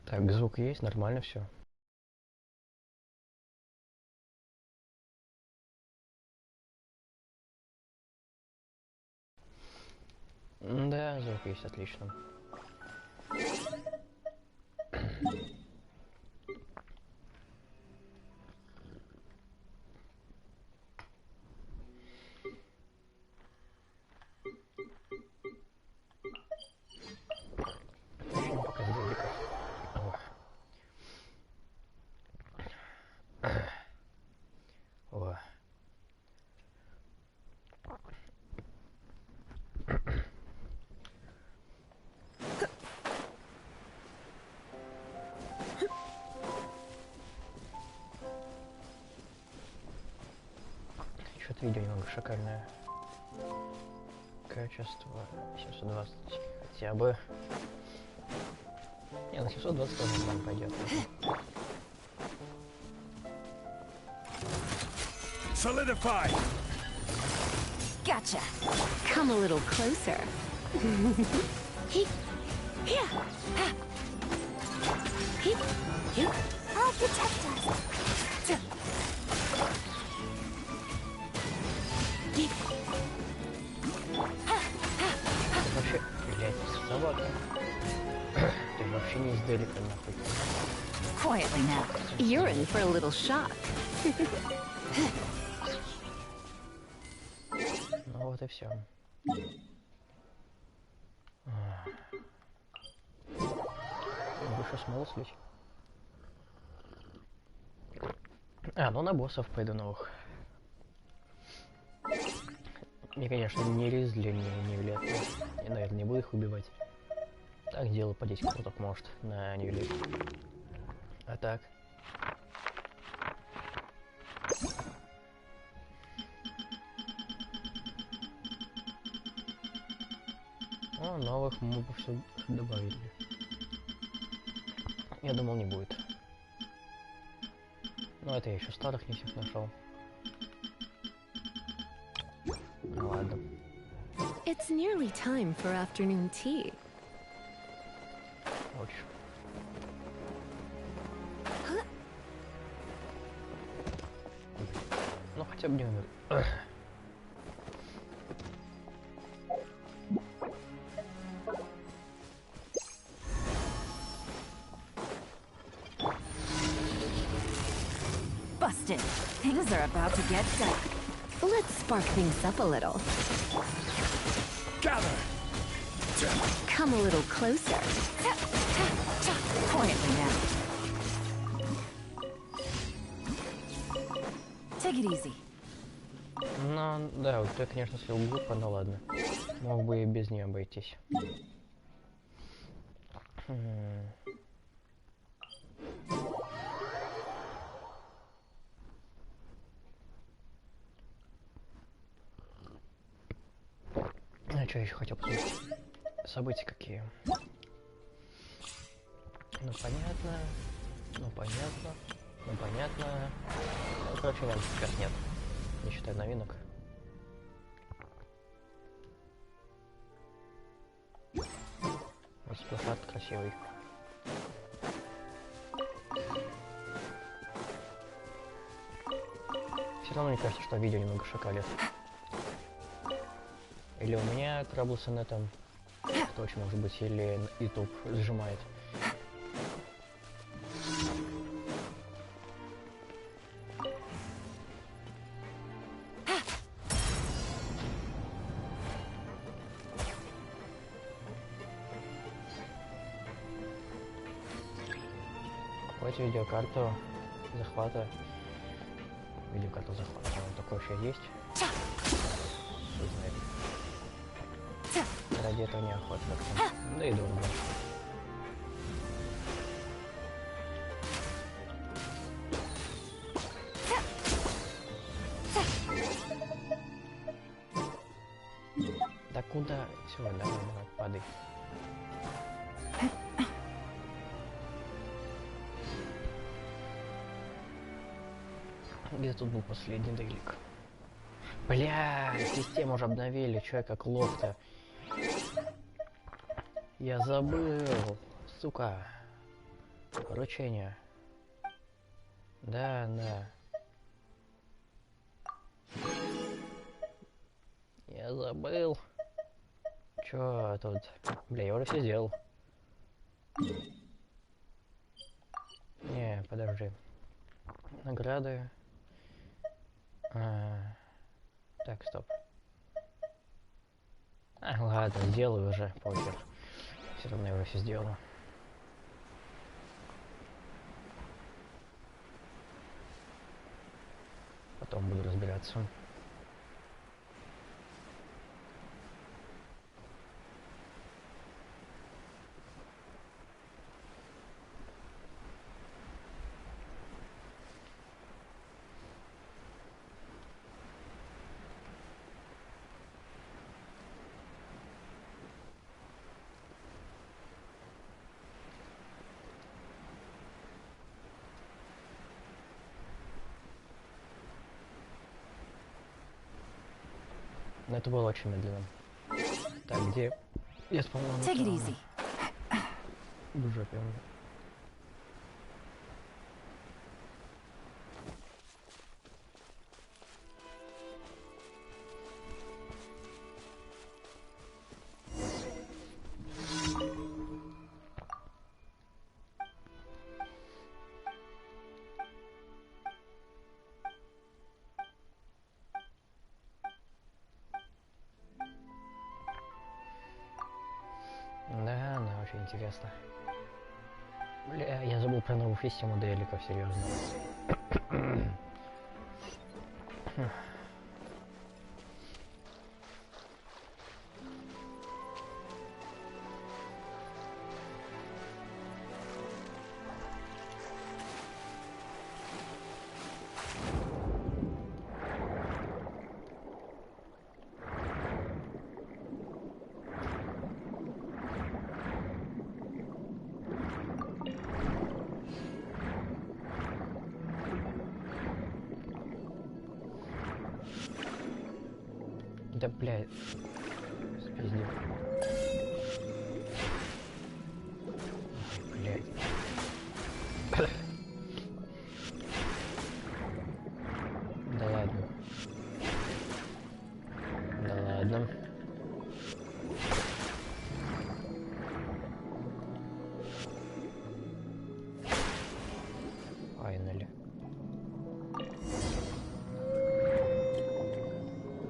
Так, звук есть, нормально все. Да, звук есть, отлично. Начнем пока с деликов. О. Что-то видео немного шикарное. Качество 720 хотя бы. Не, на 720 тоже нормально пойдет. Solidify. Gotcha. Come a little closer. Here. I'll protect us. Вообще, блядь, собака. Ты вообще не из делика нахуй. Quietly now. You're in for a little shock. Ну вот и все. Больше смолу слить. Ну на боссов пойду новых. Мне, конечно, не резли, не является. Я, наверное, не буду их убивать. Так делаю по 10 круток, может, на нивеле. А так. О, новых мобов все добавили. Я думал, не будет. Но это я еще старых не всех нашел. Ну ладно. It's nearly time for afternoon tea. Хочешь. Ну хотя бы не умер. Busted. Things are about to get dark. Let's spark things up a little. Gather. Come a little closer. Quietly now. Take it easy. Ну, да, вот я, конечно, слил глупо, но ладно. Мог бы и без нее обойтись. А что я еще хотел посмотреть? События какие? Ну понятно. Ну понятно. Ну понятно. Ну, короче, вариантов сейчас нет. Не считая новинок. Вот сплошат красивый. Все равно мне кажется, что видео немного шакалит. Или у меня траблы с инетом, что очень может быть, или YouTube сжимает. Купить видеокарту захвата. Видеокарту захвата. Такое еще есть. Хуй знает. Ради этого неохота как-то. Да и дорого. Да куда? Все, давай, падай. Где тут был последний делик? Бля, систему уже обновили, чё я как лох-то? Я забыл, сука. Поручение. Да, да. Я забыл. Чё тут? Бля, я уже все сделал. Не, подожди. Награды. Так, стоп. Ладно, сделаю уже, похер. Все равно я уже все сделал. Потом буду разбираться. Но это было очень медленно. Так, где? Я вспомнил. Take it easy. В жопе. Да, да, очень интересно. Бля, я забыл про новую систему деликов, серьезно. Да, блядь. Спиздил. Блядь. Да ладно. Да ладно. Файнали.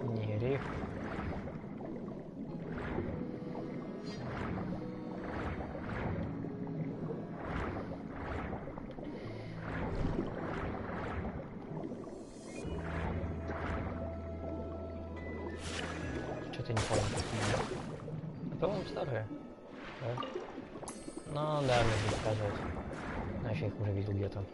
Не ри. Что-то не помню. По-моему, старая. Да? Ну да, нужно показывать. Значит, я их уже видел где-то.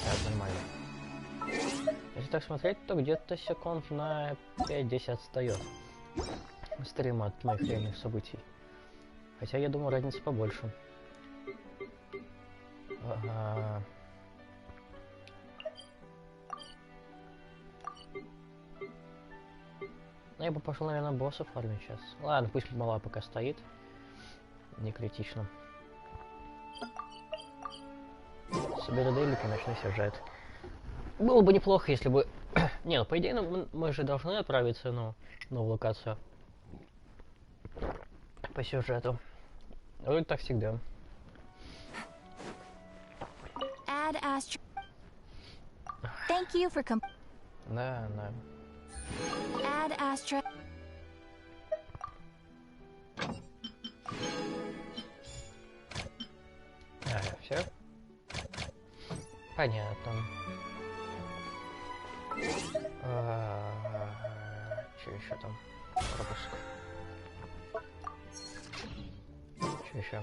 Так, нормально. Если так смотреть, то где-то секунд на 5-10 отстает стрим от моих реальных событий. Хотя я думаю, разница побольше. Ага. Ну, я бы пошел, наверное, босса фармить сейчас. Ладно, пусть мала пока стоит. Не критично. Соберу делики, начну сюжет. Было бы неплохо, если бы... Не, ну по идее, мы же должны отправиться, ну, в новую локацию. По сюжету. Вроде так всегда. Add Astro. Thank you for Да, да. Add Astro. Все? Понятно. Что еще там? Пропуск. Что еще?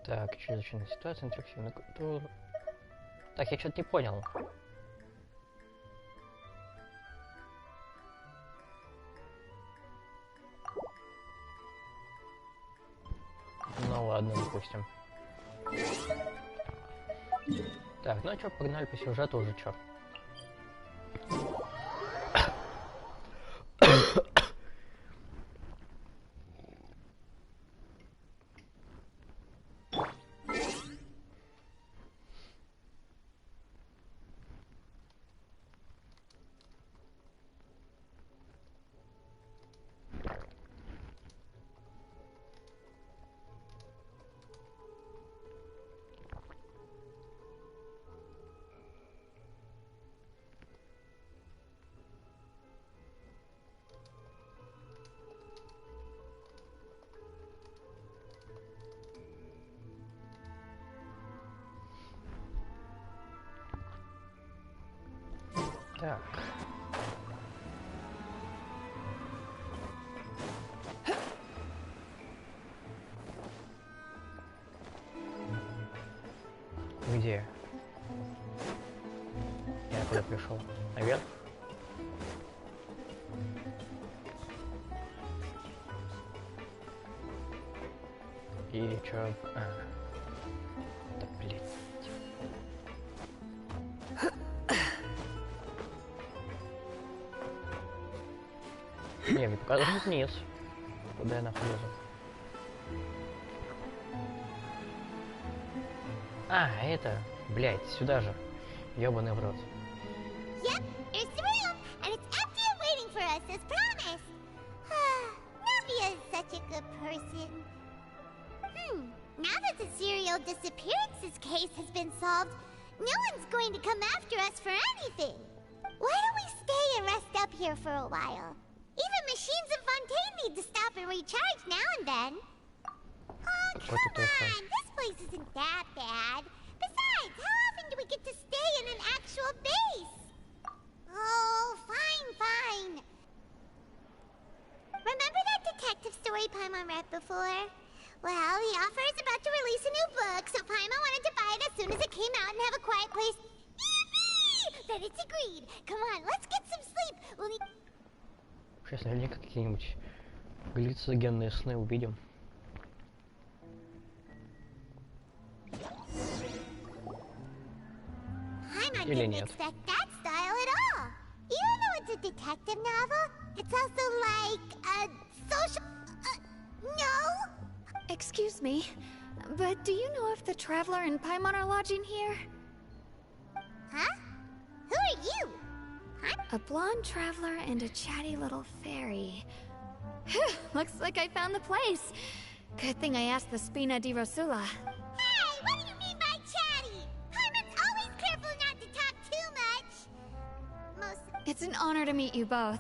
Так, чрезвычайная ситуация, интерактивная культура. Так, я что-то не понял. Ну ладно, допустим. Так, ну а чё, погнали по сюжету уже, чё? Так. Где? Я куда пришел? Наверх? И чё? Да блин. Не, мне показалось вниз. Куда я нахожусь? А, это, блядь, сюда же. Ёбаный в рот. Yep, there's the room, and it's empty and waiting for us as promised. Navia is such a good person. Now that the serial disappearances case has been solved, no one's going to come after us for anything. Why don't we stay and rest up here for a while? Even machines in Fontaine need to stop and recharge now and then. Oh, come on! This place isn't that bad. Besides, how often do we get to stay in an actual base? Oh, fine. Remember that detective story Paimon read before? Well, the author is about to release a new book, so Paimon wanted to buy it as soon as it came out and have a quiet place. Yippee! Then it's agreed. Come on, let's get some sleep. We'll need... Сейчас наверняка какие-нибудь галлюциногенные сны увидим. Paimon Или didn't нет. expect that style at all. Even though it's a detective novel, it's also like a social... no? Excuse me, but do you know if the Traveler and Paimon are lodging here? Huh? Who are you? A blonde traveler and a chatty little fairy. Phew, looks like I found the place. Good thing I asked the Spina di Rosula. Hey, what do you mean by chatty? Paimon's always careful not to talk too much. It's an honor to meet you both.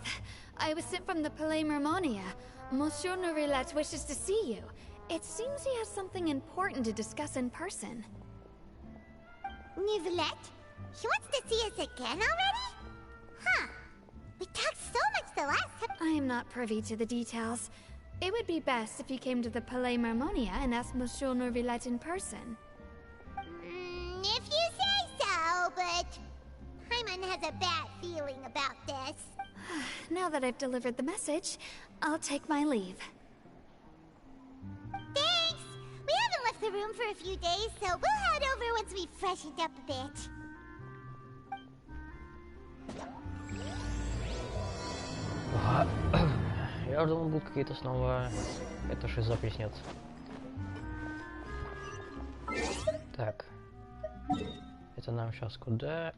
I was sent from the Palais Mermonia. Monsieur Norilette wishes to see you. It seems he has something important to discuss in person. Nivelette? He wants to see us again already? Huh. We talked so much the last time. I am not privy to the details. It would be best if you came to the Palais Mermonia and asked Monsieur Norilette in person. If you say so, but Paimon has a bad feeling about this. Now that I've delivered the message, I'll take my leave. Thanks! We haven't left the room for a few days, so we'll head over once we've freshened up a bit. Я думал, будут какие-то снова... Это шиза приснится. Так. Это нам сейчас куда?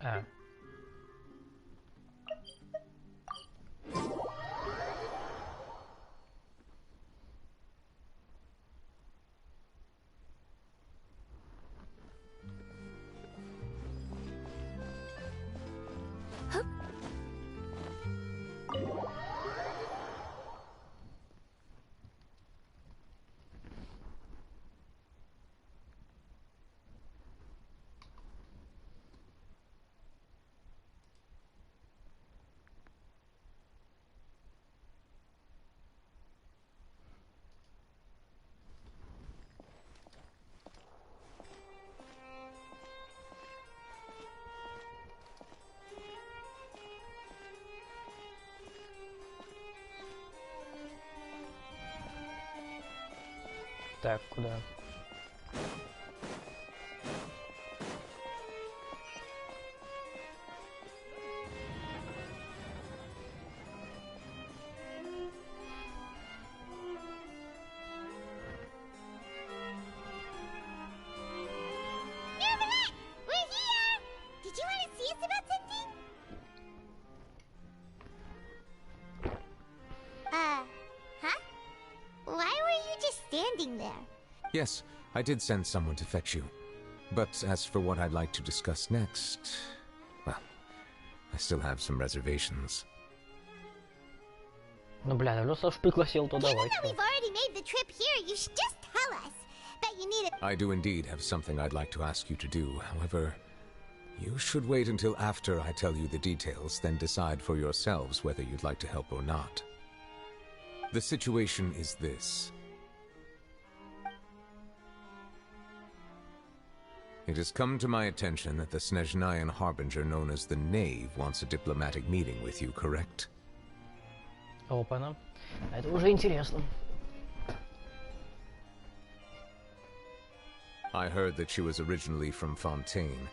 Так, куда? Marionette! We're here! Did you want to see us about something? Huh? Why were you just standing there? Yes, I did send someone to fetch you. But as for what I'd like to discuss next, well, I still have some reservations. Ну, бля, раз уж пригласил, то Given давай. that we've already made the trip here, you should just tell us. Bet you need it. I do indeed have something I'd like to ask you to do. However, you should wait until after I tell you the details, then decide for yourselves whether you'd like to help or not. The situation is this. It has come to my attention that the Snezhnayan Harbinger known as the Knave wants a diplomatic meeting with you, correct? Опа-на. Это уже интересно. I heard that she was originally from Fontaine,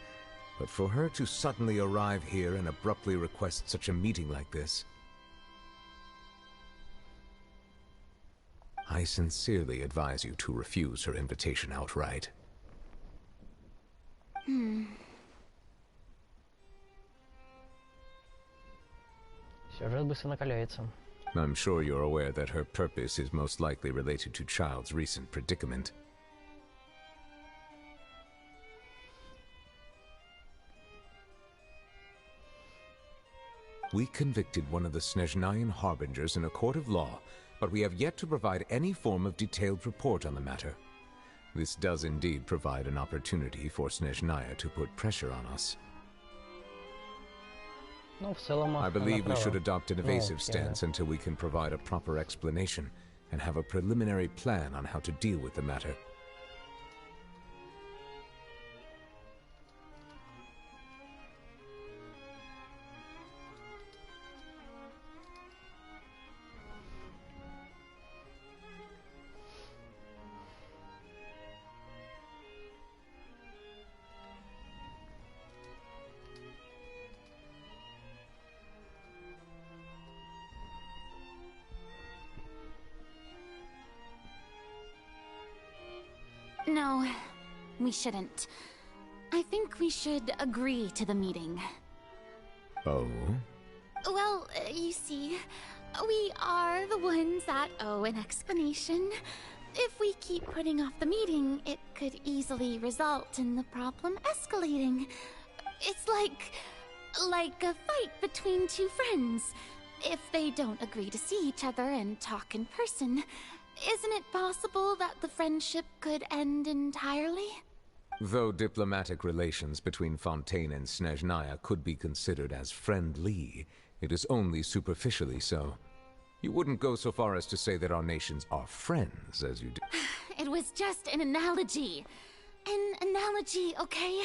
but for her to suddenly arrive here and abruptly request such a meeting like this, I sincerely advise you to refuse her invitation outright. Сюжет быстро накаляется. I'm sure you're aware that her purpose is most likely related to Child's recent predicament. We convicted one of the Snezhnayan Harbingers in a court of law, but we have yet to provide any form of detailed report on the matter. This does indeed provide an opportunity for Snezhnaya to put pressure on us. Ну, в целом, I believe we она should права. adopt an Ну, evasive я- stance until we can provide a proper explanation and have a preliminary plan on how to deal with the matter. No, we shouldn't. I think we should agree to the meeting. Oh? Well, you see, we are the ones that owe an explanation. If we keep putting off the meeting, it could easily result in the problem escalating. It's like a fight between two friends. If they don't agree to see each other and talk in person, isn't it possible that the friendship could end entirely? Though diplomatic relations between Fontaine and Snezhnaya could be considered as friendly, it is only superficially so. You wouldn't go so far as to say that our nations are friends, as you do. It was just an analogy. An analogy, okay?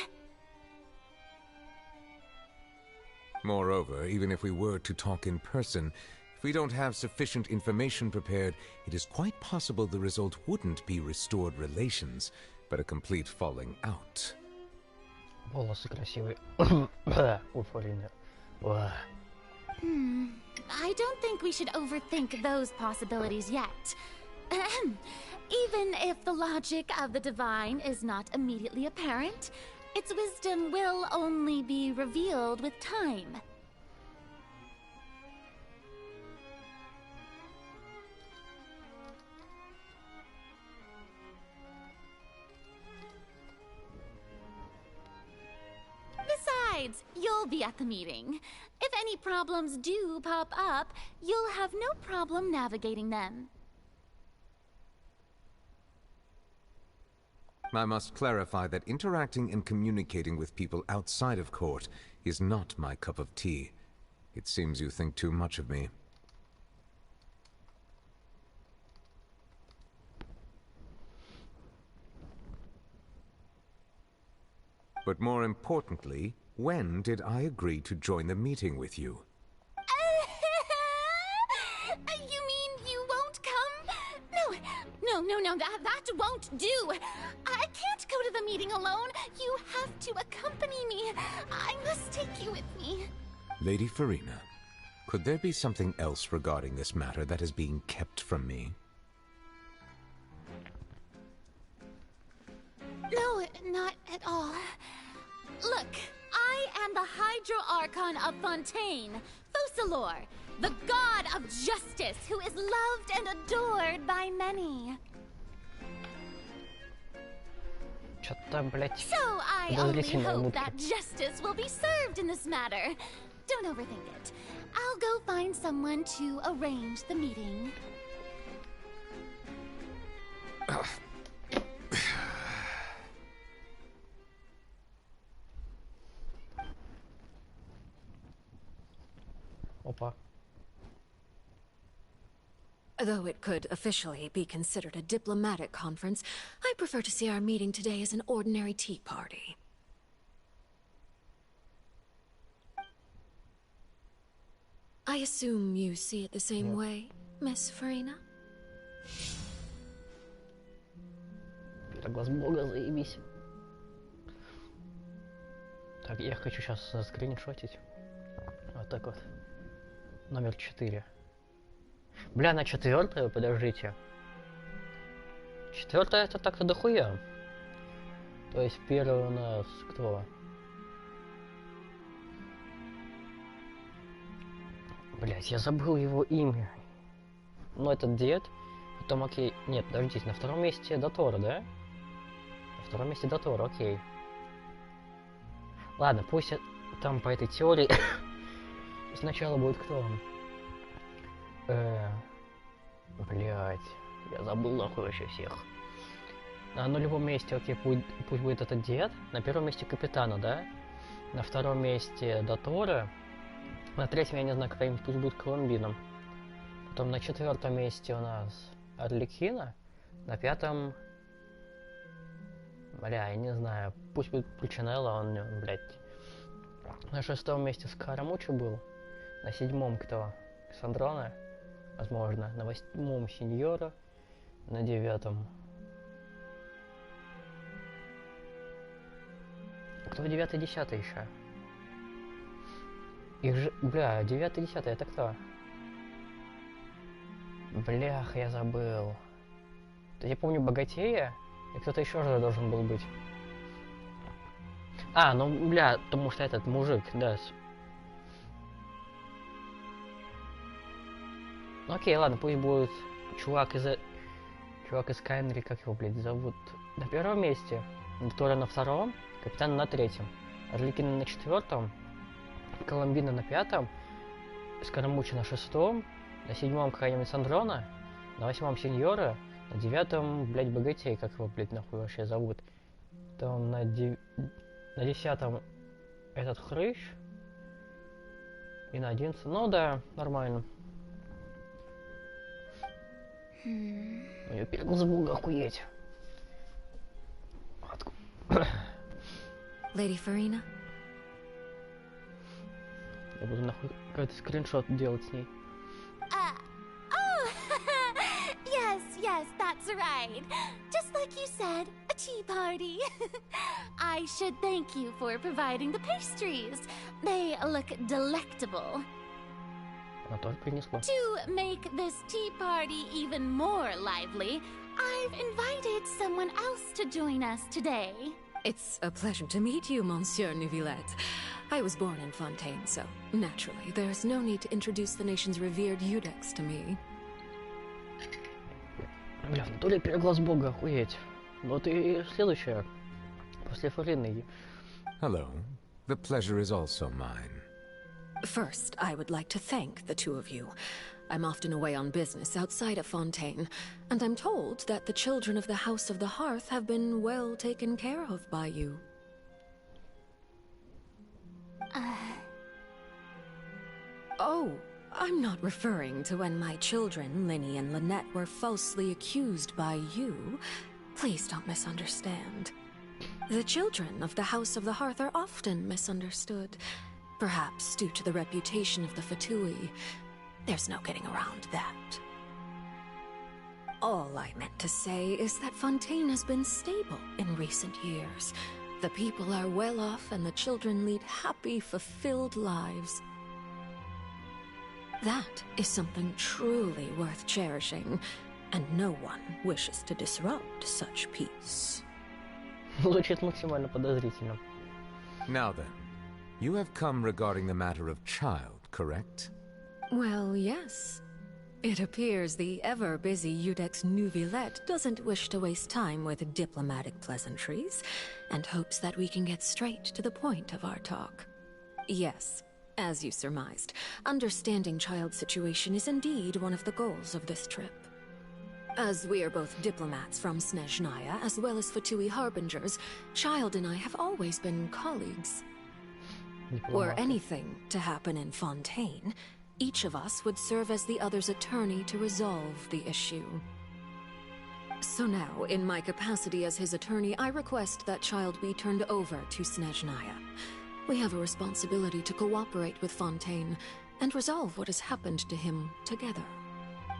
Moreover, even if we were to talk in person, if we don't have sufficient information prepared, it is quite possible the result wouldn't be restored relations, but a complete falling out. Волосы красивые. Уфорина. I don't think we should overthink those possibilities yet. Ahem. Even if the logic of the divine is not immediately apparent, its wisdom will only be revealed with time. Besides, you'll be at the meeting. If any problems do pop up, you'll have no problem navigating them. I must clarify that interacting and communicating with people outside of court is not my cup of tea. It seems you think too much of me. But more importantly, when did I agree to join the meeting with you? You mean you won't come? No, that won't do. I can't go to the meeting alone. You have to accompany me. I must take you with me. Lady Farina, could there be something else regarding this matter that is being kept from me? No, not at all. Look, I am the Hydro Archon of Fontaine, Focalor, the god of justice who is loved and adored by many. Чё-то, блять, So I only подозрительные hope мутки. that justice will be served in this matter. Don't overthink it. I'll go find someone to arrange the meeting. Опа. Though it could officially be considered a diplomatic conference, I prefer to see our meeting today as an ordinary tea party. I assume you see it the same way, Miss Farina? Глаз бога, заебись. Так, я хочу сейчас скриншотить. Вот так вот. Номер 4. Бля, на 4-ю, подождите. 4-я это так-то дохуя. То есть первый у нас кто? Блять, я забыл его имя. Ну, этот дед. Потом, окей. Нет, подождите, на втором месте Дотора, да? На втором месте Дотора, окей. Ладно, пусть там по этой теории сначала будет кто? Блять, я забыл нахуй вообще всех. На нулевом месте, окей, пусть будет этот дед. На первом месте Капитана, да? На втором месте Дотора. На третьем, я не знаю, какая-нибудь пусть будет Колумбином. Потом на 4-м месте у нас Арлекина. На 5-м... Бля, я не знаю. Пусть будет Пульчинелло, он, блядь. На 6-м месте Скарамуччо был. На 7-м кто? Кассандрона? Возможно. На 8-м Синьора. На 9-м... Кто в 9-й, 10-й еще? Их же... Бля, 9-й, 10-й, это кто? Блях, я забыл. Я помню Богатея, и кто-то еще же должен был быть. А, ну, бля, потому что этот мужик, да. Ну, окей, ладно, пусть будет чувак из Кайнери, как его, блядь, зовут? На первом месте, Тора на 2-м, Капитан на 3-м, Арлекина на 4-м, Коломбина на 5-м, Скарамуччо на 6-м, на 7-м какая-нибудь Сандрона, на 8-м Синьора, на 9-м, блядь, Богатей, как его, блядь, нахуй вообще зовут. Там на 10-м этот Хрыщ, и на 11-м, ну да, нормально. У нее перегруз бога, охуеть. Lady Farina? Я буду нахуй какой-то скриншот делать с ней. Oh, yes, that's right. Just like you said, a tea party. I should thank you for providing the pastries. They look delectable. Она тоже принесла. To make this tea party even more lively, I've invited someone else to join us today. It's a pleasure to meet you, Monsieur Neuvillette. I was born in Fontaine, so naturally, there's no need to introduce the nation's revered Eudex to me. Бля, в натуре переглаз бога, охуеть. Вот и следующая. После Фарины. Hello. The pleasure is also mine. First, I would like to thank the two of you. I'm often away on business outside of Fontaine, and I'm told that the children of the House of the Hearth have been well taken care of by you. Oh, I'm not referring to when my children, Linny and Lynette, were falsely accused by you. Please don't misunderstand. The children of the House of the Hearth are often misunderstood, perhaps due to the reputation of the Fatui. There's no getting around that. All I meant to say is that Fontaine has been stable in recent years. The people are well off and the children lead happy, fulfilled lives. That is something truly worth cherishing, and no one wishes to disrupt such peace. Звучит максимально подозрительно. Now then, you have come regarding the matter of child, correct? Well, yes. It appears the ever-busy Iudex Neuvillette doesn't wish to waste time with diplomatic pleasantries, and hopes that we can get straight to the point of our talk. Yes, as you surmised, understanding child's situation is indeed one of the goals of this trip. As we are both diplomats from Snezhnaya, as well as Fatui Harbingers, Child and I have always been colleagues. Were anything to happen in Fontaine, each of us would serve as the other's attorney to resolve the issue. So now, in my capacity as his attorney, I request that Child be turned over to Snezhnaya. We have a responsibility to cooperate with Fontaine and resolve what has happened to him together.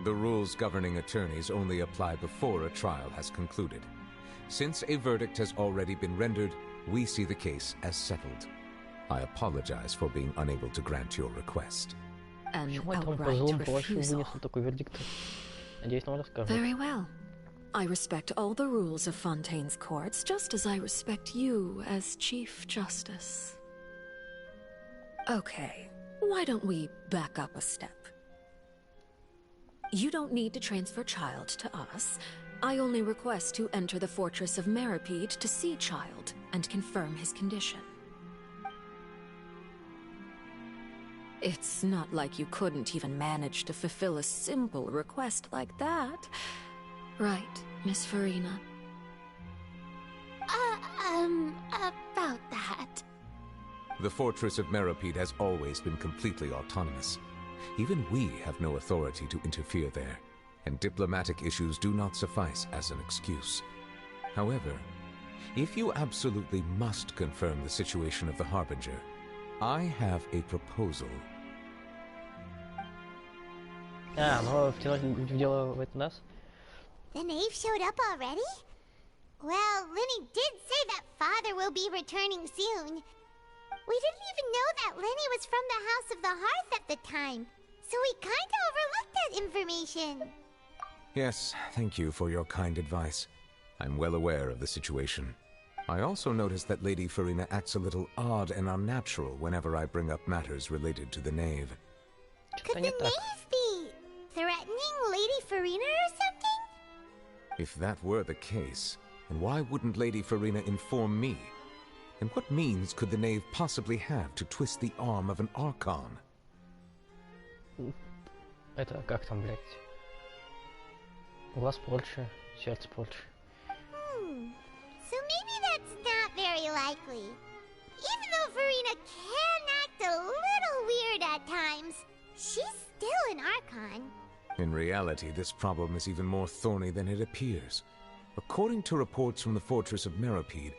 The rules governing attorneys only apply before a trial has concluded. Since a verdict has already been rendered, we see the case as settled. I apologize for being unable to grant your request. An Почему это он по outright злому палачу refusal. вынесла такой вердикт? Надеюсь, нам расскажет. Very well. I respect all the rules of Fontaine's courts, just as I respect you as Chief Justice. Okay, why don't we back up a step? You don't need to transfer Child to us. I only request to enter the fortress of Meripede to see Child and confirm his condition. It's not like you couldn't even manage to fulfill a simple request like that. Right, Miss Farina? About that. The fortress of Meripede has always been completely autonomous. Even we have no authority to interfere there, and diplomatic issues do not suffice as an excuse. However, if you absolutely must confirm the situation of the Harbinger, I have a proposal. Ну втянуть в дело в нас? The knave showed up already? Well, Lenny did say that father will be returning soon. We didn't even know that Lenny was from the House of the Hearth at the time, so we kinda overlooked that information. Yes, thank you for your kind advice. I'm well aware of the situation. I also noticed that Lady Farina acts a little odd and unnatural whenever I bring up matters related to the knave. Could the knave be threatening Lady Farina or something? If that were the case, then why wouldn't Lady Farina inform me? And what means could the knave possibly have to twist the arm of an Archon? Это как там, блядь? Глаз Польши, сердце Польши. So maybe that's not very likely. Even though Farina can act a little weird at times, she's still an Archon. In reality, this problem is even more thorny than it appears. According to reports from the fortress of Meripede,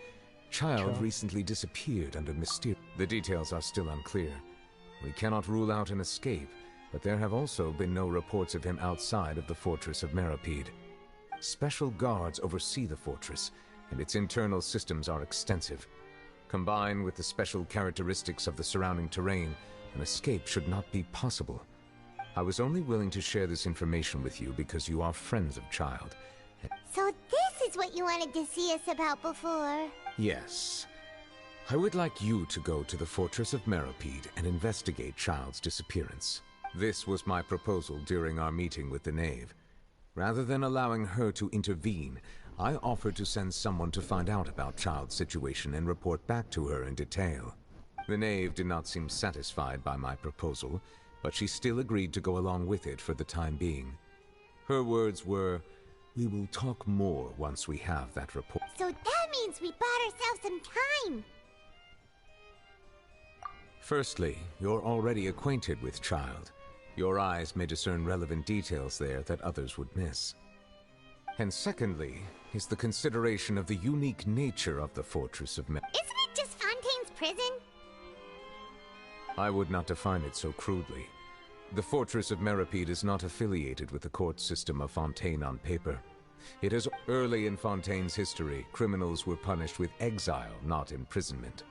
Child recently disappeared under mysterious... The details are still unclear. We cannot rule out an escape, but there have also been no reports of him outside of the fortress of Meripede. Special guards oversee the fortress, and its internal systems are extensive. Combined with the special characteristics of the surrounding terrain, an escape should not be possible. I was only willing to share this information with you because you are friends of Child. So this is what you wanted to see us about before. Yes. I would like you to go to the fortress of Meripede and investigate Child's disappearance. This was my proposal during our meeting with the knave. Rather than allowing her to intervene, I offered to send someone to find out about Child's situation and report back to her in detail. The knave did not seem satisfied by my proposal, but she still agreed to go along with it for the time being. Her words were, "We will talk more once we have that report." So that means we bought ourselves some time. Firstly, you're already acquainted with Child. Your eyes may discern relevant details there that others would miss. And secondly, is the consideration of the unique nature of the fortress of Isn't it just Fontaine's prison? I would not define it so crudely. The Fortress of Meripede is not affiliated with the court system of Fontaine on paper. It is early in Fontaine's history, criminals were punished with exile, not imprisonment.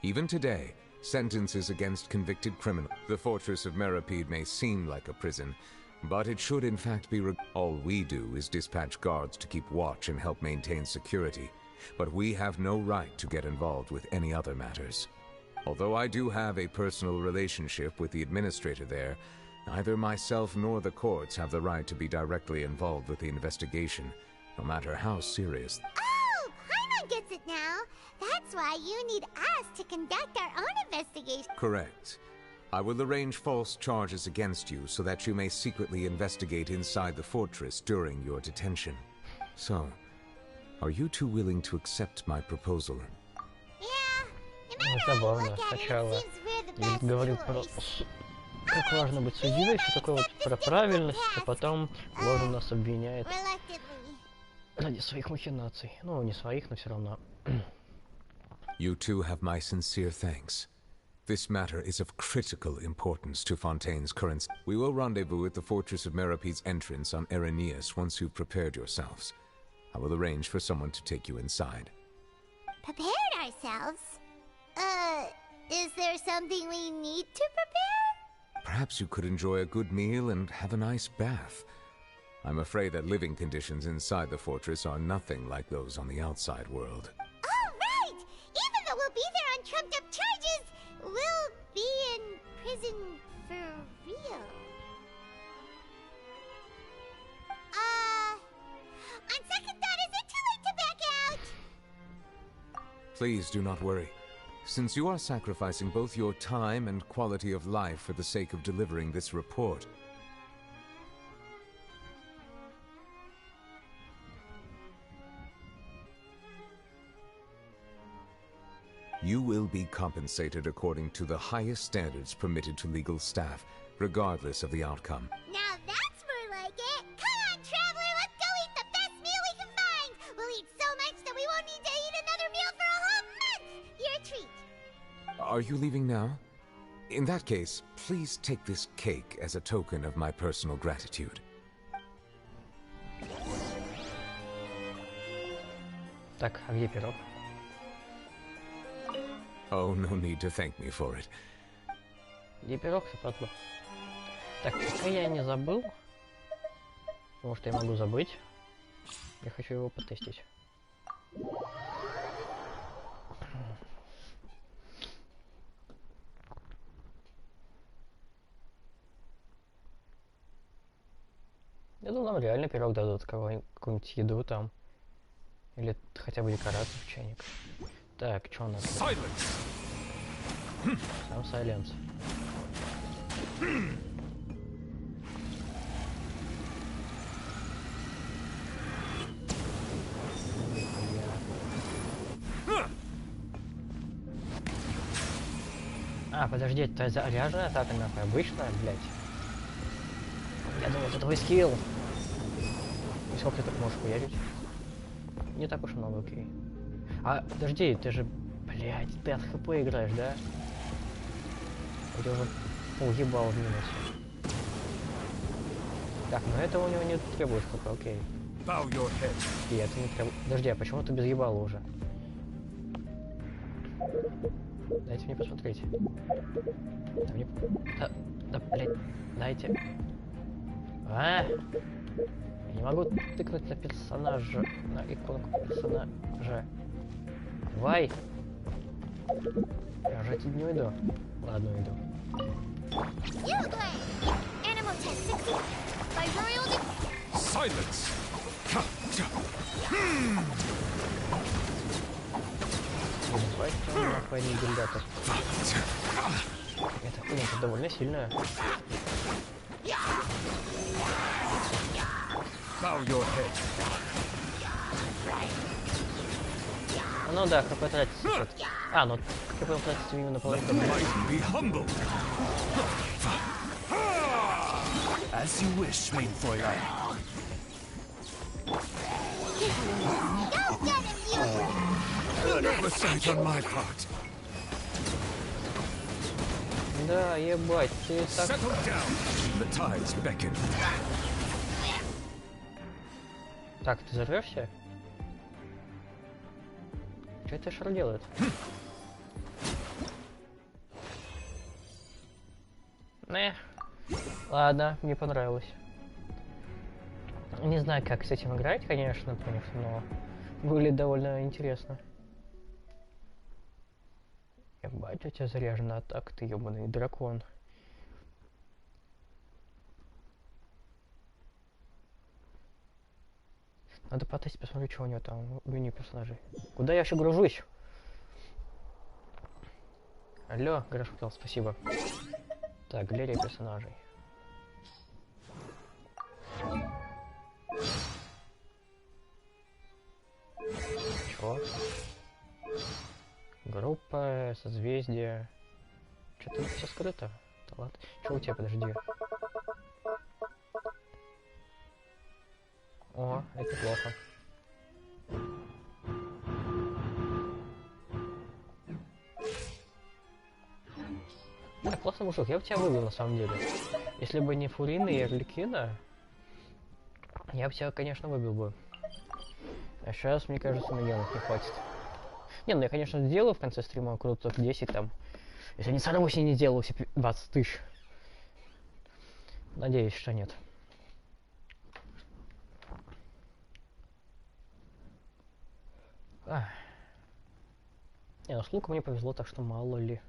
Even today, sentences against convicted criminals. The Fortress of Meripede may seem like a prison, but it should in fact be all we do is dispatch guards to keep watch and help maintain security, but we have no right to get involved with any other matters. Although I do have a personal relationship with the administrator there, neither myself nor the courts have the right to be directly involved with the investigation, no matter how serious. Oh, Paimon gets it now. That's why you need us to conduct our own investigation. Correct. I will arrange false charges against you so that you may secretly investigate inside the fortress during your detention. So, are you two willing to accept my proposal? Yeah, no Ну, matter how you забавно. look at it, Сначала it seems we're the Лид best говорит про choice. как важно быть судьей, все такое вот про правильность, а потом Лорен нас обвиняет Reluctantly. ради своих махинаций. Ну, не своих, но все равно. You two have my sincere thanks. This matter is of critical importance to Fontaine's current... We will rendezvous at the Fortress of Meripede's entrance on Erinius once you've prepared yourselves. I will arrange for someone to take you inside. Prepared ourselves? Is there something we need to prepare? Perhaps you could enjoy a good meal and have a nice bath. I'm afraid that living conditions inside the fortress are nothing like those on the outside world. Oh, right! Even though we'll be there on trumped-up charges, we'll be in prison for real. On second thought, is it too late to back out? Please do not worry. Since you are sacrificing both your time and quality of life for the sake of delivering this report, you will be compensated according to the highest standards permitted to legal staff, regardless of the outcome. Now that's more like it! Come on, traveler, let's go eat the best meal we can find! We'll eat so much that we won't need to eat another meal for a whole month! You're a treat. Are you leaving now? In that case, please take this cake as a token of my personal gratitude. Так, а где пирог? Oh, no need to thank me for it. Где пирог, сапатло? Так, пока я не забыл, потому что я могу забыть, я хочу его потестить. Я думаю, нам реально пирог дадут, какую-нибудь еду там. Или хотя бы декорацию в чайник. Так, что у нас? Silence! Сам сайленс. А, подожди, это заряженная атака, нахуй, обычная, блядь. Я думал, это твой скилл. И сколько ты так можешь хуярить? Не так уж много, окей. А, подожди, ты же, блядь, ты от хп играешь, да? Я тебя уже уебал в минусе. Так, ну это у него не требует хп, окей. Bow your head. И это не требует... Подожди, а почему ты без ебала уже? Дайте мне посмотреть. Да, мне... да, блядь, дайте. А? Я не могу тыкнуть на персонажа, на иконку персонажа. Давай! Я же отсюда не уйду. Ладно, уйду. Silence! Давай, что нахуй не гильдатор. Это довольно сильная. Bow your head. Ну да, хп тратится сейчас. А, ну хп тратится именно по Be humble. As you wish, main foyer. Good oversight on my part. Да, ебать, ты так... Settle down. The tides beckon. Так, ты взорвешься? Что это Шар делает? Ладно, мне понравилось. Не знаю, как с этим играть, конечно, но выглядит довольно интересно. Ебать, у тебя заряжена атака, ты ебаный дракон. Надо потестить, посмотреть, что у него там в меню персонажей. Куда я вообще гружусь? Алло, Грашпитал, спасибо. Так, галерея персонажей. Чего? Группа, созвездие. Что-то все скрыто. Да ладно. Чего у тебя, подожди. О, это плохо. Да, классный мужик, я бы тебя выбил на самом деле. Если бы не Фурина и Арлекина, я бы тебя, конечно, выбил бы. А сейчас, мне кажется, миллионов не хватит. Не, ну я, конечно, сделаю в конце стрима круто топ 10 там. Если не сорвусь и не сделаю все 20 тысяч. Надеюсь, что нет. Не, ну с луком мне повезло, так что мало ли.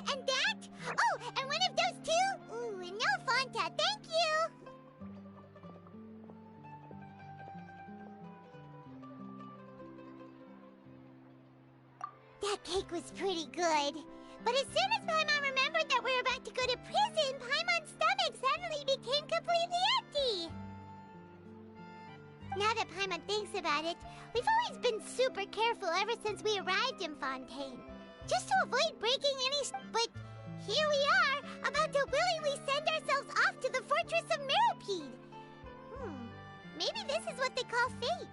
And that? Oh, and one of those two? Ooh, and no Fanta, thank you! That cake was pretty good. But as soon as Paimon remembered that we were about to go to prison, Paimon's stomach suddenly became completely empty. Now that Paimon thinks about it, we've always been super careful ever since we arrived in Fontaine. Just to avoid breaking any but here we are, about to willingly send ourselves off to the Fortress of Meropide. Maybe this is what they call fate.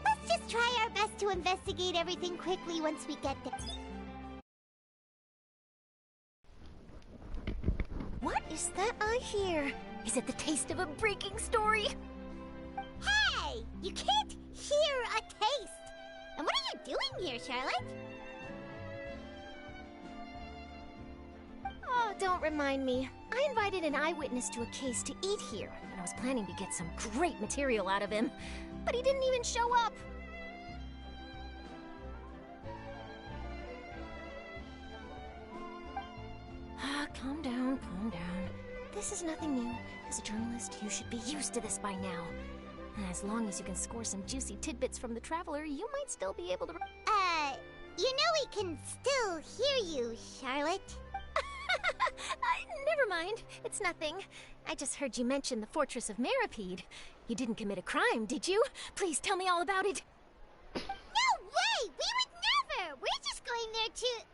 Let's just try our best to investigate everything quickly once we get there. What is that I hear? Is it the taste of a breaking story? Hey! You can't hear a taste! And what are you doing here, Charlotte? Oh, don't remind me. I invited an eyewitness to a case to eat here, and I was planning to get some great material out of him. But he didn't even show up. Calm down, calm down. This is nothing new. As a journalist, you should be used to this by now. As long as you can score some juicy tidbits from the Traveler, you might still be able to... You know we can still hear you, Charlotte. Never mind. It's nothing. I just heard you mention the Fortress of Meropide. You didn't commit a crime, did you? Please tell me all about it. No way! We would never! We're just going there to...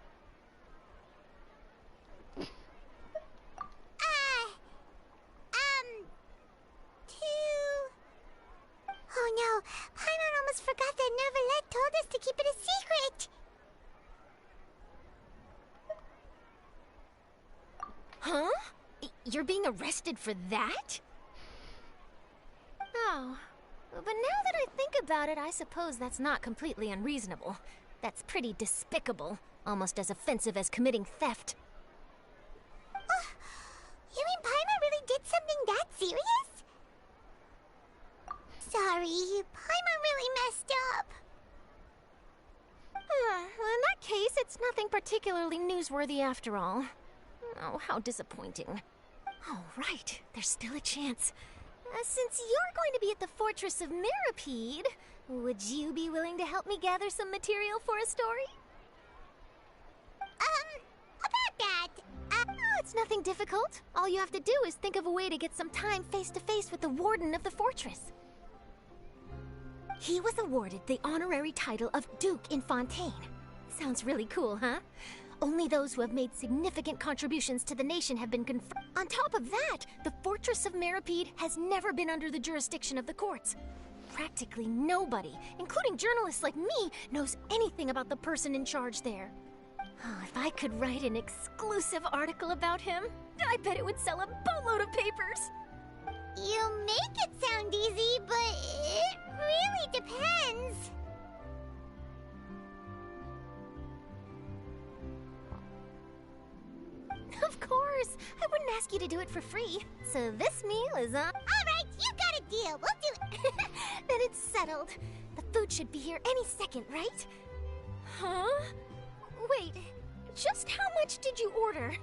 Oh no, Paimon almost forgot that Neverlet told us to keep it a secret! Huh? You're being arrested for that? Oh. But now that I think about it, I suppose that's not completely unreasonable. That's pretty despicable. Almost as offensive as committing theft. You mean Paimon really did something that serious? Sorry, Paimon really messed up. In that case, it's nothing particularly newsworthy after all. Oh, how disappointing. Oh, right. There's still a chance. Since you're going to be at the Fortress of Mirapede, would you be willing to help me gather some material for a story? About that, Oh, it's nothing difficult. All you have to do is think of a way to get some time face-to-face with the Warden of the Fortress. He was awarded the honorary title of Duke in Fontaine. Sounds really cool, huh? Only those who have made significant contributions to the nation have been confirmed. On top of that, the Fortress of Mirapede has never been under the jurisdiction of the courts. Practically nobody, including journalists like me, knows anything about the person in charge there. Oh, if I could write an exclusive article about him, I bet it would sell a boatload of papers. you make it sound easy, but it really depends. Of course, I wouldn't ask you to do it for free. So this meal is on. All right, you got a deal. We'll do it. Then it's settled. The food should be here any second, right? Huh? Wait, just how much did you order?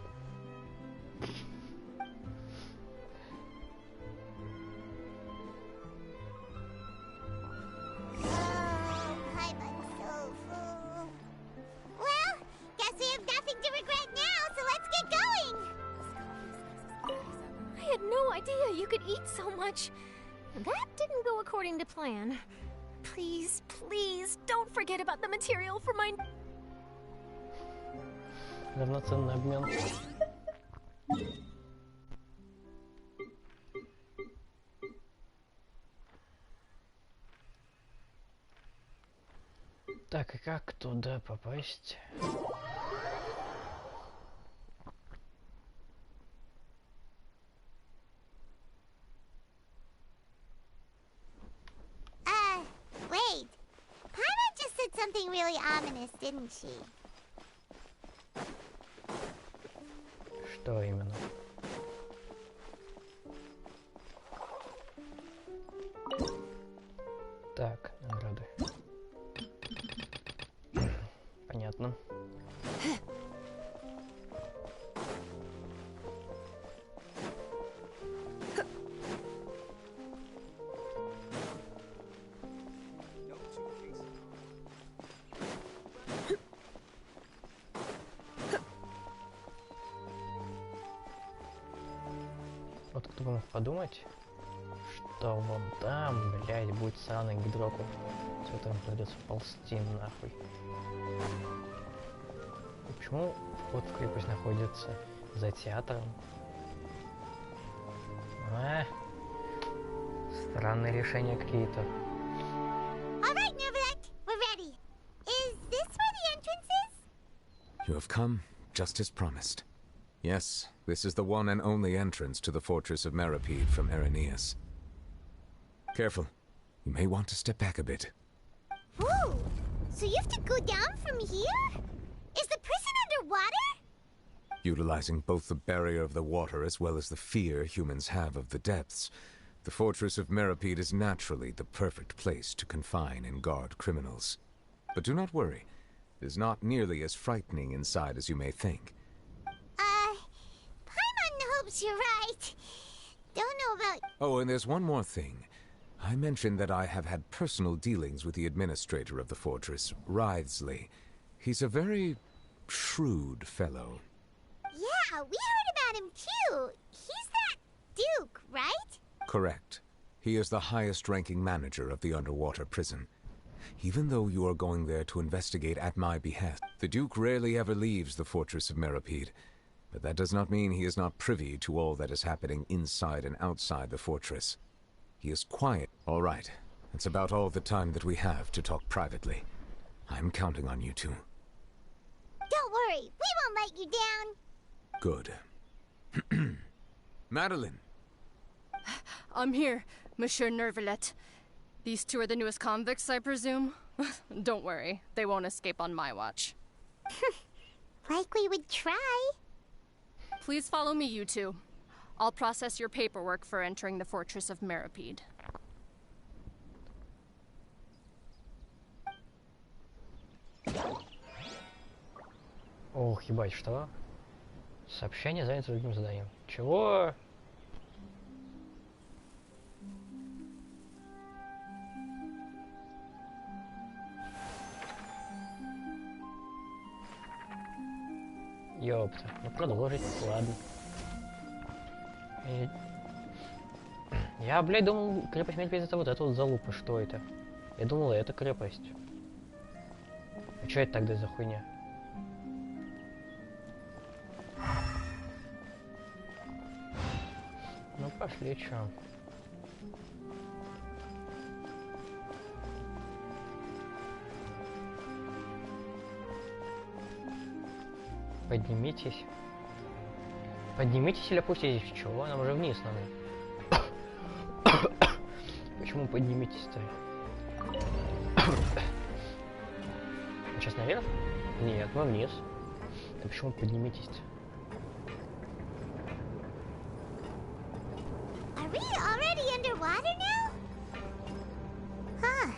Paimon's so full. Well, guess we have nothing to regret now, so let's get going. I had no idea you could eat so much. That didn't go according to plan. Please, please, don't forget about the material for my... Равноценный обмен. Так, и как туда попасть? Wait. Paimon just said something really ominous, didn't she? Что именно? Так, награды. Понятно. Вот кто бы мог подумать, что вон там, блядь, будет сраный гидропов. С которым придется ползти нахуй. И почему вход в крепость находится за театром? Странные решения какие-то. All right, Neverlet, we're ready. Is this where the entrance is? You have come just as promised. Yes, this is the one and only entrance to the Fortress of Mirapede from Irenaeus. Careful. You may want to step back a bit. Whoa! So you have to go down from here? Is the prison underwater? Utilizing both the barrier of the water as well as the fear humans have of the depths, the Fortress of Mirapede is naturally the perfect place to confine and guard criminals. But do not worry. It is not nearly as frightening inside as you may think. Paimon hopes you're right. Don't know about... Oh, and there's one more thing. I mentioned that I have had personal dealings with the administrator of the fortress, Writhsley. He's a very shrewd fellow. Yeah, we heard about him too. He's that Duke, right? Correct. He is the highest-ranking manager of the underwater prison. Even though you are going there to investigate at my behest, the Duke rarely ever leaves the Fortress of Mirapede. But that does not mean he is not privy to all that is happening inside and outside the fortress. He is quiet. All right. That's about all the time that we have to talk privately. I'm counting on you two. Don't worry, we won't let you down. Good. Madeline! I'm here, Monsieur Nervalet. These two are the newest convicts, I presume? Don't worry, they won't escape on my watch. Like we would try. Please follow me, you two. I'll process your paperwork for entering the Fortress of Meripede. Ох, ебать, что? Сообщение занято другим заданием. Чего? Ёпта, ну продолжить, ладно. Я, блядь, думал, крепость Мерипед это вот эта вот залупа, что это? Я думал, это крепость. А чё это тогда за хуйня? Ну пошли, чё. Поднимитесь. Поднимитесь или опуститесь? Чего? Нам уже вниз надо. Почему поднимитесь-то? Сейчас наверх? Нет, мы вниз. А почему поднимитесь-то? Are we already underwater now? Huh.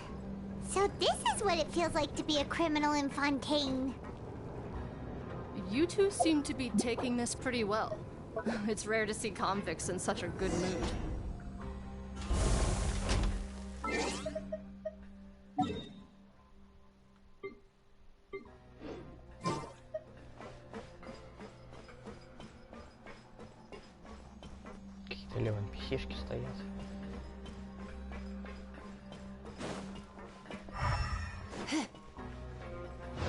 So this is what it feels like to be a criminal in Fontaine. You two seem to be taking this pretty well. It's rare to see convicts in such a good mood. Какие-то левые писишки стоят.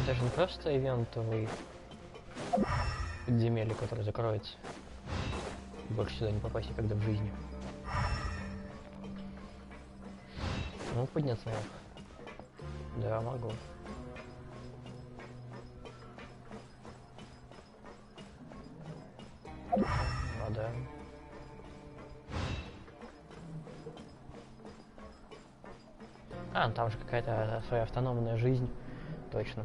Это же не просто ивентовый подземелье, которое закроется. Больше сюда не попасть никогда в жизни. Ну, подняться наверх. Да, могу. А, да. А, ну там же какая-то своя автономная жизнь. Точно.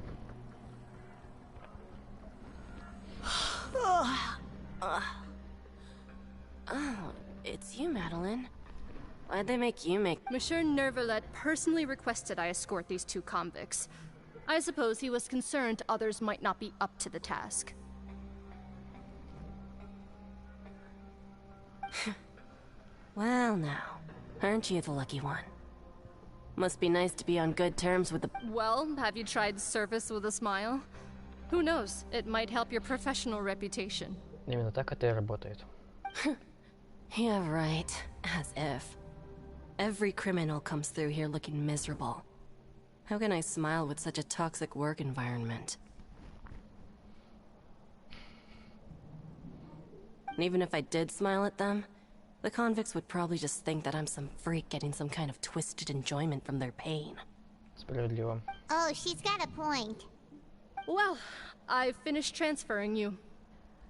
Oh, it's you, Madeline. Why'd they make you make... Monsieur Nervalet personally requested I escort these two convicts. I suppose he was concerned others might not be up to the task. Well now, aren't you the lucky one? Must be nice to be on good terms with the... Well, have you tried service with a smile? Who knows, it might help your professional reputation. Именно так это и работает. Yeah, right. As if. Every criminal comes through here looking miserable. How can I smile with such a toxic work environment? And even if I did smile at them, the convicts would probably just think that I'm some freak getting some kind of twisted enjoyment from their pain. Справедливо. Oh, she's got a point. Well, I've finished transferring you.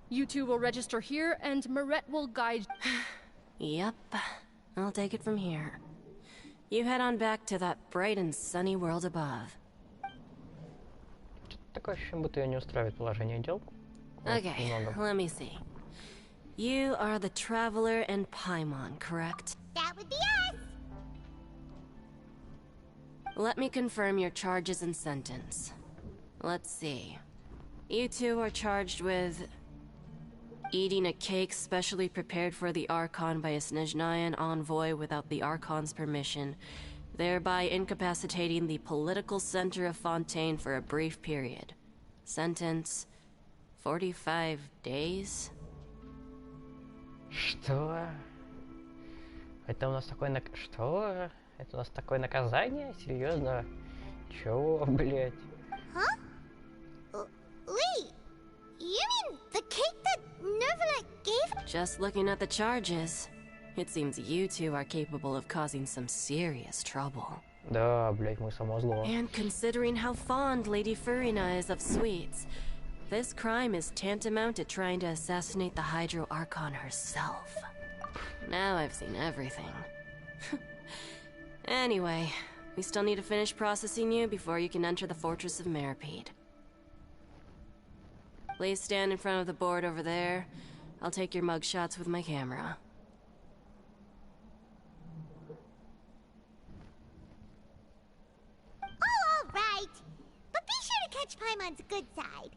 You two will register here, and Marette will guide... Yep. I'll take it from here. You head on back to that bright and sunny world above. Такое ощущение, будто ее не устраивает положение дел. Okay, let me see. You are the Traveler and Paimon, correct? That would be us! Let me confirm your charges and sentence. Let's see. You two are charged with... eating a cake specially prepared for the Archon by a Snezhnayan envoy without the Archon's permission, thereby incapacitating the political center of Fontaine for a brief period. Sentence... 45 days? Что? Это у нас такое Что? Это у нас такое наказание? Серьезно? Чего, блять? Huh? Wait! You mean the cake that Nervalet gave? Just looking at the charges, it seems you two are capable of causing some serious trouble. Да, блять, мы само зло. And considering how fond Lady Furina is of sweets, this crime is tantamount to trying to assassinate the Hydro Archon herself. Now I've seen everything. Anyway, We still need to finish processing you before you can enter the Fortress of Maripede. Please stand in front of the board over there. I'll take your mug shots with my camera. Oh, all right. But be sure to catch Paimon's good side.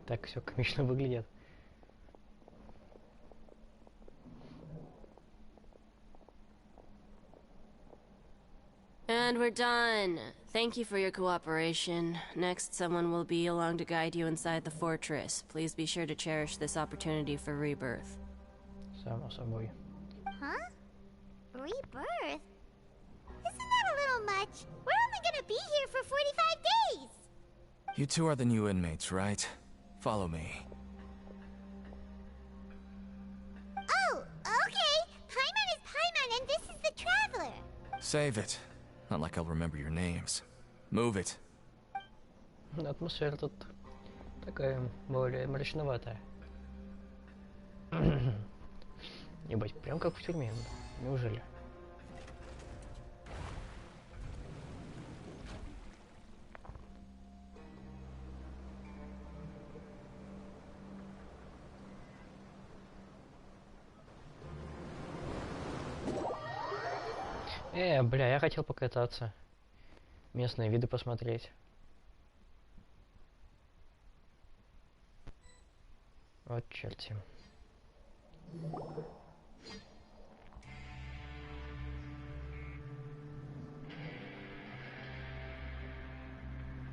Так все комично выглядит. And we're done. Thank you for your cooperation. Next, someone will be along to guide you inside the fortress. Please be sure to cherish this opportunity for rebirth. Само собой. Huh? Rebirth? Isn't that a little much? We're only gonna be here for 45 days! You two are the new inmates, right? Follow me. Oh, okay! Paimon is Paimon and this is the Traveler! Save it. Not like I'll remember your names. Move it. Атмосфера тут такая более мрачноватая. Ебать, прям как в тюрьме. Неужели? Бля, я хотел покататься. Местные виды посмотреть. Вот черти.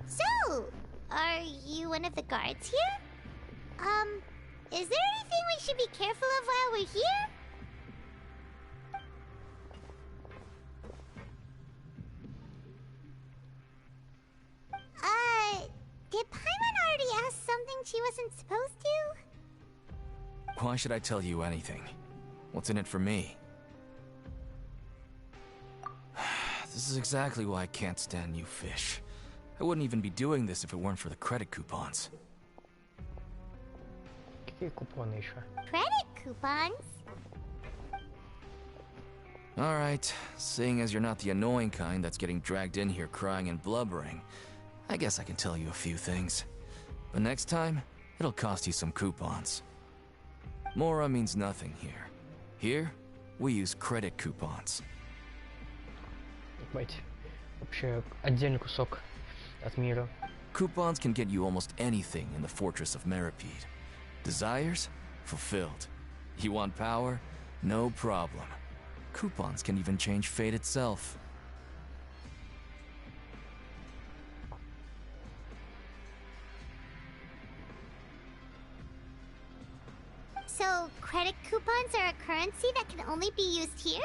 So, are you one of the guards here? Is there anything we should be careful of while we're here? Did Paimon already ask something she wasn't supposed to? Why should I tell you anything? What's in it for me? This is exactly why I can't stand you fish. I wouldn't even be doing this if it weren't for the credit coupons. Какие купоны еще? Credit coupons? Alright, seeing as you're not the annoying kind that's getting dragged in here crying and blubbering, I guess I can tell you a few things. But next time, it'll cost you some coupons. Mora means nothing here. Here, we use credit coupons. Ебать, вообще отдельный кусок от мира. Coupons can get you almost anything in the Fortress of Maripede. Desires? Fulfilled. You want power? No problem. Coupons can even change fate itself. So, credit coupons are a currency that can only be used here?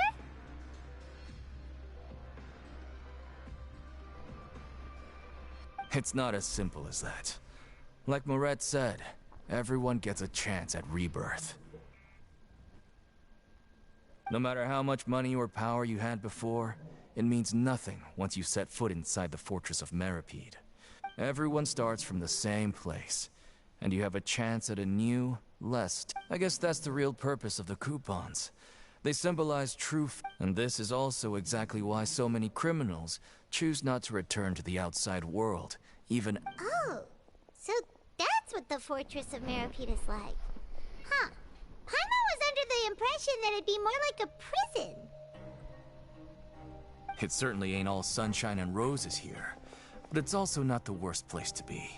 It's not as simple as that. Like Moret said, everyone gets a chance at rebirth. No matter how much money or power you had before, it means nothing once you set foot inside the Fortress of Maripede. Everyone starts from the same place, and you have a chance at a new, I guess that's the real purpose of the coupons. They symbolize truth, and this is also exactly why so many criminals choose not to return to the outside world, even— Oh, so that's what the Fortress of Maripede is like. Huh. Paimon was under the impression that it'd be more like a prison. It certainly ain't all sunshine and roses here, but it's also not the worst place to be.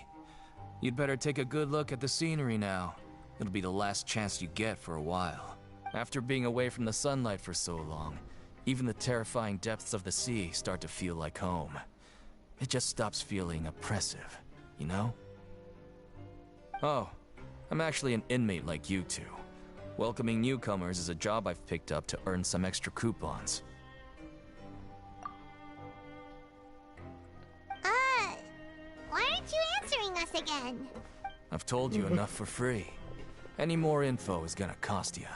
You'd better take a good look at the scenery now. It'll be the last chance you get for a while. After being away from the sunlight for so long, even the terrifying depths of the sea start to feel like home. It just stops feeling oppressive, you know? Oh, I'm actually an inmate like you two. Welcoming newcomers is a job I've picked up to earn some extra coupons. Why aren't you answering us again? I've told you enough for free. Any more info is gonna cost you.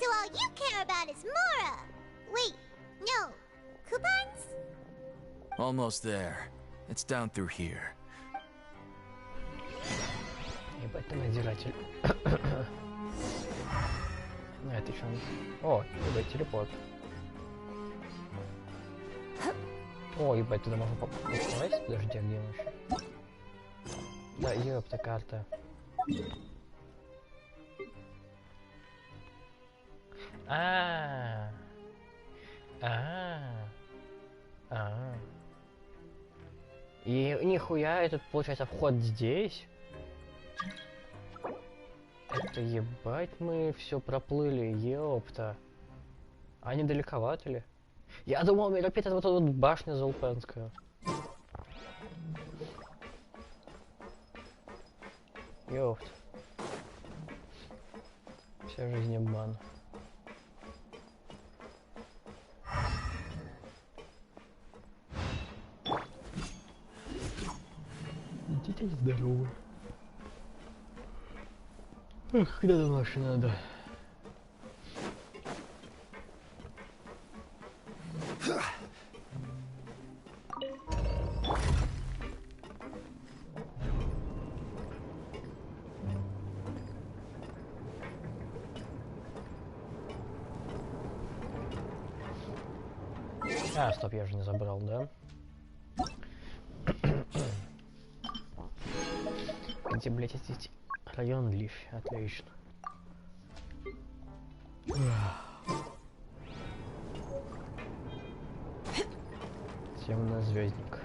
So all you care about is Mora! Wait, no. Coupons? Almost there. It's down through here. Ебать ты надзиратель. На это еще... О, ебать, телепорт. О, ебать, туда можно попасть? Подожди, а где он еще? Да, ёпта, карта. А. И нихуя, этот, получается, вход здесь? Это ебать мы все проплыли, ёпта. А не далековато ли? Я думал, Меропит это вот эта вот башня Золпенская. Ёпт. Вся жизнь обман. Идите здоровы. Ах, куда дальше надо? А, стоп, я же не забрал, да? Где, блять, эти район Лиф? Отлично. Темнозвездник.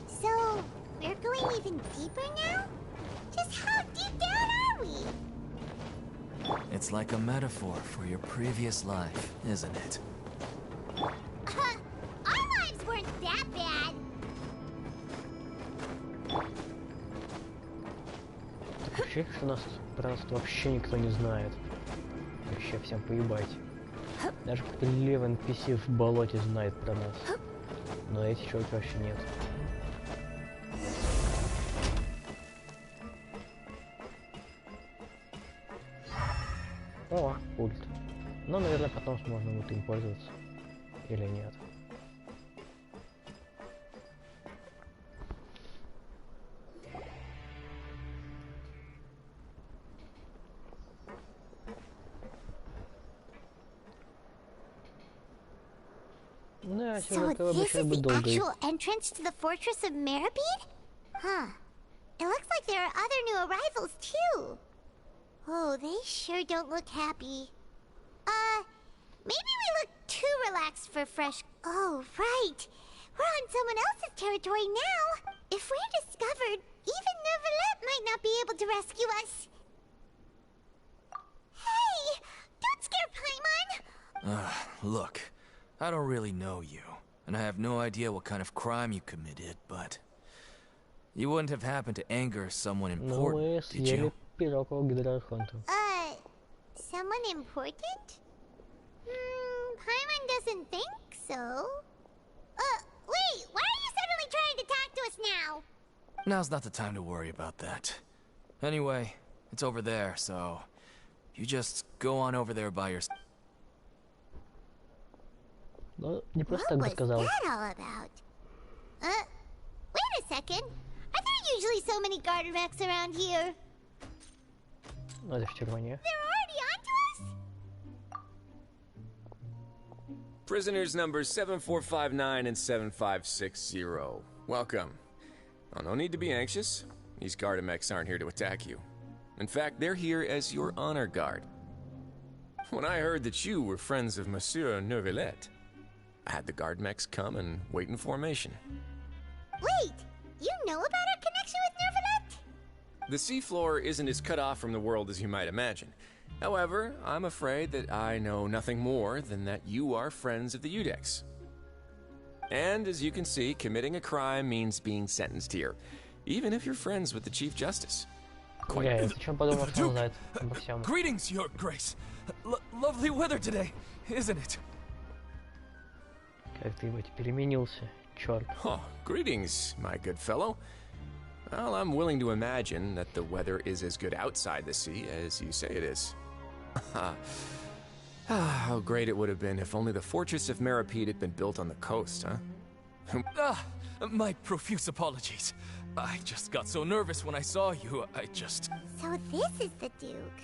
So, we're going even deeper now? Just how deep down are we? It's like a metaphor for your previous life, isn't it? Our lives weren't that bad. Вообще, что нас просто вообще никто не знает. Вообще всем поебать. Даже какой-то левый NPC в болоте знает про нас. Но эти чуваки вообще нет. О, пульт. Ну, наверное, потом можно будет им пользоваться. Или нет. Да, So this is the actual entrance to the fortress of Meripede? Huh. It looks like there are other new arrivals too. Oh, they sure don't look happy. Maybe we look too relaxed for fresh... Oh, right. We're on someone else's territory now. If we're discovered, even Neuvillette might not be able to rescue us. Hey! Don't scare Paimon! Look, I don't really know you, and I have no idea what kind of crime you committed, but... You wouldn't have happened to anger someone important, did you? Someone important? Paimon doesn't think so. Wait, why are you suddenly trying to talk to us now? Now's not the time to worry about that. Anyway, it's over there, so... You just go on over there by yourself. Ну, не просто What так was сказал. that all about? Wait a second. Are there usually so many Gardermechs around here? Ну, это в Червоне. They're already onto us? Prisoners numbers 7459 and 7560. Welcome. Oh, no need to be anxious. These Gardermechs aren't here to attack you. In fact, they're here as your honor guard. When I heard that you were friends of Monsieur Neuvillette, I had the Gardermechs come and wait in formation. Wait, you know about our connection with Neuvillette? The seafloor isn't as cut off from the world as you might imagine. However, I'm afraid that I know nothing more than that you are friends of the Udex. And as you can see, committing a crime means being sentenced here. even if you're friends with the Chief Justice. Я зачем подумал, что он знает обо всем. Greetings, Your Grace. Lovely weather today, isn't it? Как ты, ебать, переменился, черт. Oh, greetings, my good fellow. Well, I'm willing to imagine that the weather is as good outside the sea as you say it is. How great it would have been if only the Fortress of Meropide had been built on the coast, huh? My profuse apologies. I just got so nervous when I saw you, So this is the Duke.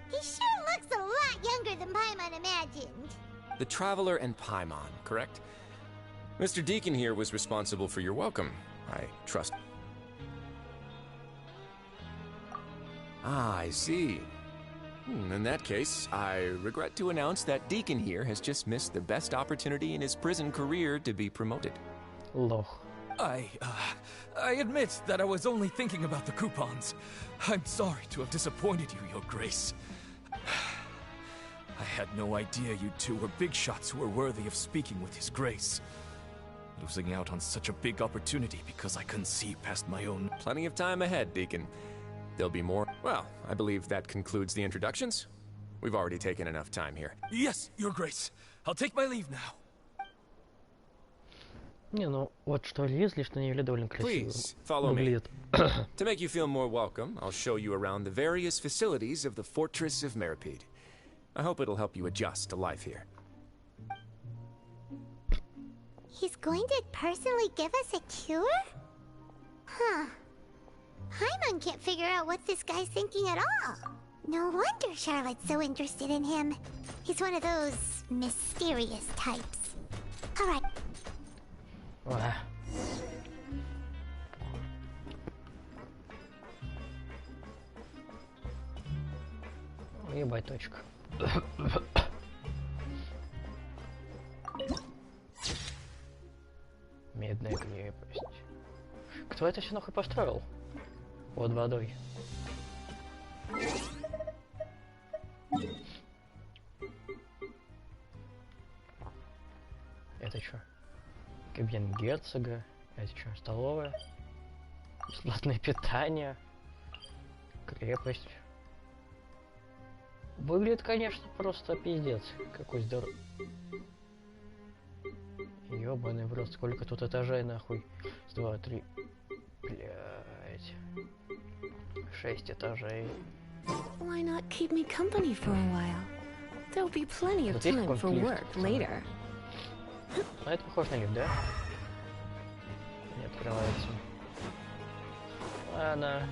He sure looks a lot younger than Paimon imagined. The Traveler and Paimon, correct? Mr. Deacon here was responsible for your welcome, I trust. Ah, I see. In that case, I regret to announce that Deacon here has just missed the best opportunity in his prison career to be promoted. Лох. I admit that I was only thinking about the coupons. I'm sorry to have disappointed you, Your Grace. I had no idea you two were big shots who were worthy of speaking with His Grace. Losing out on such a big opportunity because I couldn't see past my own... Plenty of time ahead, Deacon. There'll be more. Well, I believe that concludes the introductions. We've already taken enough time here. Yes, Your Grace. I'll take my leave now. Не, ну вот что Лизли, что не довольно красиво. Please, follow me. To make you feel more welcome, I'll show you around the various facilities of the Fortress of Meropide. I hope it'll help you adjust to life here. He's going to personally give us a cure? Huh. Paimon can't figure out what this guy's thinking at all. No wonder Charlotte's so interested in him. He's one of those mysterious types. Alright. Ебать, точка. Медная крепость. Кто это все нахуй построил? Под водой. Это что? Кабинет герцога. Это что? Столовая. Бесплатное питание. Крепость. Выглядит, конечно, просто пиздец. Какой здоровый. Ёбаный в рот, сколько тут этажей, нахуй. 2, 3. Блять. 6 этажей. Why not keep me company for a while? There'll be plenty of time for work later. А это похож на лифт, да? Не открывается. Ладно.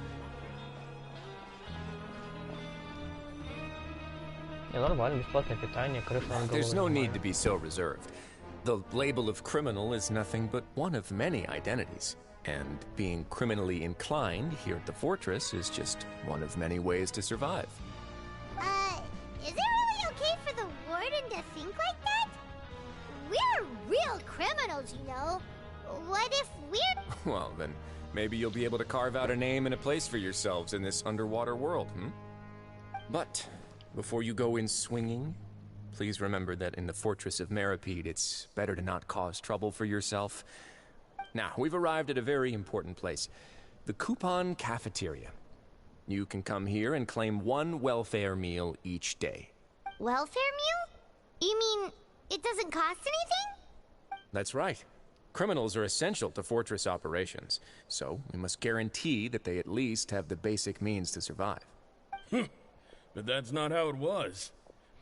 Не, нормально, бесплатное питание, крыша над головой. There's no need to be so reserved. The label of criminal is nothing but one of many identities. And being criminally inclined here at the fortress is just one of many ways to survive. Is it really okay for the warden to think like that? We're real criminals, you know. What if we're... Well, then maybe you'll be able to carve out a name and a place for yourselves in this underwater world, But before you go in swinging, please remember that in the Fortress of Meropide, it's better to not cause trouble for yourself. Now, we've arrived at a very important place. The Coupon Cafeteria. You can come here and claim one welfare meal each day. Welfare meal? You mean it doesn't cost anything? That's right. Criminals are essential to Fortress operations, so we must guarantee that they at least have the basic means to survive. But that's not how it was.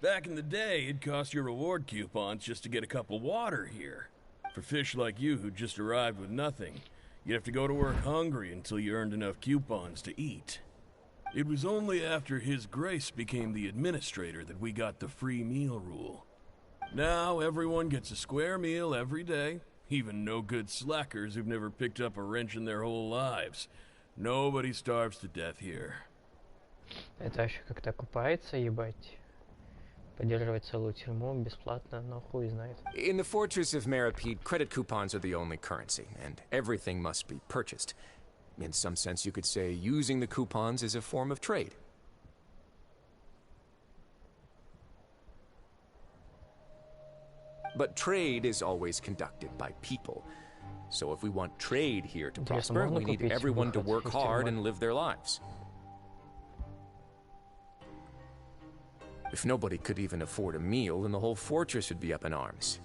Back in the day, it cost your reward coupons just to get a cup of water here. For fish like you who just arrived with nothing, you'd have to go to work hungry until you earned enough coupons to eat. It was only after His Grace became the administrator that we got the free meal rule. Now everyone gets a square meal every day, even no-good slackers who've never picked up a wrench in their whole lives. Nobody starves to death here. Это еще как-то окупается, ебать. Поддерживать целую тюрьму бесплатно, но хуй знает. In the Fortress of Meropide, credit coupons are the only currency, and everything must be purchased. In some sense, you could say using the coupons is a form of trade. But trade is always conducted by people. So if we want trade here to Интересно, prosper, можно we need купить everyone to выход work из hard тюрьмы? and live their lives. If nobody could even afford a meal, then the whole fortress would be up in arms.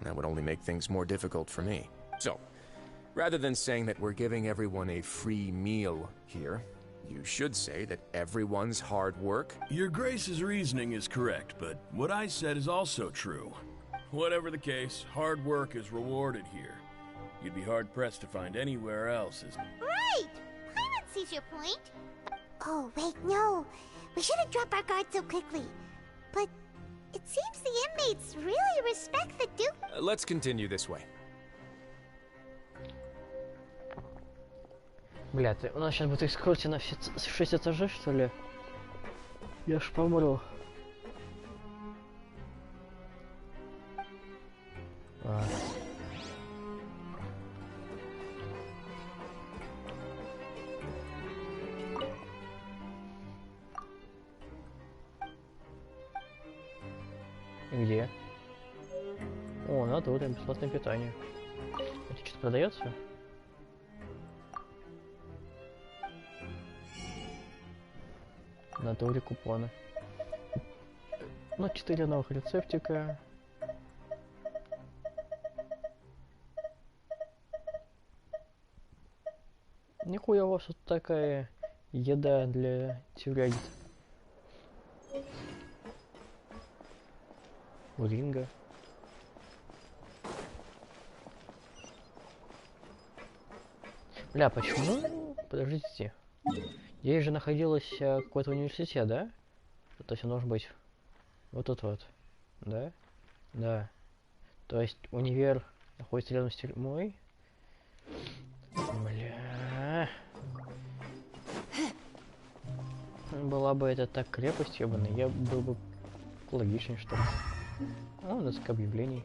That would only make things more difficult for me. So, rather than saying that we're giving everyone a free meal here, you should say that everyone's hard work... Your Grace's reasoning is correct, but what I said is also true. Whatever the case, hard work is rewarded here. You'd be hard-pressed to find anywhere else, Right! Paimon sees your point. Oh, wait, no. We shouldn't drop our guard so quickly. But it seems the inmates really respect the Duke. Let's continue this way. Бля, у нас сейчас будет экскурсия на все 6 этажей, что ли? Я ж помру. Где? О, натуре, бесплатное питание. Это что-то продается? Натуре купоны. Ну, 4 новых рецептика. Нихуя у вас тут такая еда для тюряги. Уринга. Бля, почему? Подождите. Здесь же находилась какой-то университет, да? То есть он должен быть вот тут вот. Да? Да. То есть универ находится рядом с тюрьмой. Бля. Была бы это так крепость, ебаный, я был бы логичнее, что ли. О, доска объявлений.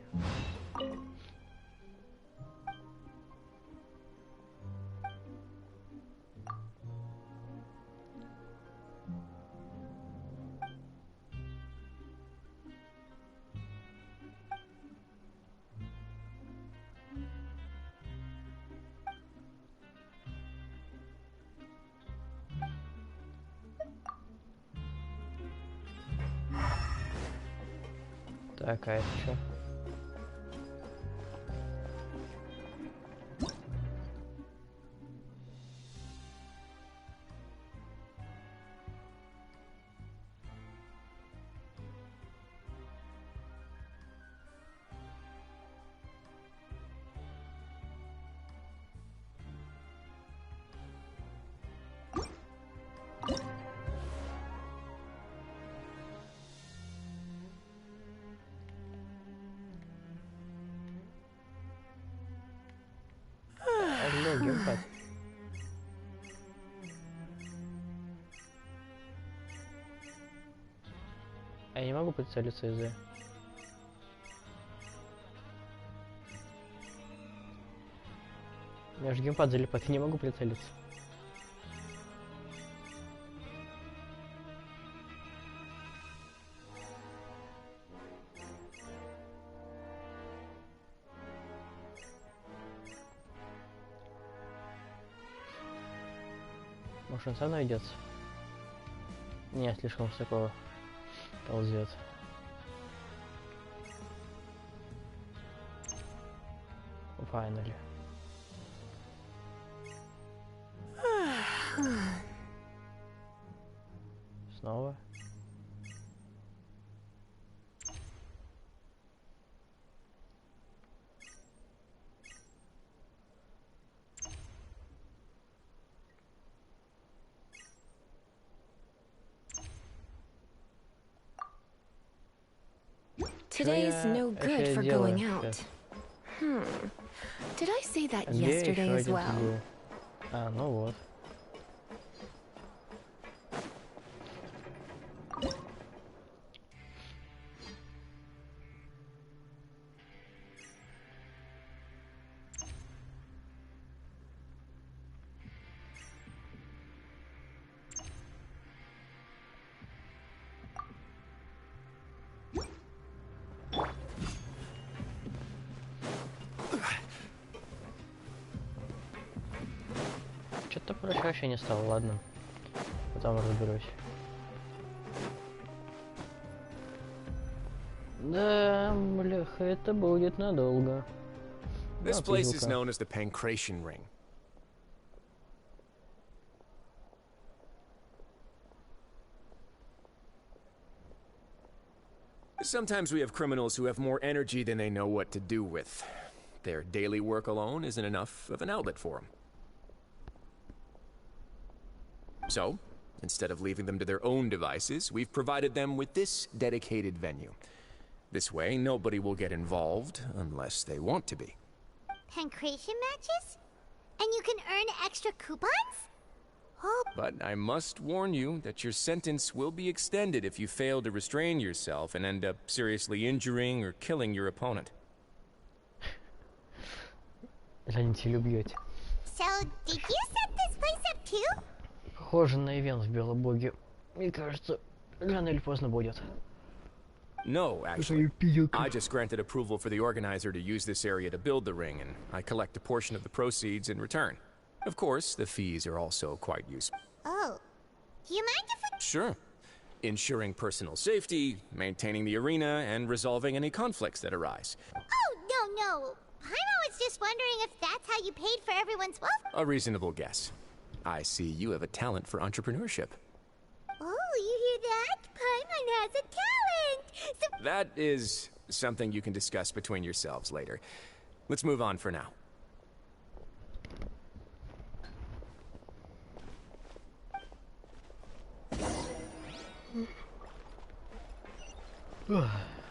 Так, а это что? Геймпад. Я не могу прицелиться из-за... У меня же геймпад залипает, я не могу прицелиться. Может, он сам найдется? Не, слишком высоко ползет. Finally. Снова. Today's no good for going out. Did I say that yesterday as well? А, ну вот. Что-то проще вообще не стало, ладно. Потом разберусь. Да, бляха, это будет надолго. This place is known as the Pancration Ring. Sometimes we have criminals who have more energy than they know what to do with. Their daily work alone isn't enough of an outlet for them. So, instead of leaving them to their own devices, we've provided them with this dedicated venue. This way, nobody will get involved unless they want to be. Pancration matches? And you can earn extra coupons? Oh. But I must warn you that your sentence will be extended if you fail to restrain yourself and end up seriously injuring or killing your opponent. Раните или убьете. So, did you set this place up too? Похоже на ивент в Белобоге. Мне кажется, рано или поздно будет. No, actually. I just granted approval for the organizer to use this area to build the ring, and I collect a portion of the proceeds in return. Of course, the fees are also quite useful. Oh. Do you mind if we... Sure. Ensuring personal safety, maintaining the arena, and resolving any conflicts that arise. Oh, no. Paimon was just wondering if that's how you paid for everyone's wealth. A reasonable guess. I see you have a talent for entrepreneurship. Oh, you hear that? Paimon has a talent! So... That is something you can discuss between yourselves later. Let's move on for now.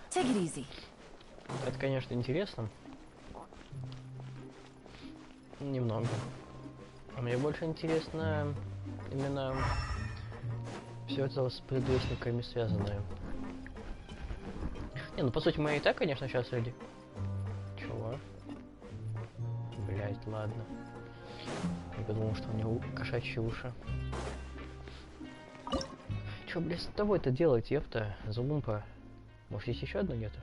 Take it easy. Это, конечно, интересно. Немного. А мне больше интересно именно все это с предвестниками связанное. Не, ну по сути мы и так, конечно, сейчас люди. Чего? Блять, ладно. Я подумал, что у него кошачьи уши. Чё, блядь, с тобой-то делать, ёпта? Залумпа. Может, есть еще одно где-то?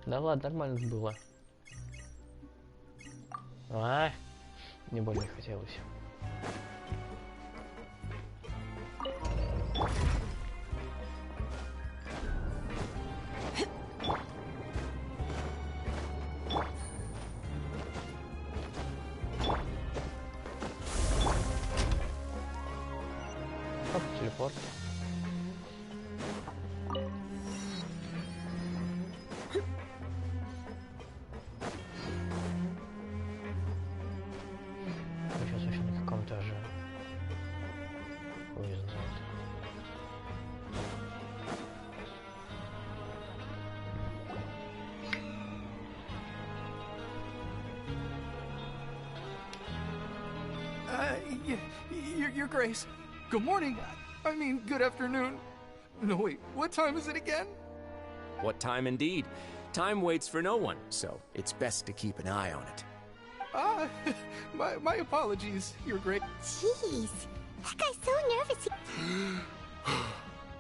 Да ладно, нормально было. Не больно хотелось. Оп, телепорт. Сейчас вообще на каком этаже? Хуй знает. Your Grace. Good morning. I mean, good afternoon. No, wait, what time is it again? What time indeed? Time waits for no one, so it's best to keep an eye on it. My apologies, Your Grace. Jeez, that guy's so nervous.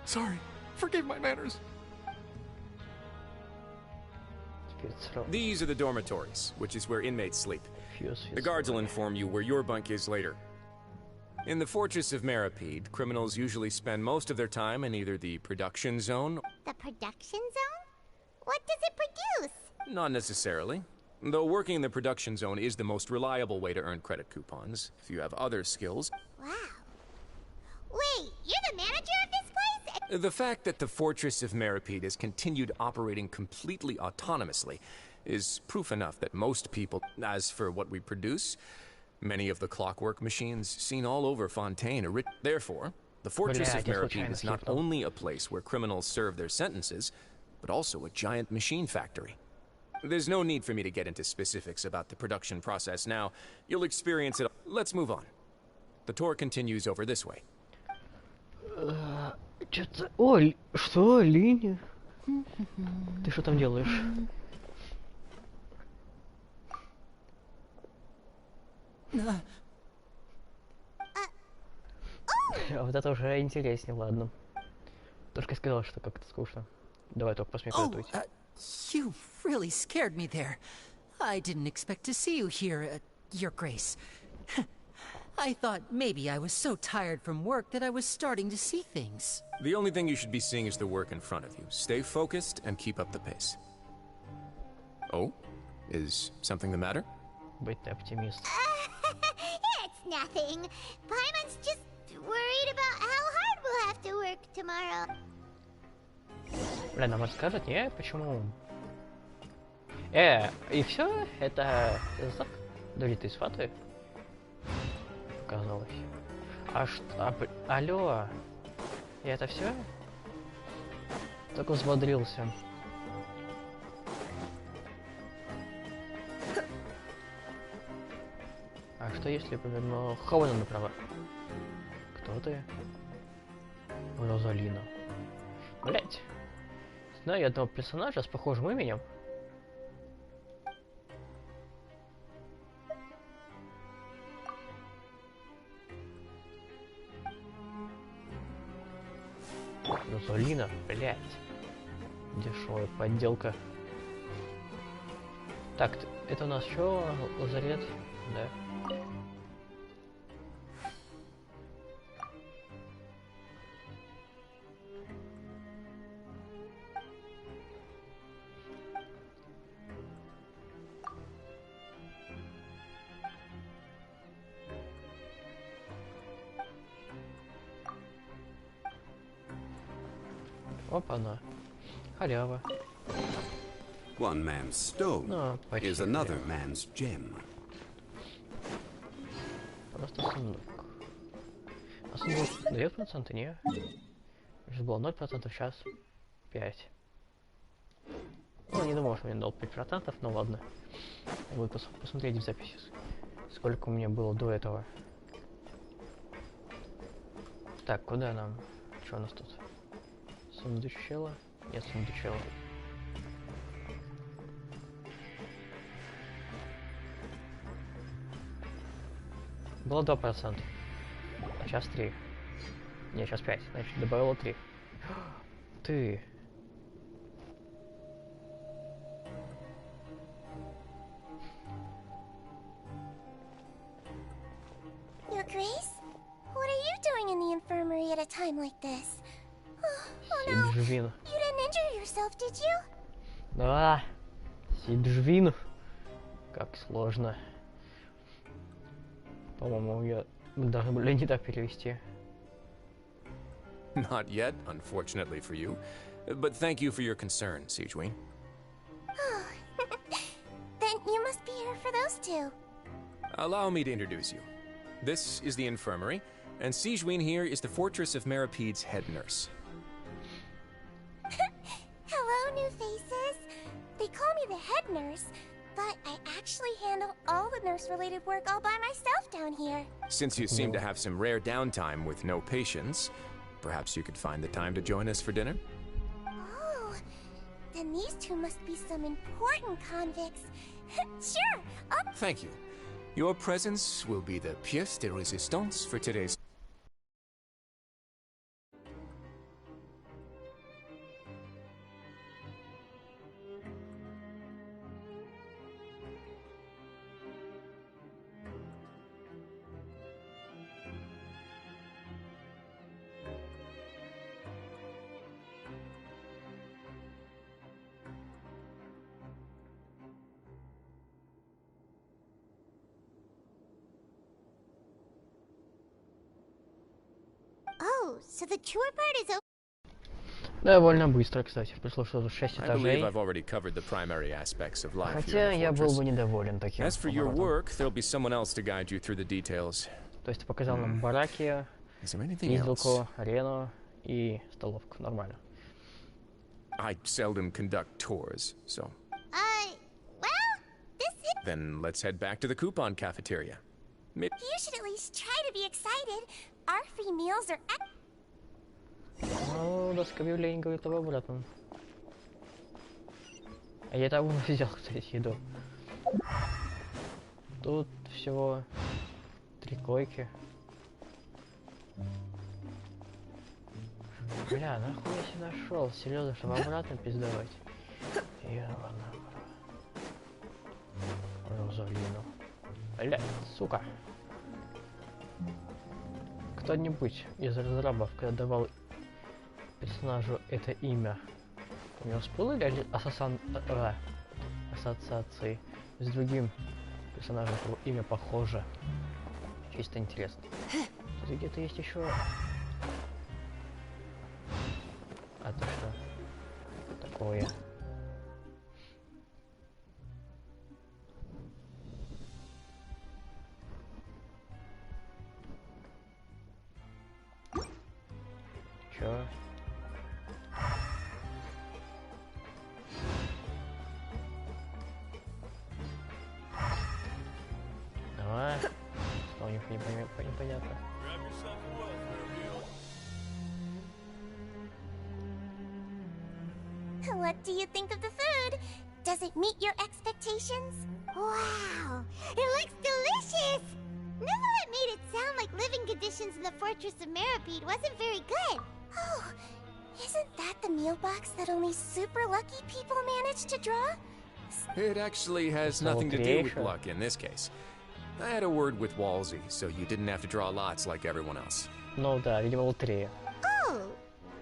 Sorry, forgive my manners. These are the dormitories, which is where inmates sleep. The guards will inform you where your bunk is later. In the Fortress of Maripede, criminals usually spend most of their time in either the production zone... The production zone? What does it produce? Not necessarily. Though working in the production zone is the most reliable way to earn credit coupons. If you have other skills... Wow. Wait, you're the manager of this place? The fact that the Fortress of Maripede has continued operating completely autonomously is proof enough that most people... As for what we produce... Many of the clockwork machines seen all over Fontaine. Therefore, the Fortress of Maripede is not only a place where criminals serve their sentences, but also a giant machine factory. There's no need for me to get into specifics about the production process now. You'll experience it. Let's move on. The tour continues over this way. Что-то... Ой, что, Линя? Ты что там делаешь? А вот это уже интереснее, ладно. Только сказал, что как-то скучно. Давай только посмехай. You really scared me there. I didn't expect to see you here, Your Grace. I thought maybe I was so tired from work that I was starting to see things. The only thing you should be seeing is the work in front of you. Stay focused and keep up the pace. Oh? Is something the matter? Быть ты оптимист. It's nothing. Paimon's just worried about how hard we'll have to work tomorrow. Бля, нам расскажет, не? Почему? И все? Это знак? Дали ты сваты? Показалось. Алло. И это все? Так взбодрился. А что если поверну Хована направо? Кто ты? Розалина. Блять. Знаю одного персонажа с похожим именем. Розалина, блять. Дешевая подделка. Так, это у нас что? Лазарет? Да. Опа-на. Халява. One man's stone is another man's gem. Просто сундук. А сундук дает проценты? Не. Сейчас было 0%, сейчас 5. Ну, не думал, что мне дал 5%, но ладно. Буду посмотреть в записи, сколько у меня было до этого. Так, куда нам? Что у нас тут? Сундучела? Нет, сундучела. Было 2%. А сейчас 3. Не, сейчас 5. Значит, добавило 3. Ты. Your Grace? What are you doing in the infirmary at a time like this? Oh no, you didn't injure yourself, did you? Да, Сиджвин. Как сложно. По-моему, я даже были не так перевести. Not yet, unfortunately for you. But thank you for your concern, Sijwin. Then you must be here for those two. Allow me to introduce you. This is the infirmary, and Sijwin here is the Fortress of Merapede's head nurse. Hello, new faces. They call me the head nurse, but I actually handle all the nurse-related work all by myself down here. Since you seem to have some rare downtime with no patients, perhaps you could find the time to join us for dinner? Oh, then these two must be some important convicts. Sure, Thank you. Your presence will be the pièce de résistance for today's... Oh, so the tour part is over. Довольно быстро, кстати. Пришло что-то 6 I believe этажей. I've already covered the primary aspects of life Хотя here in я the был fortress. бы недоволен таким As for your поворотом. work, there'll be someone else to guide you through the details. То есть ты показал нам бараки, Is there anything else? изилку, арену и столовку. Нормально. I seldom conduct tours, so... Well, this is... Then let's head back to the coupon cafeteria. You should at least try to be excited. Our free meals are... Ну, доска объявлений говорит об обратном. А я того взял, кстати, еду. Тут всего 3 койки. Бля, нахуй я сюда шел? Серьезно, чтобы обратно пиздовать? Ёбана. Розалину. Бля, сука. Кто-нибудь из разрабов, когда давал персонажу это имя, у него всплыли ассоциации с другим персонажем, у кого имя похоже? Чисто интересно. Тут где-то есть еще. А то что такое? Чё? Давай. Что непонятно. What do you think of the food? Does it meet your expectations? Wow, it looks delicious! Neverlet made it sound like living conditions in the Fortress of Meripede wasn't very good. Oh, isn't that the meal box that only super lucky people manage to draw? It actually has nothing to do with luck in this case. I had a word with Walsey, so you didn't have to draw lots like everyone else. Ну да, видимо, лотерея. Oh,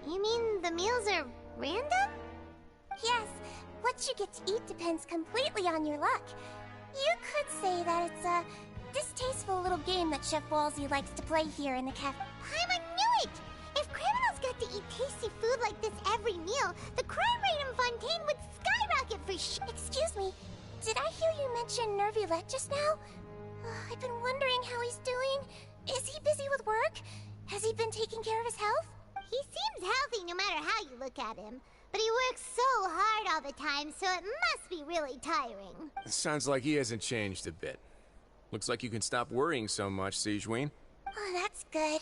you mean the meals are random? Yes, what you get to eat depends completely on your luck. You could say that it's a distasteful little game that Chef Walsey likes to play here in the cafe. I knew it! If criminals got to eat tasty food like this every meal, the crime rate in Fontaine would skyrocket for sure. Excuse me, did I hear you mention Nervulette just now? I've been wondering how he's doing. Is he busy with work? Has he been taking care of his health? He seems healthy no matter how you look at him. But he works so hard all the time, so it must be really tiring. Sounds like he hasn't changed a bit. Looks like you can stop worrying so much, Sigeween. Oh, that's good.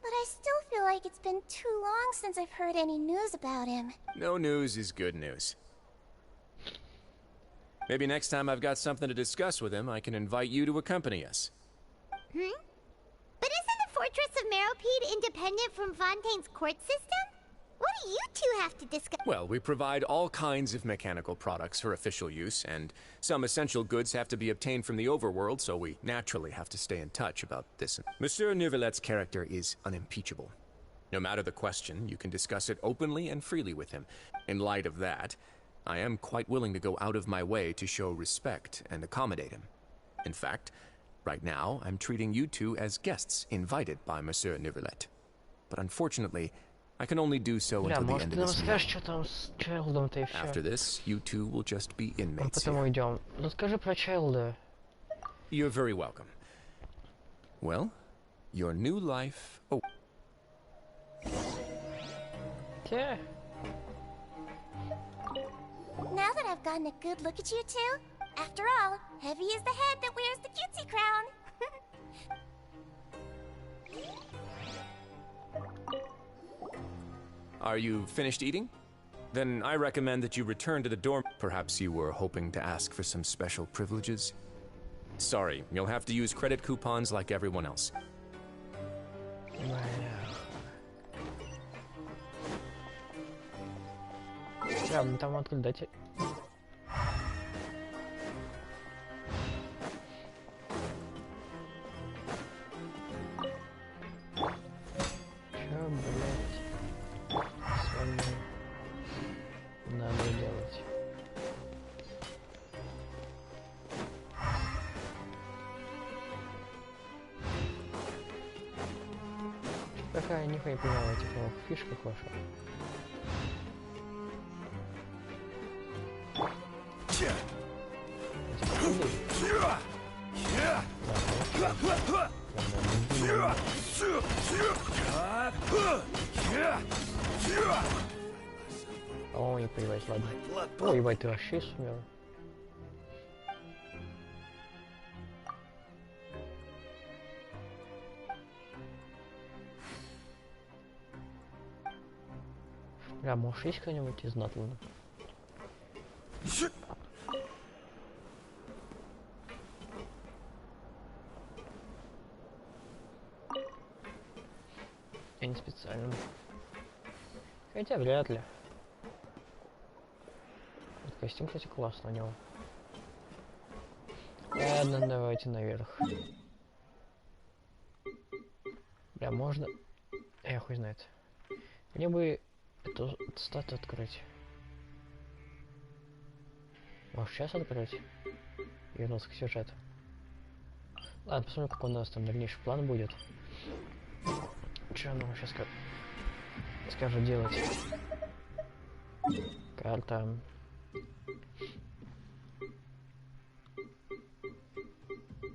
But I still feel like it's been too long since I've heard any news about him. No news is good news. Maybe next time I've got something to discuss with him, I can invite you to accompany us. But isn't the Fortress of Meripede independent from Fontaine's court system? What do you two have to discuss? Well, we provide all kinds of mechanical products for official use, and some essential goods have to be obtained from the overworld, so we naturally have to stay in touch about this. Monsieur Nervulette's character is unimpeachable. No matter the question, you can discuss it openly and freely with him. In light of that, I am quite willing to go out of my way to show respect and accommodate him. In fact, right now, I'm treating you two as guests invited by Monsieur Nervulette. But unfortunately, I can only do so until the end of this meal. After this, you two will just be inmates here. Расскажи про Чайлда. You're very welcome. Well, your new life... Oh. Yeah. Now that I've gotten a good look at you two, after all, heavy is the head that wears the cutesy crown. Are you finished eating? Then I recommend that you return to the dorm. Perhaps you were hoping to ask for some special privileges? Sorry, you'll have to use credit coupons like everyone else. Там откуда дайте. Чё, блять, с вами надо делать? Какая нихуя не понимаю в этих новых фишках ваших. По-моему, не поебать, ладно. Ой, ебать, ты вообще сумел. Бля, может, есть кто-нибудь из Натлана? Я не специально. Хотя вряд ли. Вот костюм, кстати, классный у него. Ладно, давайте наверх. Бля, можно... хуй знает. Мне бы эту статую открыть. Может, сейчас открыть? И вернуться к сюжету. Ладно, посмотрим, как у нас там дальнейший план будет. Что оно сейчас скажет делать? Карта.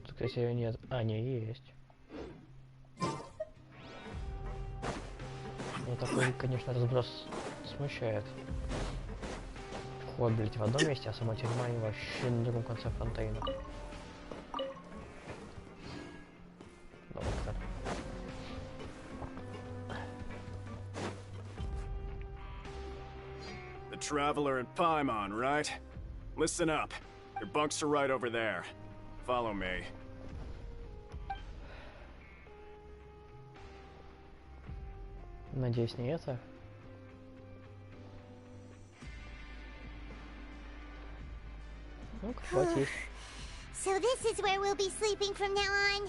Тут, кстати, ее нет. А, не, есть. Ну, такой, конечно, разброс смущает. Вход, блять, в одном месте, а сама тюрьма и вообще на другом конце Фонтейна. Доктор. The Traveler and Paimon, right? Listen up. Your bunks are right over there. Follow me. Надеюсь, не это. Ну, вот есть. So this is where we'll be sleeping from now on.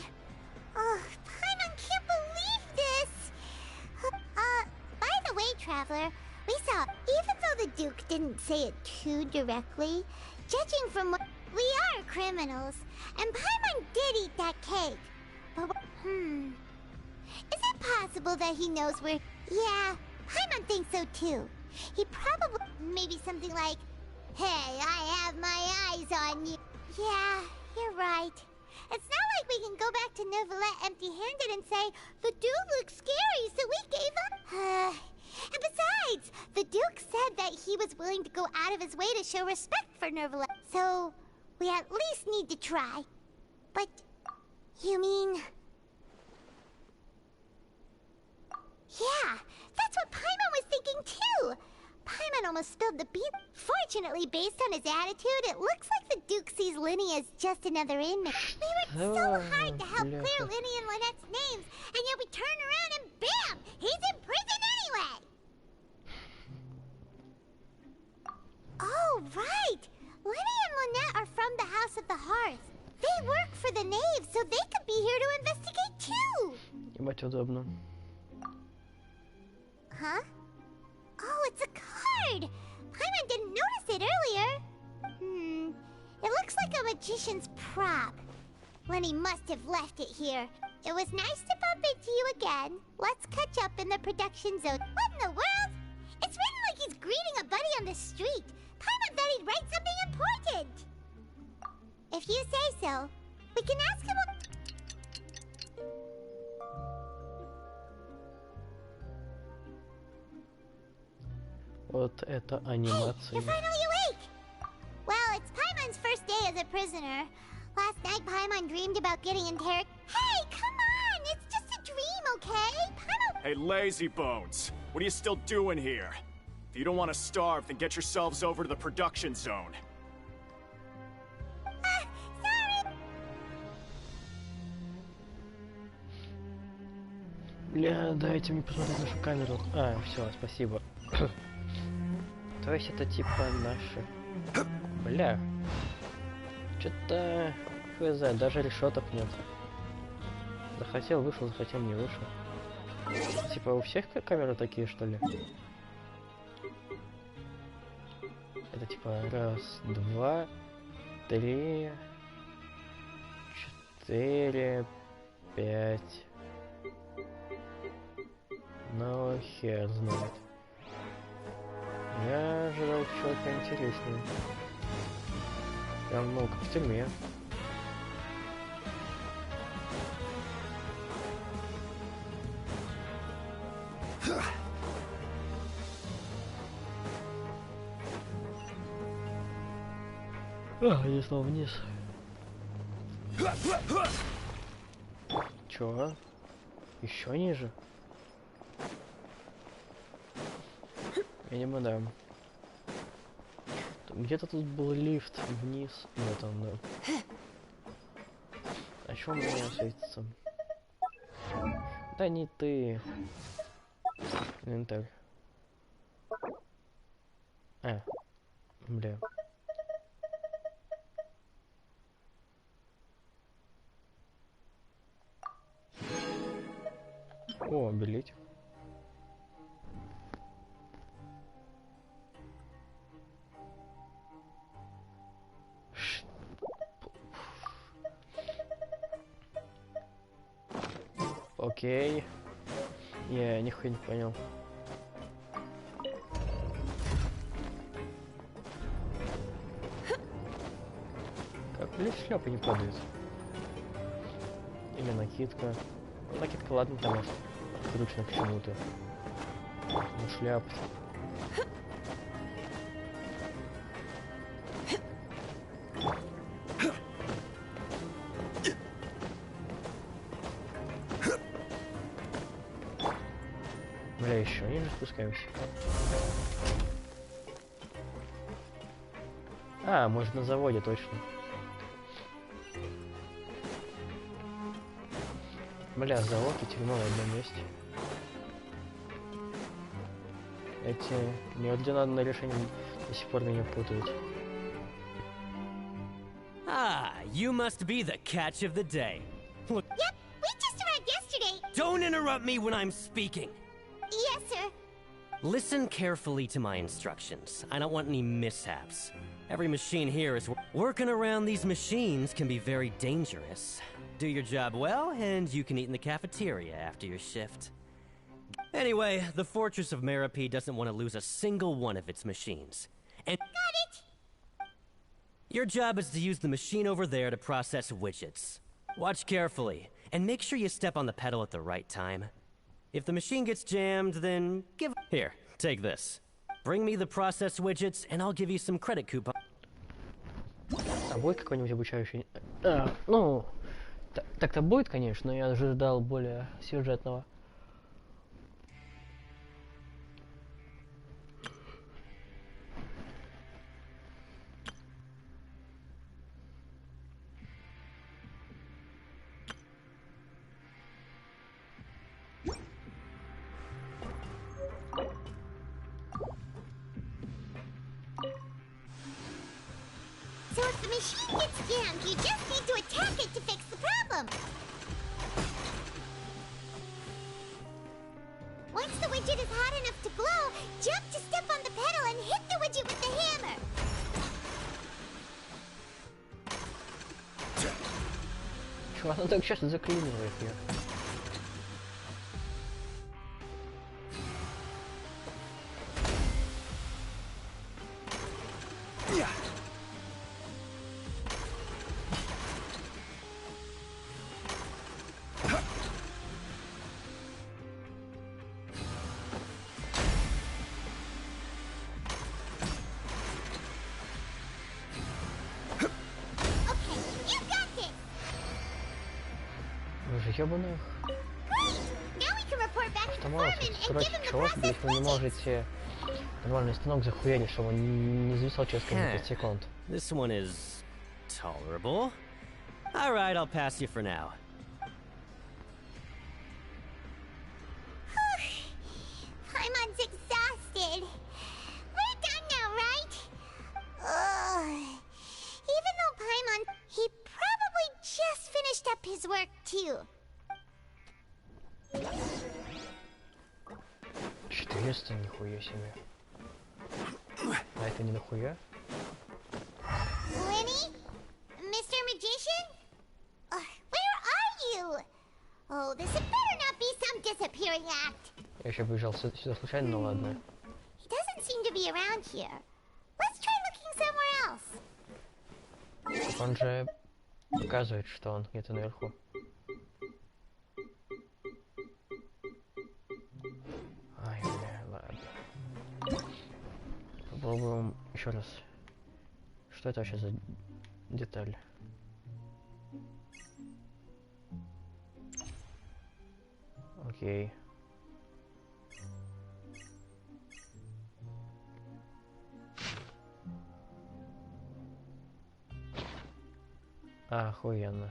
Oh, Paimon can't believe this! By the way, Traveler, we saw, even though the Duke didn't say it too directly, judging from what... We are criminals, and Paimon did eat that cake. But, is it possible that he knows we're... Yeah, Paimon thinks so too. He probably... Maybe something like, hey, I have my eyes on you. Yeah, you're right. It's not like we can go back to Neuvillette empty-handed and say, the Duke looks scary, so we gave up. And besides, the Duke said that he was willing to go out of his way to show respect for Neuvillette. So, we at least need to try. But, you mean... Yeah, that's what Paimon was thinking too. Paimon almost spilled the beans. Fortunately, based on his attitude, it looks like the Duke sees Linny as just another inmate. We worked so hard to help clear Linny and Lynette's names, and yet we turn around and bam! He's in prison anyway! Oh, right! Linny and Lynette are from the House of the Hearth. They work for the Knave, so they could be here to investigate too! Ебать удобно. Huh? Oh, it's a card! Paimon didn't notice it earlier. It looks like a magician's prop. Lenny must have left it here. It was nice to bump into you again. Let's catch up in the production zone. What in the world? It's written like he's greeting a buddy on the street. Paimon thought he'd write something important. If you say so, we can ask him what... Вот это анимация. You're finally awake! Well, it's Paimon's first day as a prisoner. Last night, Paimon dreamed about getting interrogated. Hey, come on! It's just a dream, okay? Paimon... Hey, lazy bones. What are you still doing here? If you don't want to starve, then get yourselves over to the production zone. Sorry! Бля, дайте мне посмотреть нашу камеру. А, все, спасибо. То есть это типа наши... Бля. Что-то... Хз, даже решеток нет. Захотел, вышел, захотел, не вышел. Типа у всех камеры такие, что ли? Это типа раз, два, три, четыре, пять. Ну, хер знает. Я ожидал чего-то поинтереснее. Прям, ну, как в тюрьме. Я снова вниз. Чё? Еще ниже? Видимо, да. Где-то тут был лифт вниз. Вот он, да. А чё у меня светится? Да не ты. Инвентарь. Бля. О, билетик. Окей. Я нихуя не понял. Как лишь шляпа не падает. Или накидка. Накидка, ладно, там может кручено к чему-то. Ну, шляпа. Бля, еще ниже спускаемся. А, может на заводе, точно. Бля, завод и тюрьма в одном месте. Эти неординарные решения до сих пор меня путают. Ah, you must be the catch of the day. Look. Yep, we just arrived yesterday. Don't interrupt me when I'm speaking. Yes, sir. Listen carefully to my instructions. I don't want any mishaps. Every machine here is working around these machines can be very dangerous. Do your job well, and you can eat in the cafeteria after your shift. Anyway, the Fortress of Meropide doesn't want to lose a single one of its machines. And got it! Your job is to use the machine over there to process widgets. Watch carefully, and make sure you step on the pedal at the right time. If the machine gets jammed, then give... Here, take this. Bring me the process widgets, and I'll give you some credit coupon. А будет какой-нибудь обучающий? Ну, так-то будет, конечно, но я ожидал более сюжетного. So if the machine gets jammed, you just need to attack it to fix the problem. Once the widget is hot enough to glow, jump to step on the pedal and hit the widget with the hammer. Чувак, ну так сейчас заклинивает ее. Ёбаных. Чего себе, если вы не можете нормальный станок захуярить, чтобы он не зависал через 5 секунд. This one is tolerable. All right, I'll pass you for now. Paimon's exhausted. We're done now, right? Even though Paimon, he probably just finished up his work too. 400, нихуя себе. А это не нахуя? Lenny? Mr. Magician? Where are you? Oh, this had better not be some disappearing act. Я еще побежал сюда случайно, но ладно. He doesn't seem to be around here. Let's try looking somewhere else. Он же показывает, что он где-то наверху. Ай, бля, ладно. Попробуем еще раз. Что это вообще за деталь? Окей. Охуенно.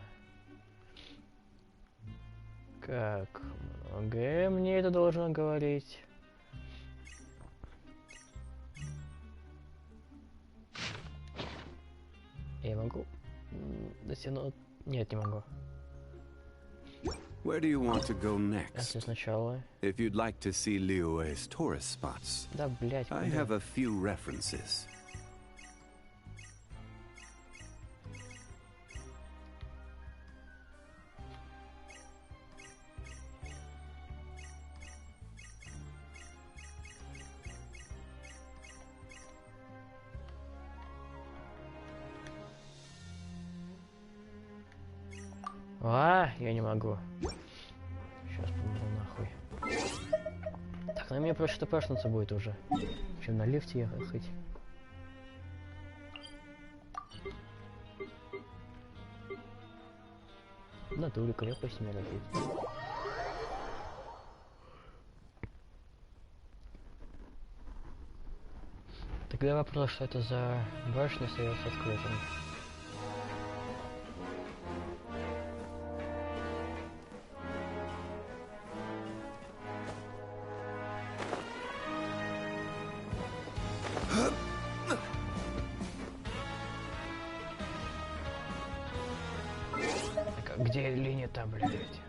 Как многое мне это должно говорить. Я могу дотянуть... Нет, не могу. Where do you want to go next? Если сначала... If you'd like to see Liyue's tourist spots, Да, блять, I have a few references. Я не могу. Сейчас помогу нахуй. Так, на мне проще тпшнуться будет уже, чем на лифте ехать. На дуре крепость Меропит. Тогда вопрос, что это за башня остается открытым. Где линия-то, блядь?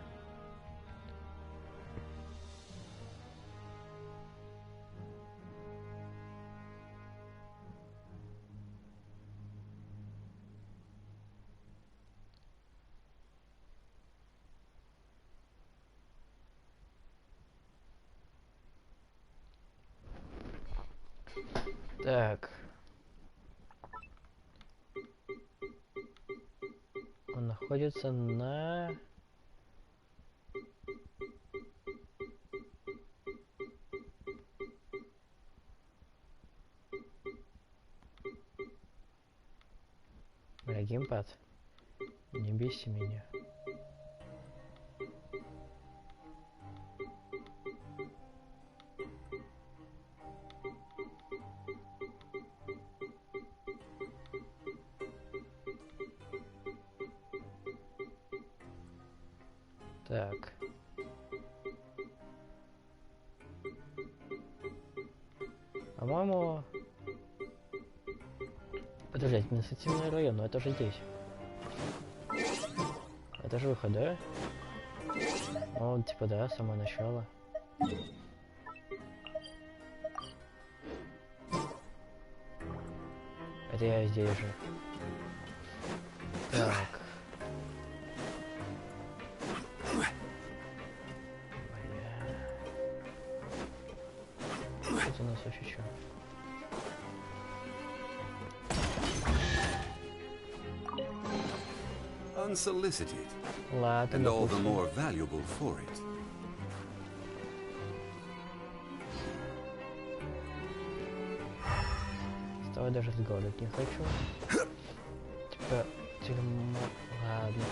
Так. Он находится на... Бля, геймпад. Не бейся меня. Так. По-моему... Подожди, административный район, но это же здесь. Это же выход, да? Ну, типа, да, самое начало. Это я здесь же. Так. Что у нас вообще что? Unsolicited. Ладно, and all the допустим. more valuable for it. Давай даже разговаривать не хочу. Типа, тюрьма... Ладно.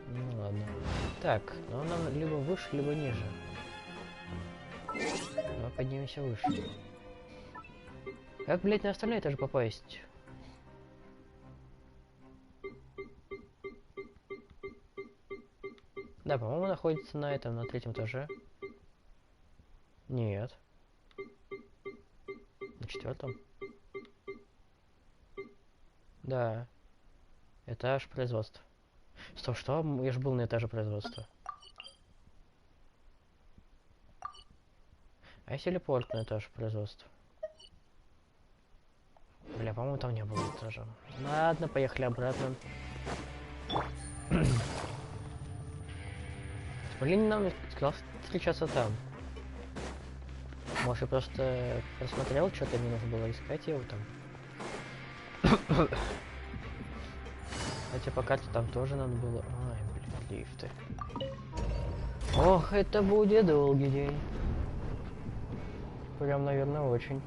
Ну ладно. Так, ну нам либо выше, либо ниже. Мы поднимемся выше. Как, блять, на остальные тоже попасть? Да, по-моему, находится на этом, на третьем этаже. Нет. На четвертом? Да. Этаж производства. Стоп, что? Я же был на этаже производства. А если телепорт на этаж производства? Бля, по-моему, там не было этажа. Ладно, поехали обратно. Блин, нам сказал встречаться там. Может, я просто просмотрел, что-то мне нужно было искать его там. Хотя по карте там тоже надо было... Ай, блин, лифты. Ох, это будет долгий день. Прям, наверное, очень.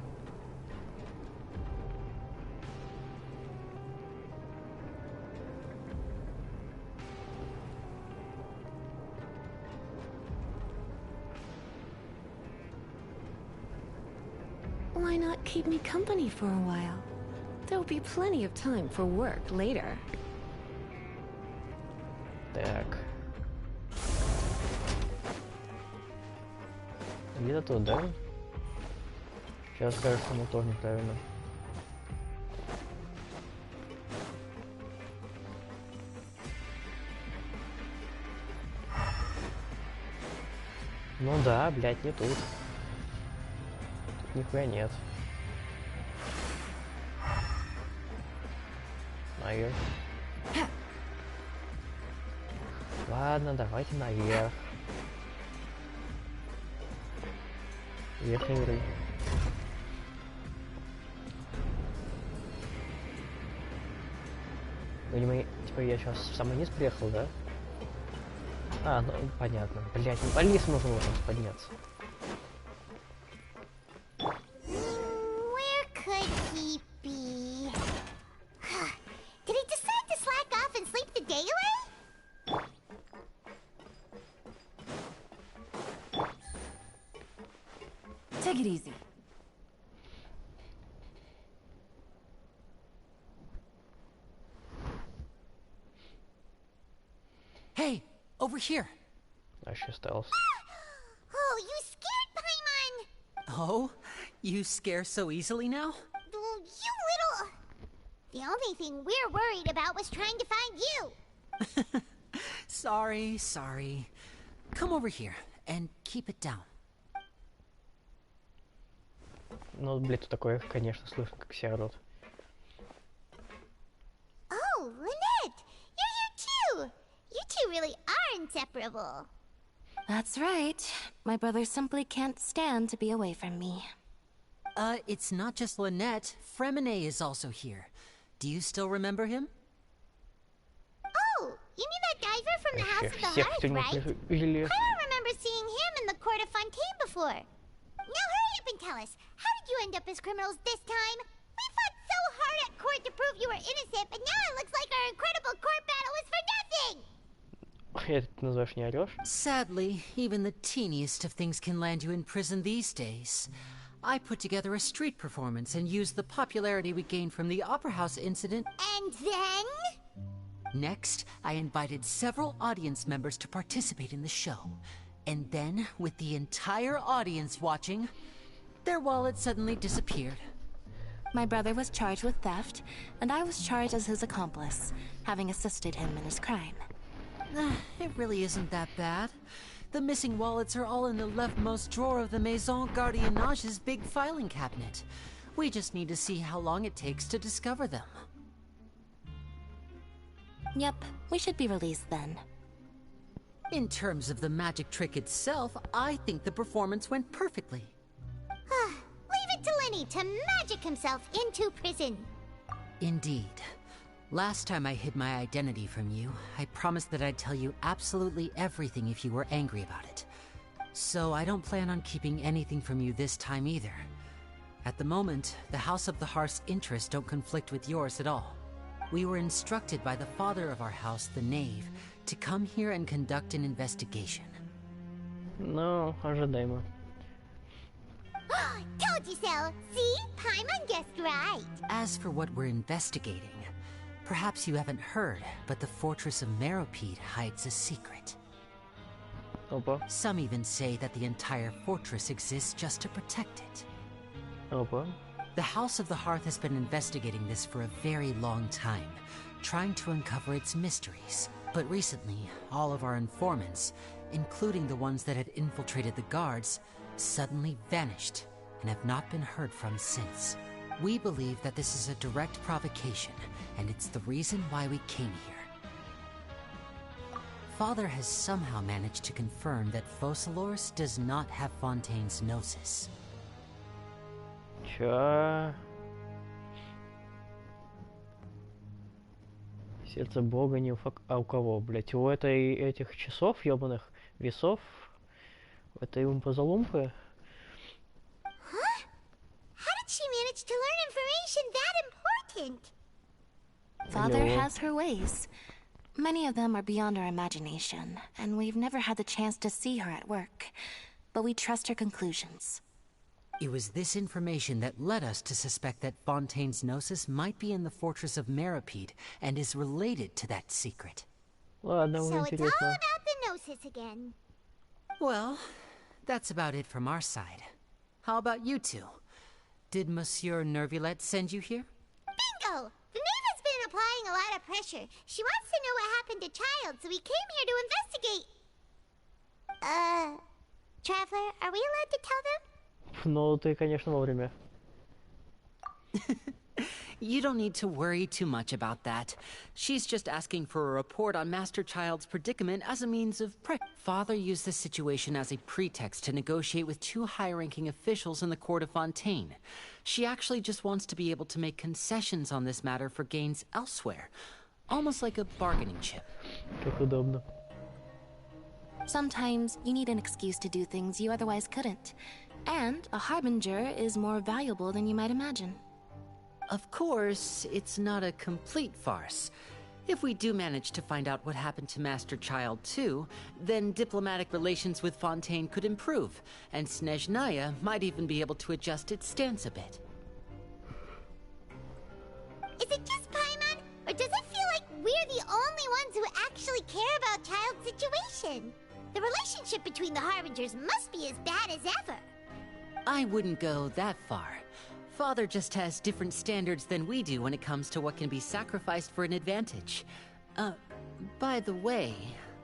Why not keep me company for a while? There'll be plenty of time for work later. Так. Где-то тут, да? Сейчас скажешь, что мы тоже неправильно. Ну да, блядь, не тут. Тут нихуя нет. Наверх. Ладно, давайте наверх. Вверх игры. Видимо, типа я сейчас в самый низ приехал, да? А, ну понятно. Блять, ну по лесу нужно вот подняться. Where could he be? Did he decide to slack off and sleep the day away? Take it easy. Hey, over here. Actually, stealth. Oh, you scared Paimon! Oh, you scare so easily now? Oh, you little... The only thing we're worried about was trying to find you. Sorry. Come over here and keep it down. Ну, блядь, тут такое, конечно, слышно, как все орут. Oh, Lynette! You're here too! You two really are inseparable. That's right. My brother simply can't stand to be away from me. It's not just Lynette. Fremine is also here. Do you still remember him? Oh, you mean that diver from the House of the Всех Hearth, тюрьму right? увели. I don't remember seeing him in the court of Fontaine before. Now hurry up and tell us, how did you end up as criminals this time? We fought so hard at court to prove you were innocent, but now it looks like our incredible court battle was for nothing! Это ты называешь не орешь? Sadly, even the teeniest of things can land you in prison these days. I put together a street performance and used the popularity we gained from the Opera House incident. And then? Next, I invited several audience members to participate in the show. And then, with the entire audience watching, their wallet suddenly disappeared. My brother was charged with theft, and I was charged as his accomplice, having assisted him in his crime. It really isn't that bad. The missing wallets are all in the leftmost drawer of the Maison Gardiennage's big filing cabinet. We just need to see how long it takes to discover them. Yep, we should be released then. In terms of the magic trick itself, I think the performance went perfectly. Leave it to Lenny to magic himself into prison. Indeed. Last time I hid my identity from you, I promised that I'd tell you absolutely everything if you were angry about it. So I don't plan on keeping anything from you this time either. At the moment, the House of the Hearth's interests don't conflict with yours at all. We were instructed by the father of our house, the Knave, to come here and conduct an investigation. Ну, ожидаемо. Told you so! See? Paimon guessed right. As for what we're investigating, perhaps you haven't heard, but the fortress of Meropide hides a secret. Опа. Some even say that the entire fortress exists just to protect it. Опа. The House of the Hearth has been investigating this for a very long time, trying to uncover its mysteries. But recently, all of our informants, including the ones that had infiltrated the guards, suddenly vanished and have not been heard from since. We believe that this is a direct provocation, and it's the reason why we came here. Father has somehow managed to confirm that Focalors does not have Fontaine's Gnosis. Чё? Сердце бога не у А у кого, блять? У этих часов, ёбаных весов? В этой умпа-залумпы? Huh? How did she manage to learn information that important? Father has her ways. Many of them are beyond our imagination, and we've never had the chance to see her at work. But we trust her conclusions. It was this information that led us to suspect that Fontaine's Gnosis might be in the fortress of Meropide and is related to that secret. Ладно, So it's all интересно. about the Gnosis again. Well, that's about it from our side. How about you two? Did Monsieur Nervulette send you here? Bingo! The Knave has been applying a lot of pressure. She wants to know what happened to Child, so we came here to investigate. Traveler, are we allowed to tell them? Ну, ты, конечно, вовремя. You don't need to worry too much about that. She's just asking for a report on Master Child's predicament as a means of Father used the situation as a pretext to negotiate with two high-ranking officials in the court of Fontaine. She actually just wants to be able to make concessions on this matter for gains elsewhere. Almost like a bargaining chip. Как удобно. Sometimes you need an excuse to do things you otherwise couldn't. And a harbinger is more valuable than you might imagine. Of course, it's not a complete farce. If we do manage to find out what happened to Master Child too, then diplomatic relations with Fontaine could improve, and Snezhnaya might even be able to adjust its stance a bit. Is it just Paimon, or does it feel like we're the only ones who actually care about Child's situation? The relationship between the Harbingers must be as bad as ever. I wouldn't go that far. Father just has different standards than we do when it comes to what can be sacrificed for an advantage. By the way,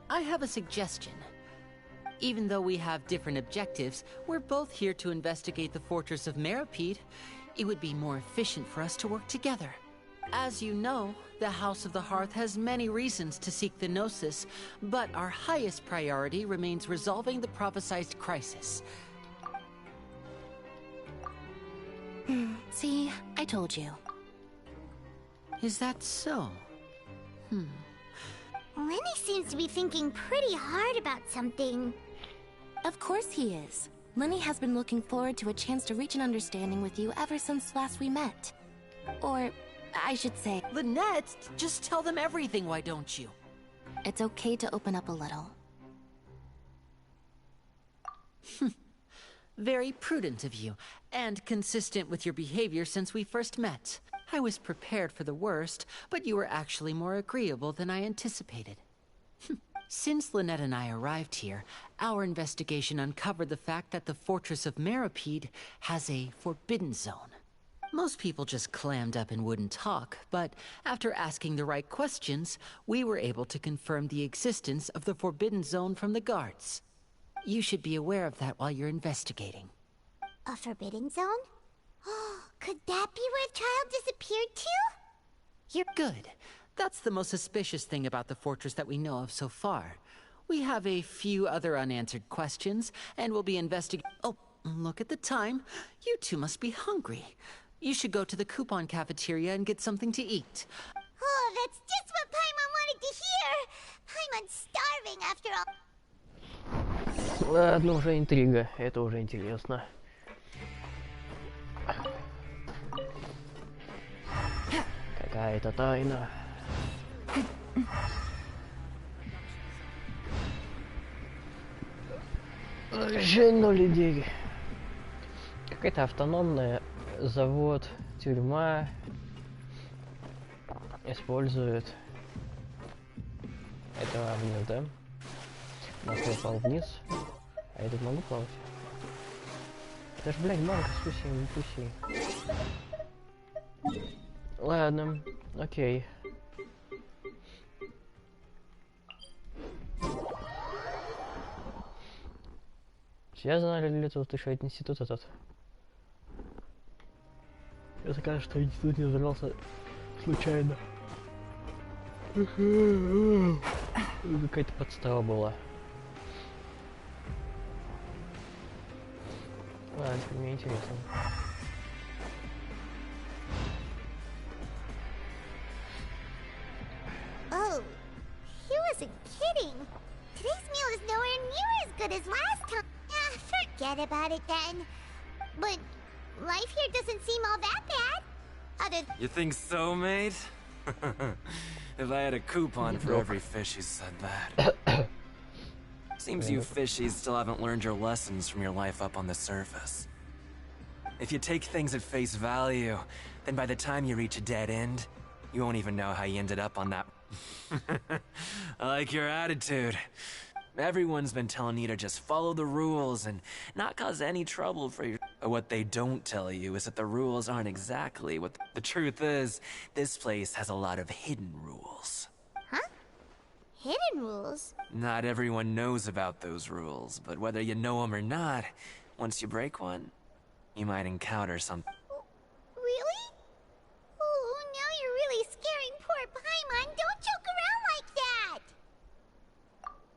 I have a suggestion. Even though we have different objectives, we're both here to investigate the fortress of Meropide. It would be more efficient for us to work together. As you know, the House of the Hearth has many reasons to seek the Gnosis, but our highest priority remains resolving the prophesized crisis. See, I told you. Is that so? Lenny seems to be thinking pretty hard about something. Of course he is. Lenny has been looking forward to a chance to reach an understanding with you ever since last we met. Or, I should say... Lynette, just tell them everything, why don't you? It's okay to open up a little. Very prudent of you, and consistent with your behavior since we first met. I was prepared for the worst, but you were actually more agreeable than I anticipated. Since Lynette and I arrived here, our investigation uncovered the fact that the Fortress of Meropide has a forbidden zone. Most people just clammed up and wouldn't talk, but after asking the right questions, we were able to confirm the existence of the forbidden zone from the guards. You should be aware of that while you're investigating. A forbidden zone? Could that be where Child disappeared to? You're good. That's the most suspicious thing about the fortress that we know of so far. We have a few other unanswered questions, and we'll be investigating... Oh, look at the time. You two must be hungry. You should go to the coupon cafeteria and get something to eat. Oh, that's just what Paimon wanted to hear! Paimon's starving after all... Ладно, уже интрига, это уже интересно. Какая-то тайна. Жену людей. Какая-то автономная завод, тюрьма использует. Это вниз, да? Я упал вниз. А я тут могу плавать? Это ж, блядь, банка с усей, не пуси. Ладно, окей. Я знаю, ли тут еще этот институт этот. Это кажется, что институт не взорвался случайно. Какая-то подстава была. Ладно, теперь мне интересно. Oh, he wasn't kidding. Today's meal is nowhere near as good as last time. Forget about it then. But life here doesn't seem all that bad. You think so, mate? If I had a coupon for every fish who said that. Seems you fishies still haven't learned your lessons from your life up on the surface. If you take things at face value, then by the time you reach a dead end, you won't even know how you ended up on that. I like your attitude. Everyone's been telling you to just follow the rules and not cause any trouble for you. What they don't tell you is that the rules aren't exactly what the truth is. This place has a lot of hidden rules. Huh? Hidden rules? Not everyone knows about those rules, but whether you know them or not, once you break one, you might encounter something. Really? Oh, now you're really scaring poor Paimon. Don't joke around like that!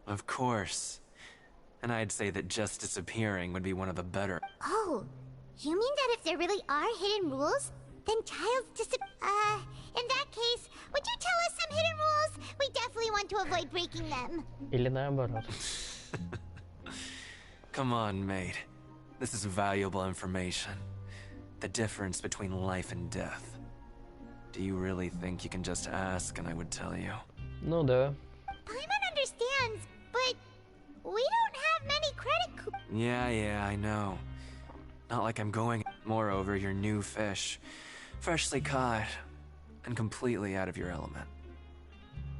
Of course. And I'd say that just disappearing would be one of the better. Oh, you mean that if there really are hidden rules, then Child's in that case, would you tell us some hidden rules? We definitely want to avoid breaking them. Или наоборот. Come on, mate. This is valuable information. The difference between life and death. Do you really think you can just ask and I would tell you? Ну да. Paimon understands, but we don't have many credit Yeah, I know. Not like I'm going. Moreover, you're new fish. Freshly caught. And completely out of your element.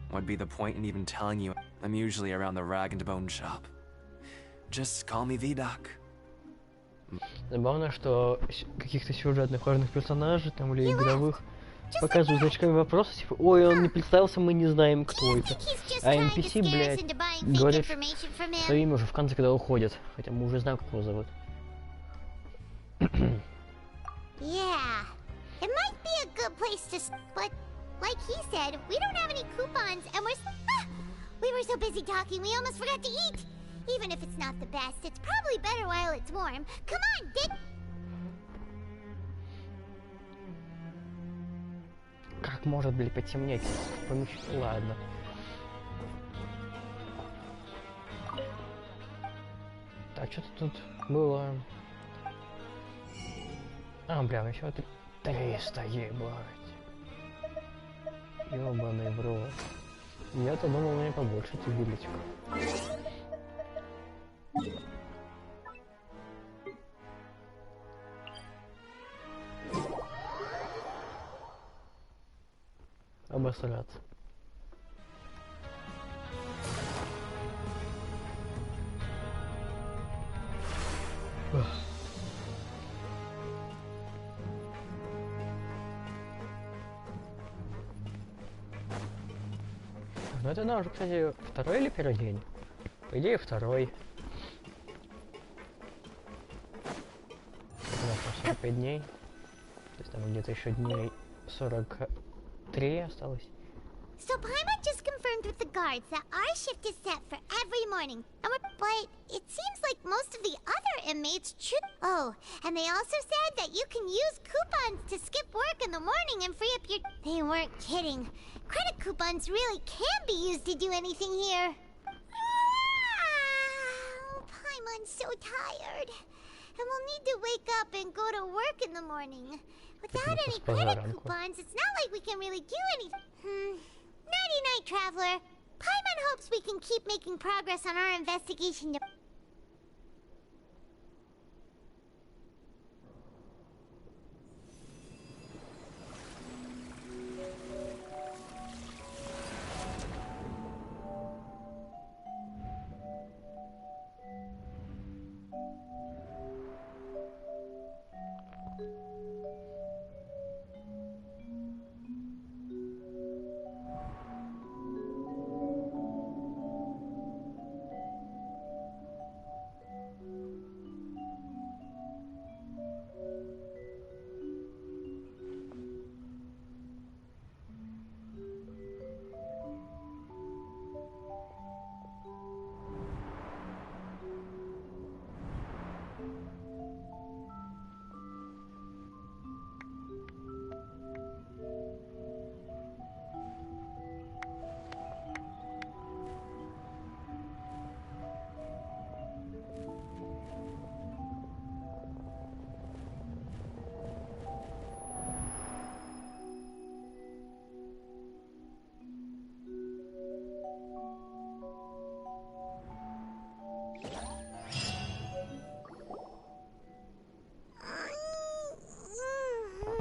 What'd be the point in even telling you? I'm usually around the rag and bone shop. Just call me Vidak. Забавно, что каких-то сюжетных важных персонажей там или игровых показывают значками вопроса, типа, ой, он не представился, мы не знаем, кто это. А NPC, блядь, говорит свое имя уже в конце, когда уходит. Хотя мы уже знаем, как его зовут. Yeah, it might be a good place to but like he said, we don't have any coupons and we were so busy talking we almost forgot to eat. Even if it's not the best, it's probably better while it's warm. Come on, Dick! Как может, блядь, потемнеть в помещении? Ладно. Так, что-то тут было... А, бля, еще 300, ебать. Ёбаный в рот. Я-то думал, у меня побольше этих билетиков. Обосраться. Ну это наш, кстати, второй или первый день? По идее, второй. У нас там 45 дней. То есть там где-то еще дней 43 осталось. So Paimon just confirmed with the guards that our shift is set for every morning. But it seems like most of the other inmates should... Oh, and they also said that you can use coupons to skip work in the morning and free up your... They weren't kidding. Credit coupons really can be used to do anything here. Paimon's so tired. And we'll need to wake up and go to work in the morning. Without any credit coupons, it's not like we can really do anything. Nighty-night, Traveler. Paimon hopes we can keep making progress on our investigation.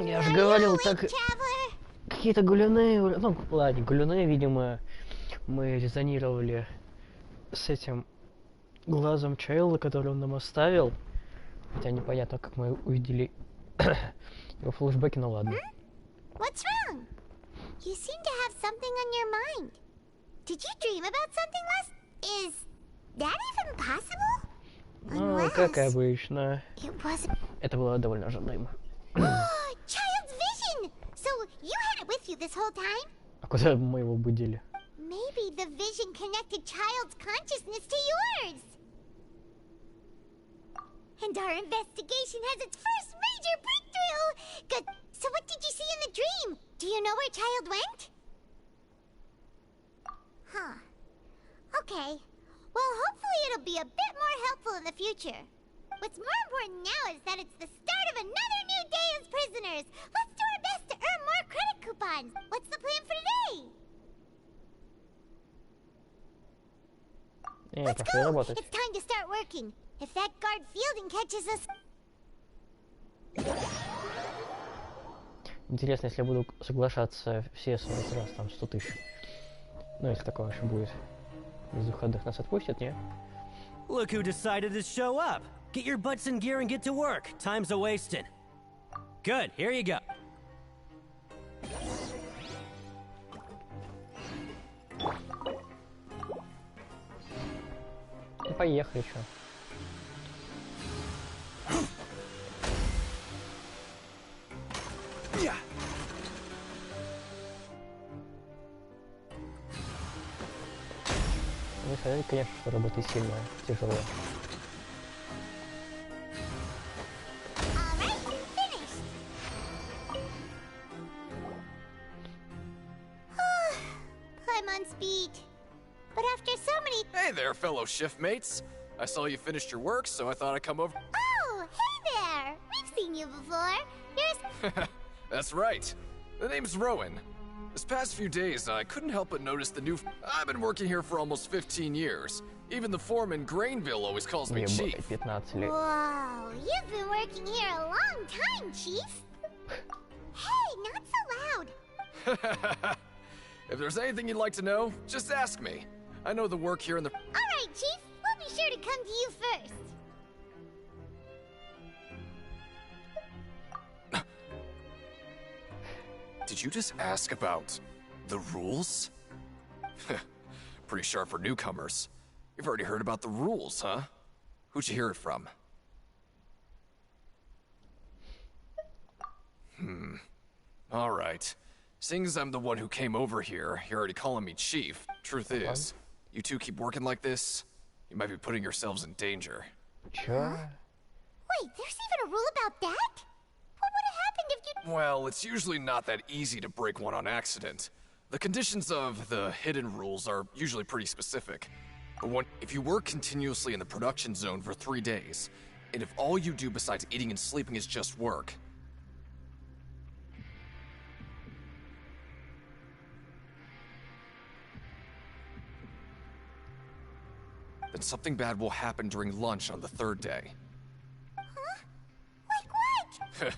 Я же говорил, так... Какие-то гуляны... Ну, ладно, гуляны, видимо, мы резонировали с этим глазом Чайла, который он нам оставил. Хотя непонятно, как мы увидели его флешбеки, ну ладно. What's wrong? You seem to have something on your mind. Did you dream about something last? Is that even possible? Ну, как обычно. It wasn't. Это было довольно ожидаемо. Child's vision! So you had it with you this whole time? А куда мы его будили? Maybe the vision connected Child's consciousness to yours. And our investigation has its first major breakthrough! Good. So what did you see in the dream? Do you know where Child went? Huh. Okay. Well, hopefully it'll be a bit more helpful in the future. What's more important now is that it's the start of another new day as prisoners. Let's do our best to earn more credit coupons. What's the plan for today? Let's go! It's time to start working. If that guard Fielding catches us... Интересно, если я буду соглашаться все 40 раз, там 100 тысяч. Ну, если такое вообще будет. Без выходных нас отпустят, не? Look who decided to show up! Get your butts in gear and get to work. Time's a-wasting. Good, here you go. Ну, поехали, чё. Ну, сказать, конечно, что работа сильно тяжело. I'm on speed. But after so many... Hey there, fellow shift mates. I saw you finished your work, so I thought I'd come over. Oh, hey there! We've seen you before. You're... That's right. The name's Rowan. This past few days, I couldn't help but notice the new... I've been working here for almost 15 years. Even the foreman, Grainville, always calls me Chief. Whoa, you've been working here a long time, Chief. Hey, not so loud. If there's anything you'd like to know, just ask me. I know the work here in the... All right, Chief. We'll be sure to come to you first. Did you just ask about the rules? Pretty sharp for newcomers. You've already heard about the rules, huh? Who'd you hear it from? All right. Seeing as I'm the one who came over here, you're already calling me Chief. Truth is, you two keep working like this, you might be putting yourselves in danger. Sure. Wait, there's even a rule about that? What would have happened if you... Well, it's usually not that easy to break one on accident. The conditions of the hidden rules are usually pretty specific. But if you work continuously in the production zone for 3 days, and if all you do besides eating and sleeping is just work, then something bad will happen during lunch on the 3rd day. Huh? Like what?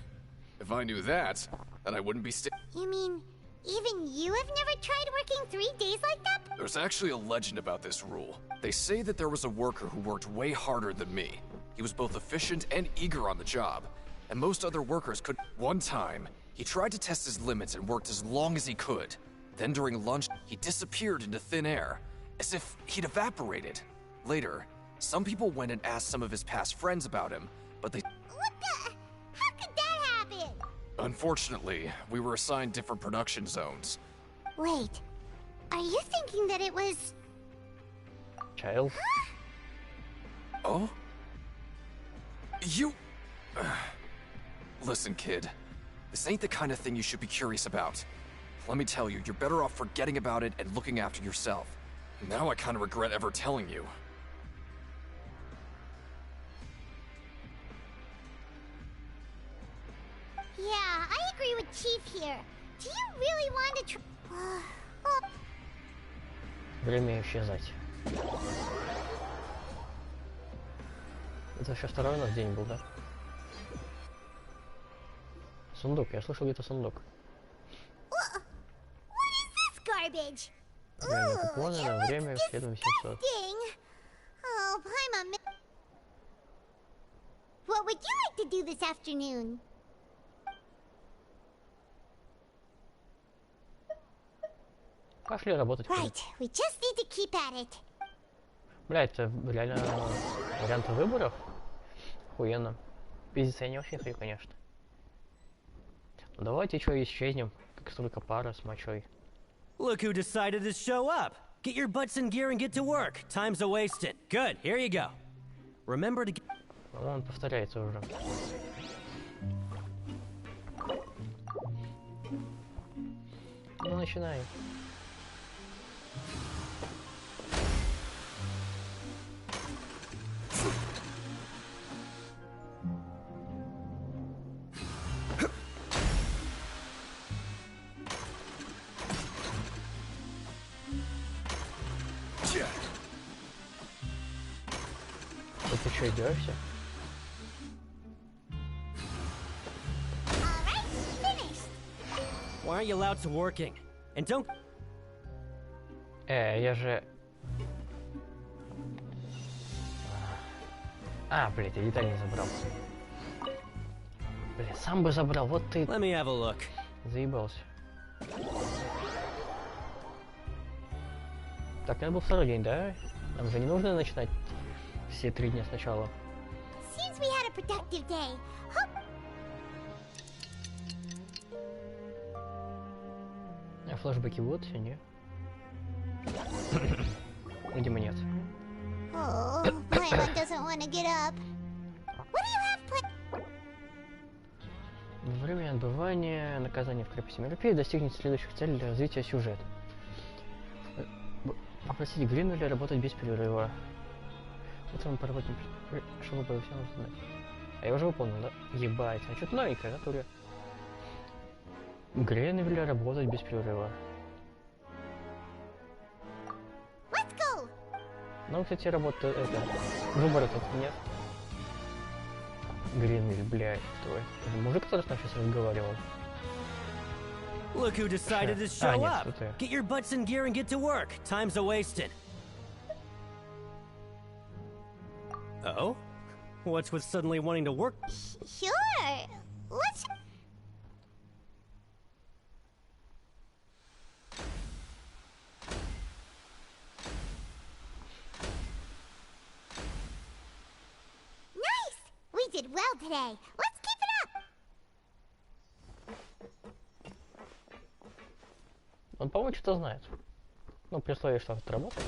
If I knew that, then I wouldn't be You mean, even you have never tried working 3 days like that? There's actually a legend about this rule. They say that there was a worker who worked way harder than me. He was both efficient and eager on the job, and most other workers could. One time, he tried to test his limits and worked as long as he could. Then during lunch, he disappeared into thin air, as if he'd evaporated. Later, some people went and asked some of his past friends about him, but they... What the? How could that happen? Unfortunately, we were assigned different production zones. Wait, are you thinking that it was... Child? Oh? You... Listen, kid. This ain't the kind of thing you should be curious about. Let me tell you, you're better off forgetting about it and looking after yourself. Now I kind of regret ever telling you. Yeah, I agree with Chief here. Do you really want to try... Время исчезать. Это вообще второй у нас день был, да? Сундук, я слышал где-то сундук. What is this garbage? Купоны на время, следуем 700. What would you like to do this afternoon? Пошли работать. Right, we just need to keep at it. Бля, это реально варианты выборов. Охуенно. Пиздец, я не очень хочу, конечно. Ну давайте что, исчезнем, как только пара с мочой. Look who decided to show up. Get your butts in gear and get to work. Time's a wasted. Good, here you go. Remember to... Он повторяется уже. Ну, начинай. Ты что, идёшься? Why aren't you allowed to working? And don't... Я же... блядь, я деталь не забрал. Блядь, сам бы забрал, вот ты... Let me have a look. Заебался. Так, это был второй день, да? Нам же не нужно начинать все 3 дня сначала. Seems we had a productive day. А флешбеки будут сегодня? Видимо, нет. Oh, Paimon doesn't want to get up. What do you have planned? Во время отбывания наказания в крепости Меропеи достигнет следующих целей для развития сюжета. Попросить Гринвилля работать без перерыва. Утром поработать, чтобы по всему узнать. А я уже выполнил, да? Ебать, а что-то новенькое, да, Туря? Гринвилля работать без перерыва. Let's go. Ну, кстати, работа, это... Выбора тут нет. Гринвиль, блядь, кто это? Это мужик, который с нами сейчас разговаривал. Look who decided to show up. Get your butts in gear and get to work. Time's a wasted. Oh? What's with suddenly wanting to work? Sure. Let's... Nice! We did well today. Let's keep it up. Он, по-моему, что-то знает. Ну, при условии, что это работает.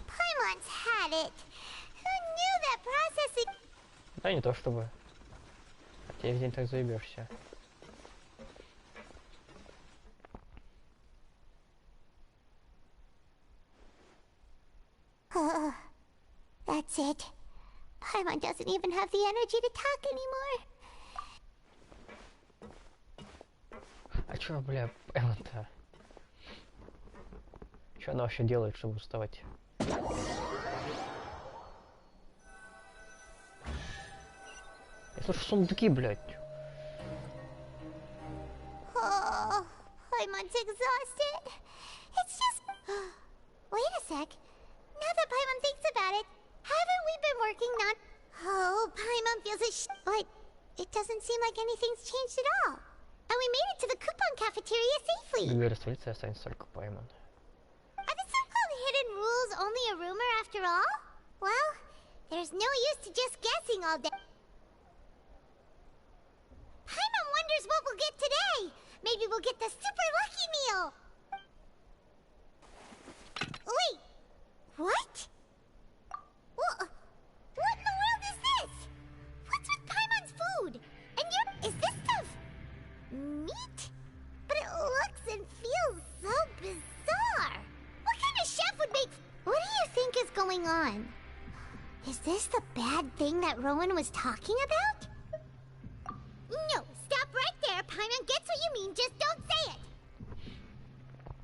Paimon's had it. Who knew that processing... Да, не то чтобы. Хотя весь день так заебешься. That's it. Paimon doesn't even have the energy to talk anymore. А чё, бля, Паймон-то? Чё она вообще делает, чтобы уставать? Я слышу сундуки, блядь. Oh, Paimon's exhausted. It's just... Wait a sec. Now that Paimon thinks about it, haven't we been working non... Oh, Paimon feels but it doesn't seem like anything's changed at all. And we made it to the coupon cafeteria safely. Дверь растворится, и останется только Паймон. Are the so-called hidden rules only a rumor after all? Well, there's no use to just guessing all day. Paimon wonders what we'll get today. Maybe we'll get the super lucky meal. Wait, what? What in the world is this? What's with Paimon's food? And is this stuff meat? But it looks and feels so bizarre. What kind of chef would make... What do you think is going on? Is this the bad thing that Rowan was talking about? No, stop right there. Paimon gets what you mean, just don't say it.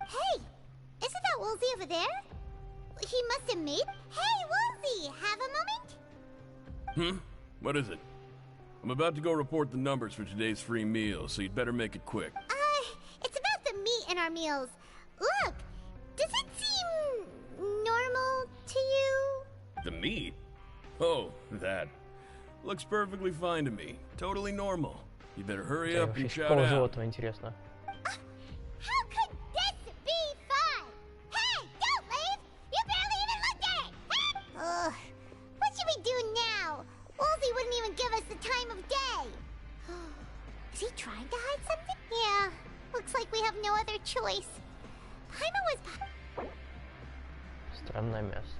Hey, isn't that Woolsey over there? He must have made... Hey, Woolsey, have a moment? What is it? I'm about to go report the numbers for today's free meal, so you'd better make it quick. It's about the meat in our meals. Look, does it seem normal to you? The meat? Oh, that. Looks perfectly fine to me. Totally normal. You better hurry up and shout out. Животного, интересно. How could this be fun? Hey, don't leave! You barely even looked at it! Ugh. What should we do now? Wolsey wouldn't even give us the time of day. Is he trying to hide something? Yeah. Looks like we have no other choice. Paimon was... Странное мясо.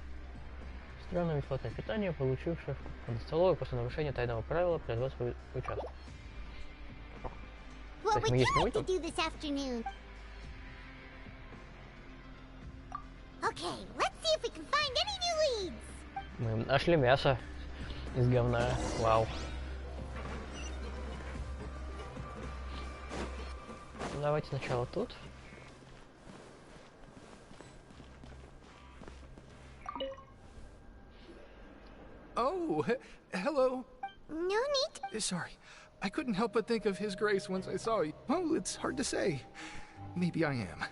Странное бесплатное питание, получивших в столовой после нарушения тайного правила производства участка. What would you like to do this afternoon? Okay, let's see if we can find any new leads. Мы нашли мясо из говна. Вау. Давайте сначала тут. Oh, hello. No need. Sorry. I couldn't help but think of His Grace once I saw you. Oh, it's hard to say. Maybe I am.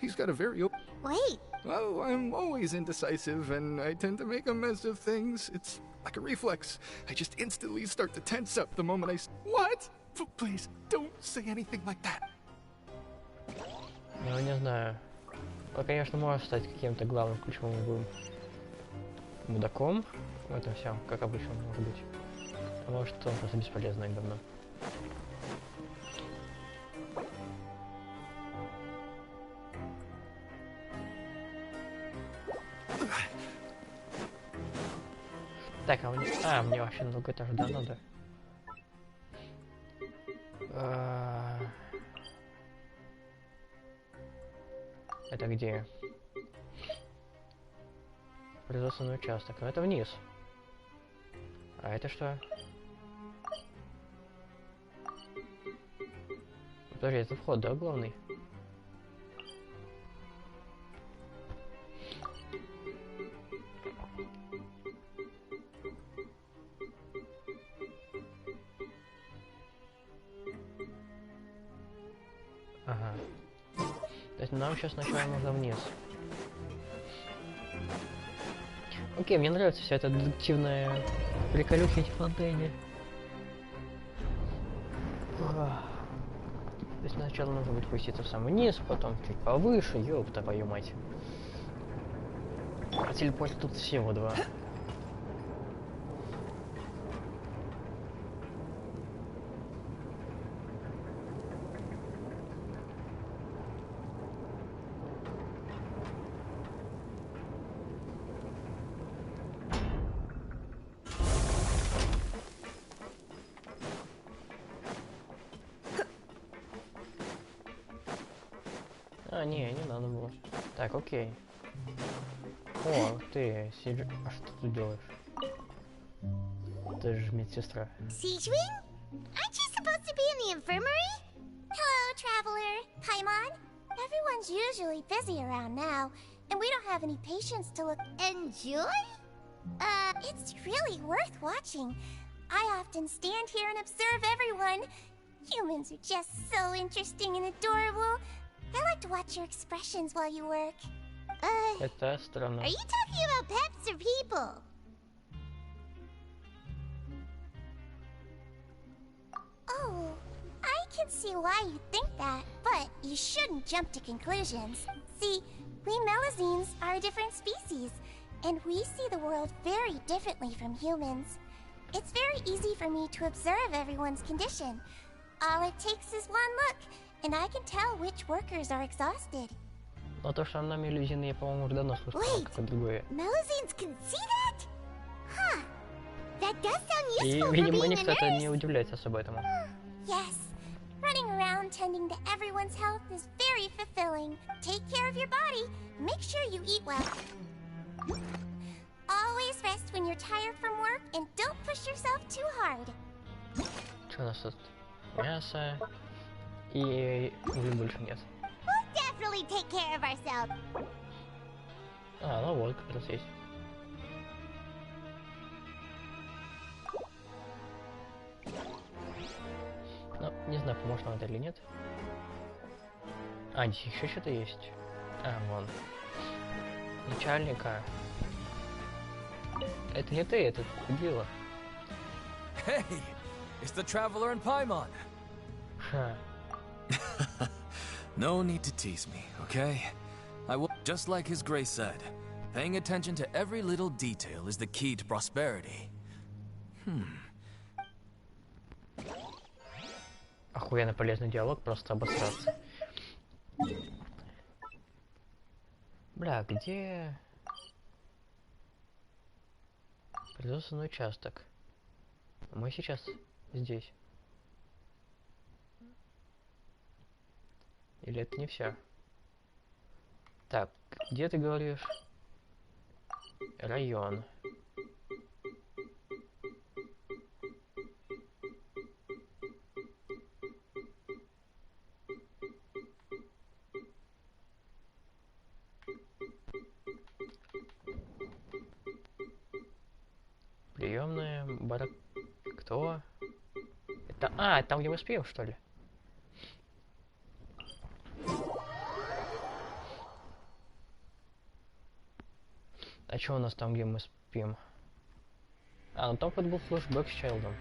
He's got a very... Wait. Oh, I'm always indecisive, and I tend to make a mess of things. It's like a reflex. I just instantly start to tense up the moment I... What? Please, don't say anything like that. Ну, не знаю. Он, конечно, может стать каким-то главным ключевым мудаком в этом всем, как обычно может быть. А может, он просто бесполезное говно. Так, а мне... мне вообще на другой этаж, да, надо? Это где? Производственный участок. Но это вниз. А это что? Подожди, это вход, да, главный? Ага. То есть нам сейчас сначала нужно вниз. Окей, мне нравится вся эта детективная приколюхи в Фонтейне. То есть сначала нужно будет спуститься в самый низ, потом чуть повыше, ёб твою мать. А телепорт тут всего два. Не надо было. Так, окей. О, ты, Сидж... А что ты тут делаешь? Ты же медсестра. Siegewing? Aren't you supposed to be in the infirmary? Hello, traveler. Paimon? Everyone's usually busy around now, and we don't have any patients to look... Enjoy? It's really worth watching. I often stand here and observe everyone. Humans are just so interesting and adorable. I like to watch your expressions while you work. Это странно. Are you talking about pets or people? Oh, I can see why you think that, but you shouldn't jump to conclusions. See, we Melazines are a different species, and we see the world very differently from humans. It's very easy for me to observe everyone's condition. All it takes is one look, and I can tell which workers are exhausted. Но то, что она мелюзина, я, по-моему, уже давно слышала, как-то другое. Melazines can see that? Huh. That does sound И, useful for видимо, being a никто-то не nurse. удивляется особо этому. Yes. Running around tending to everyone's health is very fulfilling. Take care of your body. Make sure you eat well. Always rest when you're tired from work, and don't push yourself too hard. Что у нас тут? Мясо. И угля больше нет. We'll definitely take care of ourselves. Ну вот, как раз есть. Ну, не знаю, поможет нам это или нет. Здесь еще что-то есть. Вон. Начальника. Это не ты, это Гила. Hey, it's the traveler in Paimon. Ха. No need to tease me, okay? I will, just like His Grace said, paying attention to every little detail is the key to prosperity. Охуенно полезный диалог, просто обосраться. Бля, где... Производственный участок. Мы сейчас здесь. Или это не все? Так, где ты говоришь? Район. Приемная, барак... Кто? Это... А, это там, где мы спим, что ли? А что у нас там, где мы спим? А, ну там хоть был флешбэк с Чайлдом.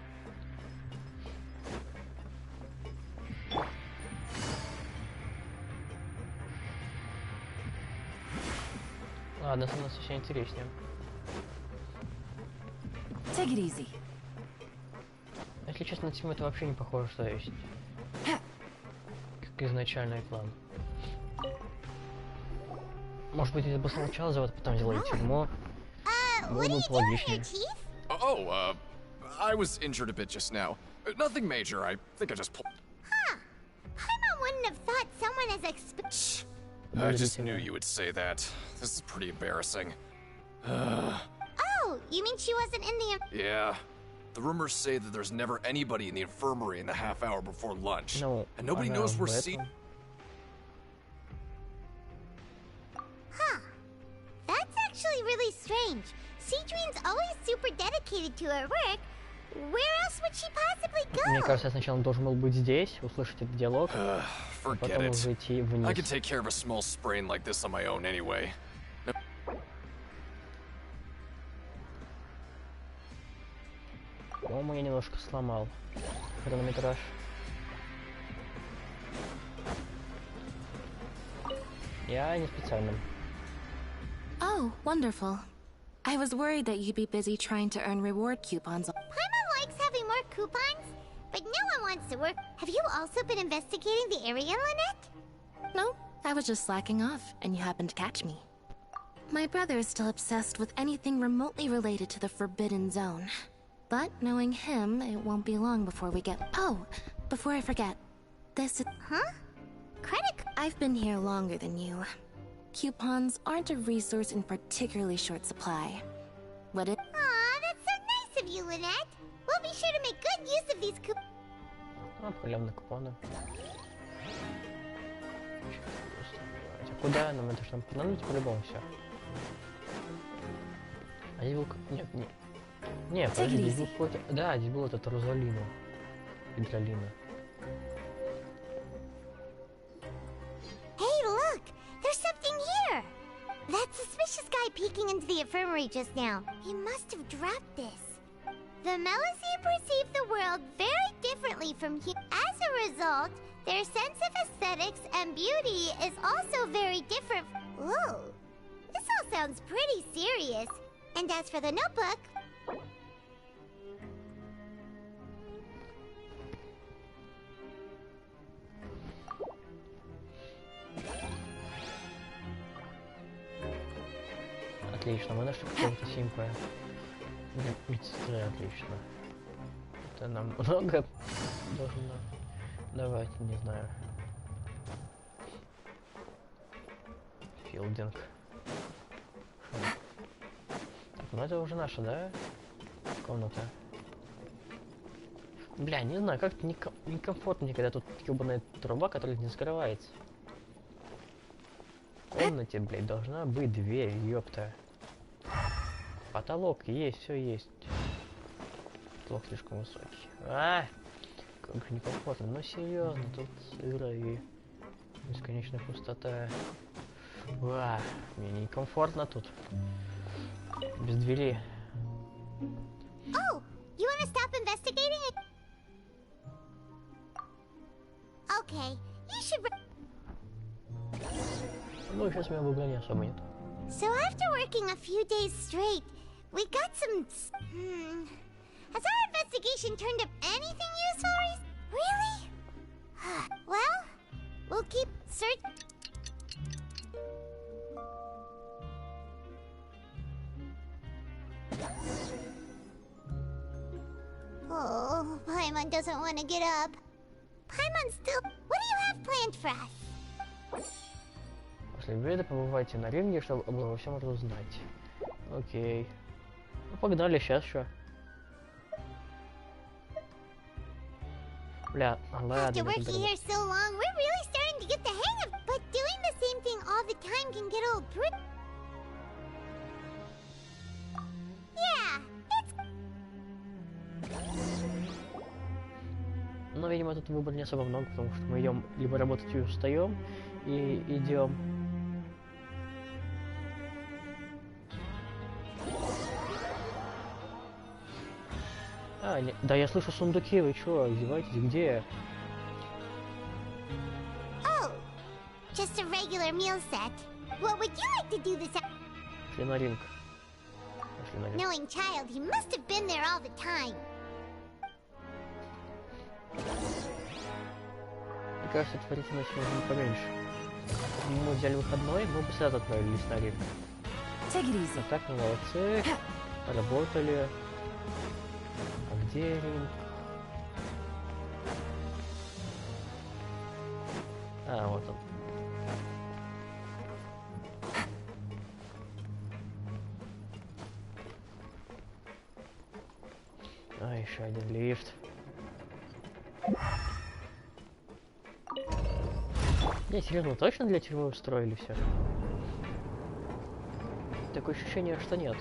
Ладно, это у нас все интереснее. Take it easy. Если честно, на тему это вообще не похоже, что есть. Как изначальный план. Может быть, это бы сначала завод, потом сделали тюрьму. Было бы логичнее. Oh, I was injured a bit just now. Nothing major. I think I just pulled. Huh. Paimon wouldn't have thought someone as I just knew you would say that. This is pretty embarrassing. Oh, you mean she wasn't in the... Yeah. The rumors say that there's never anybody in the infirmary in the half hour before lunch. No, and nobody knows we're seeing... Huh. That's actually really strange. Cedrine's always super dedicated to her work. Where else would she possibly go? Мне кажется, я сначала должен был быть здесь, услышать этот диалог, а потом уже идти вниз. I could take care of a small sprain like this on my own anyway. По-моему, я немножко сломал хронометраж. Я не специально. Oh, wonderful. I was worried that you'd be busy trying to earn reward coupons. Paimon likes having more coupons, but no one wants to work. Have you also been investigating the area, Lynette? No, I was just slacking off, and you happened to catch me. My brother is still obsessed with anything remotely related to the Forbidden Zone. But knowing him, it won't be long before we get... Oh, before I forget, this is... Huh? Credit... I've been here longer than you. Coupons aren't a resource in particularly short supply. What it... Aw, that's so nice of you, Lynette. We'll be sure to make good use of these coupons. Отправляем на купоны. А куда нам это что? Понадобится по-любому все. А здесь был... Нет, нет. Нет, подожди, здесь был какой-то... Да, здесь был этот Розалина. Гидролина. Hey, look! There's something here! That suspicious guy peeking into the infirmary just now. He must have dropped this. The Melusine perceive the world very differently from humans. As a result, their sense of aesthetics and beauty is also very different. Whoa! This all sounds pretty serious. And as for the notebook... Отлично, мы нашли какого-то симпа. Медсестры, отлично. Это нам много должно давать, не знаю. Филдинг. Так, ну это уже наша, да? Комната. Бля, не знаю, как-то некомфортно, когда тут ёбаная труба, которая не скрывается. В комнате, блядь, должна быть дверь, ёпта. Потолок есть, все есть. Потолок слишком высокий. А, как же некомфортно. Ну серьезно, тут сыро и бесконечная пустота. Мне некомфортно тут. Без двери. investigating it. Okay, you should. Ну, сейчас у меня выбора не особо нет. So after working a few days straight, we got some. Has our investigation turned up anything useful? Really? Well, we'll keep search. Oh, Paimon doesn't want to get up. Paimon still. What do you have planned for us? После обеда побывайте на ринге, чтобы обо всем разузнать. Окей. Ну, погнали, сейчас что. Бля, ладно. After working here so long, we're really starting to get the hang of. But doing the same thing all the time can get old. Yeah, Но, видимо, тут выбор не особо много, потому что мы идем либо работать и устаем, и идем. А, не, да, я слышу сундуки, вы чё, издеваетесь, где? Oh, just a regular meal set. What would you like to do this? Пошли на ринг. Пошли на ринг. Knowing child, he must have been there all the time. Мне кажется, творить иначе нужно поменьше. Мы взяли выходной, мы бы сразу отправились на ринг. А так мы молодцы, работали. А где ринг? А, вот он. А, еще один лифт. Не, серьезно, точно для тюрьмы устроили все? Такое ощущение, что нет.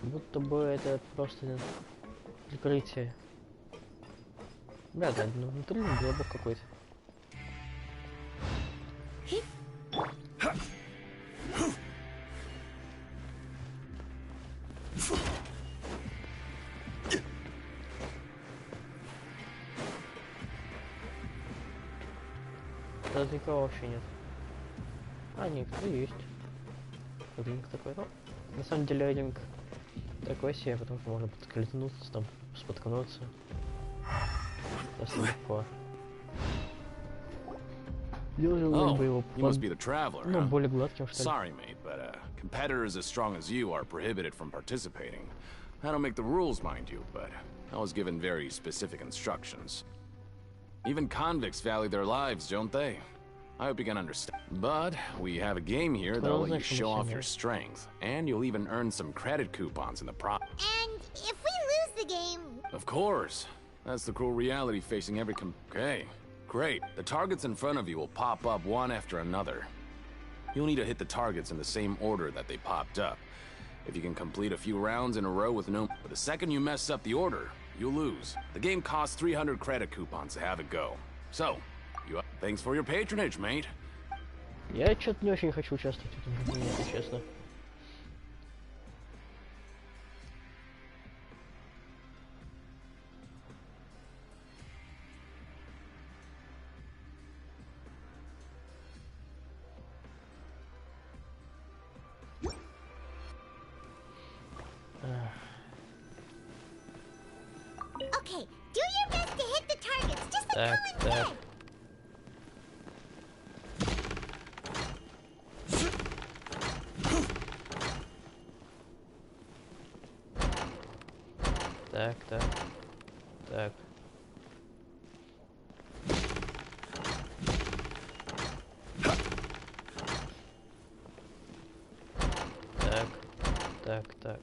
Будто бы это просто прикрытие. Бля, да, ну внутри глубок какой-то. Тут никого вообще нет. А, нет, кто есть. Ринг такой, ну, на самом деле ринг такой себе, потому что можно подскользнуться, там, споткнуться. Достаточно легко. Oh, you must be the traveler, Ну, huh? более гладким, что ли. Sorry, mate, but competitors as strong as you are prohibited from participating. I don't make the rules, mind you, but I was given very specific instructions. Even convicts value their lives, don't they? I hope you can understand. But we have a game here that'll let you show off your strength, and you'll even earn some credit coupons in the And if we lose the game... Of course. That's the cruel reality facing every Okay, great. The targets in front of you will pop up one after another. You'll need to hit the targets in the same order that they popped up. If you can complete a few rounds in a row with no... But the second you mess up the order, you lose. The game costs 300 credit coupons to have it go. So, thanks for your patronage, mate. Я что-то не очень хочу участвовать в этом, если честно. Okay, do your best to hit the targets, just like Так, Cohen так. said. Так, так. Так. Так. Так, так.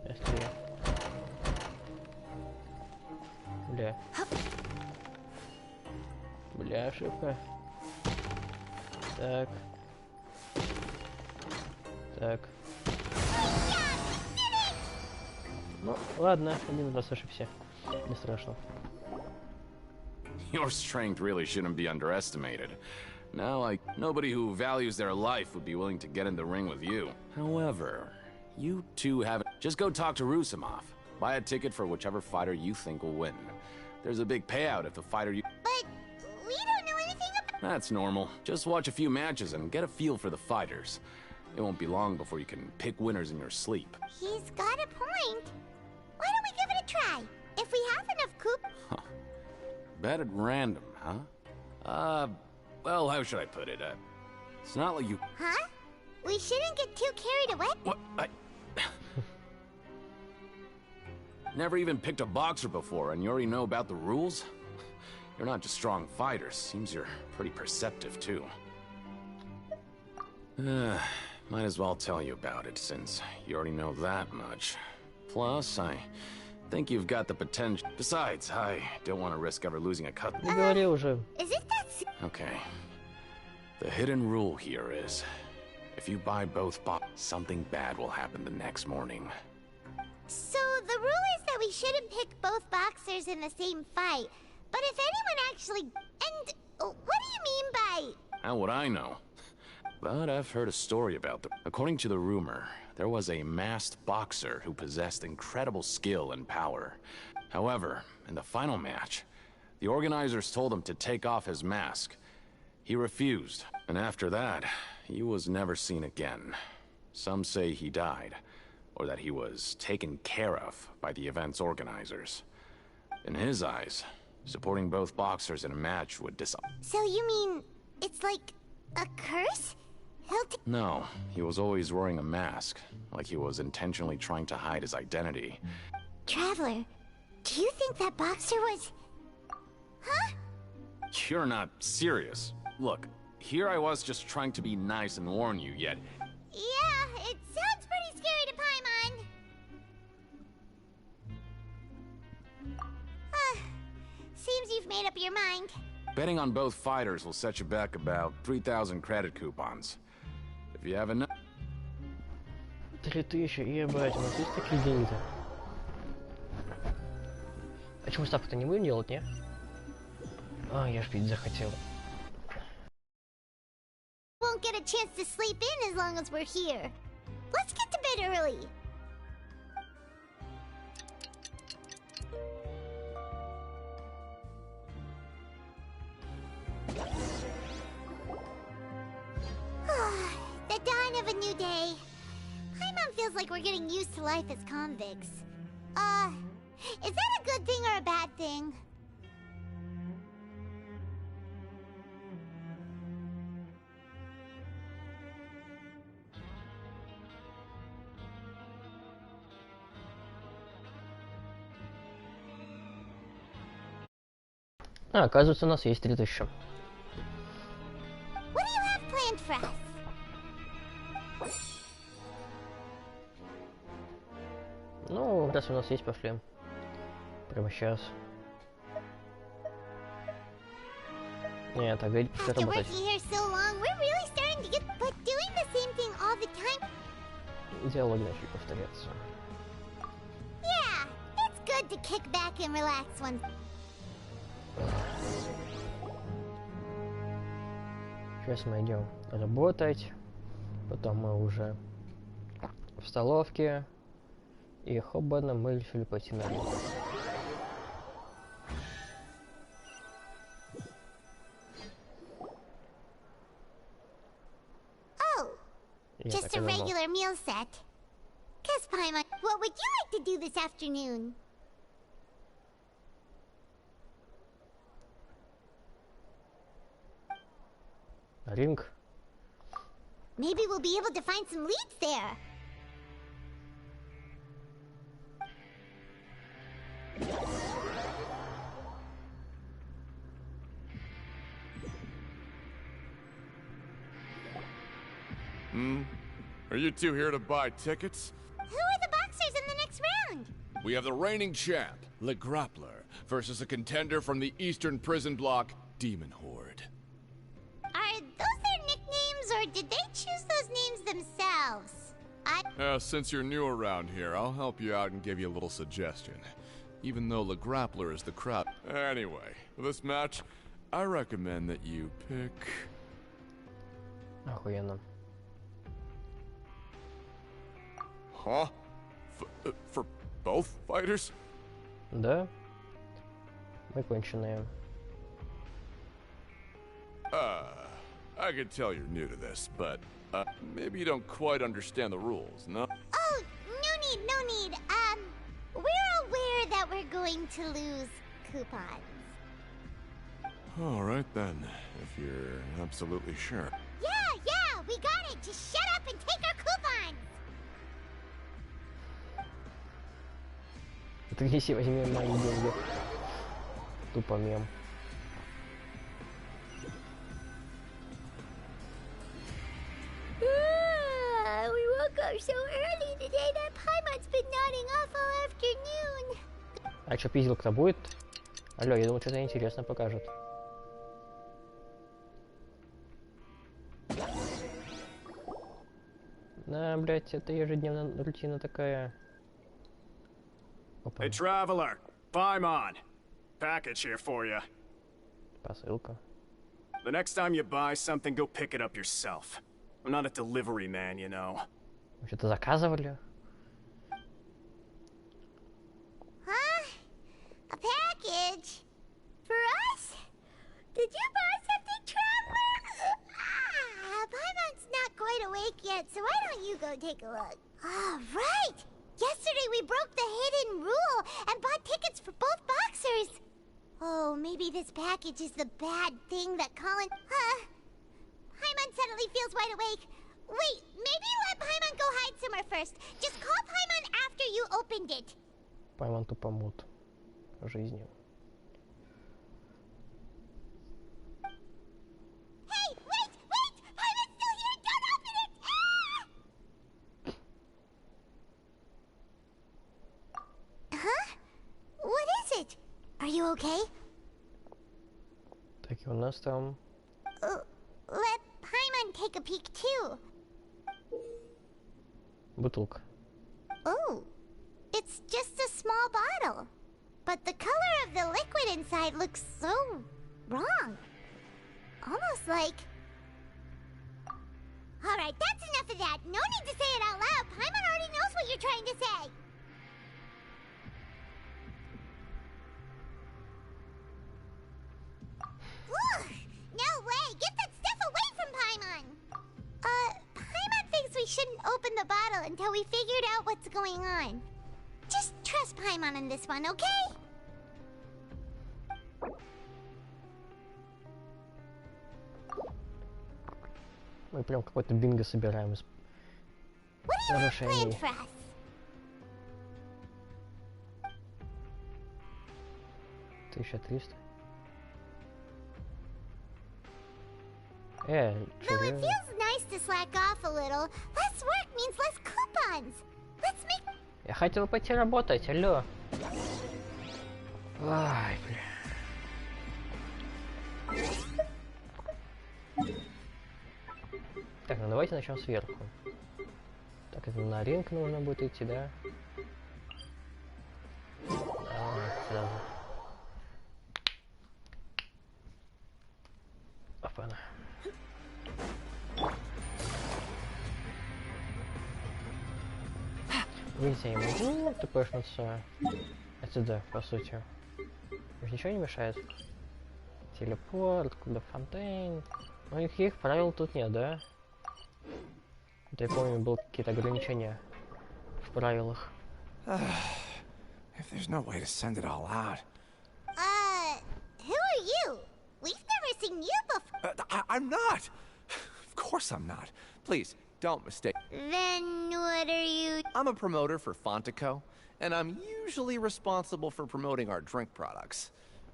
Если... Бля. Бля, ошибка. Так. Так. Ну, ладно, один раз ошибся. Не страшно. Your strength really shouldn't be underestimated. Now, nobody who values their life would be willing to get in the ring with you. However, you two haven't. Just go talk to Rusimov. Buy a ticket for whichever fighter you think will win. There's a big payout if the fighter you... But we don't know anything about... That's normal. Just watch a few matches and get a feel for the fighters. It won't be long before you can pick winners in your sleep. He's got a point. Why don't we give it a try? If we have enough coup... Bet at random, huh? Well, how should I put it? It's not like you... Huh? We shouldn't get too carried away. What? Never even picked a boxer before, and you already know about the rules? You're not just strong fighters. Seems you're pretty perceptive, too. Might as well tell you about it, since you already know that much. Plus, I think you've got the potential. Besides, I don't want to risk ever losing a cut. Is it that... Okay. The hidden rule here is, if you buy both something bad will happen the next morning. So the rule is that we shouldn't pick both boxers in the same fight. But if anyone actually... And what do you mean by... How would I know? But I've heard a story about them. According to the rumor, there was a masked boxer who possessed incredible skill and power. However, in the final match, the organizers told him to take off his mask. He refused, and after that, he was never seen again. Some say he died, or that he was taken care of by the event's organizers. In his eyes, supporting both boxers in a match would So you mean it's like a curse? No, he was always wearing a mask, like he was intentionally trying to hide his identity. Traveler, do you think that boxer was... Huh? You're not serious. Look, here I was just trying to be nice and warn you, yet... Yeah, it sounds pretty scary to Paimon. Seems you've made up your mind. Betting on both fighters will set you back about 3,000 credit coupons. If you have enough... 3000, ебать, у нас есть такие деньги-то? А чему ставку-то не будем делать, не? А, я ж пить захотел. Won't get a chance to sleep in as long as we're here. Let's get to bed early. The dawn of a new day. Paimon feels like we're getting used to life as convicts. Is that a good thing or a bad thing? А, оказывается, у нас есть 3000. What do you have planned for us? Ну, раз у нас есть, пошли. Прямо сейчас. Нет, а говорит, что After работать. working here so long, we're really starting to get... But doing the same thing all the time... Диалоги начали повторяться. Yeah, it's good to kick back and relax once... Сейчас мы идем работать. Потом мы уже в столовке. И хобана мы решили пойти на работу. Oh, just a regular meal set. Guess Paimon, what would you like to do this afternoon? Ринг. Maybe we'll be able to find some leads there. Are you two here to buy tickets? Who are the boxers in the next round? We have the reigning champ, Le Grappler, versus a contender from the Eastern Prison Block, Demon Horde. Are those their nicknames, or did they choose those names themselves? Since you're new around here, I'll help you out and give you a little suggestion. even though the Grappler is the crowd. Anyway, for this match, I recommend that you pick... Охуенно. Huh? For both fighters? Да. Мы конченые. I can tell you're new to this, but maybe you don't quite understand the rules, no? Oh, no need. We're aware that we're going to lose coupons. All right then, if you're absolutely sure. Yeah, we got it. Just shut up and take our coupons. Ты неси, возьми мои деньги. Тупо мем. We woke up so early today that Paimon's been nodding off all afternoon. А чё, пизделка-то будет? Алло, я думал, что-то интересно покажет. Да, блять, это ежедневная рутина такая. Опа. Hey, traveler, Paimon. Package here for you. Посылка. The next time you buy something, go pick it up yourself. I'm not a delivery man, you know. Вы что-то заказывали? Huh? A package? For us? Did you buy something, traveler? Paimon's not quite awake yet, so why don't you go take a look? Oh, right! Yesterday we broke the hidden rule and bought tickets for both boxers. Oh, maybe this package is the bad thing that Colin... Paimon suddenly feels wide awake. Wait, maybe let Paimon go hide somewhere first. Just call Paimon after you opened it. Paimon тупо мут жизнью. Hey, wait! Paimon's still here! Don't open it! Huh? What is it? Are you okay? Так, и у нас там... Let Paimon take a peek too. Бутылка. Oh, it's just a small bottle. But the color of the liquid inside looks so wrong. Almost like... Alright, that's enough of that. No need to say it out loud. Paimon already knows what you're trying to say. Ugh, no way! Get that stuff away from Paimon! Paimon thinks we shouldn't open the bottle until we figured out what's going on. Just trust Paimon on this one, okay? Мы прям какой-то бинго собираем из нарушений. 1300. Though it feels nice to slack off a little, less work means less coupons. Let's make... Я хотел пойти работать, алло. Ай, бля. Так, ну давайте начнем сверху. Так, это на ринг нужно будет идти, да? Сразу. Опа-на. Видите, я могу тпшнуться отсюда, по сути. Ничего не мешает. Телепорт, куда Фонтейн. Ну, никаких правил тут нет, да? Это я помню, были какие-то ограничения в правилах. If there's no way to send it all out. Who are you? We've never seen you before. I'm not! Of course I'm not. Please, don't mistake. Then what are you? I'm a promoter for Fontico, and I'm usually responsible for promoting our drink products.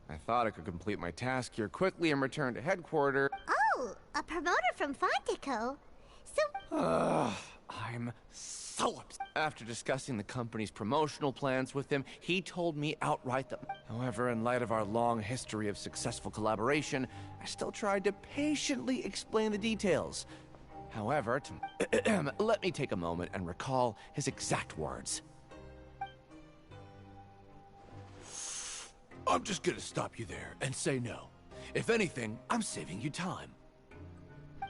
I thought I could complete my task here quickly and return to headquarters. Oh, a promoter from Fontico? So... I'm so upset. After discussing the company's promotional plans with him, he told me outright that... However, in light of our long history of successful collaboration, I still tried to patiently explain the details. However, let me take a moment and recall his exact words. I'm just gonna stop you there and say no. If anything, I'm saving you time.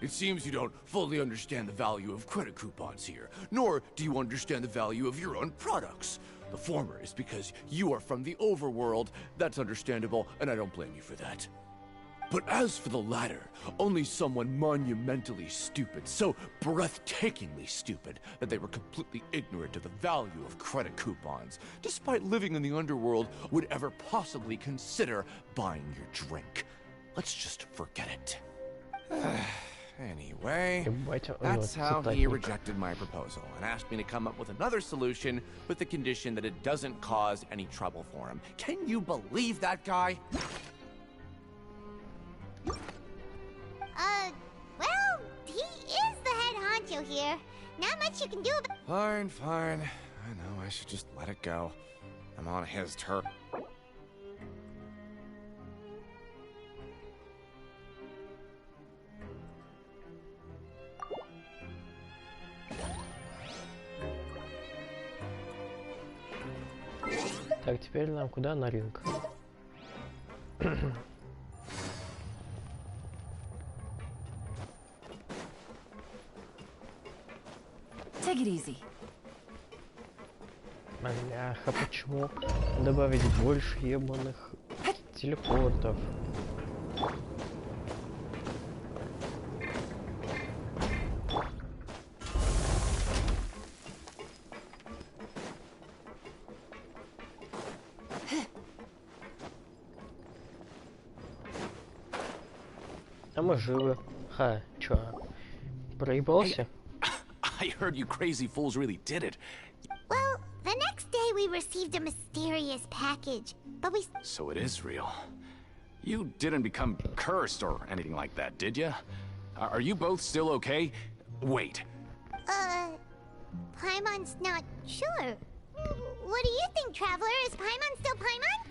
It seems you don't fully understand the value of credit coupons here, nor do you understand the value of your own products. The former is because you are from the overworld. That's understandable, and I don't blame you for that. But as for the latter, only someone monumentally stupid, so breathtakingly stupid that they were completely ignorant of the value of credit coupons, despite living in the underworld, would ever possibly consider buying your drink. Let's just forget it. Anyway, that's how he rejected my proposal and asked me to come up with another solution with the condition that it doesn't cause any trouble for him. Can you believe that guy? Well, he is the head honcho here. Not much you can do about— Fine, fine. I know, I should just let it go. I'm on his turf. Так, теперь нам куда? На рынок. Take it easy. Бляха, почему добавить больше ебаных телепортов? А мы живы. Ха, чё? Проебался? I heard you crazy fools really did it. Well, the next day we received a mysterious package, but we— So it is real. You didn't become cursed or anything like that, did you? Are you both still okay? Wait. Paimon's not sure. What do you think, Traveler? Is Paimon still Paimon?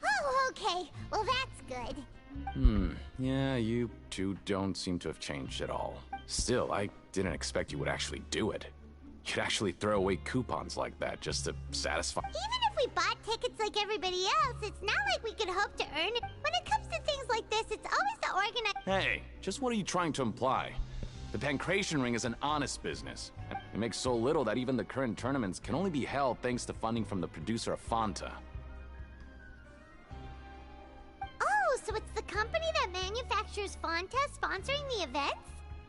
Oh, okay. Well, that's good. Yeah, you two don't seem to have changed at all. Still, I didn't expect you would actually do it. You'd actually throw away coupons like that just to satisfy— Even if we bought tickets like everybody else, it's not like we could hope to earn it. When it comes to things like this, it's always the organized— Hey, just what are you trying to imply? The Pancration Ring is an honest business. It makes so little that even the current tournaments can only be held thanks to funding from the producer of Fanta. Oh, so it's the company that manufactures Fanta sponsoring the events?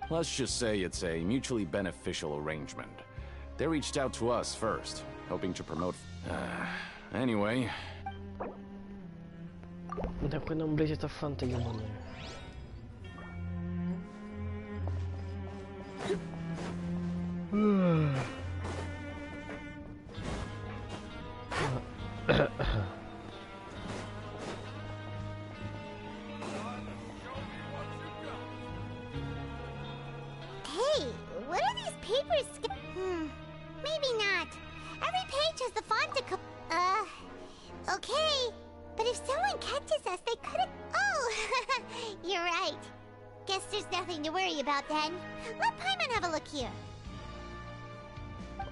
Let's just say it's a mutually beneficial arrangement. They reached out to us first, hoping to promote— Anyway... Нахуй нам, блядь, эта фанта ебаная. Hey, what are these papers? Maybe not. Every page has the font to okay. But if someone catches us, they could've— Oh, you're right. Guess there's nothing to worry about then. Let Paimon have a look here.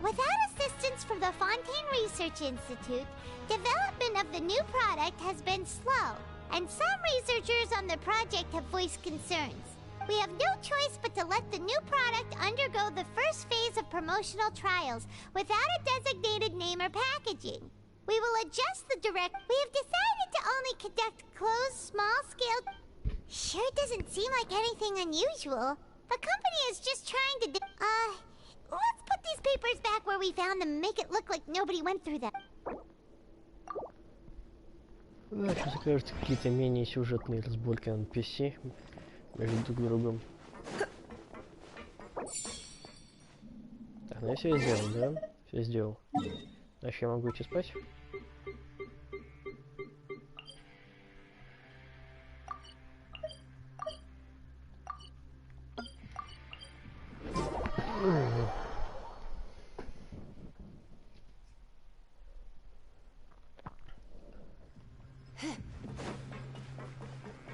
Without assistance from the Fontaine Research Institute, development of the new product has been slow, and some researchers on the project have voiced concerns. We have no choice but to let the new product undergo the first phase of promotional trials without a designated name or packaging. We will adjust the direct— We have decided to only conduct closed, small-scale— Sure doesn't seem like anything unusual. The company is just trying to let's put these papers back where we found them and make it look like nobody went through them. Да, сейчас окажутся какие-то менее сюжетные разборки на NPC между друг другом. Так, ну я все сделал, да? Все сделал. Значит, я могу идти спать?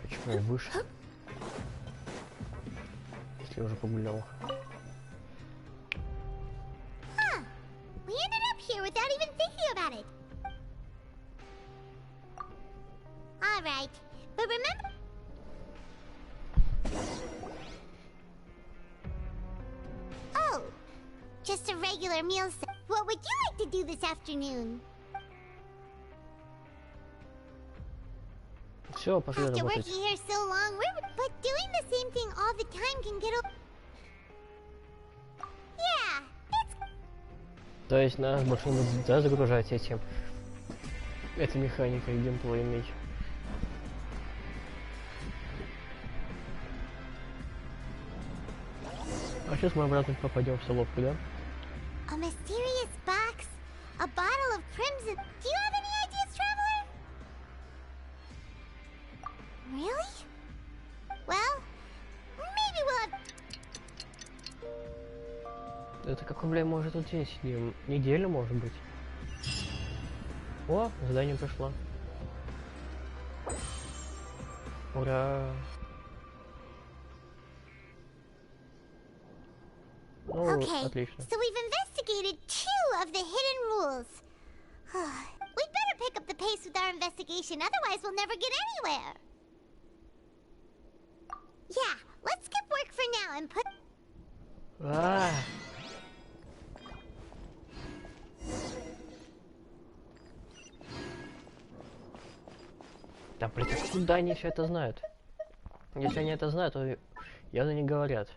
Почему я вышел? Если я уже погулял. We ended up here without even thinking about it. All right, but remember. Oh, just a regular meal set. What would you like to do this afternoon? Все, пошли After работать. working here so long, but doing the same thing all the time can get Yeah, it's... То есть нас больше не будут, да, загружать этим. Этой механикой геймплей иметь. А сейчас мы обратно попадем в солодку, да? A mysterious box, a bottle of crimson. Do you have any ideas, Traveler? Really? Well, maybe we'll have... Это какой, бля, может тут день сидим? Неделю, может быть? О, задание пришло. Ура! Ну, Okay, отлично. so we've investigated 2 of the hidden rules. We'd better pick up the pace with our investigation, otherwise we'll never get anywhere. Yeah, let's skip work for now and put... Да, блин, откуда они все это знают? Если они это знают, то явно не говорят.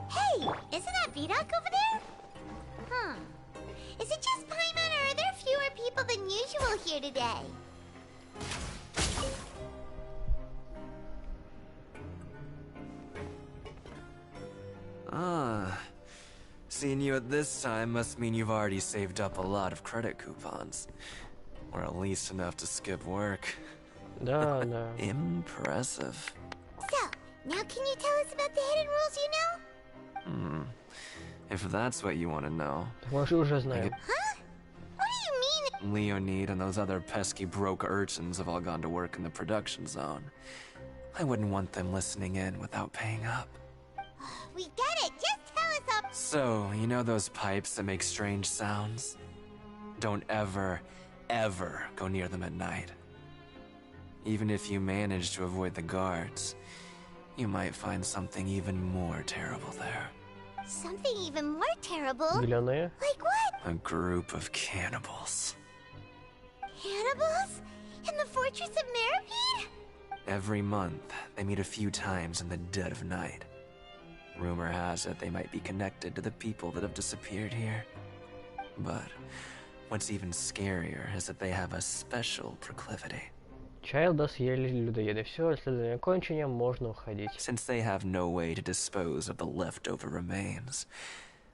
Hey, isn't that Vidoc over there? Huh. Is it just Paimon, or are there fewer people than usual here today? Ah. Seeing you at this time must mean you've already saved up a lot of credit coupons. Or at least enough to skip work. Да, да. Impressive. So, now can you tell us about the hidden rules you know? If that's what you want to know. Мы же уже знаем. Huh? What do you mean? Leonid and those other pesky broke urchins have all gone to work in the production zone. I wouldn't want them listening in without paying up. We get it. Just tell us up. So, you know those pipes that make strange sounds? Don't ever, ever go near them at night. Even if you manage to avoid the guards, you might find something even more terrible there. Something even more terrible? Зеленые. Like what? A group of cannibals. Cannibals? In the fortress of Maripede? Every month, they meet a few times in the dead of night. Rumor has it they might be connected to the people that have disappeared here. But what's even scarier is that they have a special proclivity. Чайлда съели людоеды. Все, расследование окончено, можно уходить. Since they have no way to dispose of the leftover remains,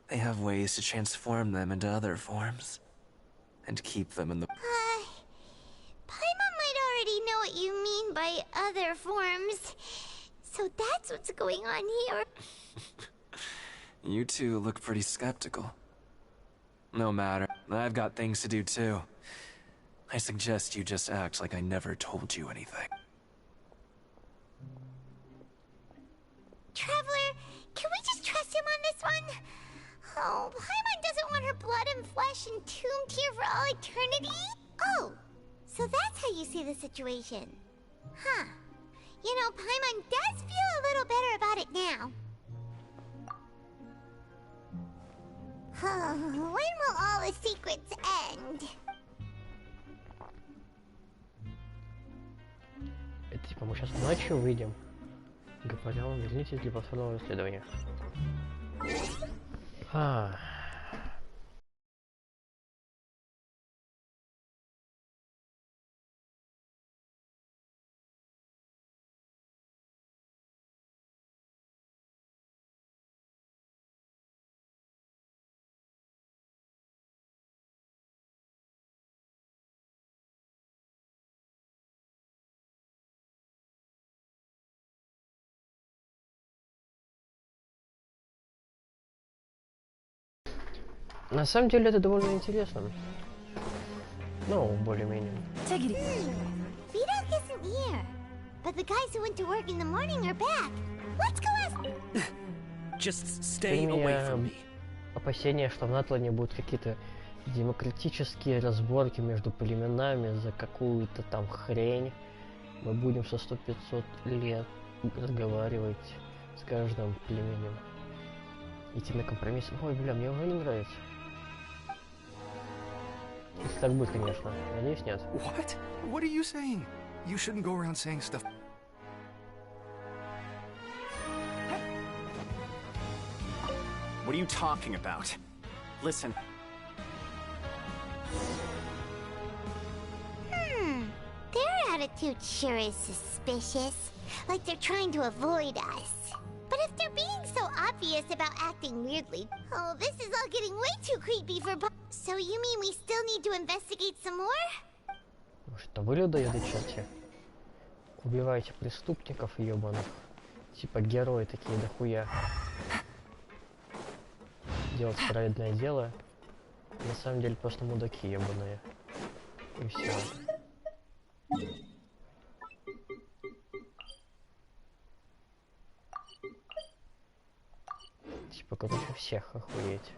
they have ways to transform them into other forms. And keep them in the... Paimon might already know what you mean by other forms. So that's what's going on here. You two look pretty skeptical. No matter, I've got things to do too. I suggest you just act like I never told you anything. Traveler, can we just trust him on this one? Oh, Paimon doesn't want her blood and flesh entombed here for all eternity? Oh, so that's how you see the situation. Huh. You know, Paimon does feel a little better about it now. When will all the secrets end? Это типа мы сейчас ночью выйдем. Говорил, вернитесь для повторного исследования. На самом деле это довольно интересно. Ну, более-менее. Vidoc isn't here. but the guys who went to work in the morning are back. Let's go ask. Just stay away from me. Опасения, что в Натлане будут какие-то демократические разборки между племенами за какую-то там хрень. Мы будем со 100-500 лет разговаривать с каждым племенем. Идти на компромисс. Ой, бля, мне уже не нравится. Если так будет, конечно. Надеюсь, нет. What? What are you saying? You shouldn't go around saying stuff. What are you talking about? Listen. Their attitude sure is suspicious. Like they're trying to avoid us. But if they're being so obvious about acting weirdly... Oh, this is all getting way too creepy for... So you mean we still need to investigate some more? Что вы людоеды черти? Убивайте преступников ебаных. Типа герои такие дохуя. Делать праведное дело. На самом деле просто мудаки ебаные. И все. Типа короче всех охуеть.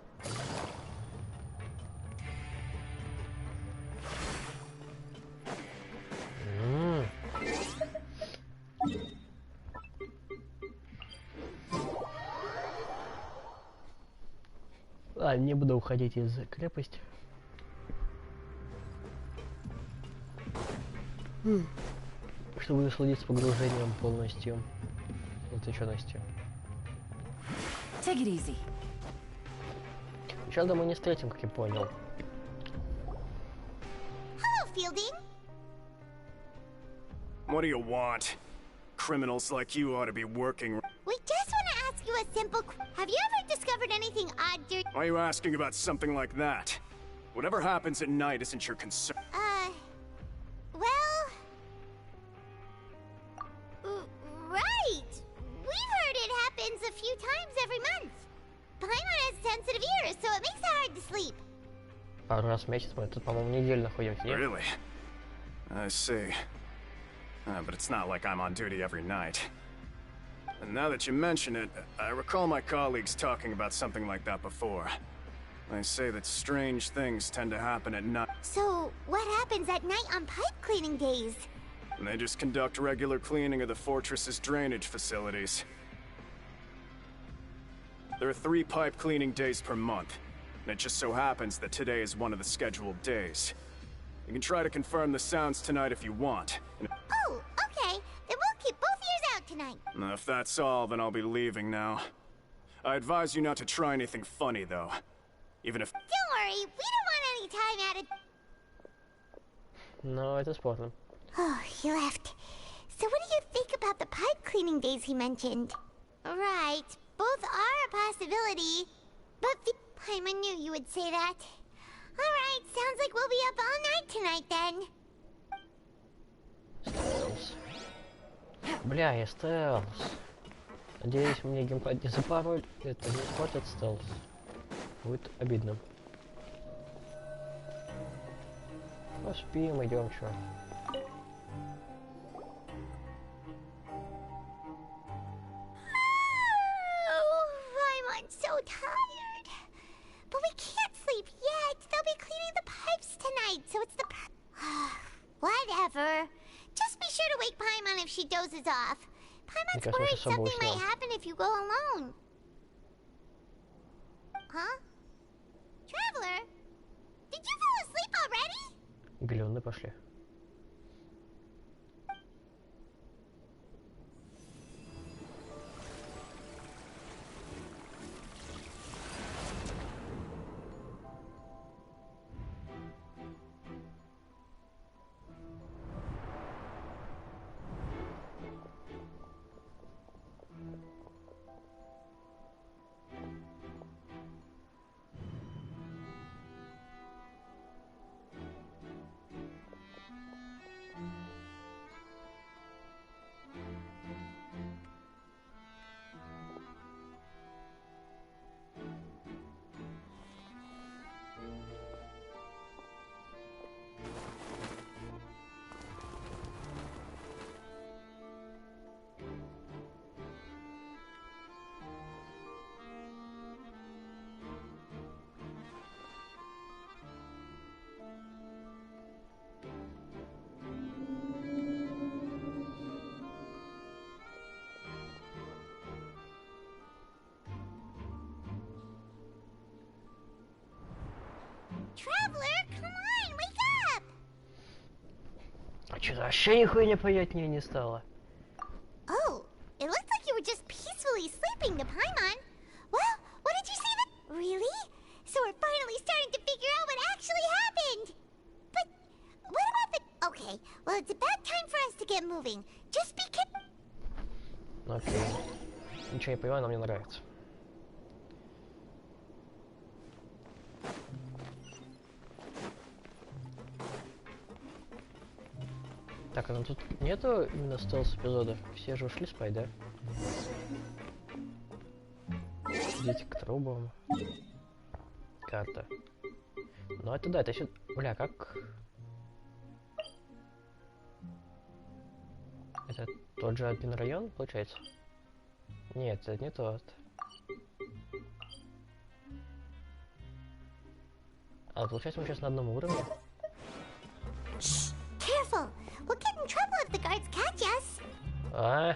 Ладно, не буду уходить из крепости. Чтобы насладиться погружением полностью, вовлеченностью. Take it easy. Сейчас мы не встретим, как я понял. Hello, Fielding. What do you want? Criminals like you ought to be working. We just want to ask you a simple have you ever discovered anything odd during... Why are you asking about something like that? Whatever happens at night isn't your concern. Well... right! We've heard it happens a few times every month. Paimon has sensitive ears, so it makes it hard to sleep. Пару раз в месяц мы тут, по-моему, неделю находимся, нет? Really? I see. But it's not like I'm on duty every night. And now that you mention it, I recall my colleagues talking about something like that before. They say that strange things tend to happen at night. So, what happens at night on pipe cleaning days? And they just conduct regular cleaning of the fortress's drainage facilities. There are 3 pipe cleaning days per month, and it just so happens that today is one of the scheduled days. You can try to confirm the sounds tonight if you want. Oh, okay. Then we'll keep both ears out tonight. If that's all, then I'll be leaving now. I advise you not to try anything funny, though. Even if... Don't worry, we don't want any time added. No, это спорно. Oh, he left. So what do you think about the pipe cleaning days he mentioned? Right, both are a possibility. But Paimon knew you would say that. Alright, sounds like we'll be up all night tonight then. Стелс. Бля, я стелс. Надеюсь, мне геймпад не запароль. Это не испортит стелс. Будет обидно. Поспим, идем, чё. I'm so tired. But we can't sleep yet. They'll be cleaning the pipes tonight, so it's the... Whatever. Just be sure to wake Paimon if she dozes off. Paimon's worried something might happen if you go alone. Huh? Traveler? Did you fall asleep already? Галёны пошли. Traveler, come on, wake up! А что-то вообще нихуя непонятнее не стало. Oh, it looked like you were just peacefully sleeping, the Paimon. Well, what did you say that? Really? So we're finally starting to figure out what actually happened. But what about the... Okay, well, it's about time for us to get moving. Just be Окей. Ничего не понимаю, но мне нравится. Так, а ну тут нету именно стелс-эпизодов? Все же ушли спать, да? Идите к трубам. Карта. Ну это да, это еще... Бля, как... Это тот же один район, получается? Нет, это не тот. А, получается, мы сейчас на одном уровне? careful. We'll get in trouble if the guards catch us. А?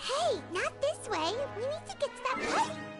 Hey, not this way. We need to get to that pipe.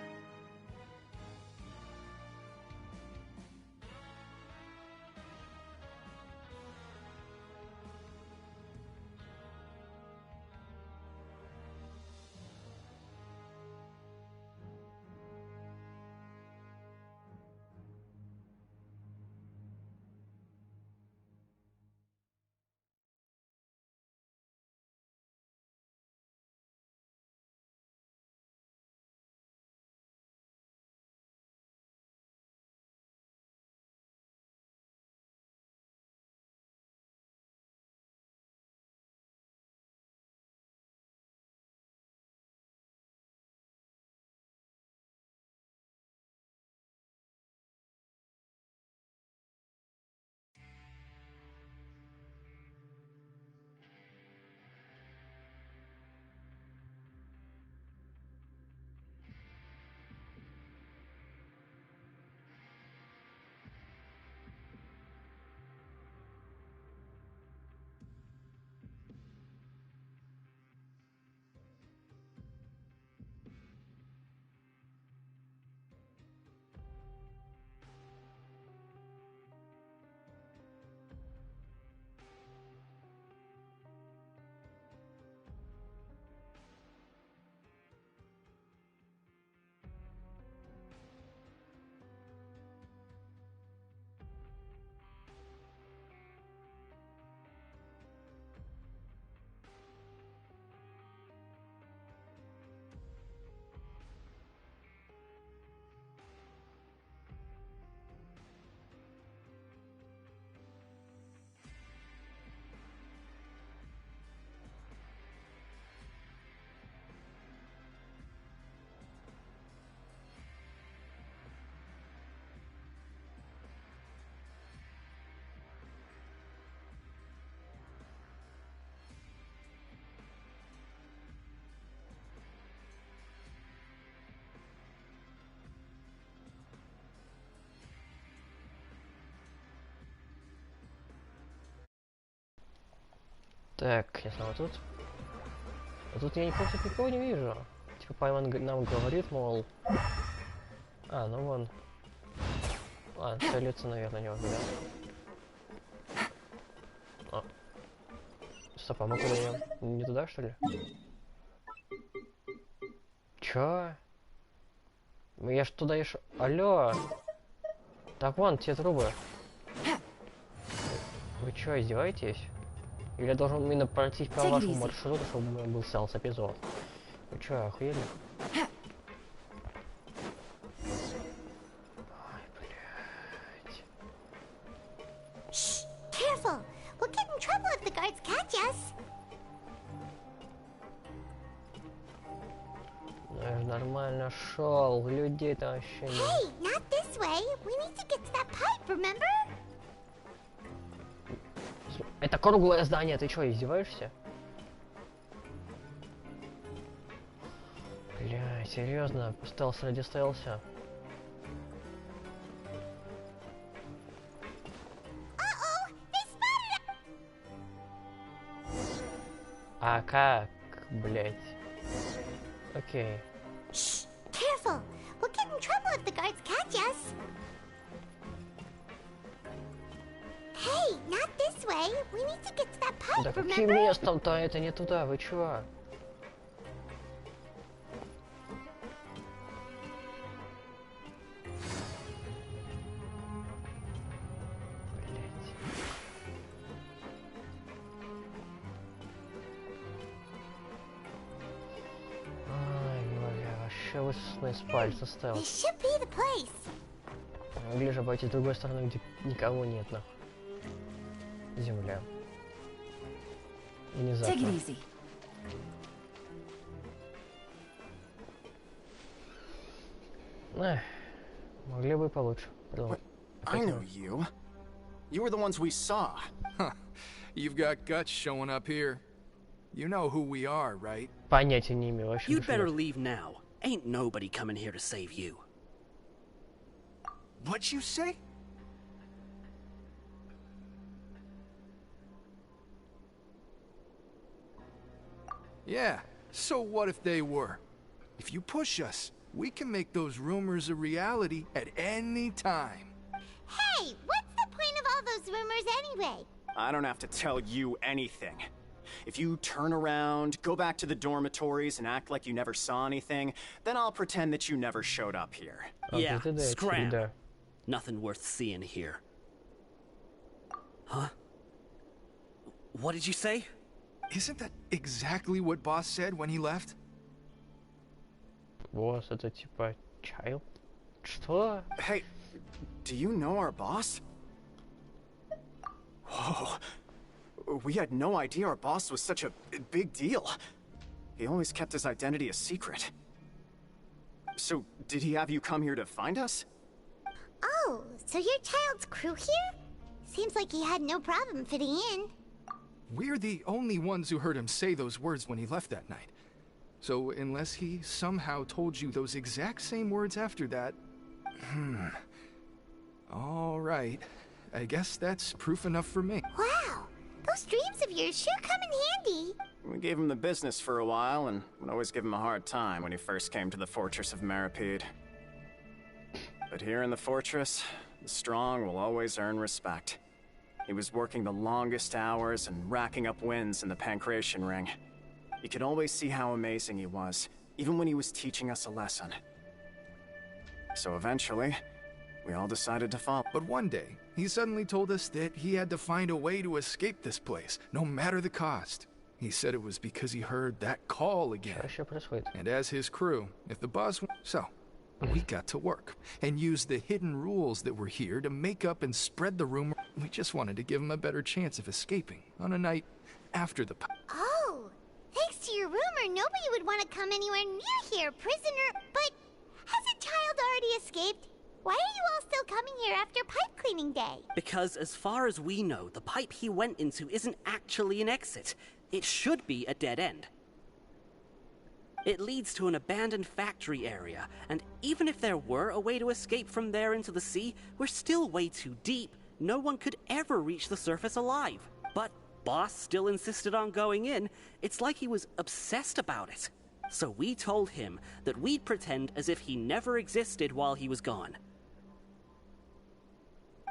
Так, я снова тут. А тут я никого не вижу. Типа Пайман нам говорит, мол... А, ну вон. Ладно, целится, наверное, не могу, да? О. Стоп, а мы куда идем? Не туда, что ли? Чё? Я ж туда ешь... Алло! Так вон, те трубы. Вы чё, издеваетесь? Или я должен именно пройтись по вашему маршруту, чтобы у меня был селс-эпизод? Вы чё, охуели? Shh! Careful! We'll get in trouble if the guards catch us. Я же нормально шел, людей-то вообще нет. Hey, not this way. We need to get to that pipe, remember? Это круглое здание, ты чё, издеваешься? Бля, серьезно, стелс ради стелса. А как, блять? Окей. Shh! Careful! We'll get in trouble if the guards catch us. Hey, not this way. We need to get to that pipe, Да каким remember? местом-то? Это не туда, вы чё? Высосанный с пальца стелс. This should be the place. Могли же обойти с другой стороны, где никого нет, нахуй. Земля. Внезапно. Take it easy. Могли бы получше. I know you. You were the ones we saw. Huh. You've got guts showing up here. You know who we are, right? Понятия не имею вообще. You'd better leave now. Ain't nobody coming here to save you. What'd you say? Yeah, so what if they were? If you push us, we can make those rumors a reality at any time. Hey, what's the point of all those rumors anyway? I don't have to tell you anything. If you turn around, go back to the dormitories and act like you never saw anything, then I'll pretend that you never showed up here. Yeah, scram. Nothing worth seeing here. Huh? What did you say? Isn't that exactly what Boss said when he left? Boss, это типа child? Что? Hey, do you know our boss? Whoa. We had no idea our boss was such a big deal. He always kept his identity a secret. So, did he have you come here to find us? Oh, so your child's crew here? Seems like he had no problem fitting in. We're the only ones who heard him say those words when he left that night. So, unless he somehow told you those exact same words after that... All right. I guess that's proof enough for me. Wow! Those dreams of yours sure come in handy. We gave him the business for a while, and would always give him a hard time when he first came to the fortress of Maripede. But here in the fortress, the strong will always earn respect. He was working the longest hours and racking up wins in the Pancration Ring. You could always see how amazing he was, even when he was teaching us a lesson. So eventually, we all decided to follow. But one day, he suddenly told us that he had to find a way to escape this place, no matter the cost. He said it was because he heard that call again. And as his crew, if the boss... So, we got to work, and used the hidden rules that were here to make up and spread the rumor. We just wanted to give him a better chance of escaping on a night after the... Oh, thanks to your rumor, nobody would want to come anywhere near here, prisoner. But has a child already escaped? Why are you all still coming here after pipe cleaning day? Because as far as we know, the pipe he went into isn't actually an exit. It should be a dead end. It leads to an abandoned factory area, and even if there were a way to escape from there into the sea, we're still way too deep. No one could ever reach the surface alive. But Boss still insisted on going in. It's like he was obsessed about it. So we told him that we'd pretend as if he never existed while he was gone.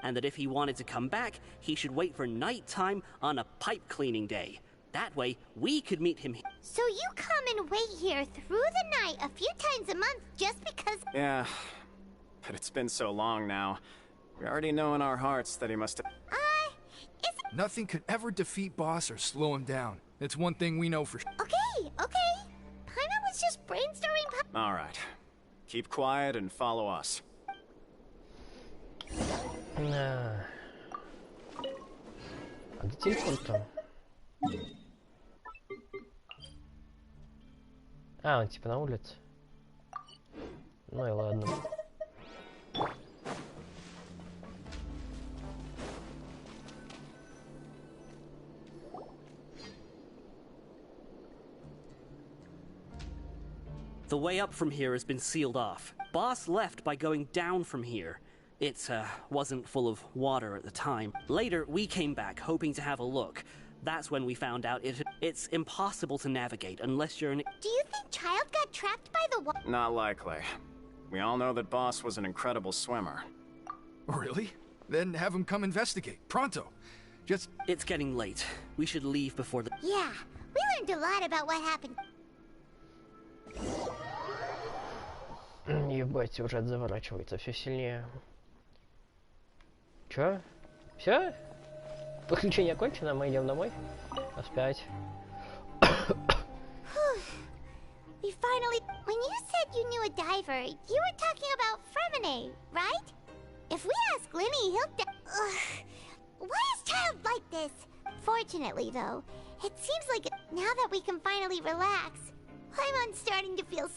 And that if he wanted to come back, he should wait for nighttime on a pipe cleaning day. That way, we could meet him. So you come and wait here through the night a few times a month just because... Yeah, but it's been so long now. We already know in our hearts that he must have... Nothing could ever defeat Boss or slow him down. It's one thing we know for sure. Okay. Paimon was just brainstorming... All right. Keep quiet and follow us. А где телефон-то? А, он типа на улице. Ну и ладно. The way up from here has been sealed off. Boss left by going down from here. It wasn't full of water at the time. Later, we came back hoping to have a look. That's when we found out it's impossible to navigate unless you're an... Do you think Child got trapped by the water? Not likely. We all know that Boss was an incredible swimmer. Really? Then have him come investigate. Pronto. Just... It's getting late. We should leave before the... Yeah, we learned a lot about what happened. Ебать, сюжет заворачивается все сильнее. Чё? Все? Приключение окончено, мы идем домой. Нас 5. We finally... When you said you knew a diver, you were talking about Fremine, right? If we ask Linny, he'll... Why is Child like this? Fortunately, though, it seems like now that we can finally relax, I'm starting to feel...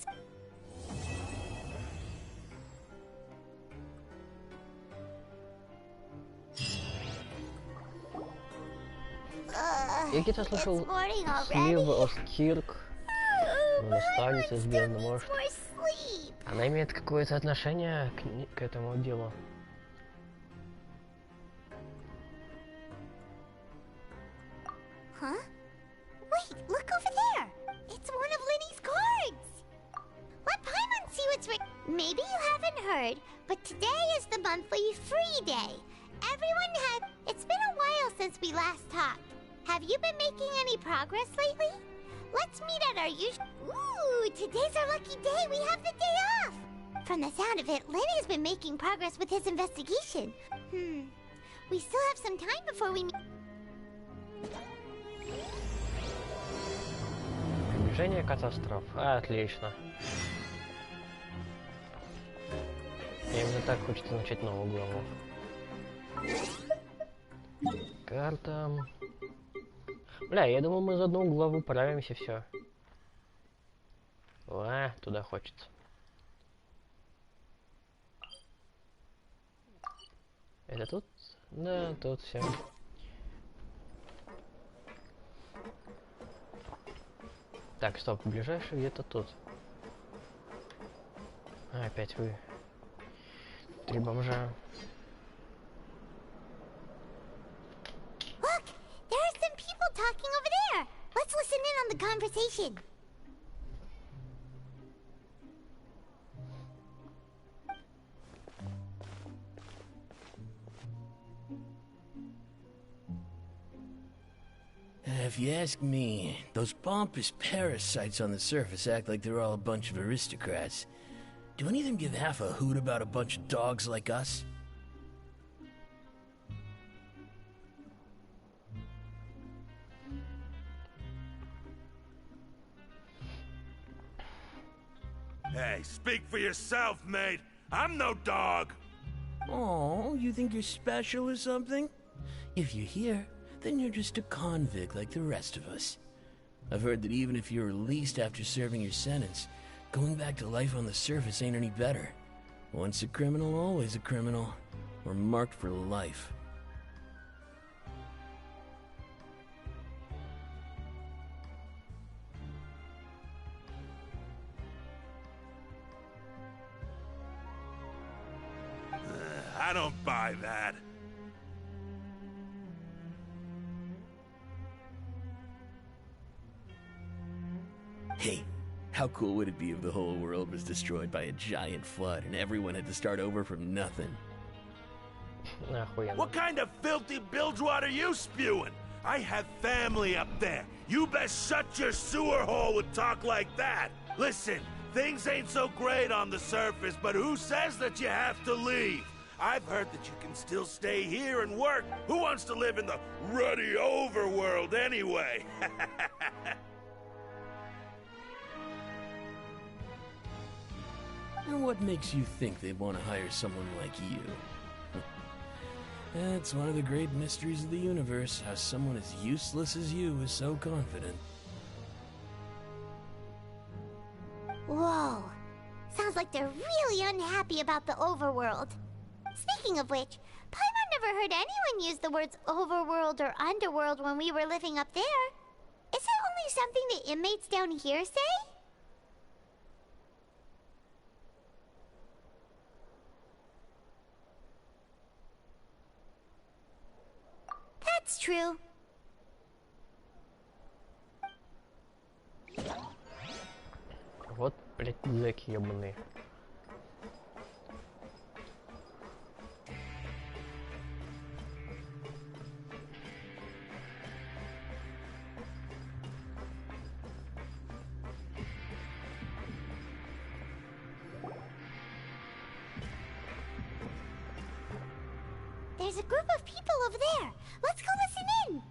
Я где-то слышал слива Оскирк. Наставница с бездны, может. Она имеет какое-то отношение к этому делу. Huh? Wait, look over there! It's one of Linny's cards! Let Paimon see what's written. Maybe you haven't heard, but today is the monthly free day. Everyone had... It's been a while since we last talked. Have you been making any progress lately? Let's meet at our usual... Ooh, today's our lucky day. We have the day off. From the sound of it, Lenny's been making progress with his investigation. We still have some time before we meet... Приближение катастроф. Отлично. Именно так хочется начать новую главу. Карта. Бля, я думал, мы за одну главу правимся, все. Туда хочется. Это тут? Да, тут все. Так, стоп, ближайший где-то тут. Опять вы. 3 бомжа. Look! There are some people talking over there! Let's listen in on the conversation. If you ask me, those pompous parasites on the surface act like they're all a bunch of aristocrats. Do any of them give half a hoot about a bunch of dogs like us? Hey, speak for yourself, mate. I'm no dog. Oh, you think you're special or something? If you're here, then you're just a convict like the rest of us. I've heard that even if you're released after serving your sentence, going back to life on the surface ain't any better. Once a criminal, always a criminal. We're marked for life. I don't buy that. Hey, how cool would it be if the whole world was destroyed by a giant flood and everyone had to start over from nothing? What kind of filthy bilgewater are you spewing? I have family up there. You best shut your sewer hole with talk like that. Listen, things ain't so great on the surface, but who says that you have to leave? I've heard that you can still stay here and work. Who wants to live in the ruddy overworld anyway? And what makes you think they want to hire someone like you? That's one of the great mysteries of the universe, how someone as useless as you is so confident. Whoa. Sounds like they're really unhappy about the overworld. Speaking of which, Paimon never heard anyone use the words overworld or underworld when we were living up there. Is it only something the inmates down here say? That's true. Вот, блядь, зэки ебаные. There's a group of people over there. Let's go listen in.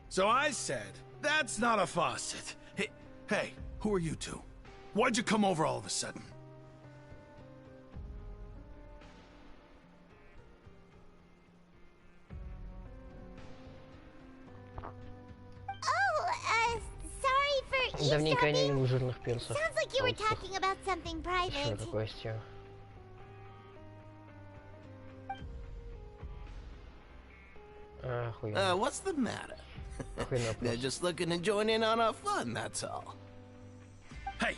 So I said, that's not a faucet. Hey, who are you two? Why'd you come over all of a sudden? Давненько я не видел жирных перцев. Sounds like you were talking about something private. Что такое стё? What's the matter? They're just looking to join in on our fun, that's all. Hey,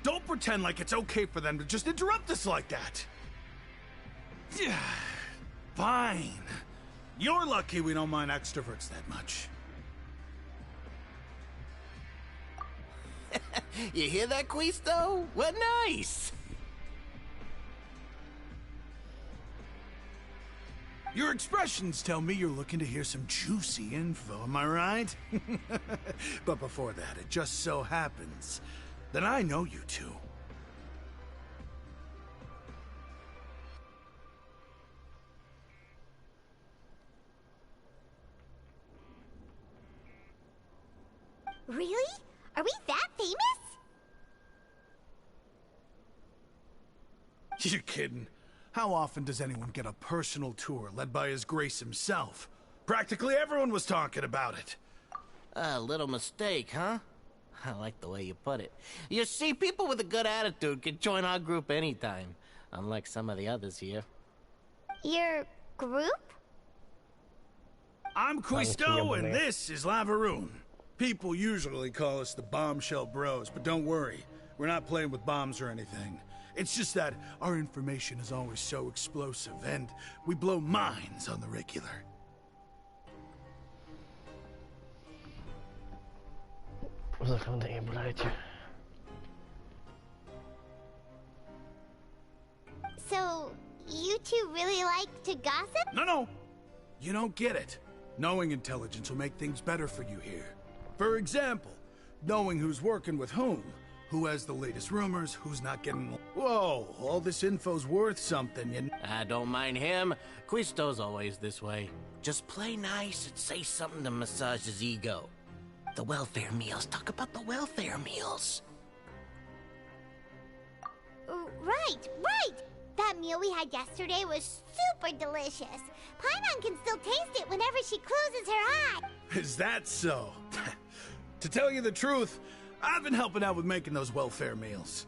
don't pretend like it's okay for them to just interrupt us like that. Fine. You're lucky we don't mind extroverts that much. You hear that, Quisto? What nice! Your expressions tell me you're looking to hear some juicy info, am I right? But before that, it just so happens that I know you two. Really? Are we that famous? You're kidding. How often does anyone get a personal tour led by His Grace himself? Practically everyone was talking about it. A little mistake, huh? I like the way you put it. You see, people with a good attitude can join our group anytime, unlike some of the others here. Your group? I'm Quisto, and this is Lavaroon. People usually call us the Bombshell Bros, but don't worry. We're not playing with bombs or anything. It's just that our information is always so explosive, and we blow minds on the regular. So, you two really like to gossip? No. You don't get it. Knowing intelligence will make things better for you here. For example, knowing who's working with whom, who has the latest rumors, who's not getting... Whoa, all this info's worth something, you... I don't mind him. Quisto's always this way. Just play nice and say something to massage his ego. The welfare meals. Talk about the welfare meals. Right. That meal we had yesterday was super delicious. Paimon can still taste it whenever she closes her eye. Is that so? To tell you the truth, I've been helping out with making those welfare meals.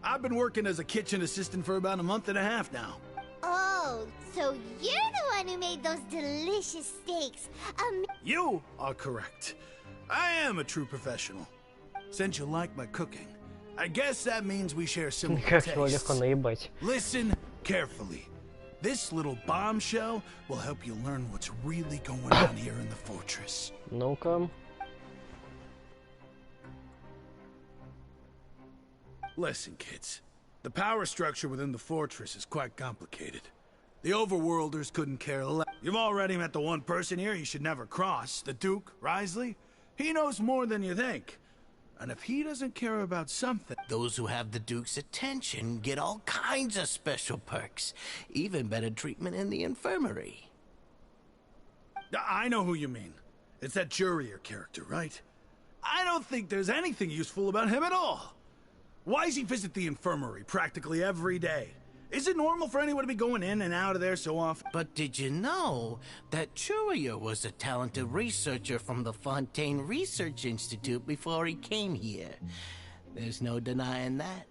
I've been working as a kitchen assistant for about a month and a half now. Oh, so you're the one who made those delicious steaks. You are correct. I am a true professional. Since you like my cooking, I guess that means we share similar tastes. Listen carefully. This little bombshell will help you learn what's really going on here in the fortress. No-ка. Listen, kids. The power structure within the fortress is quite complicated. The overworlders couldn't care less. You've already met the one person here you should never cross, the Duke, Risley. He knows more than you think. And if he doesn't care about something... Those who have the Duke's attention get all kinds of special perks. Even better treatment in the infirmary. I know who you mean. It's that Jurier character, right? I don't think there's anything useful about him at all. Why does he visit the infirmary practically every day? Is it normal for anyone to be going in and out of there so often? But did you know that Jurier was a talented researcher from the Fontaine Research Institute before he came here? There's no denying that.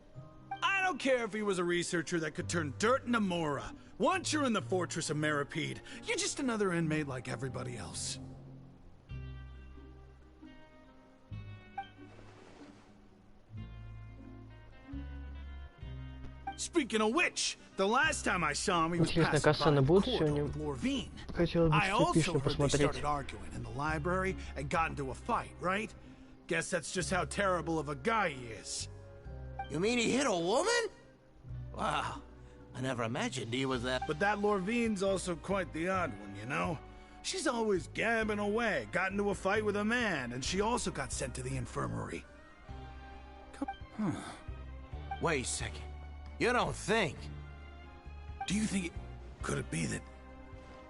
I don't care if he was a researcher that could turn dirt into Mora. Once you're in the fortress of Maripede, you're just another inmate like everybody else. Speaking of which, the last time I saw him, he was Интересно, кажется, на будущее у него хотелось бы что-то эпичное посмотреть. Arguing in the library and got into a fight, right? Guess that's just how terrible of a guy he is. You mean he hit a woman? Wow, I never imagined he was that. But that Lorvine's also quite the odd one, you know? She's always gabbing away, got into a fight with a man, and she also got sent to the infirmary. Wait a second. You don't think? Do you think could it be that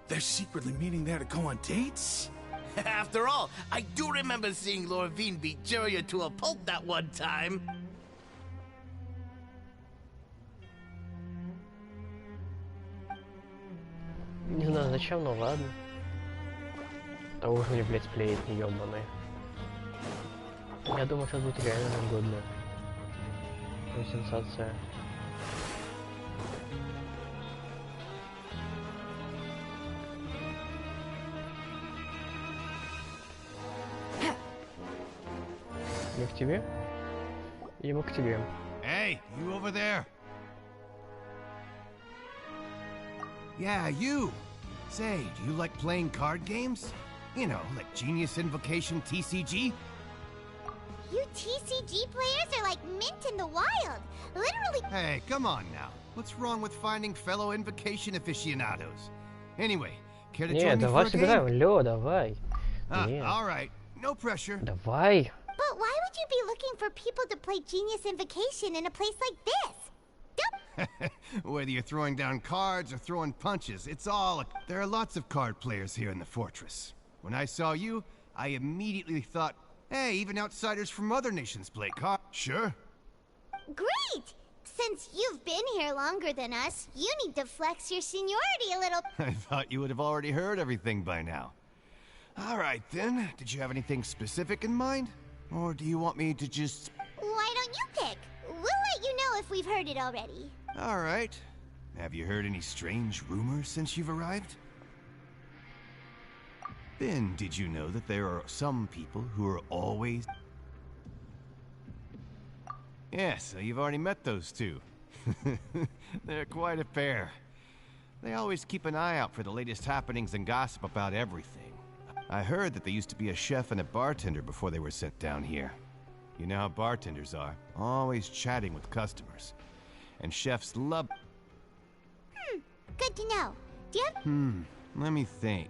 they're secretly meeting there to go on dates? After all, I do remember seeing Lorvine beat Jurier to a pulp that one time. Не знаю зачем, но ладно. Того уже мне, блядь, сплеет неёбаный. Я думаю, сейчас будет реально годно. Сенсация. Не к тебе? Ему к тебе. Hey, you over there? Yeah, you. Say, do you like playing card games? You know, like Genius Invocation TCG? You TCG players are like mint in the wild. Literally. Hey, come on now. What's wrong with finding fellow Invocation aficionados? Anyway, care to join me for a game? Давай сыграем, Лё, давай. All right, no pressure. Давай. But why would you be looking for people to play Genius Invocation in a place like this? Whether you're throwing down cards or throwing punches, it's all... There are lots of card players here in the fortress. When I saw you, I immediately thought, hey, even outsiders from other nations play cards. Sure. Great! Since you've been here longer than us, you need to flex your seniority a little. I thought you would have already heard everything by now. All right, then. Did you have anything specific in mind? Or do you want me to just... Why don't you pick? We'll let you know if we've heard it already. All right. Have you heard any strange rumors since you've arrived? Then, did you know that there are some people who are always... Yeah, so you've already met those two. They're quite a pair. They always keep an eye out for the latest happenings and gossip about everything. I heard that they used to be a chef and a bartender before they were sent down here. You know how bartenders are, always chatting with customers. And chefs love... Good to know. Do you have... let me think.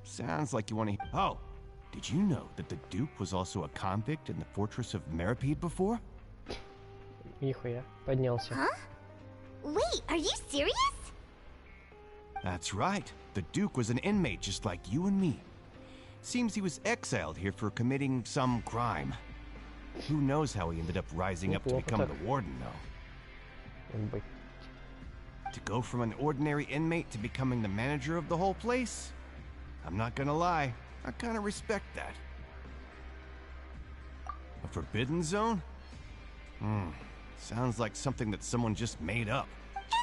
Sounds like you want to... Oh, did you know that the Duke was also a convict in the fortress of Maripede before? Нихуя, поднялся. Huh? Wait, are you serious? That's right. The Duke was an inmate just like you and me. Seems he was exiled here for committing some crime. Who knows how he ended up rising up to become the warden, though. To go from an ordinary inmate to becoming the manager of the whole place? I'm not gonna lie, I kinda respect that. A forbidden zone? Sounds like something that someone just made up.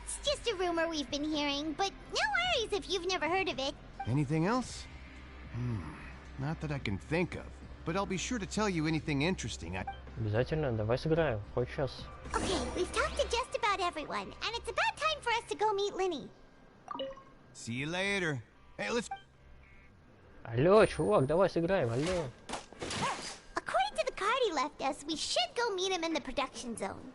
It's just a rumor we've been hearing, but no worries if you've never heard of it. Anything else? Not that I can think of, but I'll be sure to tell you anything interesting. Обязательно, давай сыграем, хоть сейчас. Okay, we've talked to just about everyone, and it's about time for us to go meet Linny. See you later. Hey, let's... Алло, чувак, давай сыграем, алло. According to the card he left us, we should go meet him in the production zone.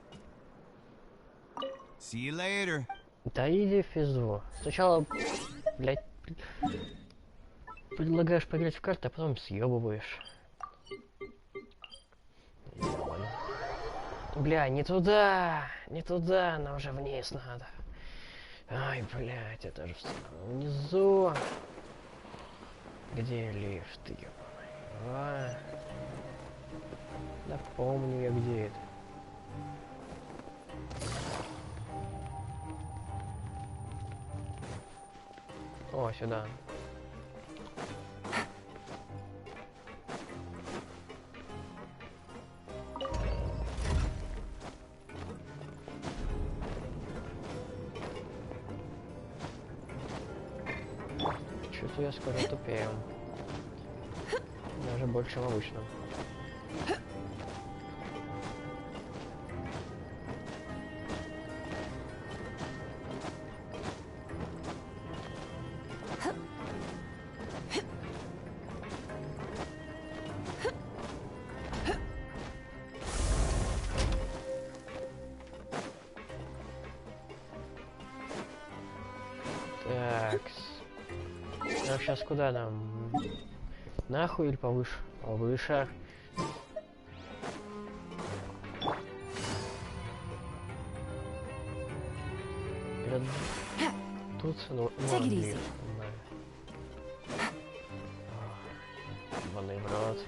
See you later. Да иди в пизду. Сначала, блядь, предлагаешь поиграть в карты, а потом съебываешь. Бля, не туда, нам уже вниз надо. Ай, блядь, это же внизу. Где лифт, ёбаный? А? Да помню я, где это. О, сюда. Что-то я скоро тупею. Даже больше, чем обычно. Так, сейчас куда нам? Нахуй или повыше? Повыше. Тут, ну, лифт. Ебаный в рот.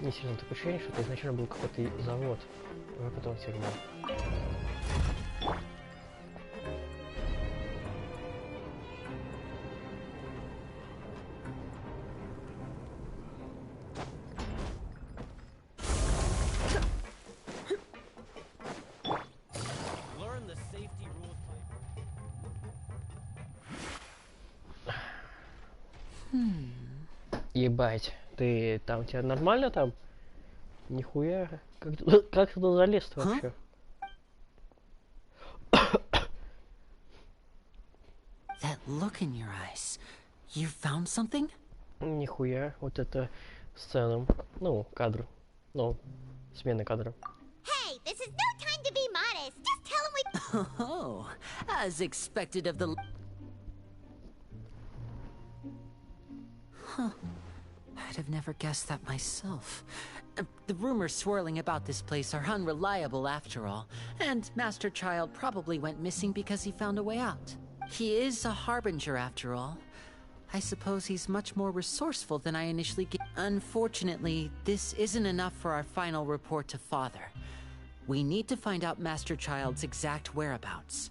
Не сильно такое ощущение, что это изначально был какой-то завод. А потом тюрьма. Ебать, ты там, тебя нормально там? Нихуя. Как туда залез вообще? That look in your eyes. You found something? Нихуя, вот это сцена. Ну, кадр. Ну, смена кадра. Hey, this is no time to be modest. Just tell him we... Oh, as expected of the... Huh. I'd have never guessed that myself. The rumors swirling about this place are unreliable after all, and Master Child probably went missing because he found a way out. He is a harbinger after all. I suppose he's much more resourceful than I initially guessed. Unfortunately, this isn't enough for our final report to Father. We need to find out Master Child's exact whereabouts.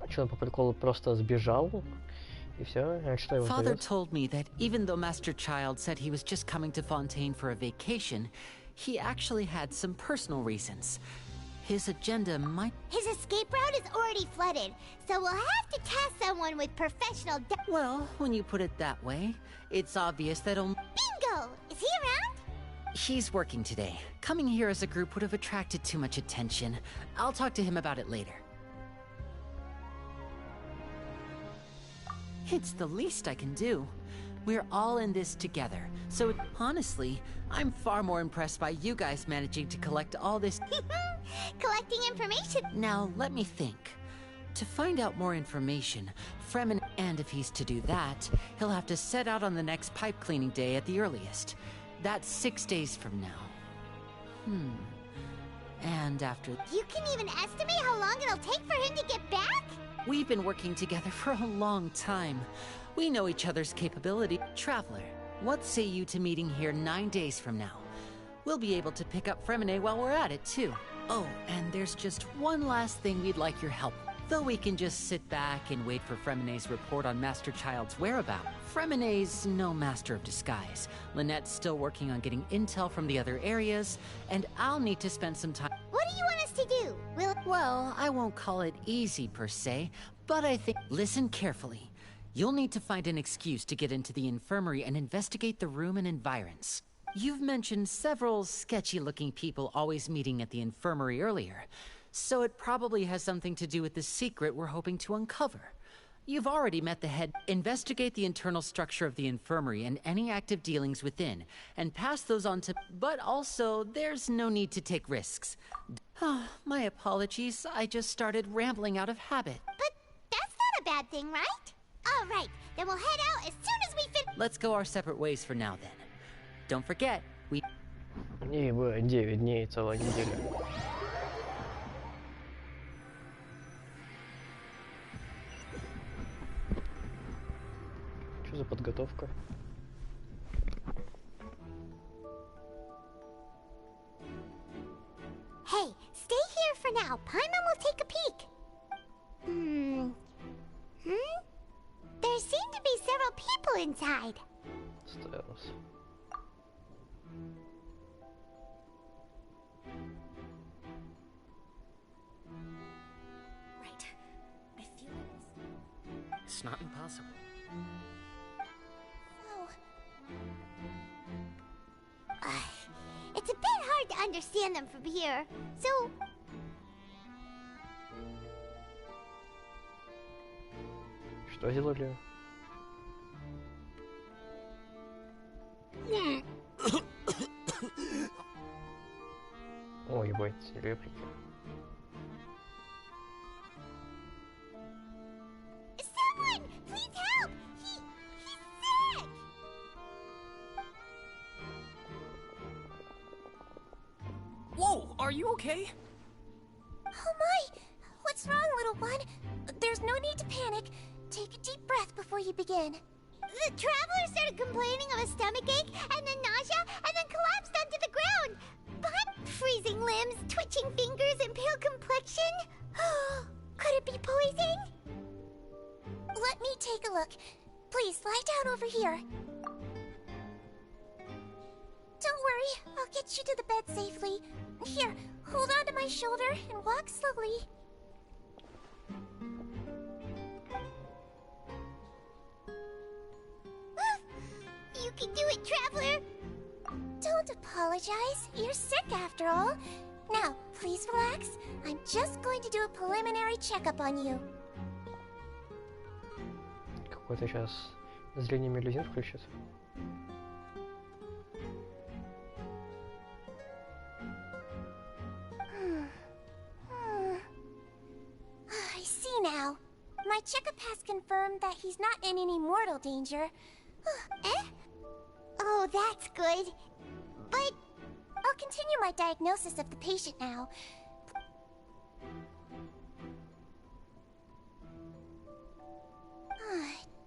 Что, по приколу просто сбежал? И все? Что его Father told me that even though Master Child said he was just coming to Fontaine for a vacation, he actually had some personal reasons. His agenda might... His escape route is already flooded, so we'll have to task someone with professional... Well, when you put it that way, it's obvious that only... Bingo! Is he around? He's working today. Coming here as a group would have attracted too much attention. I'll talk to him about it later. It's the least I can do. We're all in this together, so honestly, I'm far more impressed by you guys managing to collect all this... Collecting information? Now, let me think. To find out more information, Fremen... And if he's to do that, he'll have to set out on the next pipe cleaning day at the earliest. That's 6 days from now. And after... You can even estimate how long it'll take for him to get back? We've been working together for a long time. We know each other's capability. Traveler, what say you to meeting here 9 days from now? We'll be able to pick up Fremine while we're at it, too. Oh, and there's just one last thing we'd like your help. Though we can just sit back and wait for Fremine's report on Master Child's whereabouts. Fremine's no master of disguise. Lynette's still working on getting intel from the other areas, and I'll need to spend some time... What do you want us to do? Well, I won't call it easy per se, but I think... Listen carefully. You'll need to find an excuse to get into the infirmary and investigate the room and environs. You've mentioned several sketchy-looking people always meeting at the infirmary earlier, so it probably has something to do with the secret we're hoping to uncover. You've already met the head. Investigate the internal structure of the infirmary and any active dealings within, and pass those on to... But also, there's no need to take risks. Oh, my apologies. I just started rambling out of habit. But that's not a bad thing, right? All right, then we'll head out as soon as we finish. Let's go our separate ways for now, then. Don't forget, we... Ибо 9 дней, целая неделя. Что за подготовка? Hey, stay here for now. Paimon will take a peek. There seem to be several people inside. Стелс. Right. I feel It's not impossible. It's a bit hard to understand them from here, so... Что сделали? Ой, ебать, реплики. Someone! Please help! He's sick! Whoa, are you okay? Oh my! What's wrong, little one? There's no need to panic. Take a deep breath before you begin. The traveler started complaining of a stomachache, and then nausea, and then collapsed onto the ground. But freezing limbs, twitching fingers, and pale complexion? Could it be poison? Let me take a look. Please, lie down over here. Don't worry, I'll get you to the bed safely. Here, hold on to my shoulder and walk slowly. You can do it, traveler! Don't apologize. You're sick after all. Now, please relax. I'm just going to do a preliminary checkup on you. Какой-то сейчас зрение мелюзин включит. I see now. My checkup has confirmed that he's not in any mortal danger. Eh? Oh, that's good. But... I'll continue my diagnosis of the patient now.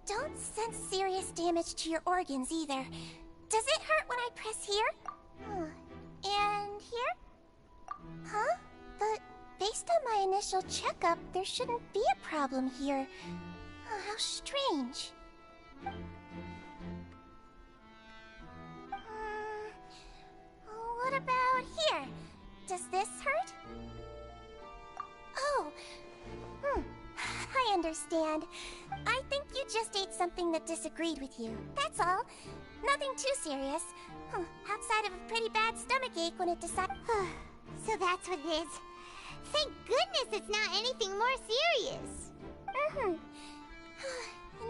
Don't sense serious damage to your organs either. Does it hurt when I press here? And here? Huh? But based on my initial checkup, there shouldn't be a problem here. How strange. What about here? Does this hurt? Oh, I understand. I think you just ate something that disagreed with you. That's all. Nothing too serious. Outside of a pretty bad stomachache when it decided... So that's what it is. Thank goodness it's not anything more serious. And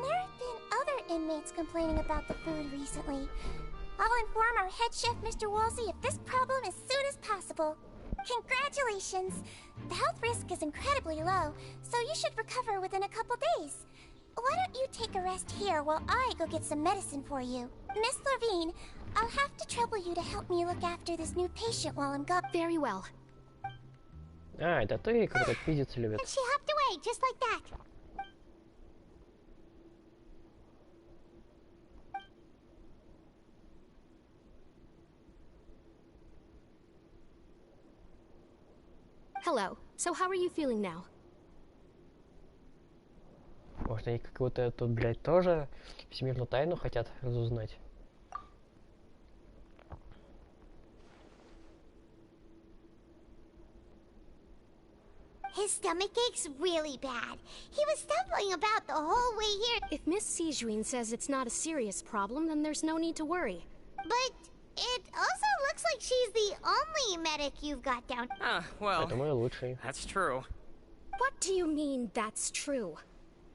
there have been other inmates complaining about the food recently. I'll inform our head chef, Mr. Woolsey, of this problem as soon as possible. Congratulations! The health risk is incredibly low, so you should recover within a couple days. Why don't you take a rest here while I go get some medicine for you? Miss Levine, I'll have to trouble you to help me look after this new patient while I'm gone. Very well. А, это ты, который пиздец любит. And she hopped away, just like that. Hello. So how are you feeling now? Может, они какую-то тут, блядь, тоже всемирную тайну хотят разузнать? His stomach ache's really bad. He was stumbling about the whole way here. If Miss Sijuin says it's not a serious problem, then there's no need to worry. But it also looks like she's the only medic you've got down. Well, Это мой лучший. that's true. What do you mean, that's true?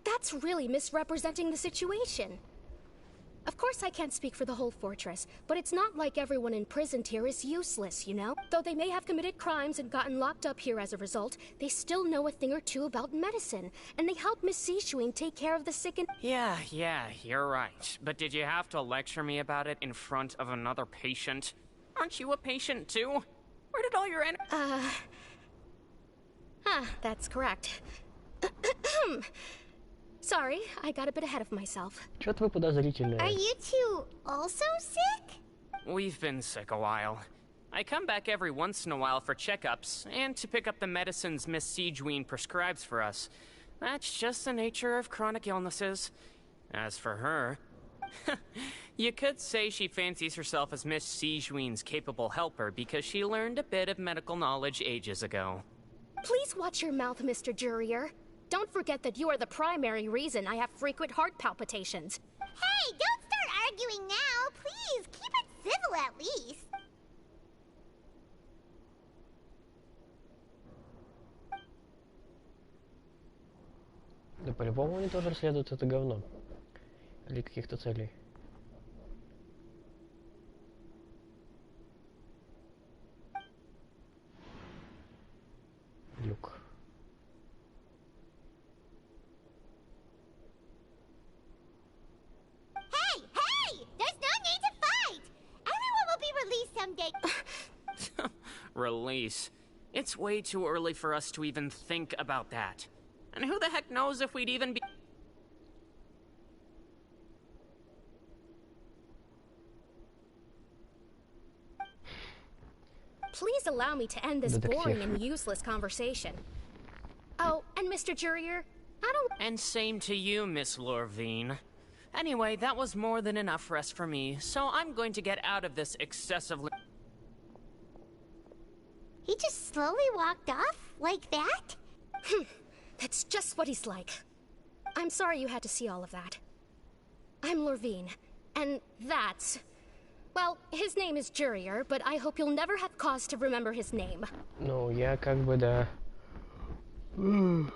That's really misrepresenting the situation. Of course I can't speak for the whole fortress, but it's not like everyone imprisoned here is useless, you know? Though they may have committed crimes and gotten locked up here as a result, they still know a thing or two about medicine, and they help Miss Sishuin take care of the sick and— Yeah, you're right. But did you have to lecture me about it in front of another patient? Aren't you a patient too? Where did all your that's correct. Sorry, I got a bit ahead of myself. Чё-то вы подозрительные. Are you two also sick? We've been sick a while. I come back every once in a while for checkups, and to pick up the medicines Miss Sijween prescribes for us. That's just the nature of chronic illnesses. As for her, you could say she fancies herself as Miss Sijween's capable helper because she learned a bit of medical knowledge ages ago. Please watch your mouth, Mr. Jurier. Don't forget that you are the primary reason I have frequent heart palpitations. Hey, don't start arguing now, please. Keep it civil at least. Да по-любому они тоже расследуют это говно. Или каких-то целей. Люк. Hey! There's no need to fight! Everyone will be released someday. Release. It's way too early for us to even think about that. And who the heck knows if we'd even be— Please allow me to end this boring and useless conversation. Oh, and Mr. Jurier, I don't— And same to you, Miss Lorvine. Anyway, that was more than enough rest for me, so I'm going to get out of this excessively— He just slowly walked off? Like that? That's just what he's like. I'm sorry you had to see all of that. I'm Lorvine, and that's— Well, his name is Jurier, but I hope you'll never have cause to remember his name. Ну, я как бы, да.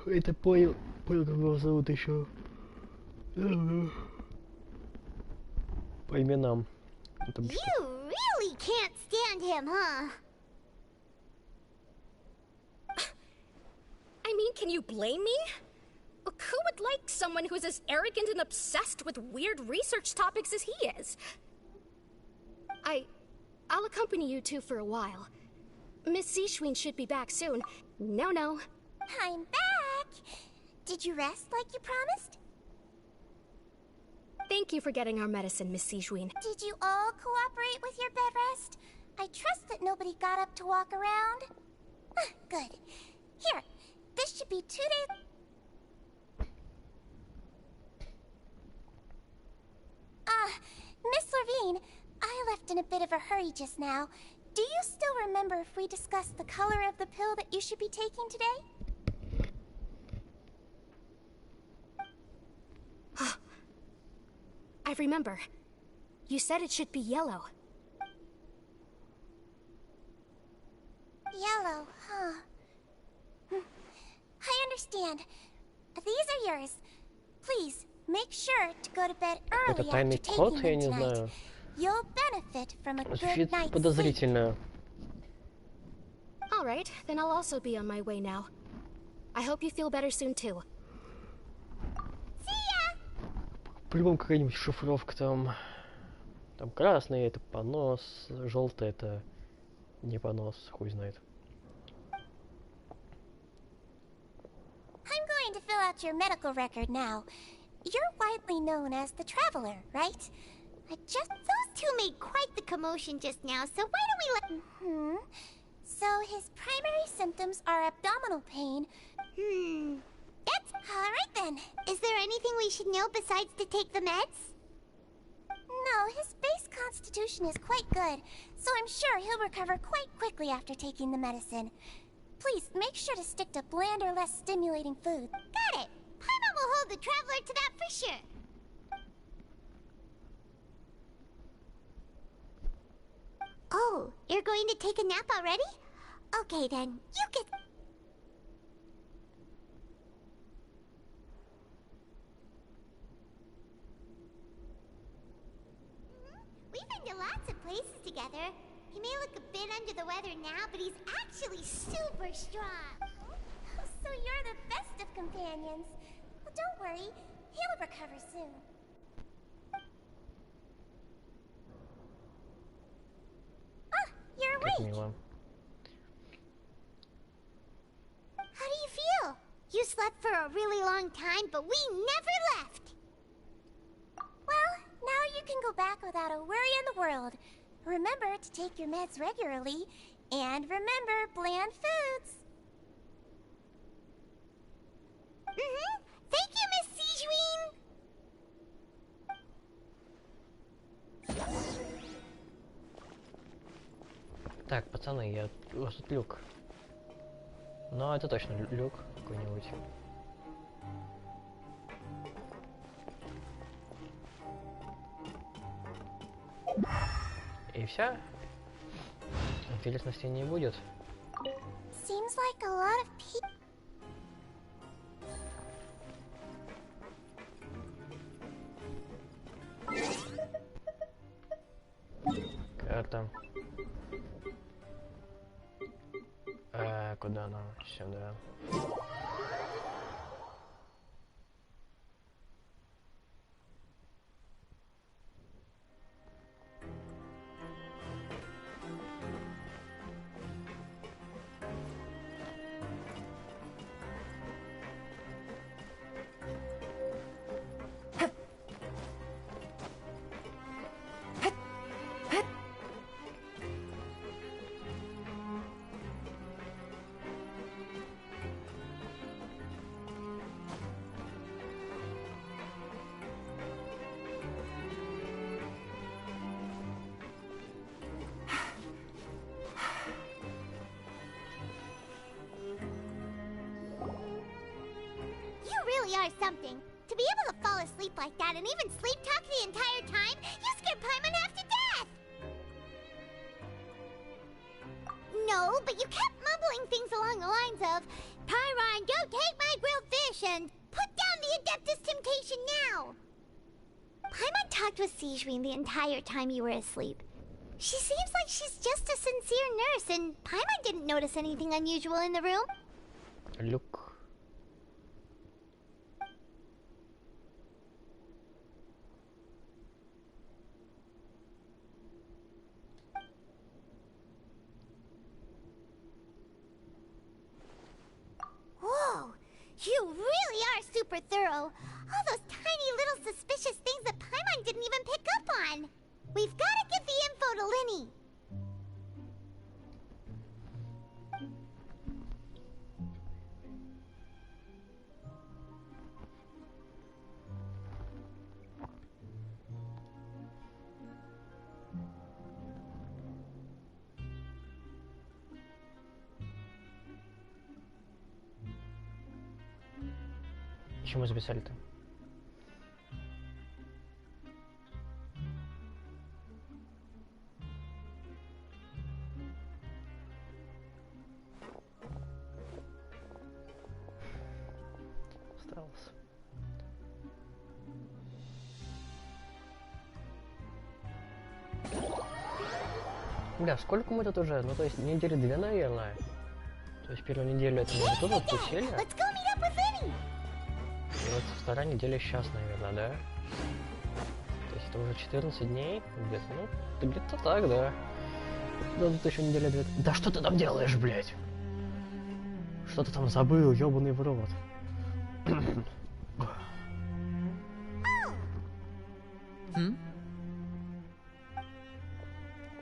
Это понял, как его зовут еще. По именам. You really can't stand him, huh? I mean, can you blame me? Look, who would like someone who's as arrogant and obsessed with weird research topics as he is? I'll accompany you two for a while. Miss Sishuin should be back soon. No. I'm back! Did you rest like you promised? Thank you for getting our medicine, Miss Sishuin. Did you all cooperate with your bed rest? I trust that nobody got up to walk around. Good. Here, this should be 2 days... Miss Lorvine, I left in a bit of a hurry just now. Do you still remember if we discussed the color of the pill that you should be taking today? I remember. You said it should be yellow. Yellow, huh? I understand. These are yours. Please, make sure to go to bed early after taking them tonight. You'll benefit from a good night's подозрительно. All right, then I'll also be on my way now. I hope you feel better soon too. See ya! По-любому какая-нибудь шифровка там. Там красный это понос, желтый это не понос, хуй знает. I'm going to fill out your medical record now. You're widely known as the Traveler, right? Those two made quite the commotion just now, so why don't we let... So his primary symptoms are abdominal pain. That's... Alright then. Is there anything we should know besides to take the meds? No, his base constitution is quite good, so I'm sure he'll recover quite quickly after taking the medicine. Please, make sure to stick to bland or less stimulating food. Got it! Paimon will hold the Traveler to that for sure. Oh, you're going to take a nap already? Okay then, you get... lots of places together. He may look a bit under the weather now, but he's actually super strong. So you're the best of companions. Well, don't worry. He'll recover soon. Ah, you're awake. How do you feel? You slept for a really long time, but we never left. Well, now you can go back without a worry in the world. Remember to take your meds regularly, and remember bland foods. Thank you, Miss Sijuin. Так, пацаны, у вас тут люк. Ну, это точно люк какой-нибудь. И вся? Интересности не будет. Seems like a lot of people. Карта. Куда нам? Сюда. Are something. To be able to fall asleep like that and even sleep talk the entire time, you scared Paimon half to death! No, but you kept mumbling things along the lines of, Pyron, don't take my grilled fish, and put down the Adeptus Temptation now! Paimon talked with Sijuin the entire time you were asleep. She seems like she's just a sincere nurse, and Paimon didn't notice anything unusual in the room. Look. Whoa! You really are super thorough. All those tiny little suspicious things that Paimon didn't even pick up on. We've got to give the info to Linny. Почему записали-то? Осталось. Бля, сколько мы тут уже? Ну, то есть, недели 2, наверное. То есть, первую неделю это мы тут вот тусили. И вот вторая неделя сейчас, наверное, да? То есть это уже 14 дней где-то, ну, где-то так, да. Да тут еще неделя 2. Да что ты там делаешь, блядь? Что ты там забыл, ёбаный в рот?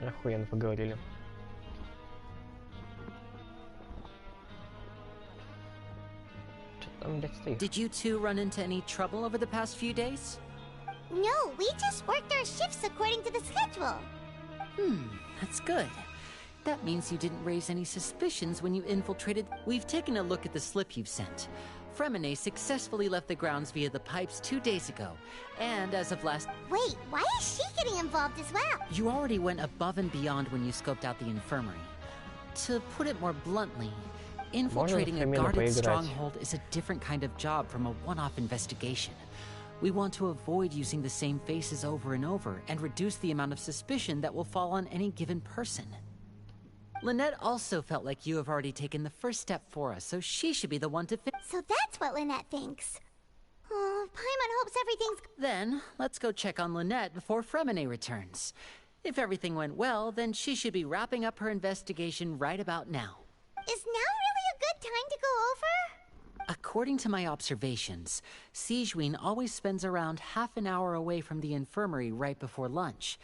Охуенно поговорили. Did you two run into any trouble over the past few days? No, we just worked our shifts according to the schedule. That's good. That means you didn't raise any suspicions when you infiltrated. We've taken a look at the slip you've sent. Fremine successfully left the grounds via the pipes 2 days ago, and as of last... Wait, why is she getting involved as well? You already went above and beyond when you scoped out the infirmary. To put it more bluntly, infiltrating a guarded stronghold is a different kind of job from a one-off investigation. We want to avoid using the same faces over and over and reduce the amount of suspicion that will fall on any given person. Lynette also felt like you have already taken the first step for us, so she should be the one to So that's what Lynette thinks. Oh, Paimon hopes everything's... Then, let's go check on Lynette before Fremine returns. If everything went well, then she should be wrapping up her investigation right about now. Is now really a good time to go over? According to my observations, Sigewinne always spends around half an hour away from the infirmary right before lunch.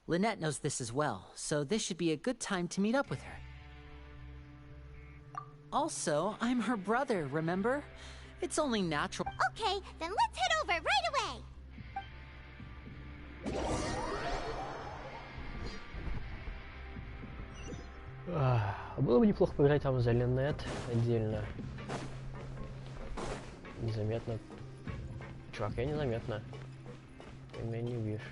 Lynette knows this as well, so this should be a good time to meet up with her. Also, I'm her brother, remember? It's only natural. Okay, then let's head over right away! Было бы неплохо поиграть там за Линет отдельно. Незаметно. Чувак, я незаметно. Ты меня не видишь.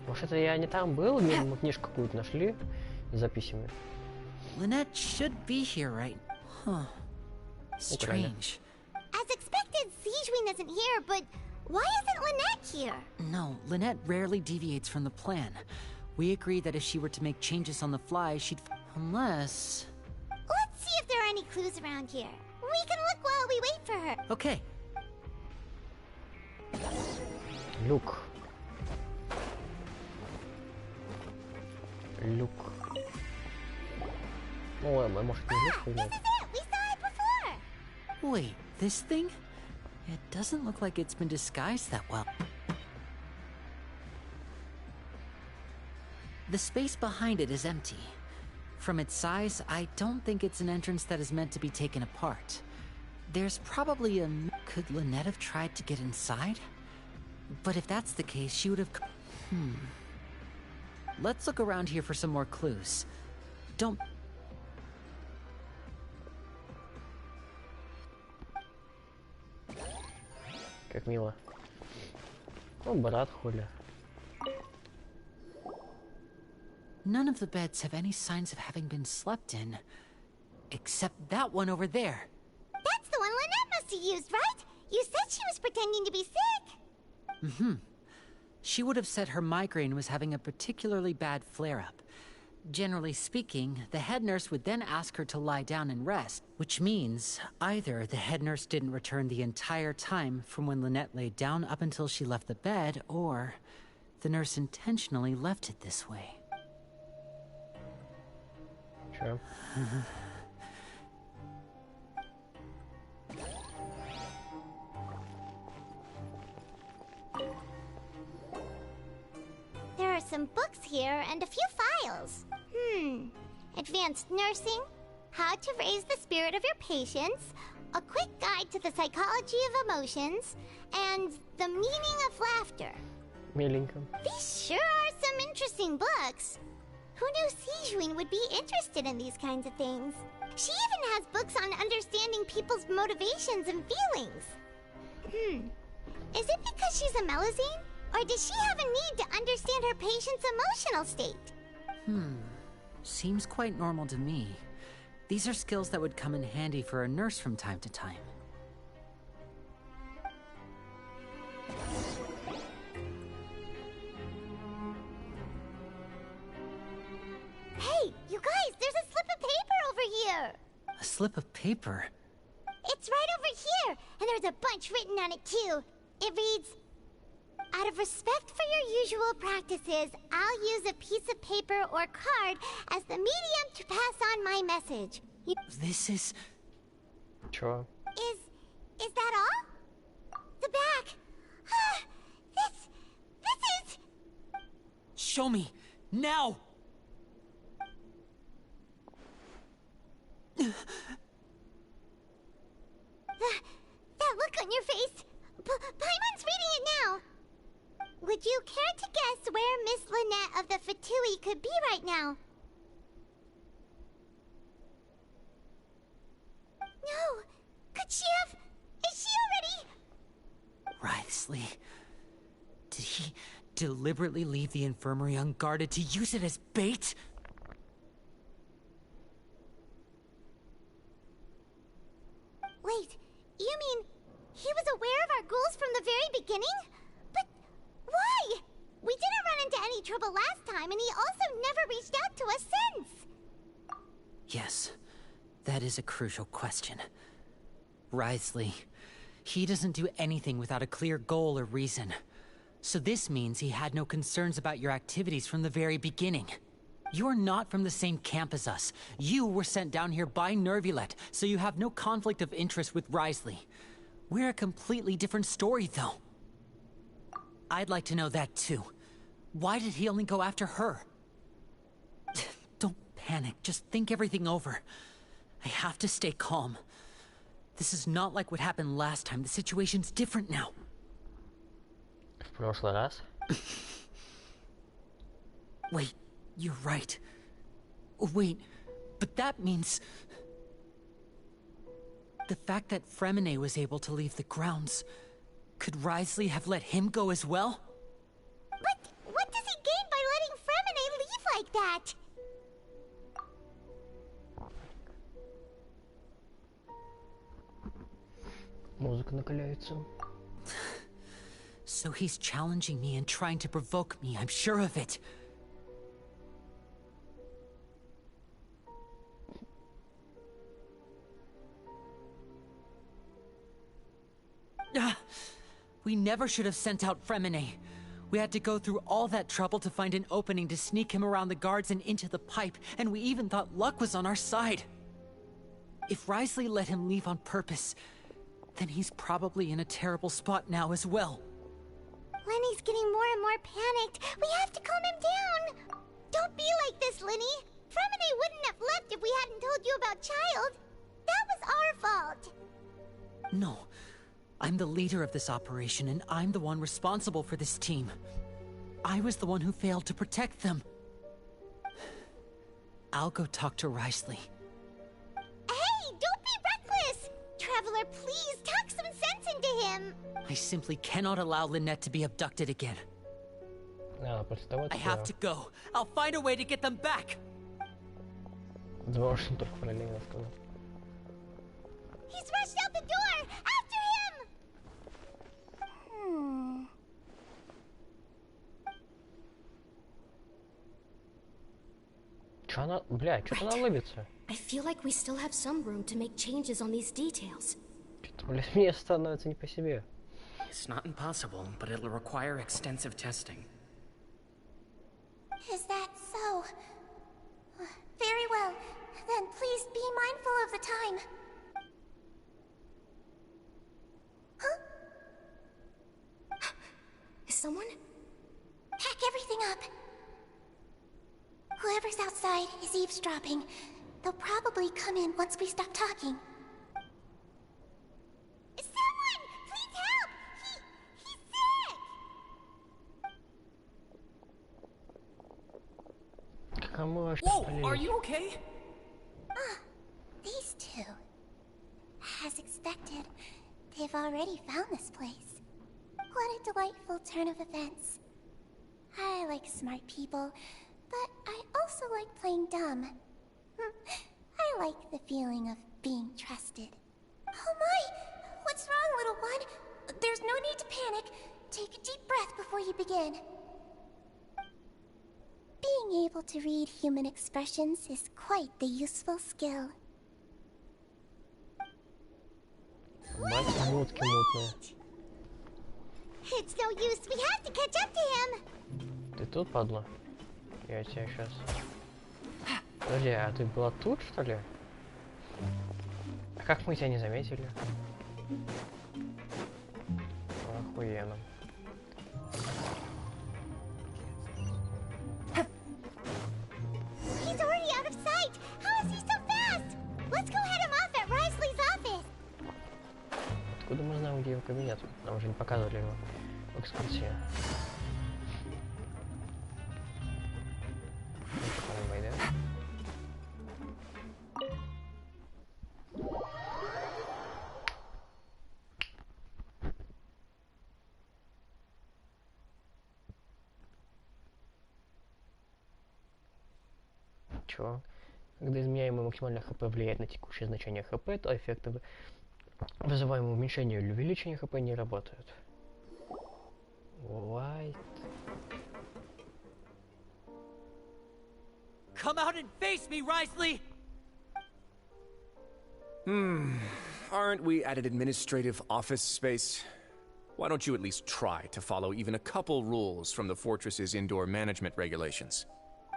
Может, это я не там был, где мы книжку какую-то нашли с записями? Lynette should be here, right? Huh. Strange. As expected, Sigewinne isn't here, but why isn't Lynette here? No, Lynette rarely deviates from the plan. We agreed that if she were to make changes on the fly, she'd... Unless... Let's see if there are any clues around here. We can look while we wait for her. Okay. Люк. Люк. Oh, может, не люк, This is it! We saw it before! Wait, this thing? It doesn't look like it's been disguised that well. The space behind it is empty. From its size, I don't think it's an entrance that is meant to be taken apart. There's probably a... Could Lynette have tried to get inside? But if that's the case, she would have... Let's look around here for some more clues. Don't... Как мило. О, брат Хуля. None of the beds have any signs of having been slept in. Except that one over there. That's the one Lynette must have used, right? You said she was pretending to be sick. She would have said her migraine was having a particularly bad flare-up. Generally speaking, the head nurse would then ask her to lie down and rest, which means either the head nurse didn't return the entire time from when Lynette laid down up until she left the bed, or the nurse intentionally left it this way. Sure. There are some books here and a few files. Advanced nursing, how to raise the spirit of your patients, a quick guide to the psychology of emotions, and the meaning of laughter. Миленько. These sure are some interesting books. Who knew Sigewinne would be interested in these kinds of things? She even has books on understanding people's motivations and feelings. Is it because she's a Melusine? Or does she have a need to understand her patient's emotional state? Seems quite normal to me. These are skills that would come in handy for a nurse from time to time. Hey, you guys, there's a slip of paper over here! A slip of paper? It's right over here, and there's a bunch written on it too. It reads, out of respect for your usual practices, I'll use a piece of paper or card as the medium to pass on my message. This is... Sure. Is that all? The back. This is... Show me! Now! That look on your face. Paimon's reading it now. Would you care to guess where Miss Lynette of the Fatui could be right now? No. Could she have... Is she already... Writhely. Did he deliberately leave the infirmary unguarded to use it as bait? Wait, you mean he was trouble last time, and he also never reached out to us since. Yes, that is a crucial question. Wriothesley, he doesn't do anything without a clear goal or reason. So this means he had no concerns about your activities from the very beginning. You're not from the same camp as us. You were sent down here by Nervulet, so you have no conflict of interest with Wriothesley. We're a completely different story, though. I'd like to know that, too. Why did he only go after her? Don't panic. Just think everything over. I have to stay calm. This is not like what happened last time. The situation's different now. В прошлый раз? Wait, you're right. Wait, but that means... The fact that Fremine was able to leave the grounds... Could Wriothesley have let him go as well? But what does he gain by letting Fremine leave like that? Музыка накаляется. So he's challenging me and trying to provoke me, I'm sure of it. We never should have sent out Fremine. We had to go through all that trouble to find an opening to sneak him around the guards and into the pipe, and we even thought luck was on our side. If Wriothesley let him leave on purpose, then he's probably in a terrible spot now as well. Lenny's getting more and more panicked. We have to calm him down. Don't be like this, Lenny. Fremine wouldn't have left if we hadn't told you about Child. That was our fault. No. I'm the leader of this operation, and I'm the one responsible for this team. I was the one who failed to protect them. I'll go talk to Wriothesley. Hey, don't be reckless! Traveler, please, talk some sense into him! I simply cannot allow Lynette to be abducted again. I have to go. I'll find a way to get them back! He's rushed out the door! After him! Чё она... Бля, чё она лыбится? I feel like we still have some room to make changes on these details. Чё-то, бля, мне становится не по себе. It's not impossible, but it'll require extensive testing. Is that so? Very well. Then please be mindful of the time. Huh? Is someone? Pack everything up. Whoever's outside is eavesdropping. They'll probably come in once we stop talking. Someone! Please help! He's sick! Whoa! Are you okay? Ah, these two. As expected, they've already found this place. What a delightful turn of events. I like smart people, but I also like playing dumb. I like the feeling of being trusted. Oh my! What's wrong, little one? There's no need to panic. Take a deep breath before you begin. Being able to read human expressions is quite the useful skill. It's no use. We have to catch up to him. Ты тут, падла? Я тебя сейчас... Подожди, а ты была тут, что ли? А как мы тебя не заметили? Охуенно. He's already out of sight. How is he so fast? Let's go head him off at Wriothesley's office. Откуда мы знаем, где его кабинет? Нам уже не показывали его в экскурсии. Чё? Когда изменяемое максимальное ХП влияет на текущее значение ХП, то эффекты, вызываемые уменьшением или увеличением ХП, не работают. White. come out and face me, Risley? Aren't we at an administrative office space? Why don't you at least try to follow even a couple rules from the fortress's indoor management regulations?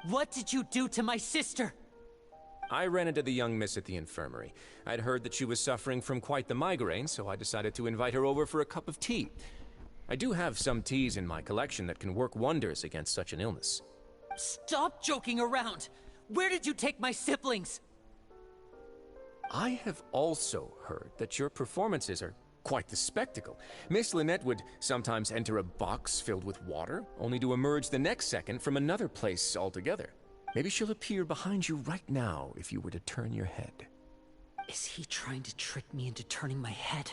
What did you do to my sister? I ran into the young miss at the infirmary. I'd heard that she was suffering from quite the migraine, so I decided to invite her over for a cup of tea. I do have some teas in my collection that can work wonders against such an illness. Stop joking around! Where did you take my siblings? I have also heard that your performances are quite the spectacle. Miss Lynette would sometimes enter a box filled with water, only to emerge the next second from another place altogether. Maybe she'll appear behind you right now if you were to turn your head. Is he trying to trick me into turning my head?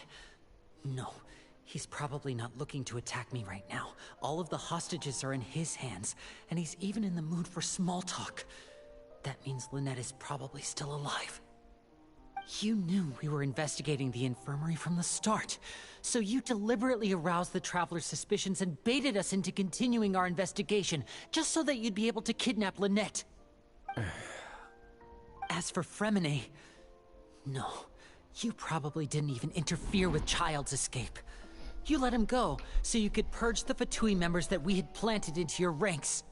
No, he's probably not looking to attack me right now. All of the hostages are in his hands, and he's even in the mood for small talk. That means Lynette is probably still alive. You knew we were investigating the infirmary from the start, so you deliberately aroused the Traveler's suspicions and baited us into continuing our investigation, just so that you'd be able to kidnap Lynette. As for Fremine, no, you probably didn't even interfere with Child's escape. You let him go, so you could purge the Fatui members that we had planted into your ranks.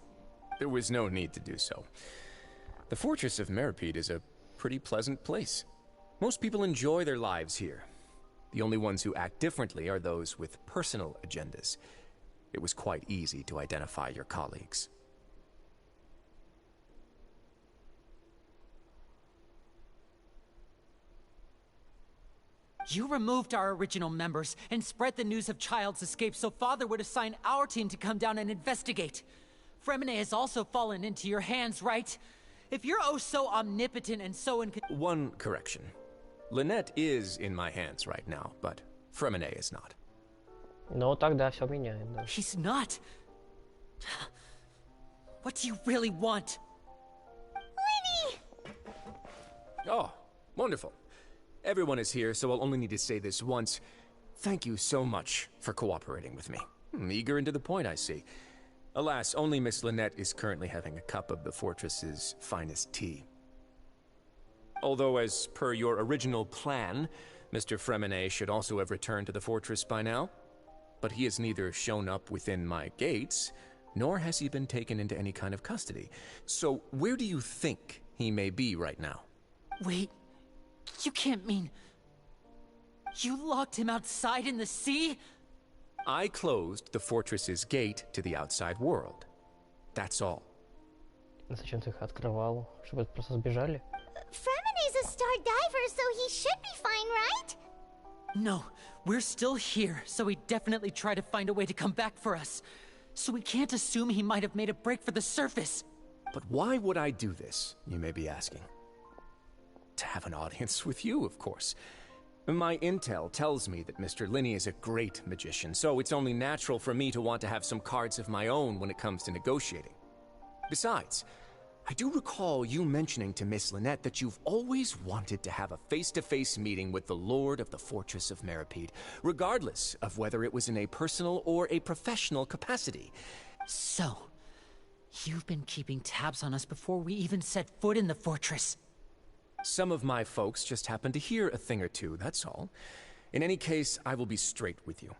There was no need to do so. The Fortress of Meripede is a pretty pleasant place. Most people enjoy their lives here. The only ones who act differently are those with personal agendas. It was quite easy to identify your colleagues. You removed our original members and spread the news of Child's escape so Father would assign our team to come down and investigate. Fremine has also fallen into your hands, right? If you're oh so omnipotent and so One correction. Lynette is in my hands right now, but Fremine is not. Ну, тогда все меняем, да. He's not. What do you really want? Lenny! Oh, wonderful. Everyone is here, so I'll only need to say this once. Thank you so much for cooperating with me. Eager and to the point, I see. Alas, only Miss Lynette is currently having a cup of the fortress's finest tea. Although, as per your original plan, Mr. Fremine should also have returned to the fortress by now. But he has neither shown up within my gates, nor has he been taken into any kind of custody. So, where do you think he may be right now? Wait, you can't mean... You locked him outside in the sea? I closed the fortress's gate to the outside world. That's all. Зачем ты их открывал? Чтобы просто сбежали? Fremine's a star diver, so he should be fine, right? No, we're still here, so he definitely tried to find a way to come back for us. So we can't assume he might have made a break for the surface. But why would I do this, you may be asking? To have an audience with you, of course. My intel tells me that Mr. Linney is a great magician, so it's only natural for me to want to have some cards of my own when it comes to negotiating. Besides, I do recall you mentioning to Miss Lynette that you've always wanted to have a face-to-face meeting with the Lord of the Fortress of Meripede, regardless of whether it was in a personal or a professional capacity. So, you've been keeping tabs on us before we even set foot in the fortress. Some of my folks just happened to hear a thing or two, that's all. In any case, I will be straight with you.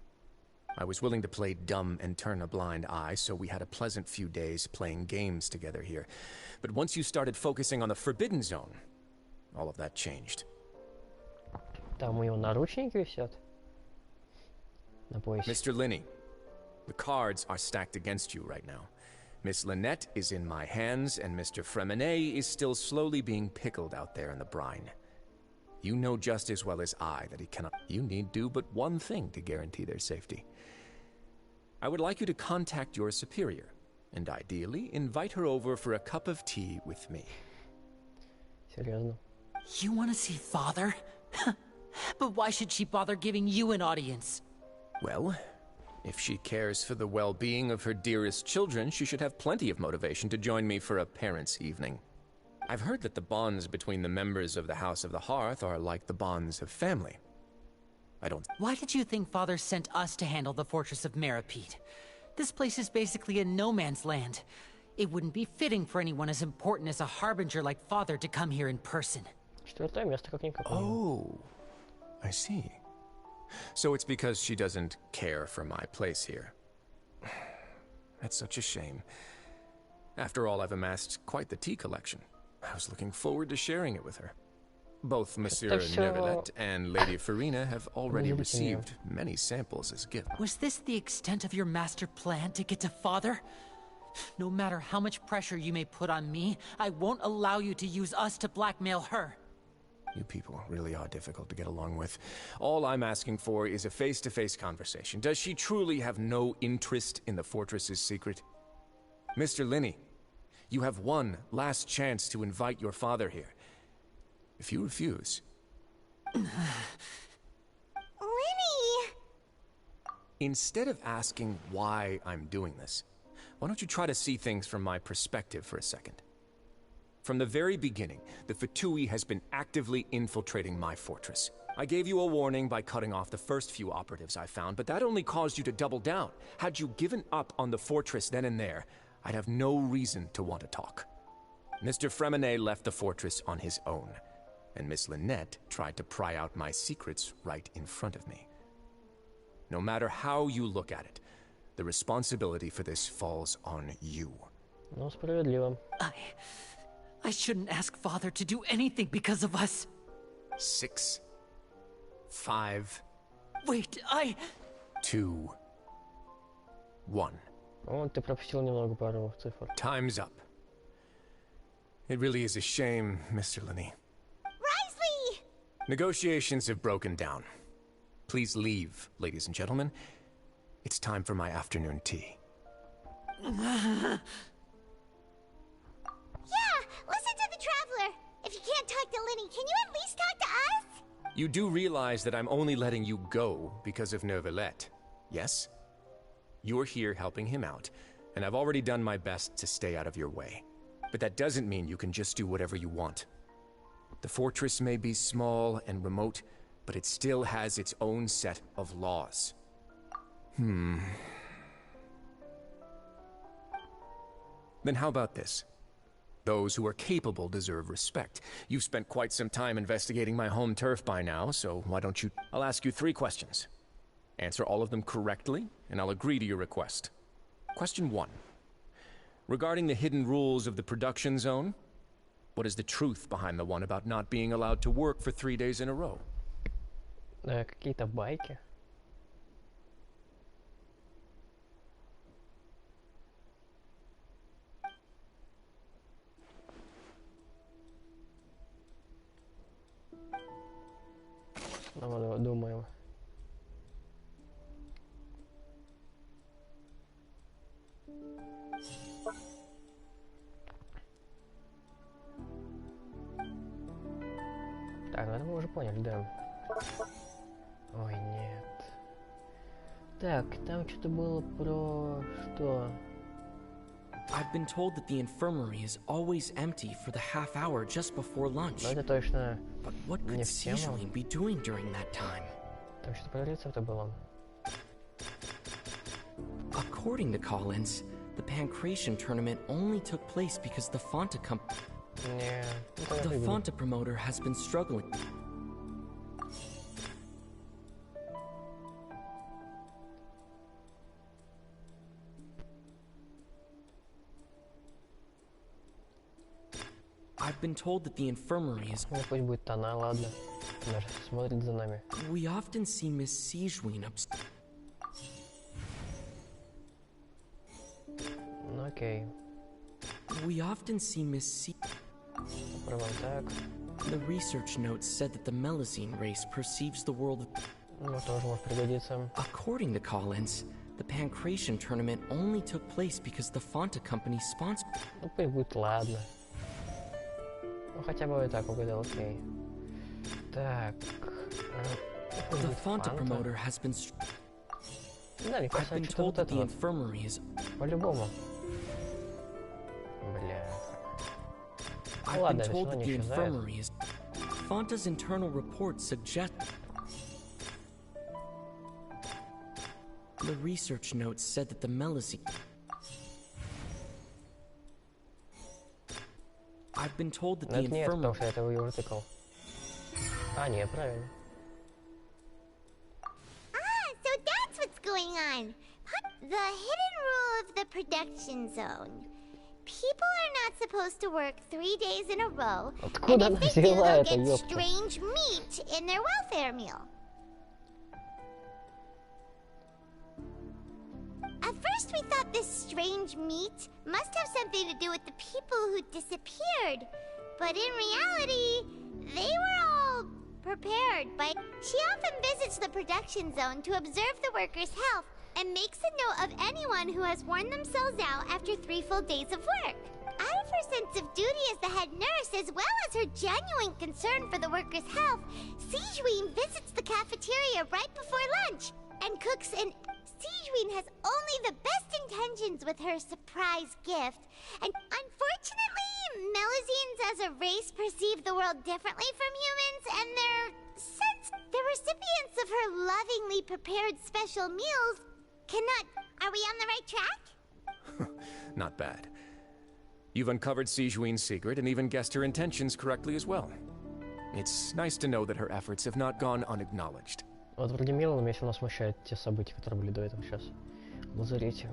I was willing to play dumb and turn a blind eye, so we had a pleasant few days playing games together here. But once you started focusing on the Forbidden Zone, all of that changed. Там у него наручники висят на поясе. Mr. Linney, the cards are stacked against you right now. Miss Lynette is in my hands, and Mr. Fremine is still slowly being pickled out there in the brine. You know just as well as I that he cannot... You need do but one thing to guarantee their safety. I would like you to contact your superior, and ideally invite her over for a cup of tea with me. Серьезно? You want to see Father? But why should she bother giving you an audience? Well, if she cares for the well-being of her dearest children, she should have plenty of motivation to join me for a parents' evening. I've heard that the bonds between the members of the House of the Hearth are like the bonds of family. I don't... Why did you think Father sent us to handle the Fortress of Meripede? This place is basically a no-man's land. It wouldn't be fitting for anyone as important as a harbinger like Father to come here in person. Четвертое место как-никак. Oh, I see. So it's because she doesn't care for my place here. That's such a shame. After all, I've amassed quite the tea collection. I was looking forward to sharing it with her. Both Monsieur Neuvillette and Lady Farina have already received many samples as gifts. Was this the extent of your master plan to get to Father? No matter how much pressure you may put on me, I won't allow you to use us to blackmail her. You people really are difficult to get along with. All I'm asking for is a face-to-face conversation. Does she truly have no interest in the fortress's secret? Mr. Linney, you have one last chance to invite your father here. If you refuse... Linney! Instead of asking why I'm doing this, why don't you try to see things from my perspective for a second? From the very beginning, the Fatui has been actively infiltrating my fortress. I gave you a warning by cutting off the first few operatives I found, but that only caused you to double down. Had you given up on the fortress then and there, I'd have no reason to want to talk. Mr. Fremenet left the fortress on his own, and Miss Lynette tried to pry out my secrets right in front of me. No matter how you look at it, the responsibility for this falls on you. Ну, справедливо. I shouldn't ask Father to do anything because of us. 6, 5... Wait, 2, 1. О, ты пропустил немного пару цифр. Time's up. It really is a shame, Mr. Linney. Risley! Negotiations have broken down. Please leave, ladies and gentlemen. It's time for my afternoon tea. Listen to the Traveler! If you can't talk to Linney, can you at least talk to us? You do realize that I'm only letting you go because of Neuvillette, yes? You're here helping him out, and I've already done my best to stay out of your way. But that doesn't mean you can just do whatever you want. The fortress may be small and remote, but it still has its own set of laws. Then how about this? Those who are capable deserve respect. You've spent quite some time investigating my home turf by now, so why don't you... I'll ask you 3 questions. Answer all of them correctly, and I'll agree to your request. Question 1. Regarding the hidden rules of the production zone, what is the truth behind the one about not being allowed to work for 3 days in a row? Какие-то байки. Ну, думаем. Так, ну это мы уже поняли, да. Ой, нет. Так, там что-то было про... что? I've been told that the infirmary is always empty for the half hour just before lunch. Ну это точно But what could Sijuin be doing during that time? Там что-то про рецепты было. According to Collins, the Pancration tournament only took place because the Fonta The Fonta promoter has been struggling. I've been told that the infirmary is... Ну, пусть будет она, ладно. Она же смотрит за нами. We often see Miss Sijuin upstairs. Ну, окей. We often see Miss C. The research notes said that the Melusine race perceives the world. Ну, тоже может пригодиться. According to Collins, the Pancration tournament only took place because the Fonta company sponsored. Ну, пусть будет, ладно. Ну, хотя бы и так угадал, окей. Так. The Fonta promoter has been. Да, мне кажется, I've been told that the infirmary is. По-любому. Бля. Ну, I've ладно, been это told все that равно the не исчезает. infirmary is. Fonta's internal reports suggest. The research notes said that the Melusine. I've been told that Но the это не это, потому infirmary... что я это его втыкал. А, не, правильно. So that's what's going on. The hidden rule of the production zone. People are not supposed to work 3 days in a row, and if they do, they'll get strange meat in their welfare meal. At first we thought this strange meat must have something to do with the people who disappeared, but in reality, they were all prepared by... She often visits the production zone to observe the workers' health and makes a note of anyone who has worn themselves out after 3 full days of work. Out of her sense of duty as the head nurse, as well as her genuine concern for the workers' health, Sigeween visits the cafeteria right before lunch and cooks an... Sigeween has only the best intentions with her surprise gift, and unfortunately, Melusines as a race perceive the world differently from humans, and the recipients of her lovingly prepared special meals cannot... Are we on the right track? Not bad. You've uncovered Sigeween's secret and even guessed her intentions correctly as well. It's nice to know that her efforts have not gone unacknowledged. Вот вроде мило, но меня все равно смущают те события, которые были до этого сейчас. В лазарете.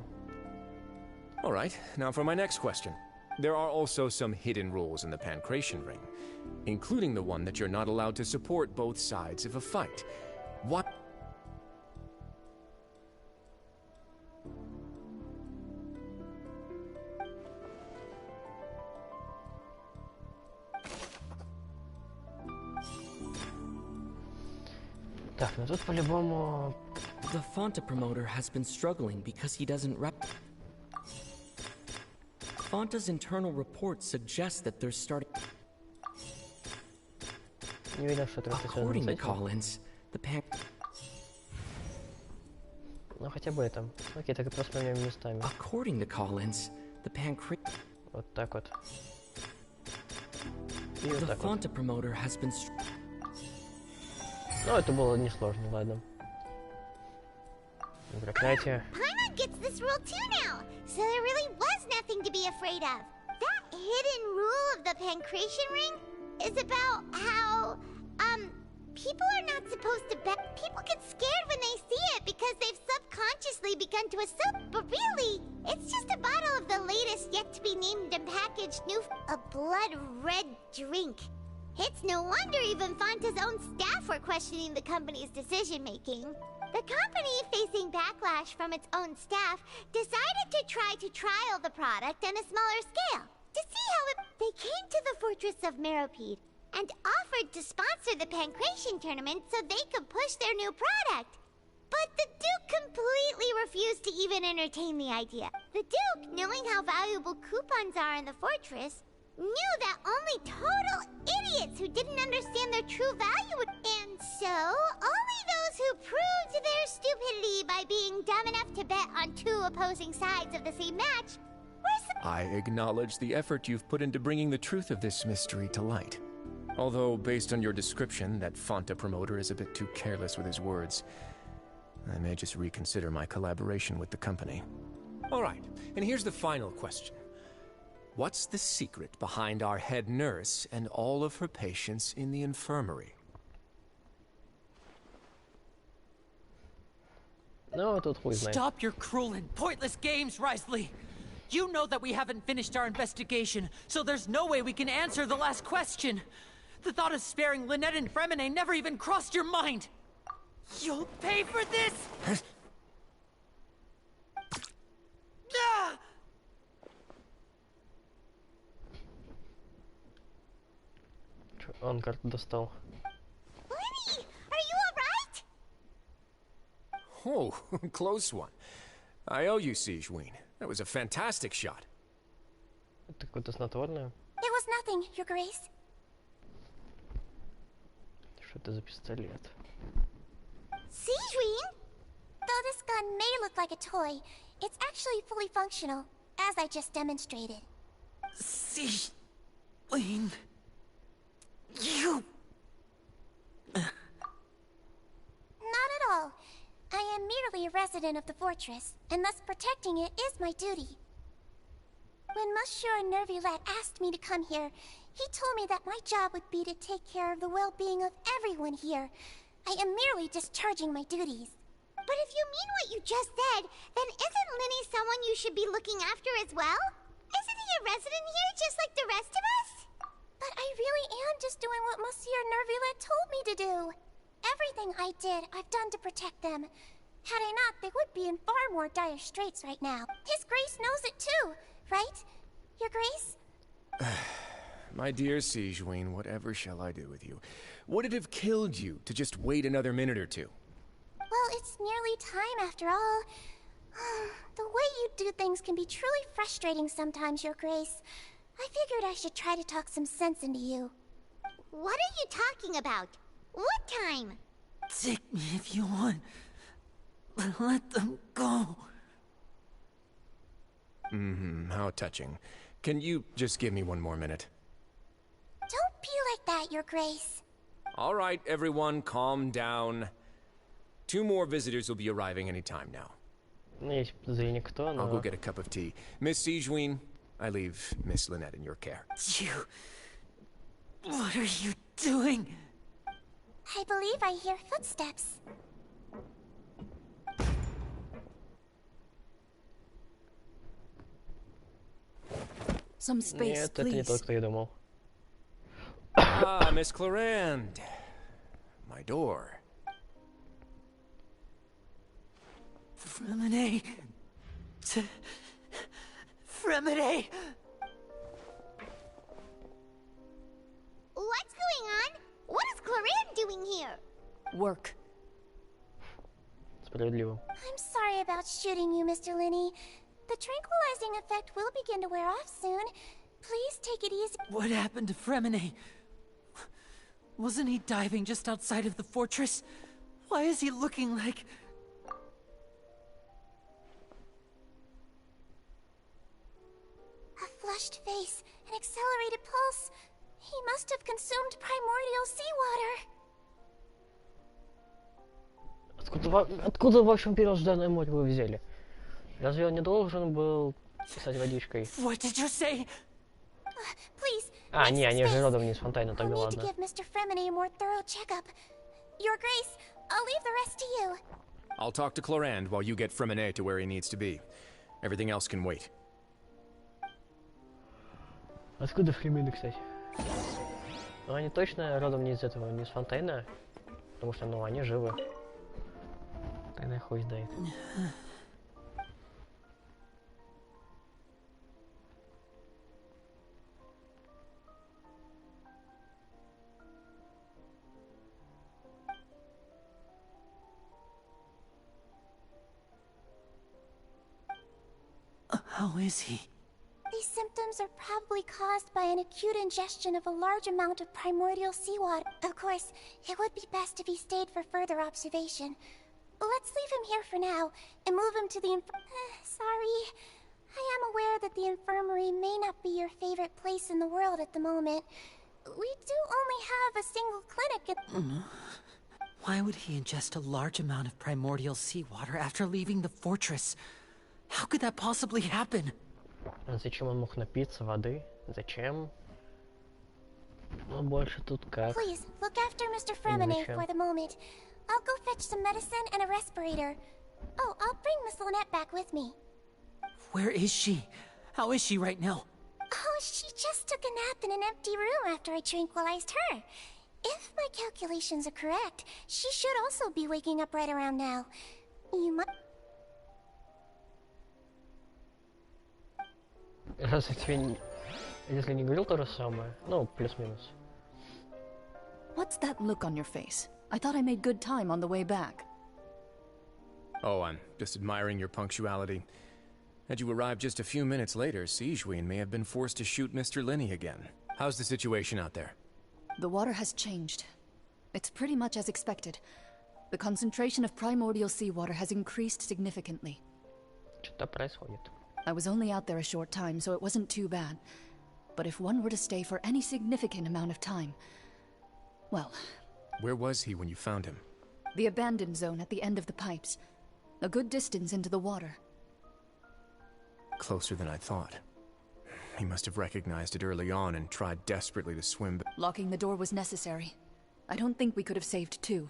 Alright, now for my next question. There are also some hidden rules in the Pancration Ring, including the one that you're not allowed to support both sides of a fight. What? Так, ну тут по-любому... The Fonta promoter has been struggling because he doesn't Fonta's internal reports suggest that they're starting... Не видел, что это According to Collins, the Ну хотя бы это. Окей, так и просто поменяем местами. According to Collins, the Вот так вот. И вот The так вот. Fonta promoter has been... Ну, это было несложно, ладно. Проклятие. Paimon gets this rule too now, so there really was nothing to be afraid of. That hidden rule of the Pancration Ring is about how, people are not supposed to bet. People get scared when they see it because they've subconsciously begun to assume. But really, it's just a bottle of the latest yet-to-be-named and packaged new... A blood-red drink. It's no wonder even Fonta's own staff were questioning the company's decision-making. The company, facing backlash from its own staff, decided to try to trial the product on a smaller scale. To see how They came to the fortress of Meropide and offered to sponsor the Pancration tournament so they could push their new product. But the Duke completely refused to even entertain the idea. The Duke, knowing how valuable coupons are in the fortress, knew that only total idiots who didn't understand their true value would... And so, only those who proved their stupidity by being dumb enough to bet on 2 opposing sides of the same match were... I acknowledge the effort you've put into bringing the truth of this mystery to light. Although, based on your description, that Fonta promoter is a bit too careless with his words. I may just reconsider my collaboration with the company. All right, and here's the final question. What's the secret behind our head nurse and all of her patients in the infirmary? No, тут хуй знает. Stop your cruel and pointless games, Risley! You know that we haven't finished our investigation, so there's no way we can answer the last question. The thought of sparing Lynette and Fremine never even crossed your mind. You'll pay for this! Ah! Он карту достал. Lenny, are you alright? Oh, close one. I owe you, Sigeween. That was a fantastic shot. Это какое-то снотворное. It was nothing, Your Grace. Что это за пистолет? Sigeween? Though this gun may look like a toy, it's actually fully functional, as I just demonstrated. Sigeween... You... Not at all. I am merely a resident of the fortress, and thus protecting it is my duty. When Monsieur Nervulette asked me to come here, he told me that my job would be to take care of the well-being of everyone here. I am merely discharging my duties. But if you mean what you just said, then isn't Linny someone you should be looking after as well? Isn't he a resident here just like the rest of us? But I really am just doing what Monsieur Nervulette told me to do. Everything I did, I've done to protect them. Had I not, they would be in far more dire straits right now. His Grace knows it too, right? Your Grace? My dear Sigewinne, whatever shall I do with you? Would it have killed you to just wait another minute or two? Well, it's nearly time after all. The way you do things can be truly frustrating sometimes, Your Grace. I figured I should try to talk some sense into you. What are you talking about? What time? Take me if you want, but let them go. How touching. Can you just give me one more minute? Don't be like that, Your Grace. All right, everyone, calm down. 2 more visitors will be arriving any time now. I'll go get a cup of tea. Miss Sigewinne, I leave Miss Lynette in your care. You... What are you doing? I believe I hear footsteps. Some space, Нет, please. это не то, что я думал. Ah, Miss Clarande. My door. Fremine... Fremine... What's going on? What is Clarande doing here? Work. Справедливо. I'm sorry about shooting you, Mr. Linny. The tranquilizing effect will begin to wear off soon. Please take it easy. What happened to Fremine? Wasn't he diving just outside of the fortress? Why is he looking like... A flushed face, an accelerated pulse. He must have consumed primordial seawater. Откуда в общем первозданное море вы взяли? Разве он не должен был писать водичкой? What did you say? Please. А, не, они же родом не из Фонтейну, тогда I'll need to ладно. give Mr. Fremine a more thorough checkup. Your Grace, I'll leave the rest to you. I'll talk to Clarande while you get Fremine to where he needs to be. Everything else can wait. Откуда Фремины, кстати? Ну, они точно родом не из этого, не из Фонтейна. Потому что, ну, они живы. Тогда хуй знает. How is he? These symptoms are probably caused by an acute ingestion of a large amount of primordial seawater. Of course, it would be best if he stayed for further observation. Let's leave him here for now, and move him to the sorry. I am aware that the infirmary may not be your favorite place in the world at the moment. We do only have a single clinic in... Why would he ingest a large amount of primordial seawater after leaving the fortress? How could that possibly happen? Зачем он мог напиться воды? Зачем? Ну, больше тут как. Please, look after Mr. Fremine for the moment. I'll go fetch some medicine and a respirator. Oh, I'll bring Miss Lynette back with me. Where is she? How is she right now? Oh, she just took a nap in an empty room after I tranquilized her. If my calculations are correct, she should also be waking up right around now. You might... Раз я тебе если не говорил то же самое, ну, плюс-минус. What's that look on your face? I thought I made good time on the way back. Oh, I'm just admiring your punctuality. Had you arrived just a few minutes later, Sigewinne may have been forced to shoot Mr. Linny again. How's the situation out there? The water has changed. It's pretty much as expected. The concentration of primordial seawater has increased significantly. Что-то происходит. I was only out there a short time, so it wasn't too bad. But if one were to stay for any significant amount of time... Well... Where was he when you found him? The abandoned zone at the end of the pipes. A good distance into the water. Closer than I thought. He must have recognized it early on and tried desperately to swim. Locking the door was necessary. I don't think we could have saved two.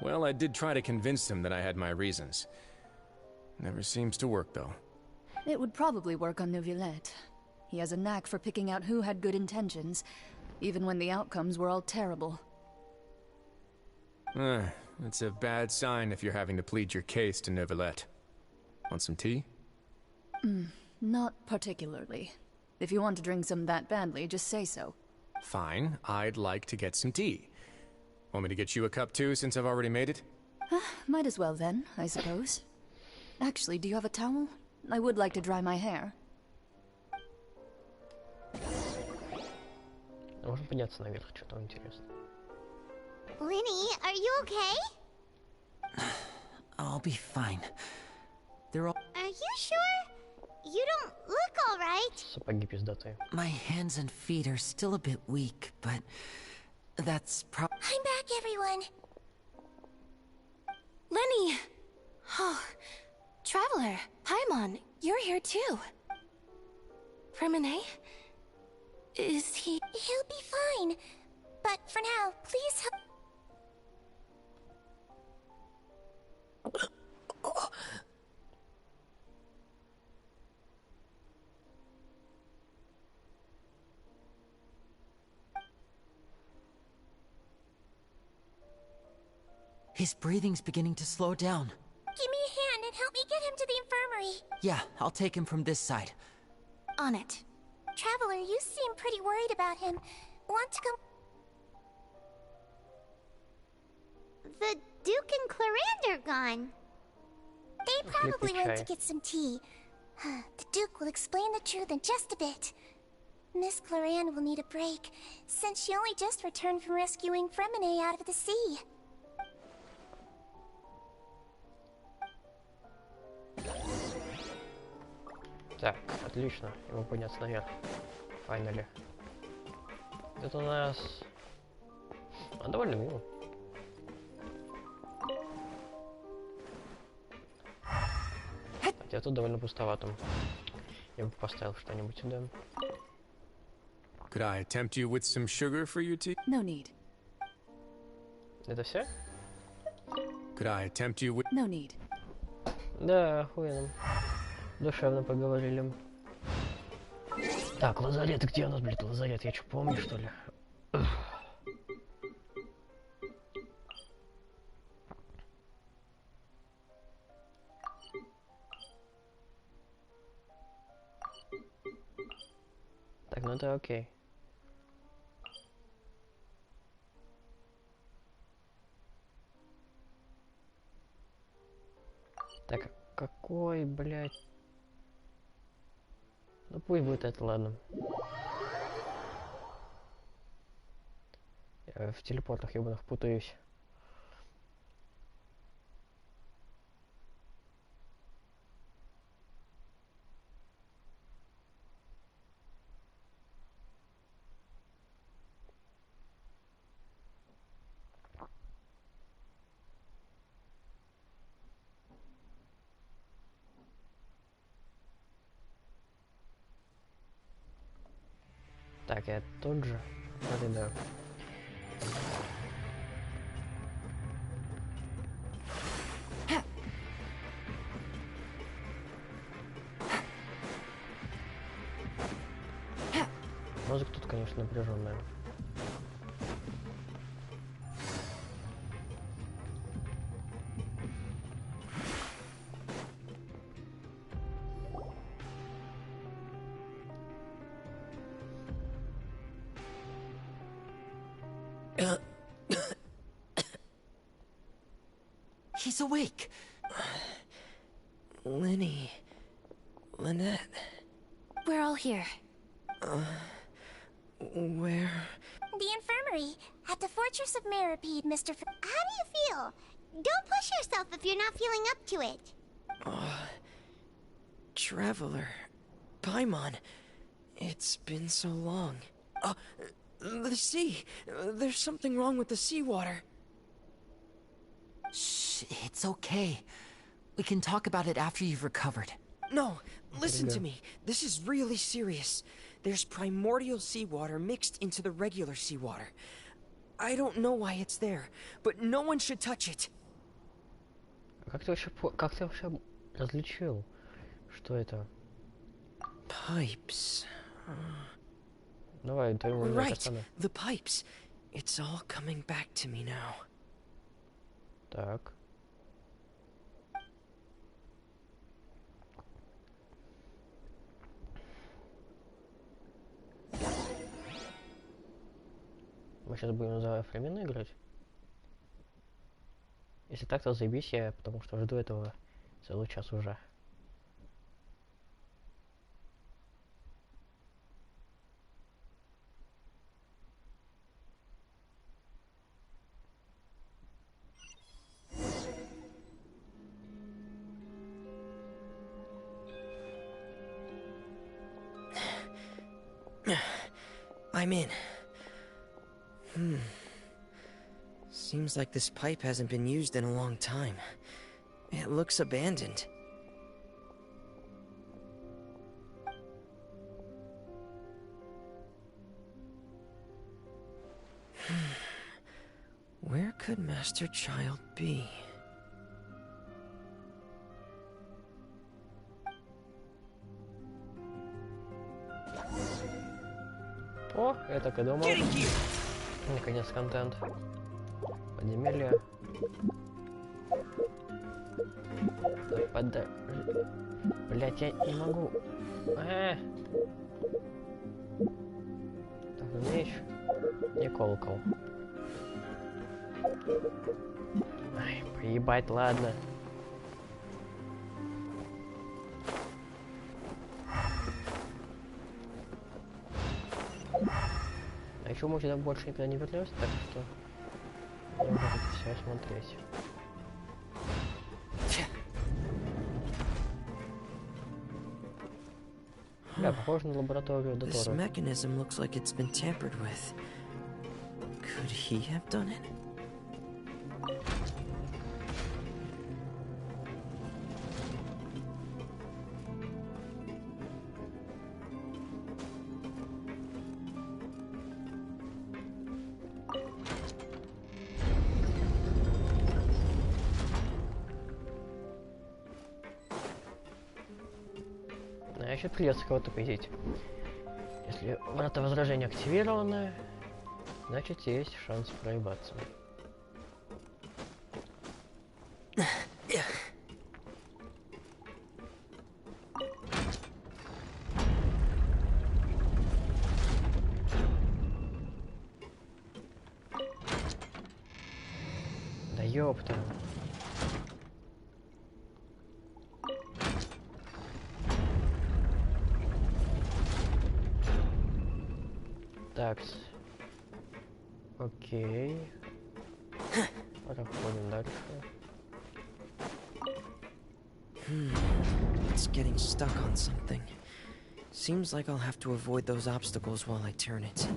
Well, I did try to convince him that I had my reasons. Never seems to work, though. It would probably work on Neuvillette. He has a knack for picking out who had good intentions, even when the outcomes were all terrible. It's a bad sign if you're having to plead your case to Neuvillette. Want some tea? Not particularly. If you want to drink some that badly, just say so. Fine, I'd like to get some tea. Want me to get you a cup too, since I've already made it? Might as well then, I suppose. Actually, do you have a towel? I would like to dry my hair. Можно подняться наверх, что-то интересно. Lenny, are you okay? I'll be fine. They're all... Are you sure? You don't look all right. Сапоги пиздатые. My hands and feet are still a bit weak, but that's I'm back, everyone. Lenny! Oh, Traveler, Paimon, you're here too. Fremine? Is he... He'll be fine. But for now, please help... His breathing's beginning to slow down. Give me a hand and help me get him to the infirmary. Yeah, I'll take him from this side. On it. Traveler, you seem pretty worried about him. Want to come... The Duke and Clarande are gone. They probably went to get some tea. The Duke will explain the truth in just a bit. Miss Clarande will need a break, since she only just returned from rescuing Fremine out of the sea. Так, отлично. Ему подняться наверх. Finally. Это у нас... довольно мило. Хотя тут довольно пустовато. Я бы поставил что-нибудь сюда. Could I tempt you with some sugar for your tea? No need. Это все? Could I tempt you with... No need. Да, охуенно. Душевно поговорили. Так, лазарет, где у нас, блядь, лазарет? Я что, помню, что ли? Так, ну это окей. Так, какой, блядь? Ну пусть будет это, ладно. Я в телепортах ебаных путаюсь. Так, я тут же. Вроде да. Музыка тут, конечно, напряженная. He's awake. Lynette. We're all here. Where? The infirmary, at the Fortress of Meripede, Mr. How do you feel? Don't push yourself if you're not feeling up to it. Traveler. Paimon. It's been so long. The sea. There's something wrong with the seawater. Shh, it's okay. We can talk about it after you've recovered. No, listen to me. This is really serious. There's primordial seawater mixed into the regular seawater. I don't know why it's there, but no one should touch it. Как ты вообще различил, что это? Pipes. Давай, твоему Right, the pipes. It's all coming back to me now. Так. Мы сейчас будем за Фремену играть? Если так, то заебись я, потому что жду этого целый час уже. I'm in. Seems like this pipe hasn't been used in a long time. It looks abandoned. Where could Master Child be? О, я так и думал. Наконец контент. Подземелье. Так, блять, я не могу. Так, меч и колокол. Ай, поебать, ладно. А еще мы сюда больше никогда не вернемся, так что не можете все осмотреть. Да, похоже на лабораторию Дотора. This mechanism looks like it's been tampered with. Could he have done it? Значит, придется кого-то победить. Если врата возражения активированы, значит есть шанс проебаться. Да ёпта. Так, окей. Проходим дальше. It's getting stuck on something. Seems like I'll have to avoid those obstacles while I turn it.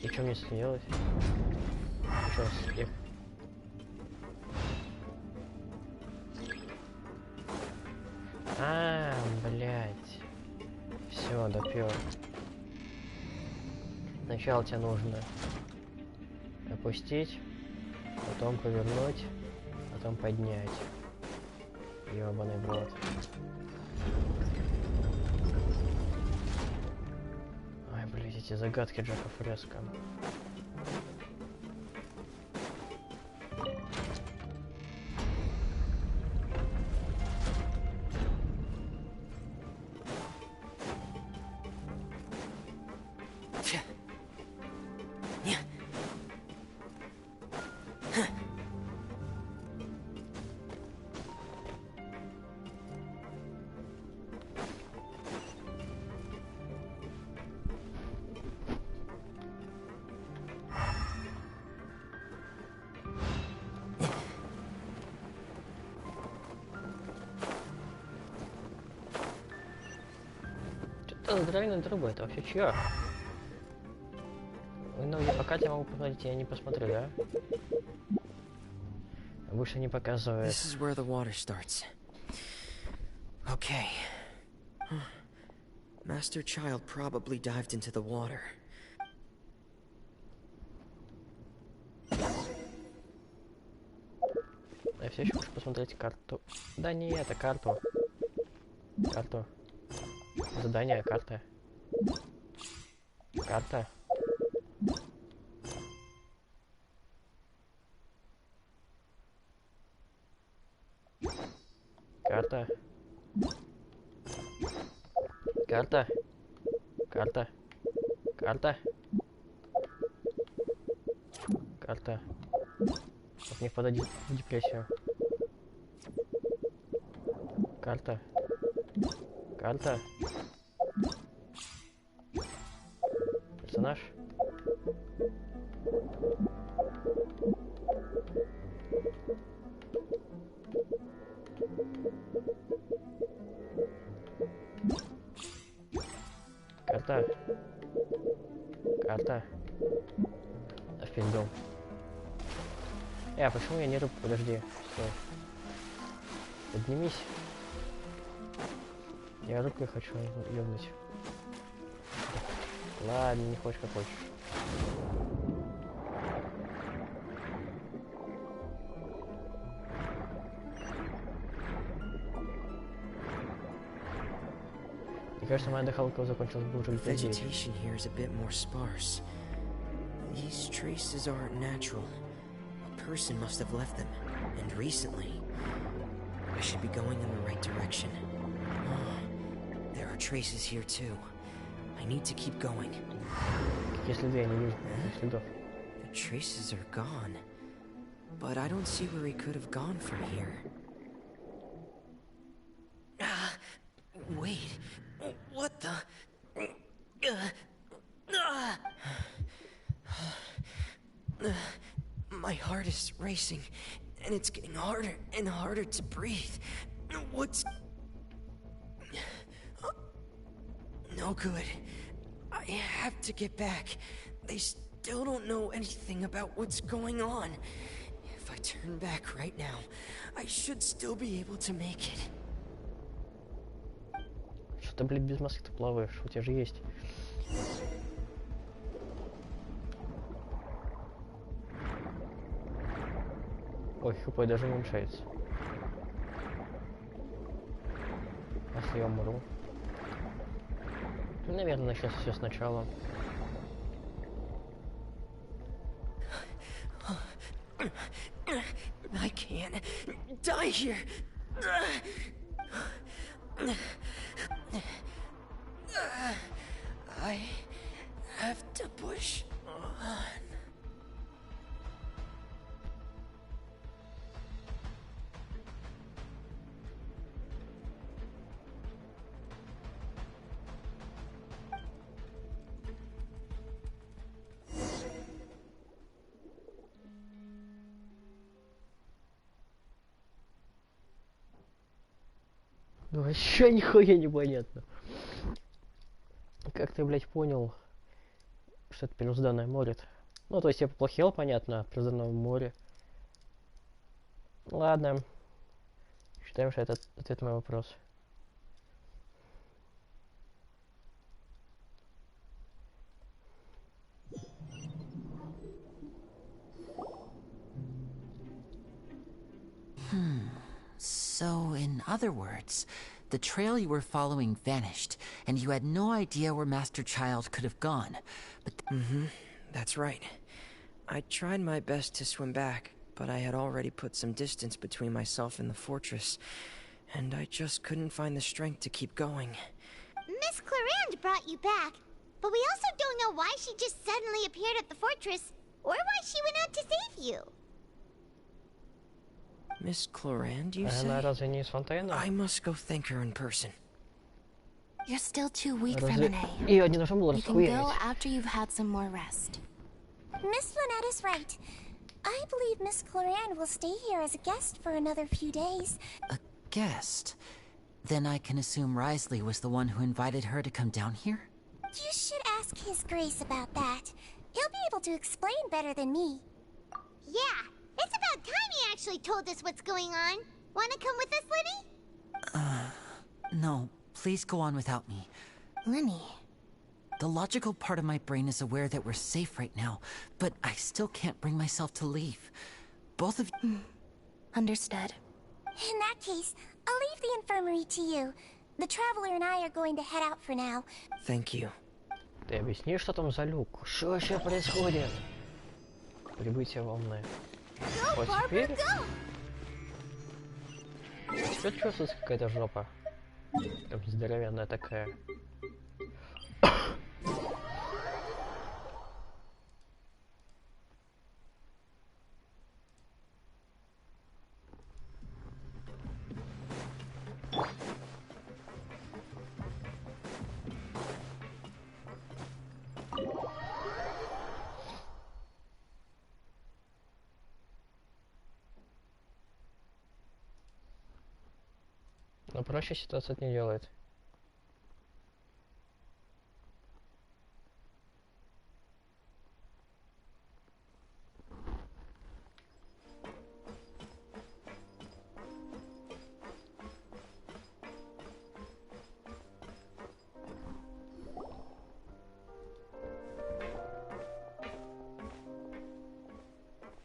И что мне с этим делать? Еще раз. Блять. Все, допёр. Сначала тебе нужно опустить, потом повернуть, потом поднять. Ёбаный в рот. Ой, блять, эти загадки Джека Фреско. Здоровенная труба, это вообще чья? прокате я могу посмотреть, я не посмотрю, да? Больше не показывает. This is where the water starts. Okay. Master Child probably dived into the water. Я все еще хочу посмотреть карту. Да не, это карту. Карту. Задание, карта. Карта. Карта. Карта. Карта. Карта. Карта. Чтоб не впадать в депрессию. Карта. Карта. Персонаж. Карта. Карта. Офигел. А почему я не рыб? Подожди. Стой. Поднимись. Я рыбкой хочу ёбнуть. Ладно, не хочешь, как хочешь. Мне кажется, моя дыхалка закончилась бы уже где-то здесь. Vegetation here is a bit more sparse. These traces aren't natural. A person must have left them, and recently. I should be going in the right direction. Oh, there are traces here too. I need to keep going. Какие следы? Я не вижу следов. The traces are gone, but I don't see where he could have gone from here. Wait, what the? My heart is racing, and it's getting harder and harder to breathe. What's... No good. I have to get back. They still don't know anything about what's going on. If I turn back right now, I should still be able to make it. Что ты, блин, без маски ты плаваешь? У тебя же есть. Ой, хп даже уменьшается. Если я умру. Наверное, начнется все сначала. I can't die here. I have to push on. Ну вообще нихуя непонятно. Как ты, блядь, понял, что это первозданное море? Ну, то есть я поплохел, понятно, от первозданного моря. Ладно. Считаем, что это ответ на мой вопрос. So, in other words, the trail you were following vanished, and you had no idea where Master Child could have gone. But that's right. I tried my best to swim back, but I had already put some distance between myself and the fortress, and I just couldn't find the strength to keep going. Miss Clarande brought you back, but we also don't know why she just suddenly appeared at the fortress, or why she went out to save you. Miss Clarande, you say? Она разве не из Фонтейну? I must go thank her in person. You're still too weak, Freminet. Её не должно было You can go расхуярить. after you've had some more rest. Miss Lynette is right. I believe Miss Clarande will stay here as a guest for another few days. a guest? Then I can assume Risley was the one who invited her to come down here? You should ask His Grace about that. He'll be able to explain better than me. Yeah, it's about time he actually told us what's going on. Wanna come with us, Lenny? No, please go on without me. Lenny. The logical part of my brain is aware that we're safe right now, but I still can't bring myself to leave. Both of you... Understood. In that case, I'll leave the infirmary to you. The Traveler and I are going to head out for now. Thank you. Ты объясни, что там за люк? Что вообще происходит? Прибытие волны. Вот теперь... Теперь чувствуется какая-то жопа. Прям здоровенная такая. Но проще ситуация это не делает.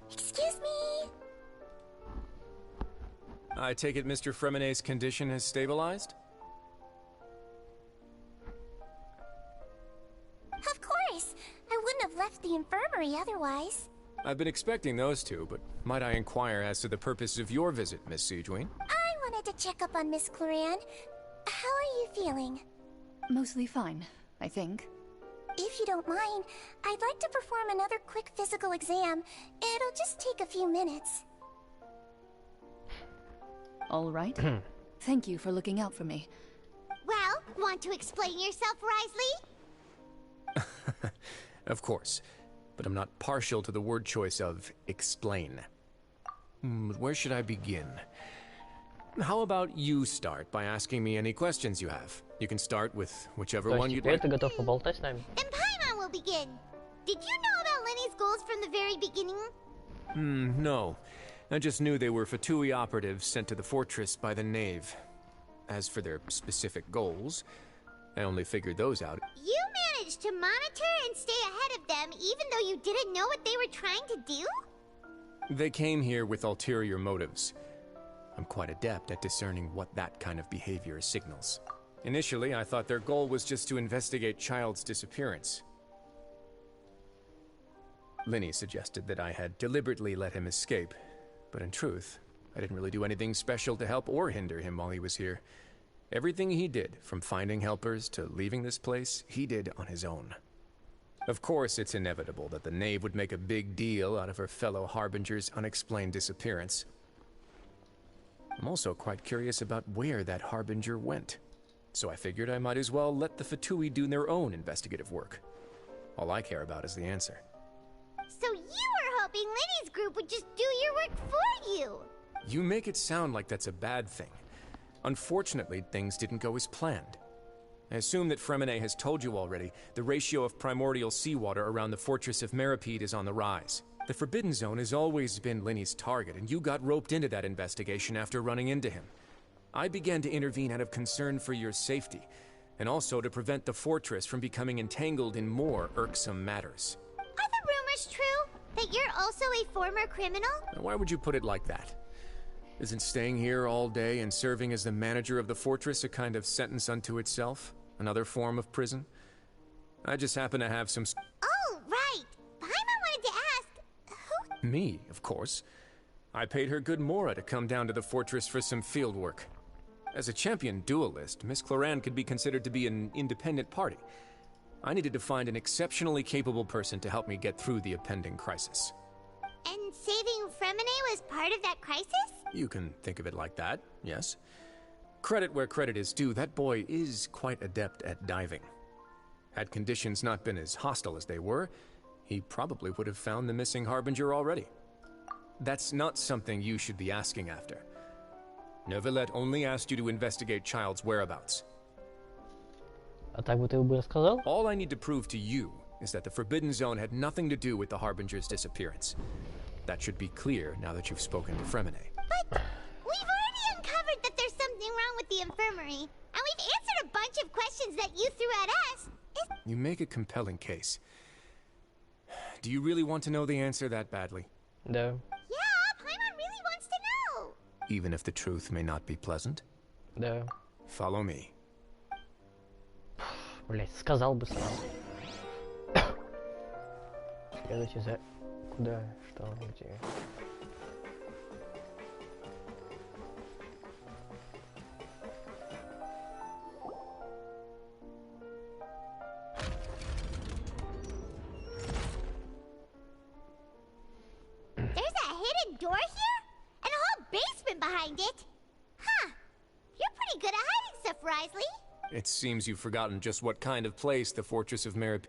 Excuse me. I take it Mr. Fremenet's condition has stabilized? Of course. I wouldn't have left the infirmary otherwise. I've been expecting those two, but might I inquire as to the purpose of your visit, Miss Siegewien? I wanted to check up on Miss Cloran. How are you feeling? Mostly fine, I think. If you don't mind, I'd like to perform another quick physical exam. It'll just take a few minutes. All right. Thank you for looking out for me. Well, want to explain yourself, Risley? Of course, but I'm not partial to the word choice of explain. Where should I begin? How about you start by asking me any questions you have? You can start with whichever one you'd like. Ты готов поболтать с нами? Then Paimon will begin. Did you know about Lenny's goals from the very beginning? No. I just knew they were Fatui operatives sent to the fortress by the Knave. As for their specific goals, I only figured those out. You managed to monitor and stay ahead of them even though you didn't know what they were trying to do? They came here with ulterior motives. I'm quite adept at discerning what that kind of behavior signals. Initially, I thought their goal was just to investigate Child's disappearance. Linny suggested that I had deliberately let him escape, but in truth, I didn't really do anything special to help or hinder him while he was here. Everything he did, from finding helpers to leaving this place, he did on his own. Of course, it's inevitable that the Knave would make a big deal out of her fellow Harbinger's unexplained disappearance. I'm also quite curious about where that Harbinger went, so I figured I might as well let the Fatui do their own investigative work. All I care about is the answer. So you were hoping Lenny's group would just do your work for you! You make it sound like that's a bad thing. Unfortunately, things didn't go as planned. I assume that Fremenet has told you already, the ratio of primordial seawater around the fortress of Meripede is on the rise. The Forbidden Zone has always been Linny's target, and you got roped into that investigation after running into him. I began to intervene out of concern for your safety, and also to prevent the fortress from becoming entangled in more irksome matters. Are the rumors true? That you're also a former criminal? Now, why would you put it like that? Isn't staying here all day and serving as the manager of the fortress a kind of sentence unto itself? Another form of prison? I just happen to have some... Oh, right! Paimon wanted to ask... who... Me, of course. I paid her good mora to come down to the fortress for some field work. As a champion duelist, Miss Cloran could be considered to be an independent party. I needed to find an exceptionally capable person to help me get through the impending crisis. And saving Fremenet was part of that crisis? You can think of it like that, yes. Credit where credit is due, that boy is quite adept at diving. Had conditions not been as hostile as they were, he probably would have found the missing Harbinger already. That's not something you should be asking after. Neuvillette only asked you to investigate Child's whereabouts. А так бы ты бы рассказал? All I need to prove to you is that the Forbidden Zone had nothing to do with the Harbinger's disappearance. That should be clear now that you've spoken to Fremine. But we've already uncovered that there's something wrong with the infirmary, and we've answered a bunch of questions that you threw at us. You make a compelling case. Do you really want to know the answer that badly? No. Yeah, Paimon really wants to know. Even if the truth may not be pleasant? No. Follow me. Блять, сказал бы сразу. Следуйте за... Куда? Что? Где? There's a hidden door here? And a whole basement behind it? Huh. You're pretty good at hiding stuff, Risley. It seems you've forgotten just what kind of place the Fortress of Marip...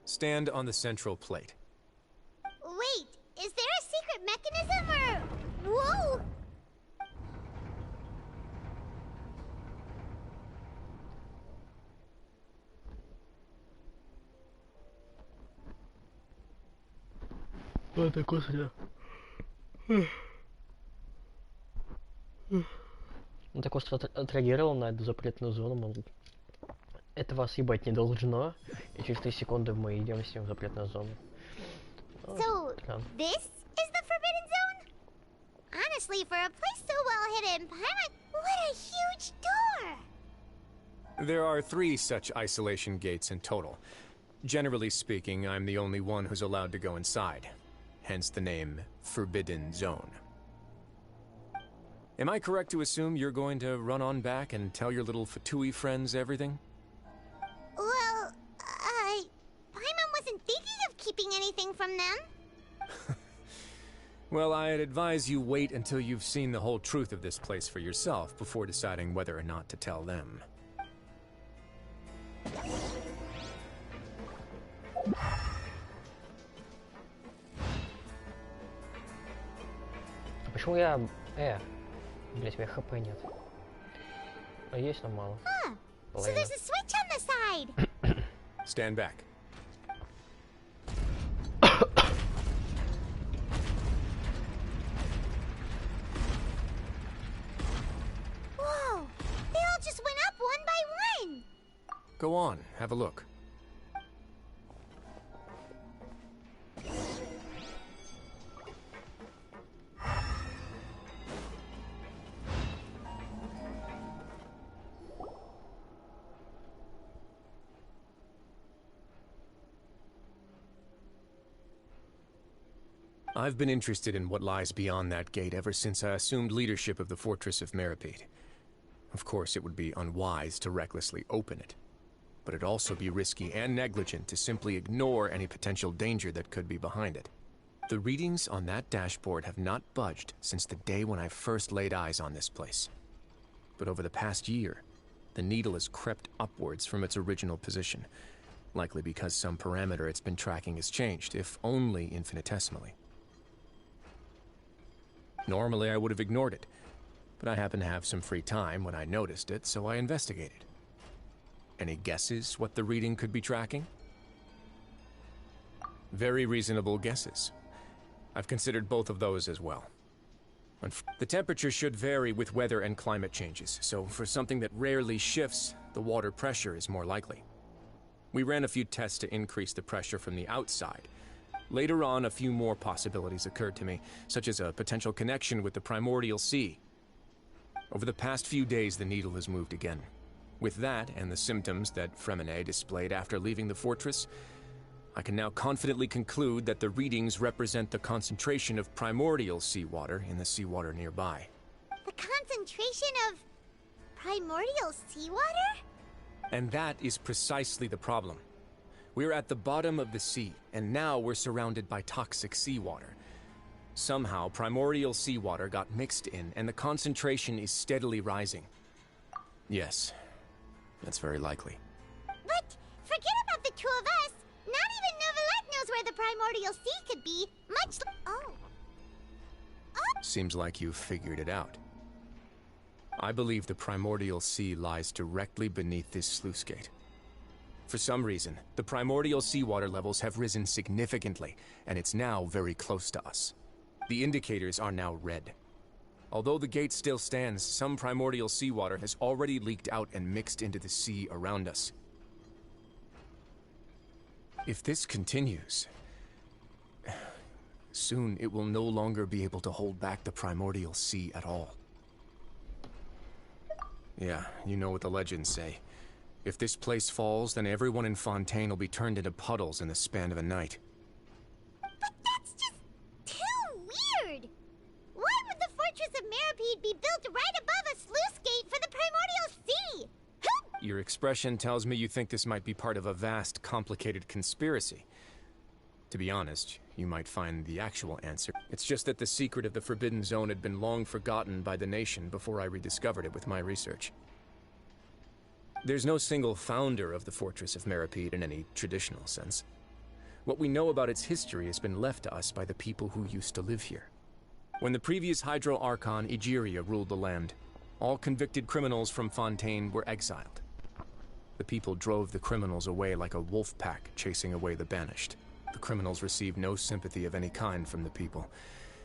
Stand on the central plate. Wait, is there a secret mechanism or... Whoa! Вот такой сюда. Он так остро отреагировал на эту запретную зону, мол, это вас ебать не должно, и через 3 секунды мы идем с ним в запретную зону. So, this is the Forbidden Zone? Honestly, for a place so well hidden, Paimon, what a huge door! There are 3 such isolation gates in total. Generally speaking, I'm the only one who's allowed to go inside. Hence the name Forbidden Zone. Am I correct to assume you're going to run on back and tell your little Fatui friends everything? Well, Paimon wasn't thinking of keeping anything from them. Well, I'd advise you wait until you've seen the whole truth of this place for yourself before deciding whether or not to tell them. Почему я... Блять, у меня хп нет. А есть, но мало. Huh. So there's a switch on the side. Stand back. Whoa! They all just went up one by one. Go on, have a look. I've been interested in what lies beyond that gate ever since I assumed leadership of the Fortress of Maripede. Of course, it would be unwise to recklessly open it, but it'd also be risky and negligent to simply ignore any potential danger that could be behind it. The readings on that dashboard have not budged since the day when I first laid eyes on this place. But over the past year, the needle has crept upwards from its original position, likely because some parameter it's been tracking has changed, if only infinitesimally. Normally, I would have ignored it, but I happened to have some free time when I noticed it, so I investigated. Any guesses what the reading could be tracking? Very reasonable guesses. I've considered both of those as well. The temperature should vary with weather and climate changes, so for something that rarely shifts, the water pressure is more likely. We ran a few tests to increase the pressure from the outside. Later on, a few more possibilities occurred to me, such as a potential connection with the primordial sea. Over the past few days, the needle has moved again. With that, and the symptoms that Fremine displayed after leaving the fortress, I can now confidently conclude that the readings represent the concentration of primordial seawater in the seawater nearby. The concentration of primordial seawater? And that is precisely the problem. We're at the bottom of the sea, and now we're surrounded by toxic seawater. Somehow, primordial seawater got mixed in, and the concentration is steadily rising. Yes, that's very likely. But forget about the two of us. Not even Novelet knows where the Primordial Sea could be, much oh. Seems like you've figured it out. I believe the Primordial Sea lies directly beneath this sluice gate. For some reason, the primordial seawater levels have risen significantly, and it's now very close to us. The indicators are now red. Although the gate still stands, some primordial seawater has already leaked out and mixed into the sea around us. If this continues, soon it will no longer be able to hold back the primordial sea at all. Yeah, you know what the legends say. If this place falls, then everyone in Fontaine will be turned into puddles in the span of a night. But that's just too weird! Why would the Fortress of Maripede be built right above a sluice gate for the Primordial Sea? Your expression tells me you think this might be part of a vast, complicated conspiracy. To be honest, you might find the actual answer. It's just that the secret of the Forbidden Zone had been long forgotten by the nation before I rediscovered it with my research. There's no single founder of the Fortress of Maripede in any traditional sense. What we know about its history has been left to us by the people who used to live here. When the previous Hydro Archon, Egeria, ruled the land, all convicted criminals from Fontaine were exiled. The people drove the criminals away like a wolf pack chasing away the banished. The criminals received no sympathy of any kind from the people.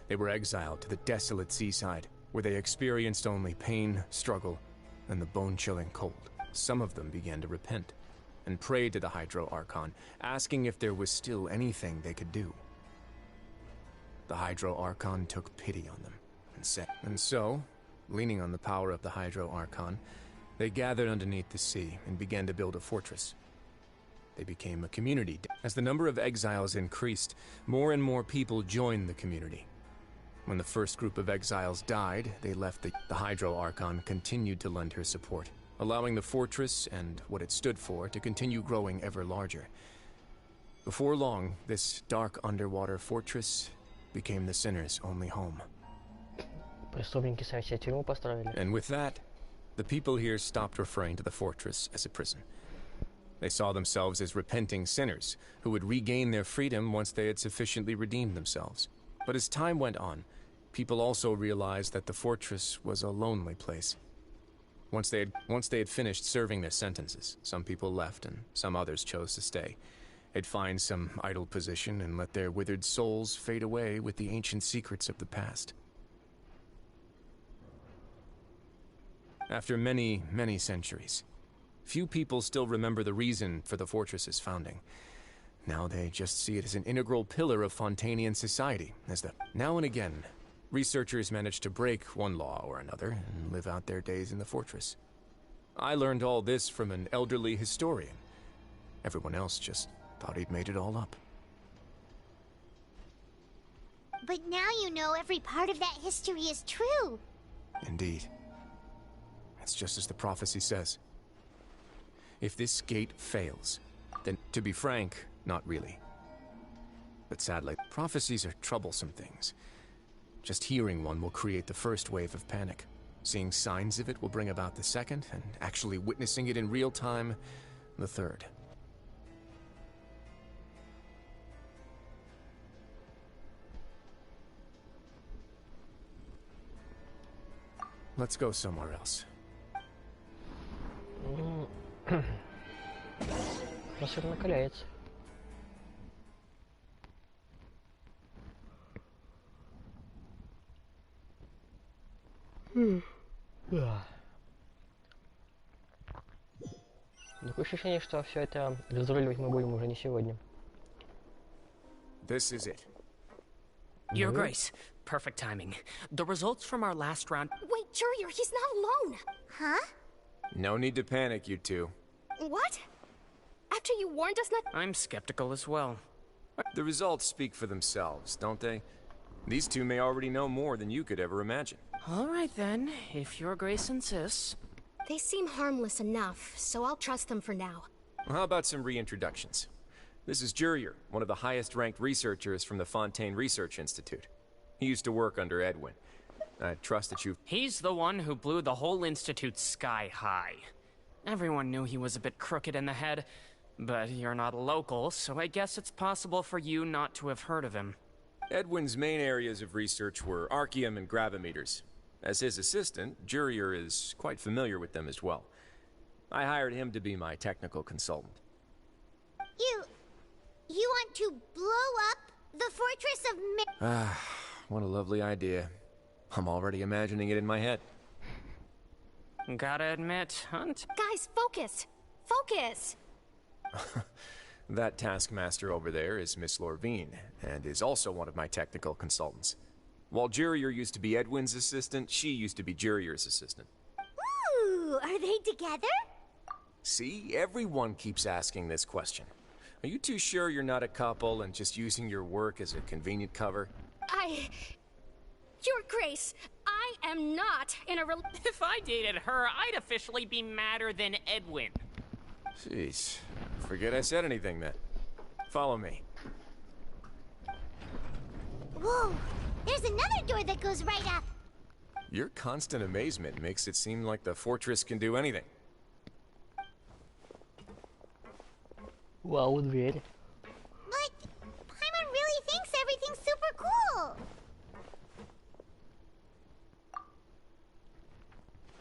They were exiled to the desolate seaside, where they experienced only pain, struggle, and the bone-chilling cold. Some of them began to repent, and prayed to the Hydro Archon, asking if there was still anything they could do. The Hydro Archon took pity on them, and said... And so, leaning on the power of the Hydro Archon, they gathered underneath the sea and began to build a fortress. They became a community. As the number of exiles increased, more and more people joined the community. When the first group of exiles died, they left. The Hydro Archon continued to lend her support, allowing the fortress and what it stood for to continue growing ever larger. Before long, this dark underwater fortress became the sinner's only home. And with that, the people here stopped referring to the fortress as a prison. They saw themselves as repenting sinners who would regain their freedom once they had sufficiently redeemed themselves. But as time went on, people also realized that the fortress was a lonely place. Once they had finished serving their sentences, some people left and some others chose to stay. They'd find some idle position and let their withered souls fade away with the ancient secrets of the past. After many, many centuries, few people still remember the reason for the fortress's founding. Now they just see it as an integral pillar of Fontainian society, Now and again, researchers manage to break one law or another and live out their days in the fortress. I learned all this from an elderly historian. Everyone else just thought he'd made it all up. But now you know every part of that history is true. Indeed. It's just as the prophecy says. If this gate fails, then, to be frank, not really. But sadly, prophecies are troublesome things. Just hearing one will create the first wave of panic. Seeing signs of it will bring about the second, and actually witnessing it in real time, the third. Let's go somewhere else. Атмосфера накаляется. Такое ощущение, что все это разруливать мы будем уже не сегодня. This is it. Your Grace, perfect timing. The results from our last round... Wait, Jurier, he's not alone! Huh? No need to panic, you two. What? After you warned us not... I'm skeptical as well. The results speak for themselves, don't they? These two may already know more than you could ever imagine. All right then, if Your Grace insists. They seem harmless enough, so I'll trust them for now. Well, how about some reintroductions? This is Jurier, one of the highest-ranked researchers from the Fontaine Research Institute. He used to work under Edwin. I trust that you've... He's the one who blew the whole institute sky high. Everyone knew he was a bit crooked in the head, But you're not a local, so I guess it's possible for you not to have heard of him. Edwin's main areas of research were archaeum and gravimeters. As his assistant, Jurier is quite familiar with them as well. I hired him to be my technical consultant. You want to blow up the fortress of What a lovely idea. I'm already imagining it in my head. Gotta admit, Hunt... Guys, focus! Focus! That taskmaster over there is Miss Lorvine, and is also one of my technical consultants. While Jurier used to be Edwin's assistant, she used to be Jurier's assistant. Ooh, are they together? See, everyone keeps asking this question. Are you too sure you're not a couple and just using your work as a convenient cover? Your Grace, I am not in a If I dated her, I'd officially be madder than Edwin. Jeez. Forget I said anything then. Follow me. Whoa, there's another door that goes right up. Your constant amazement makes it seem like the fortress can do anything. Вау, дверь. But Paimon really thinks everything's super cool.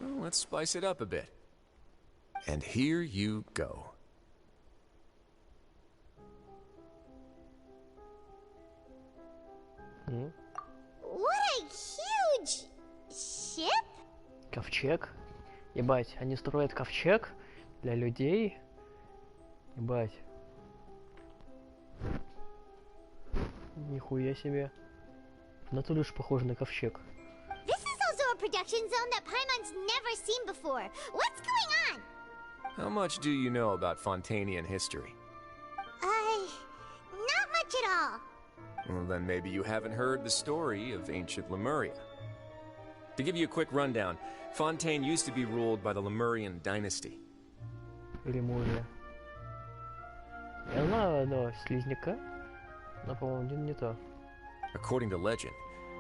Well, let's spice it up a bit. And here you go. What a huge ship! Ковчег. Ебать, они строят ковчег для людей. Ебать. Нихуя себе. В натуре уж похоже на ковчег. This is also a production zone that Paimon's never seen before. What's going on? How much do you know about Fontainian history? Not much at all. Well, then maybe you haven't heard the story of ancient Lemuria. To give you a quick rundown, Fontaine used to be ruled by the Lemurian dynasty. Лемурия. Я знаю одного слизняка, но, по-моему, не то. According to legend,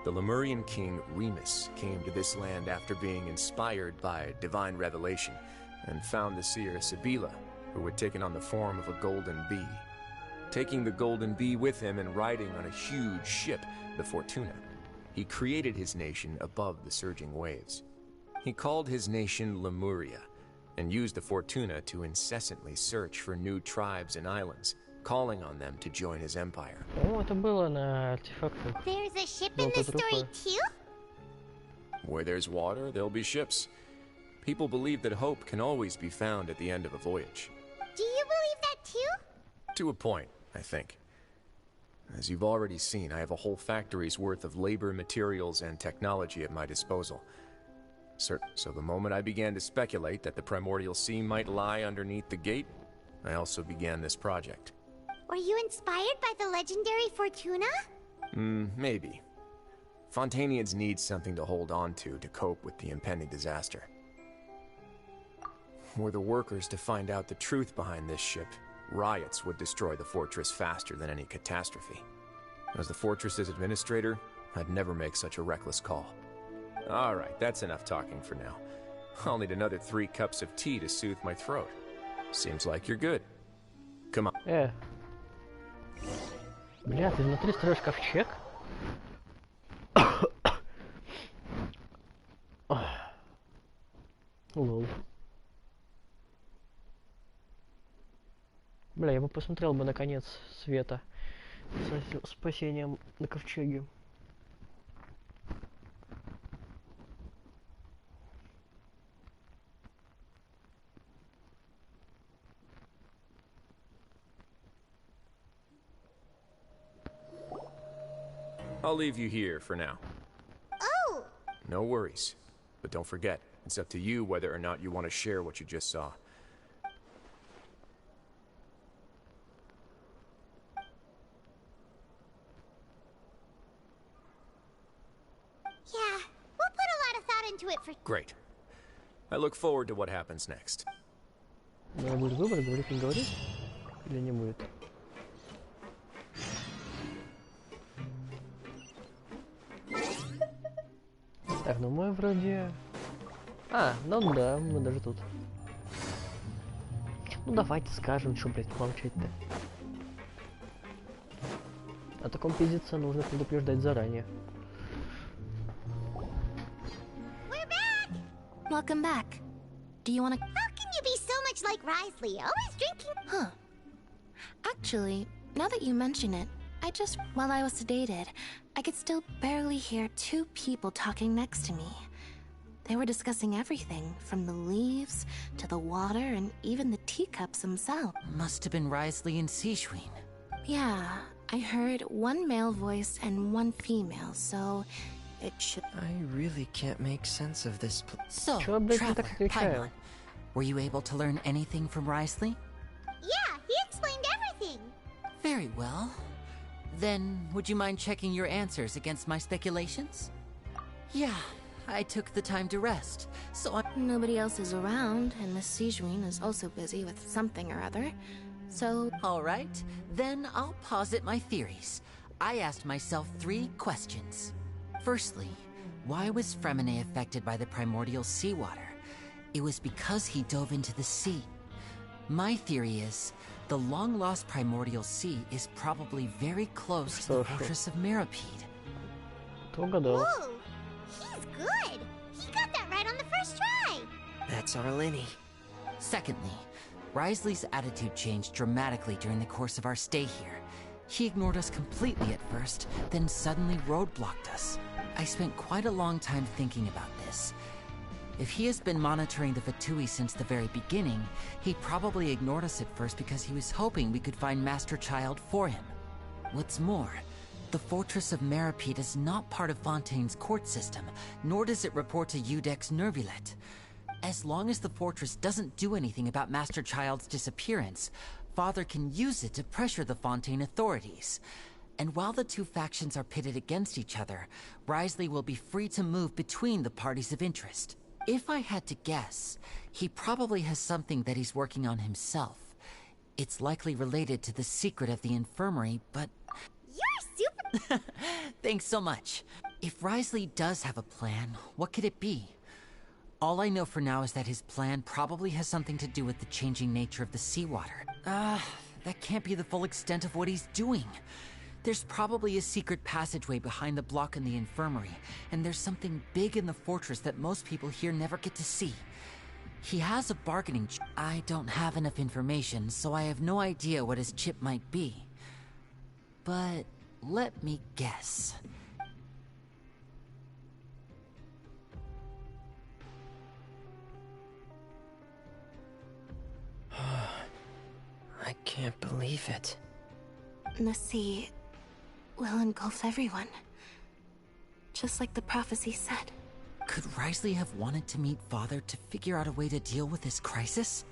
the Lemurian king Remus came to this land after being inspired by divine revelation and found the seer Sibila, who had taken on the form of a golden bee. Taking the golden bee with him and riding on a huge ship, the Fortuna, he created his nation above the surging waves. He called his nation Lemuria, and used the Fortuna to incessantly search for new tribes and islands, calling on them to join his empire. Это было на артефактах. There's a ship in the story too? Where there's water, there'll be ships. People believe that hope can always be found at the end of a voyage. Do you believe that too? To a point, I think. As you've already seen, I have a whole factory's worth of labor, materials, and technology at my disposal. So the moment I began to speculate that the Primordial Sea might lie underneath the gate, I also began this project. Were you inspired by the legendary Fortuna? Maybe. Fontainians need something to hold on to cope with the impending disaster. Were the workers to find out the truth behind this ship, riots would destroy the fortress faster than any catastrophe. As the fortress's administrator, I'd never make such a reckless call. All right, that's enough talking for now. I'll need another 3 cups of tea to soothe my throat. Seems like you're good. Come on. Бля, ты внутри строишь ковчег? Лол. Бля, я бы посмотрел бы на конец света с спасением на ковчеге. I'll leave you here for now. Oh! No worries. But don't forget, it's up to you whether or not you want to share what you just saw. Yeah, we'll put a lot of thought into it for... Great. I look forward to what happens next. Надо будет выбор, говорит, не говорит? Или не будет? Так, ну мы вроде... ну да, мы даже тут. Ну давайте скажем, что, блядь, молчать-то. О таком пиздеце нужно предупреждать заранее. Welcome back. Do you wanna... How can you be so much like Risley? Always drinking... Huh. Actually, now that you mention it, while I was sedated, I could still barely hear two people talking next to me. They were discussing everything, from the leaves, to the water, and even the teacups themselves. Must have been Risley and Sishween. Yeah, I heard one male voice and one female, so it should... I really can't make sense of this So, Traveler, Paimon, were you able to learn anything from Risley? Yeah, he explained everything. Very well. Then, would you mind checking your answers against my speculations? Yeah, I took the time to rest, so I'm... Nobody else is around, and Miss Sijween is also busy with something or other, so... Alright, then I'll posit my theories. I asked myself 3 questions. Firstly, why was Fremine affected by the primordial seawater? It was because he dove into the sea. My theory is, the long-lost primordial sea is probably very close to the fortress of Maripede. Whoa, he's good. He got that right on the first try. That's our Lenny. Secondly, Risley's attitude changed dramatically during the course of our stay here. He ignored us completely at first, then suddenly roadblocked us. I spent quite a long time thinking about this. If he has been monitoring the Fatui since the very beginning, he probably ignored us at first because he was hoping we could find Master Child for him. What's more, the Fortress of Maripede is not part of Fontaine's court system, nor does it report to Udex Nervulet. As long as the fortress doesn't do anything about Master Child's disappearance, Father can use it to pressure the Fontaine authorities. And while the 2 factions are pitted against each other, Risley will be free to move between the parties of interest. If I had to guess, he probably has something that he's working on himself. It's likely related to the secret of the infirmary, but... You're super... Thanks so much. If Risley does have a plan, what could it be? All I know for now is that his plan probably has something to do with the changing nature of the seawater. That can't be the full extent of what he's doing. There's probably a secret passageway behind the block in the infirmary, and there's something big in the fortress that most people here never get to see. He has a bargaining chip. I don't have enough information, so I have no idea what his chip might be. But let me guess. I can't believe it. The sea will engulf everyone. Just like the prophecy said. Could Risley have wanted to meet Father to figure out a way to deal with this crisis?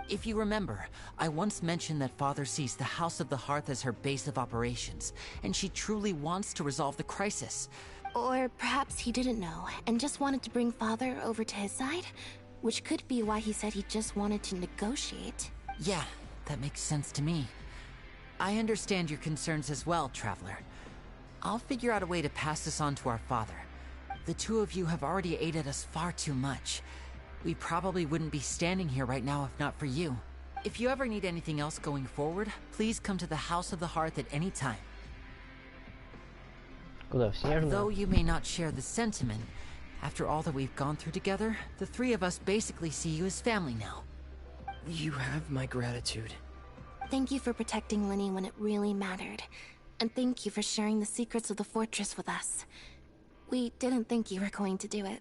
If you remember, I once mentioned that Father sees the House of the Hearth as her base of operations, and she truly wants to resolve the crisis. Or perhaps he didn't know, and just wanted to bring Father over to his side? Which could be why he said he just wanted to negotiate. Yeah, that makes sense to me. I understand your concerns as well, Traveler. I'll figure out a way to pass this on to our father. The 2 of you have already aided us far too much. We probably wouldn't be standing here right now if not for you. If you ever need anything else going forward, please come to the House of the Hearth at any time. Though you may not share the sentiment, after all that we've gone through together, the 3 of us basically see you as family now. You have my gratitude. Thank you for protecting Lenny when it really mattered. And thank you for sharing the secrets of the fortress with us. We didn't think you were going to do it.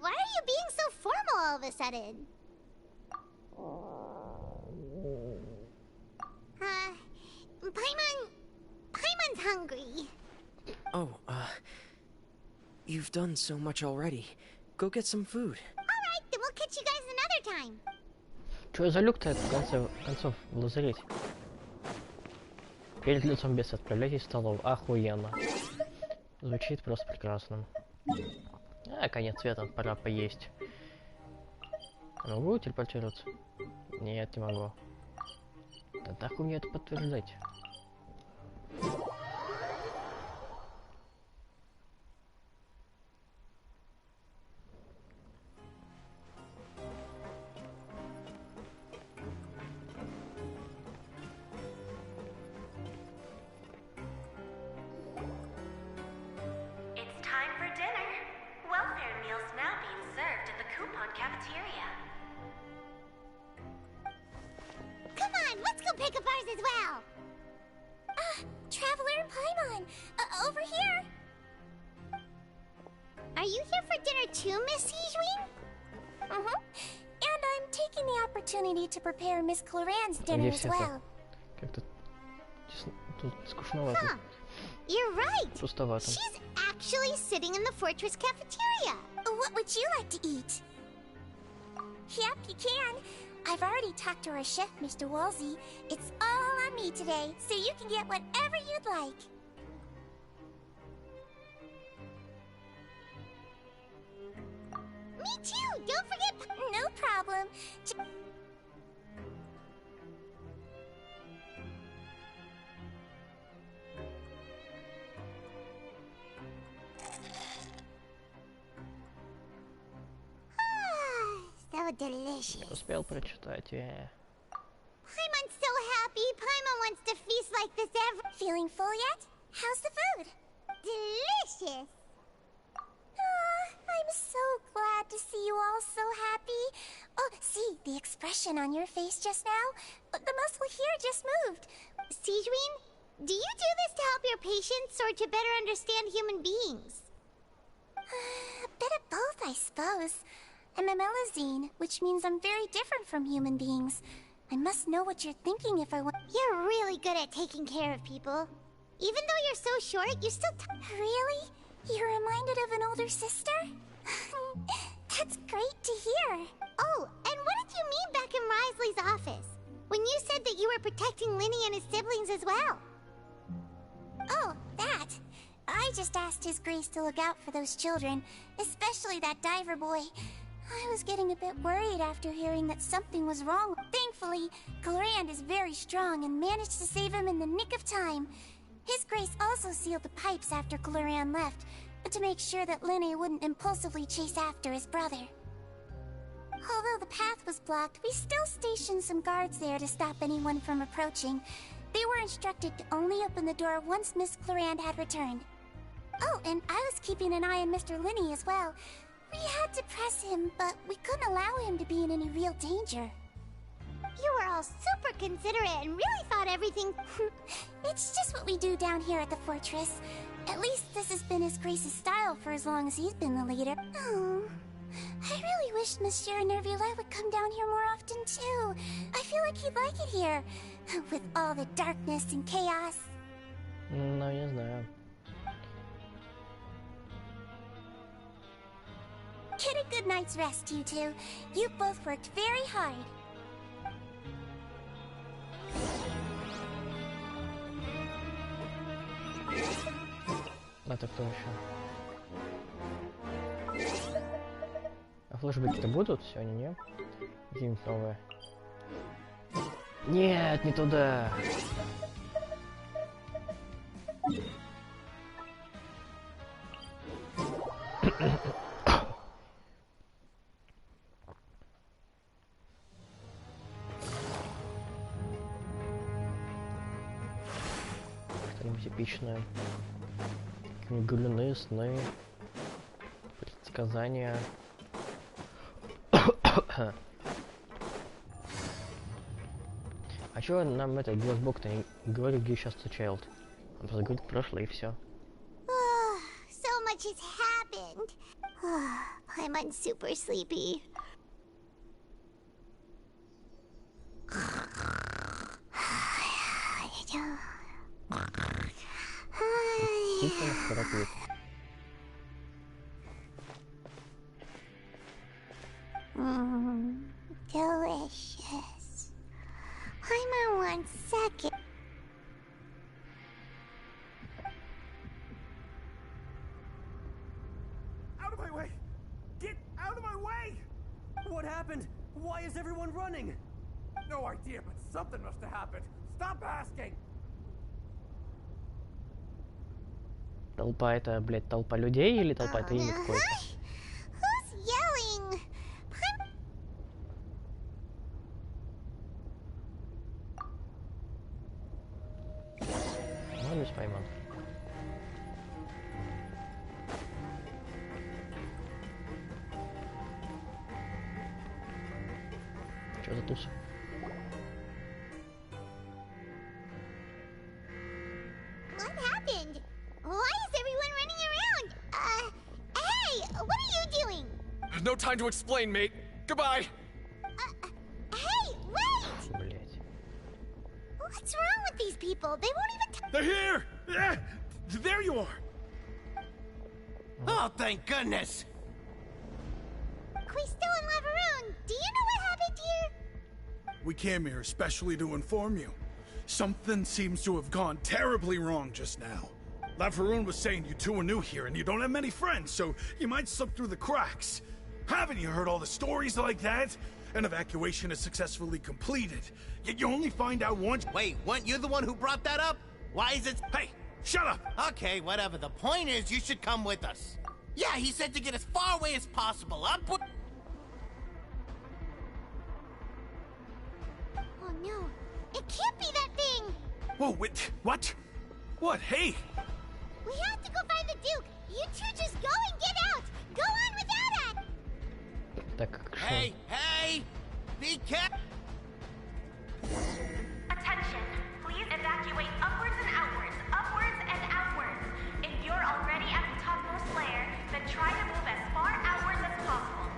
Why are you being so formal all of a sudden? Paimon's hungry. Oh, you've done so much already. Go get some food. Alright, then we'll catch you guys another time. Чё за люк-то это в конце концов в лазарете? Перед лицом беса отправляйтесь в столовую. Охуенно. Звучит просто прекрасно. Конец света, пора поесть. Могу телепортироваться? Нет, не могу. Да так мне это подтверждать. coupon cafeteria. Come on, let's go pick up ours as well. Traveler and Paimon, over here. Are you here for dinner too, Miss Sijween? Mm-hmm. And I'm taking the opportunity to prepare Miss Cloran's dinner as well. Как-то тут скучновато. Huh. You're right. Пустовато. She's actually sitting in the fortress cafeteria. What would you like to eat? Yep, you can. I've already talked to our chef, Mr. Wolsey. It's all on me today, so you can get whatever you'd like. Me too! Don't forget... No problem. So delicious. Успел прочитать. Paimon's so happy. Paimon wants to feast like this every... Feeling full yet? How's the food? Delicious. I'm so glad to see you all so happy. Oh, see, the expression on your face just now? The muscle here just moved. Sijween, do you do this to help your patients or to better understand human beings? A bit of both, I suppose. I'm a Melazine, which means I'm very different from human beings. I must know what you're thinking if I want... You're really good at taking care of people. Even though you're so short, you're still... Really? You're reminded of an older sister? That's great to hear. Oh, and what did you mean back in Risley's office? When you said that you were protecting Linny and his siblings as well? Oh, that. I just asked His Grace to look out for those children, especially that diver boy. I was getting a bit worried after hearing that something was wrong. Thankfully, Clorand is very strong and managed to save him in the nick of time. His Grace also sealed the pipes after Clorand left, to make sure that Linny wouldn't impulsively chase after his brother. Although the path was blocked, we still stationed some guards there to stop anyone from approaching. They were instructed to only open the door once Miss Clorand had returned. Oh, and I was keeping an eye on Mr. Linny as well. We had to press him, but we couldn't allow him to be in any real danger. You were all super considerate and really thought everything... It's just what we do down here at the fortress. At least this has been His Grace's style for as long as he's been the leader. Oh, I really wish Monsieur Nervula would come down here more often too. I feel like he'd like it here, with all the darkness and chaos. No, не знаю. Get a good night's rest, you two. You both worked very hard. Это кто еще? А флешбеки-то будут сегодня, не? Какие-нибудь новые? Нет, не туда! Что-нибудь эпичное. Какие-нибудь галюны, сны, предсказания. А чё нам это глазбок-то не говорит, где сейчас Child? Он просто говорит прошлое и все. So much has happened. I'm super sleepy. Delicious. I'm on 1 second. Out of my way! Get out of my way! What happened? Why is everyone running? No idea, but something must have happened. Stop asking! Толпа это, блядь, толпа людей или толпа это имя какое-то? Who's yelling? Молюсь, Паймон. Что за туса? What happened? Why is everyone running around? Hey, what are you doing? No time to explain, mate. Goodbye. Hey, wait! Блять. What's wrong with these people? They won't even. They're here! There you are! Oh, thank goodness! Quisto and Laveroon, do you know what happened here? We came here especially to inform you. Something seems to have gone terribly wrong just now. Laveroon was saying you two are new here and you don't have many friends, so you might slip through the cracks. Haven't you heard all the stories like that? An evacuation is successfully completed, yet you only find out once— Wait, weren't you the one who brought that up? Why is it— Hey, shut up! Okay, whatever. The point is, you should come with us. Yeah, he said to get as far away as possible. Oh no, it can't be that thing! Whoa, wait, what? What? Hey! We have to go find the Duke! You two just go and get out! Go on without us! Так, Hey, hey! Be careful! Attention! Please evacuate upwards and outwards, upwards and outwards. If you're already at the topmost layer, then try to move as far outwards as possible.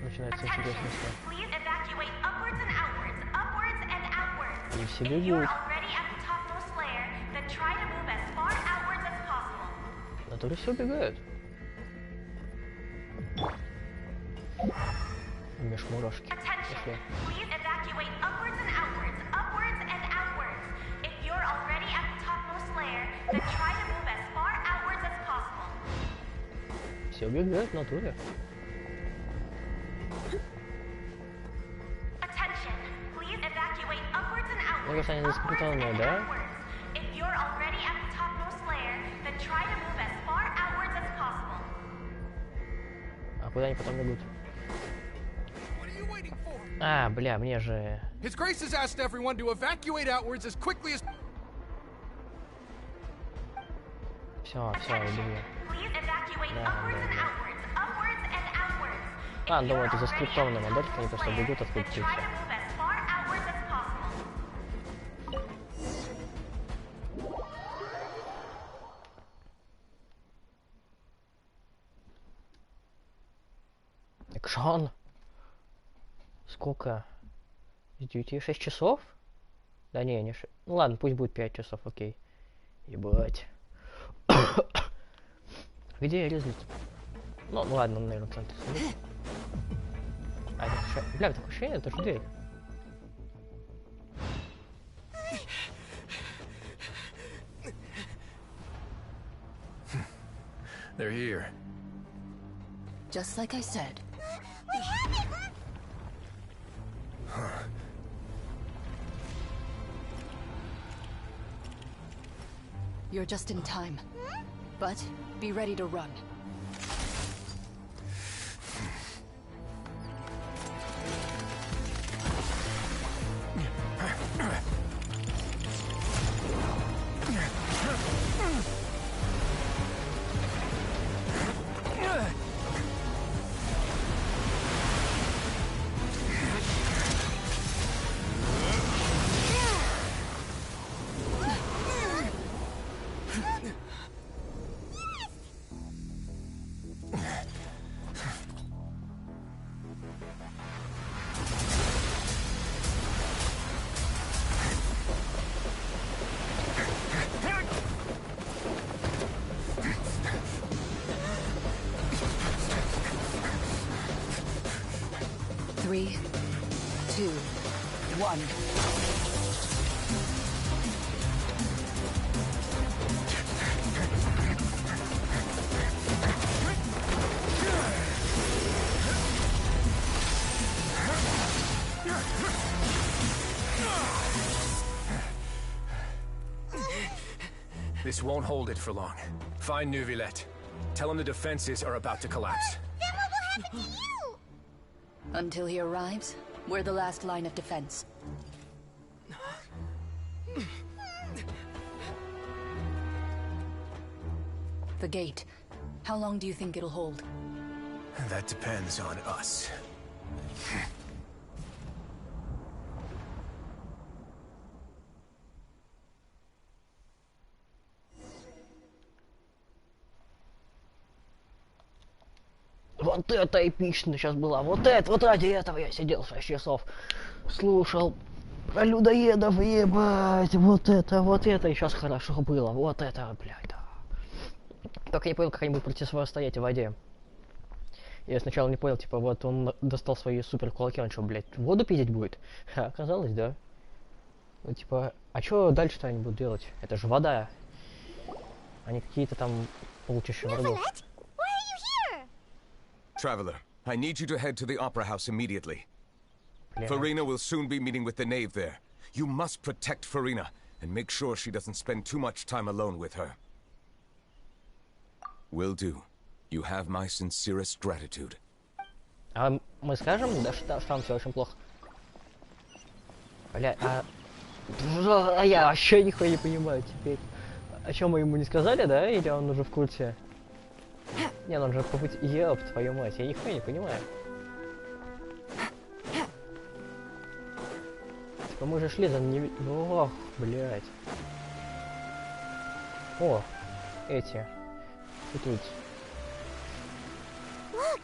начинается интересная история. Please evacuate upwards and outwards, upwards and outwards. И все If you're бегут. already at the topmost layer, then try to move as far outwards as possible. Которые все убегают. Меж мурашки. Attention! Please evacuate upwards and outwards, upwards and outwards. If you're already at the topmost layer, then try to move as far outwards as possible. Все убегают в натуре. Attention! Please evacuate upwards and outwards, Мне кажется, они заскриптованные, да? If you're already at the topmost layer, then try to move as far outwards as possible. А куда они потом бегут? А, бля, мне же... His Grace has asked everyone to evacuate outwards as quickly as... Все, убегаю. Please evacuate upwards and outwards, upwards and outwards. А, думаю, это заскриптованная моделька, они просто бегут откуда-то и Try to все. move as far outwards as possible. Экшон! Сколько? С 9, 6 часов? Да не 6. Ну ладно, пусть будет 5 часов, окей. Ебать. Где резать? Ну ладно, наверное, в центре сидит. А это бля, такое ощущение, это же дверь. They're here. Just like I said. What happened? You're just in time. But be ready to run. Three, 2, 1. This won't hold it for long. Find Neuvillette. Tell him the defenses are about to collapse. Then what will happen to you? Until he arrives, we're the last line of defense. The gate. How long do you think it'll hold? That depends on us. Вот это эпично сейчас было. Вот это, вот ради этого я сидел 6 часов. Слушал про людоедов, ебать. Вот это. И сейчас хорошо было. Вот это, блядь, да. Только не понял, как они будут противостоять в воде. Я сначала не понял, типа, вот он достал свои супер кулаки, он что, блядь, воду пиздить будет? А оказалось, да. Ну, типа, а что дальше-то они будут делать? Это же вода. Они какие-то там полчища врагов. Traveler, I need you to head to the Opera House immediately. Bля. Farina will soon be meeting with the knave there. You must protect Farina, and make sure she doesn't spend too much time alone with her. Will do. You have my sincerest gratitude. А мы скажем, да, что там все очень плохо? Бля, а я вообще нихуя не понимаю теперь. О чем мы ему не сказали, да? Или он уже в курсе? Не, ну он же по пути... Ёб твою мать, я нихуя не понимаю. Типа мы же шли за не... Ох, блядь. О, эти. Тут. Look,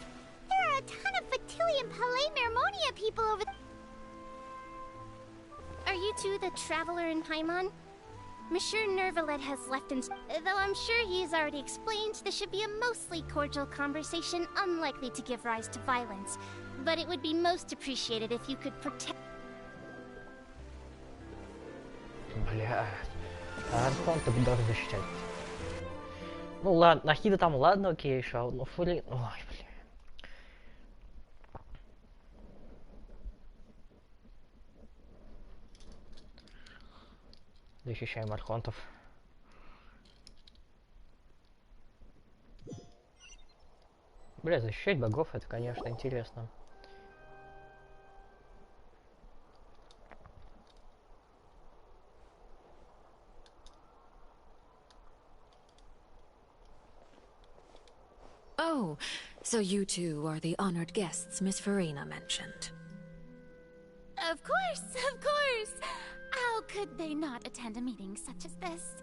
there are a ton of Fatui and Palais Mermonia people over. Are you two the traveler in Paimon? Monsieur Nervalet has left in... Though I'm sure he's already explained, this should be a mostly cordial conversation, unlikely to give rise to violence. But it would be most appreciated if you could protect... Бля. Марафон-то должен защищать. Ну ладно, Нахида там ладно, окей, еще. Но Фури... Ой, бля. Защищаем архонтов. Бля, защищать богов, это, конечно, интересно. Oh, so you two are the honored guests Miss Farina mentioned. Of course, of course! How could they not attend a meeting such as this?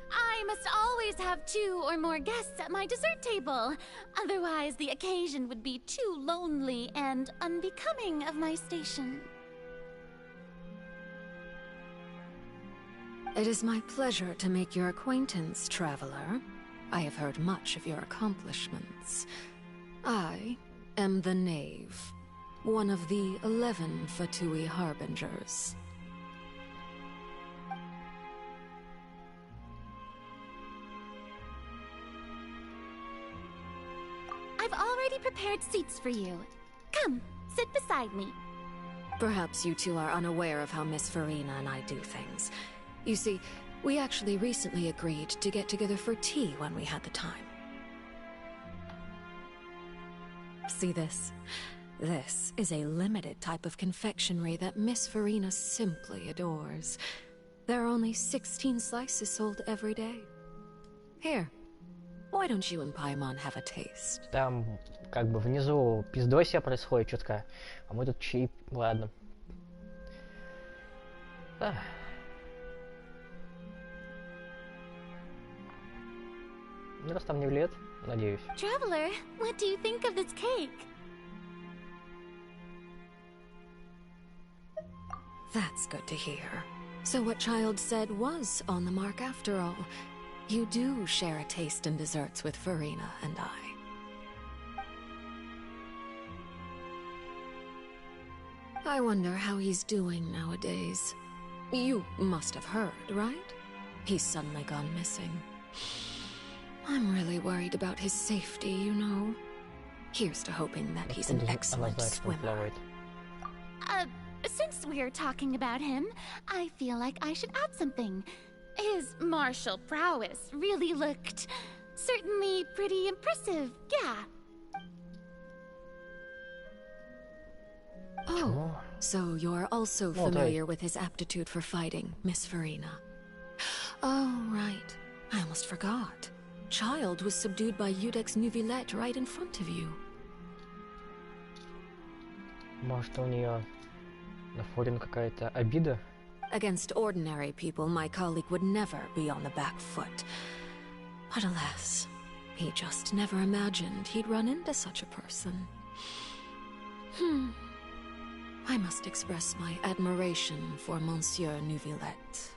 I must always have 2 or more guests at my dessert table. Otherwise, the occasion would be too lonely and unbecoming of my station. It is my pleasure to make your acquaintance, traveler. I have heard much of your accomplishments. I am the Knave, one of the 11 Fatui Harbingers. I've already prepared seats for you. Come, sit beside me. Perhaps you two are unaware of how Miss Farina and I do things. You see, we actually recently agreed to get together for tea when we had the time. See this? This is a limited type of confectionery that Miss Farina simply adores. There are only 16 slices sold every day. Here, why don't you and Paimon have a taste? Там, как бы, внизу пиздосия происходит чутка, а мы тут чип... Ладно. Раз там не влет, надеюсь. Traveler, what do you think of this cake? That's good to hear. So what Child said was on the mark after all. You do share a taste in desserts with Farina and I wonder how he's doing nowadays. You must have heard, right? He's suddenly gone missing. I'm really worried about his safety, you know. Here's to hoping that he's an excellent swimmer. Since we're talking about him, I feel like I should add something. His martial prowess really looked... certainly pretty impressive, yeah. Oh, so you're also familiar with his aptitude for fighting, Miss Farina. Oh, right. I almost forgot. child was subdued by Iudex Neuvillette right in front of you. Может, у нее на Форин какая-то обида? Against ordinary people, my colleague would never be on the back foot. But alas, he just never imagined he'd run into such a person. I must express my admiration for Monsieur Neuvillette.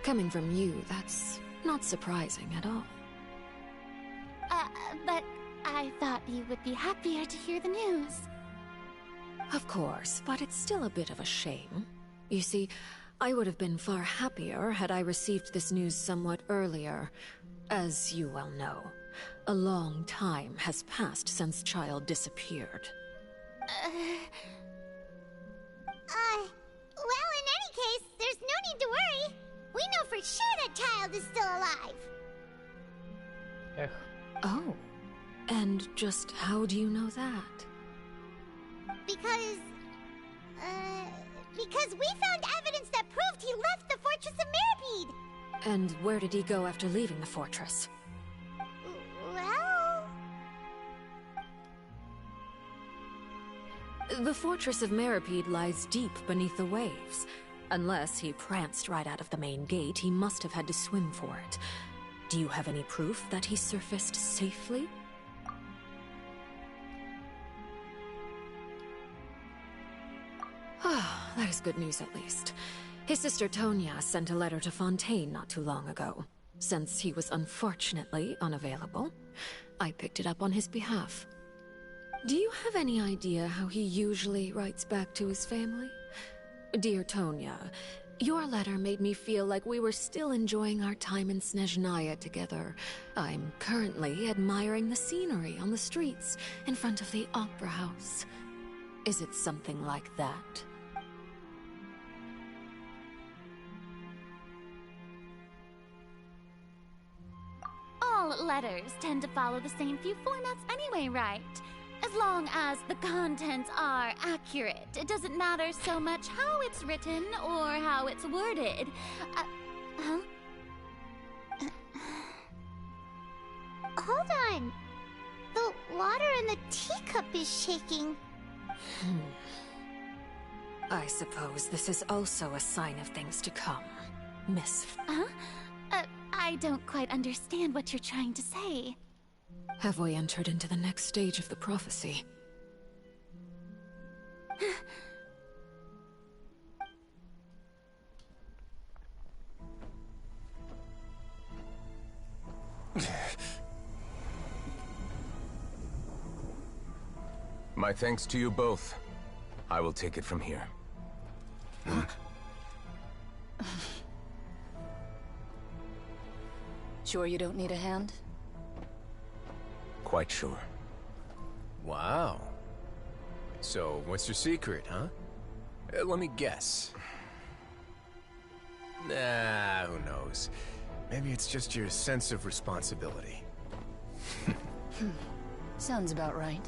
Coming from you, that's not surprising at all. But I thought you would be happier to hear the news. Of course, but it's still a bit of a shame. You see, I would have been far happier had I received this news somewhat earlier. As you well know, a long time has passed since Child disappeared. Well, in any case, there's no need to worry. We know for sure that Child is still alive. Oh, and just how do you know that? Because we found evidence that proved he left the Fortress of Mirapede. And where did he go after leaving the fortress? Well... The Fortress of Mirapede lies deep beneath the waves. Unless he pranced right out of the main gate, he must have had to swim for it. Do you have any proof that he surfaced safely? Ah, that is good news at least. His sister Tonya sent a letter to Fontaine not too long ago. Since he was unfortunately unavailable, I picked it up on his behalf. Do you have any idea how he usually writes back to his family? Dear Tonya, your letter made me feel like we were still enjoying our time in Snezhnaya together. I'm currently admiring the scenery on the streets in front of the Opera House. Is it something like that? All letters tend to follow the same few formats anyway, right? As long as the contents are accurate, it doesn't matter so much how it's written or how it's worded. Hold on. The water in the teacup is shaking. I suppose this is also a sign of things to come, Miss. I don't quite understand what you're trying to say. Have we entered into the next stage of the prophecy? My thanks to you both. I will take it from here. Sure you don't need a hand? Quite sure. Wow. So, what's your secret, huh? Let me guess. Nah, who knows? Maybe it's just your sense of responsibility. Sounds about right.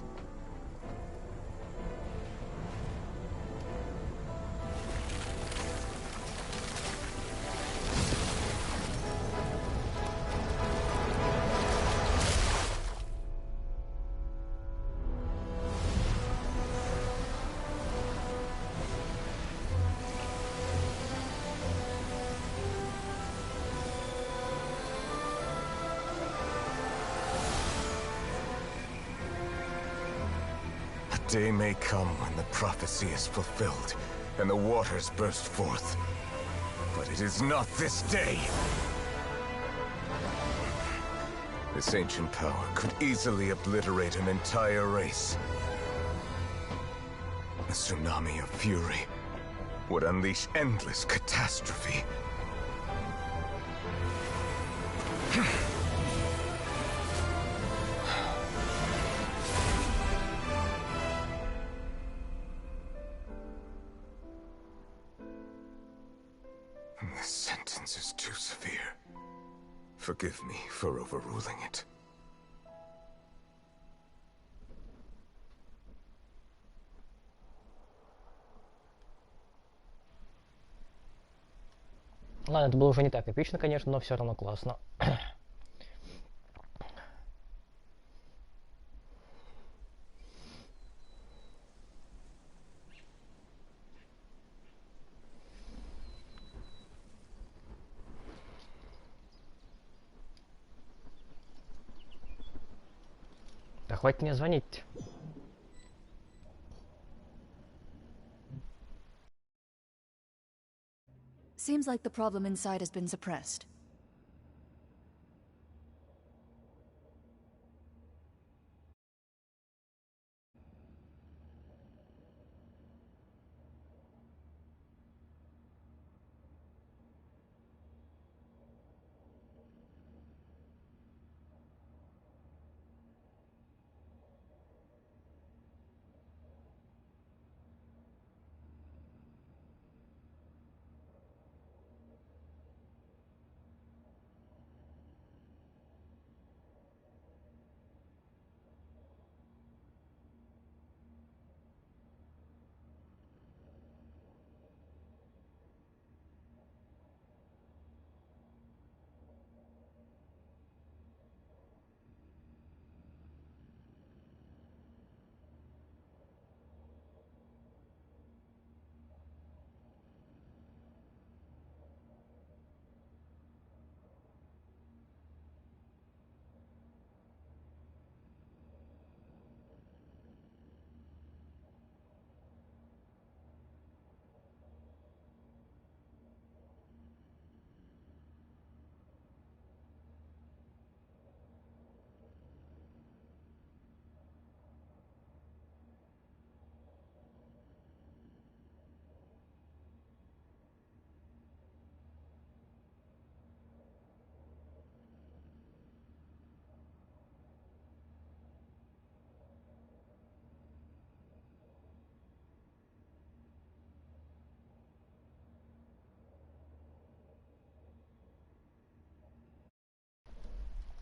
The day may come when the prophecy is fulfilled, and the waters burst forth. But it is not this day! This ancient power could easily obliterate an entire race. A tsunami of fury would unleash endless catastrophe. This sentence is too severe. Forgive me for overruling it. Ладно, это было уже не так эпично, конечно, но все равно классно. Да хватит мне звонить. Seems like the problem inside has been suppressed.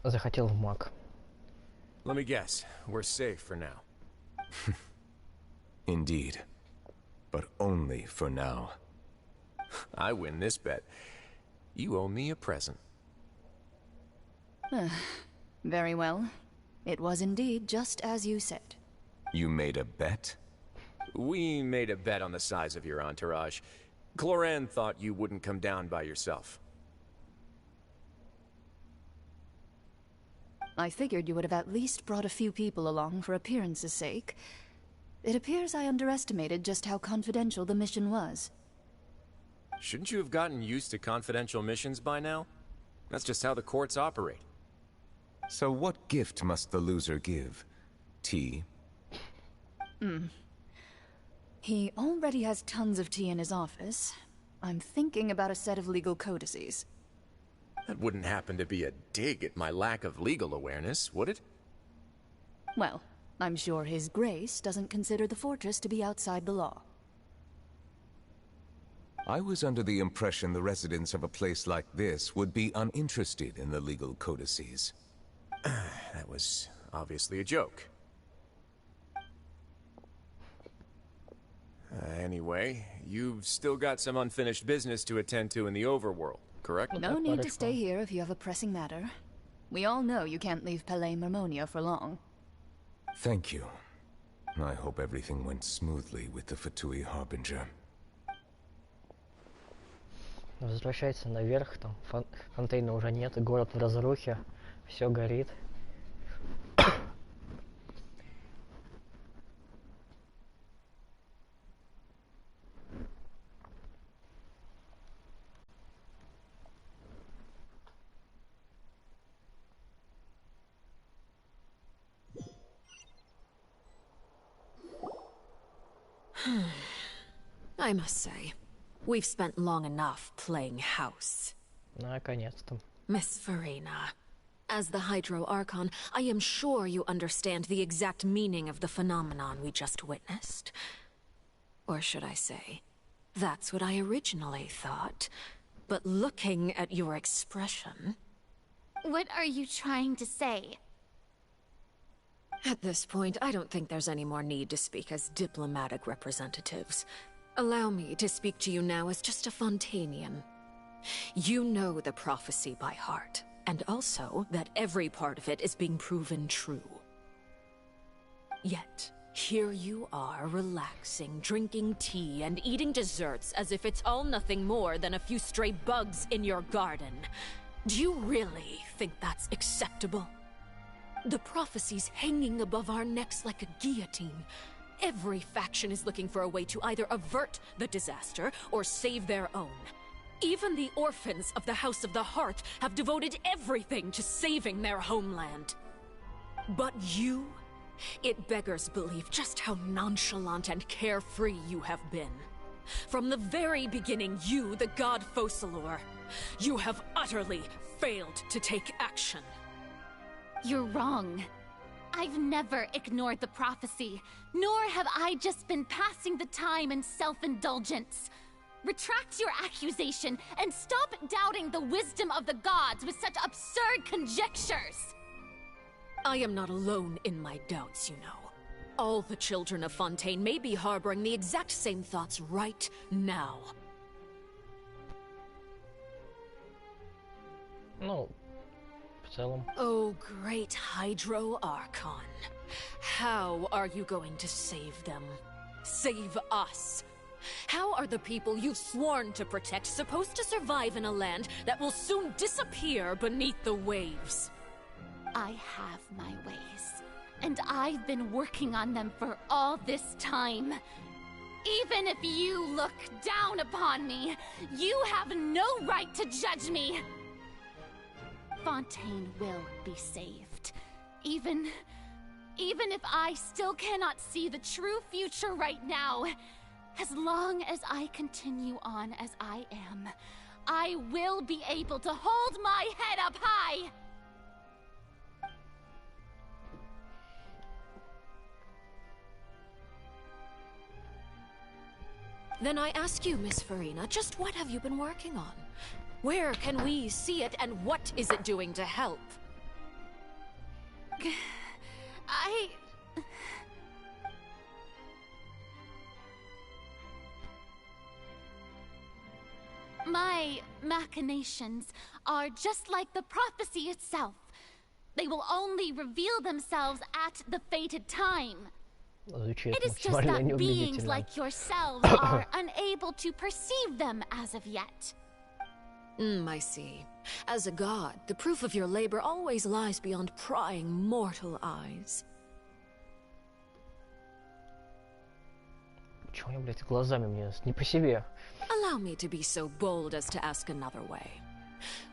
Захотел в маг. Let me guess, we're safe for now. Indeed. But only for now. I win this bet. You owe me a present. Very well. It was indeed just as you said. You made a bet? We made a bet on the size of your entourage. Cloran thought you wouldn't come down by yourself. I figured you would have at least brought a few people along for appearance's sake. It appears I underestimated just how confidential the mission was. Shouldn't you have gotten used to confidential missions by now? That's just how the courts operate. So what gift must the loser give? Tea? He already has tons of tea in his office. I'm thinking about a set of legal codices. That wouldn't happen to be a dig at my lack of legal awareness, would it? Well, I'm sure His Grace doesn't consider the fortress to be outside the law. I was under the impression the residents of a place like this would be uninterested in the legal codices. That was obviously a joke. Anyway, you've still got some unfinished business to attend to in the overworld, correct? No need to stay here if you have a pressing matter. We all know you can't leave Palais Mermonia for long. Thank you. I hope everything went smoothly with the Fatui Harbinger. Возвращается наверх, там Фонтейна уже нет, город в разрухе, все горит. I must say, we've spent long enough playing house. Наконец-то. Miss Farina, as the Hydro Archon, I am sure you understand the exact meaning of the phenomenon we just witnessed. Or should I say, that's what I originally thought. But looking at your expression... What are you trying to say? At this point, I don't think there's any more need to speak as diplomatic representatives. Allow me to speak to you now as just a Fontainian. You know the prophecy by heart, and also that every part of it is being proven true. Yet, here you are, relaxing, drinking tea, and eating desserts as if it's all nothing more than a few stray bugs in your garden. Do you really think that's acceptable? The prophecy's hanging above our necks like a guillotine. Every faction is looking for a way to either avert the disaster or save their own. Even the orphans of the House of the Hearth have devoted everything to saving their homeland. But you? It beggars belief just how nonchalant and carefree you have been. From the very beginning, you, the god Focalor, you have utterly failed to take action. You're wrong. I've never ignored the prophecy, nor have I just been passing the time in self-indulgence. Retract your accusation and stop doubting the wisdom of the gods with such absurd conjectures! I am not alone in my doubts, you know. All the children of Fontaine may be harboring the exact same thoughts right now. No, в целом. Oh, great Hydro Archon. How are you going to save them? Save us? How are the people you've sworn to protect supposed to survive in a land that will soon disappear beneath the waves? I have my ways, and I've been working on them for all this time. Even if you look down upon me, you have no right to judge me! Fontaine will be saved. Even if I still cannot see the true future right now, as long as I continue on as I am, I will be able to hold my head up high! Then I ask you, Miss Farina, just what have you been working on? Where can we see it, and what is it doing to help? My machinations are just like the prophecy itself. They will only reveal themselves at the fated time. It is just that beings like yourselves are unable to perceive them as of yet. I see. As a god, the proof of your labor always lies beyond prying mortal eyes. Чего у меня, блядь, глазами мне не по себе? Allow me to be so bold as to ask another way.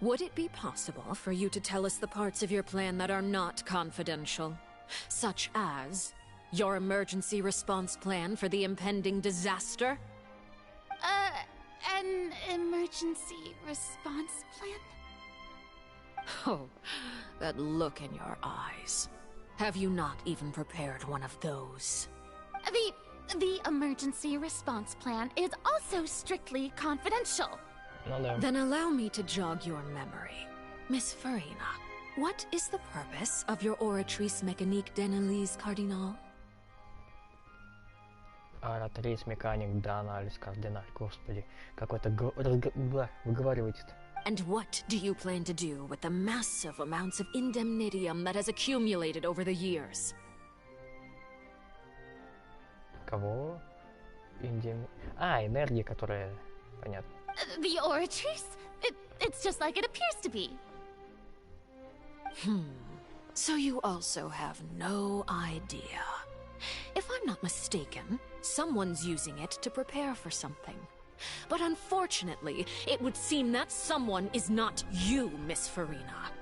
Would it be possible for you to tell us the parts of your plan that are not confidential? Such as your emergency response plan for the impending disaster? An emergency response plan? Oh, that look in your eyes. Have you not even prepared one of those? The emergency response plan is also strictly confidential. Then allow me to jog your memory. Miss Farina, what is the purpose of your Oratrice Mécanique d'Analyse Cardinal? Oratrice Mécanique d'Analyse Cardinal, господи, какой-то выговариваете-то. And what do you plan to do with the massive amounts of indemnitium that has accumulated over the years? Кого? Энергия, которая... Понятно. The Oratrice? It's just like it appears to be. So you also have no idea. If I'm not mistaken, someone's using it to prepare for something. But unfortunately, it would seem that someone is not you, Miss Farina.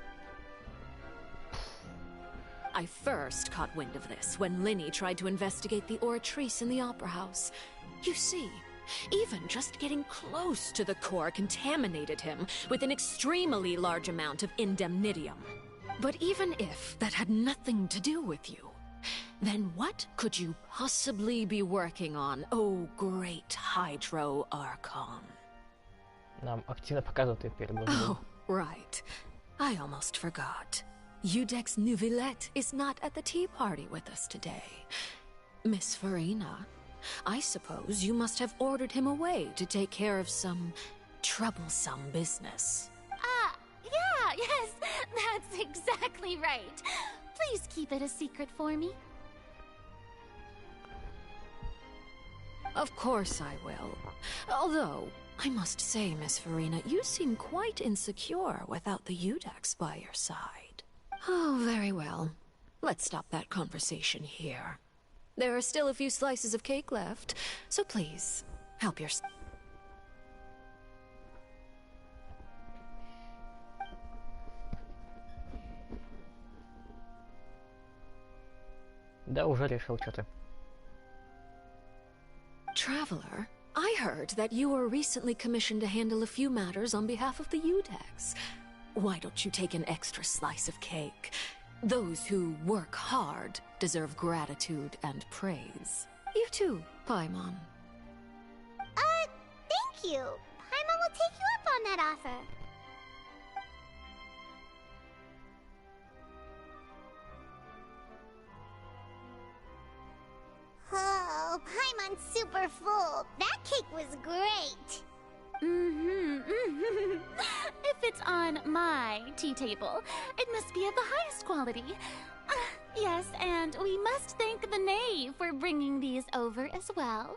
I first caught wind of this when Linny tried to investigate the Oratrice in the Opera House. You see, even just getting close to the core contaminated him with an extremely large amount of indemnitium. But even if that had nothing to do with you, then what could you possibly be working on, oh great Hydro Archon? Нам активно показывают ее перед глазами. Oh, right. I almost forgot. Udex Neuvillette is not at the tea party with us today. Miss Farina, I suppose you must have ordered him away to take care of some troublesome business. Yeah, yes, that's exactly right. Please keep it a secret for me. Of course I will. Although, I must say, Miss Farina, you seem quite insecure without the Udex by your side. Oh, very well. Let's stop that conversation here. There are still a few slices of cake left, so please, help yourself. Да, уже решил, что ты. Traveler, I heard that you were recently commissioned to handle a few matters on behalf of the Udex. Why don't you take an extra slice of cake? Those who work hard deserve gratitude and praise. You too, Paimon. Thank you. Paimon will take you up on that offer. Oh, Paimon's super full. That cake was great. If it's on my tea table, it must be of the highest quality. Yes, and we must thank the knave for bringing these over as well.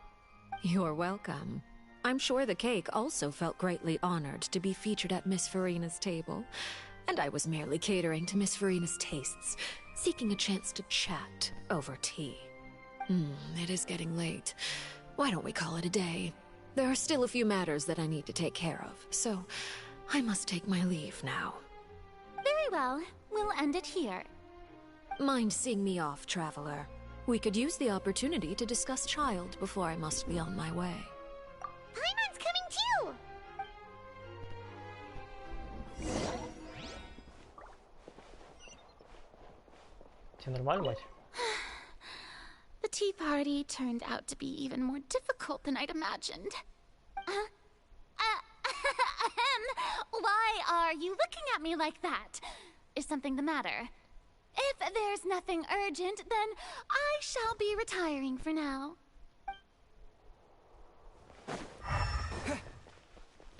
You're welcome. I'm sure the cake also felt greatly honored to be featured at Miss Farina's table. And I was merely catering to Miss Farina's tastes, seeking a chance to chat over tea. It is getting late. Why don't we call it a day? There are still a few matters that I need to take care of, so I must take my leave now. Very well. We'll end it here. Mind seeing me off, Traveler? We could use the opportunity to discuss Child before I must be on my way. Paimon's coming too! Тебе нормально, мать? The tea party turned out to be even more difficult than I'd imagined. Why are you looking at me like that? Is something the matter? If there's nothing urgent, then I shall be retiring for now.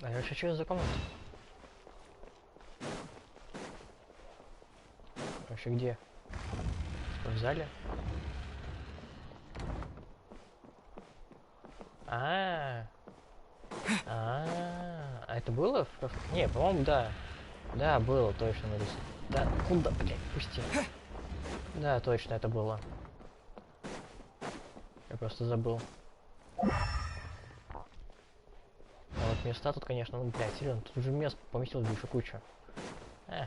А я вообще что за комната? Вообще где? В зале? А это было? Не, по-моему, да. Да, было, точно нарисовано. Да, куда, блядь, пусти. Да, точно, это было. Я просто забыл. А вот места тут, конечно, ну, блядь, серьезно, тут уже мест поместилось еще куча.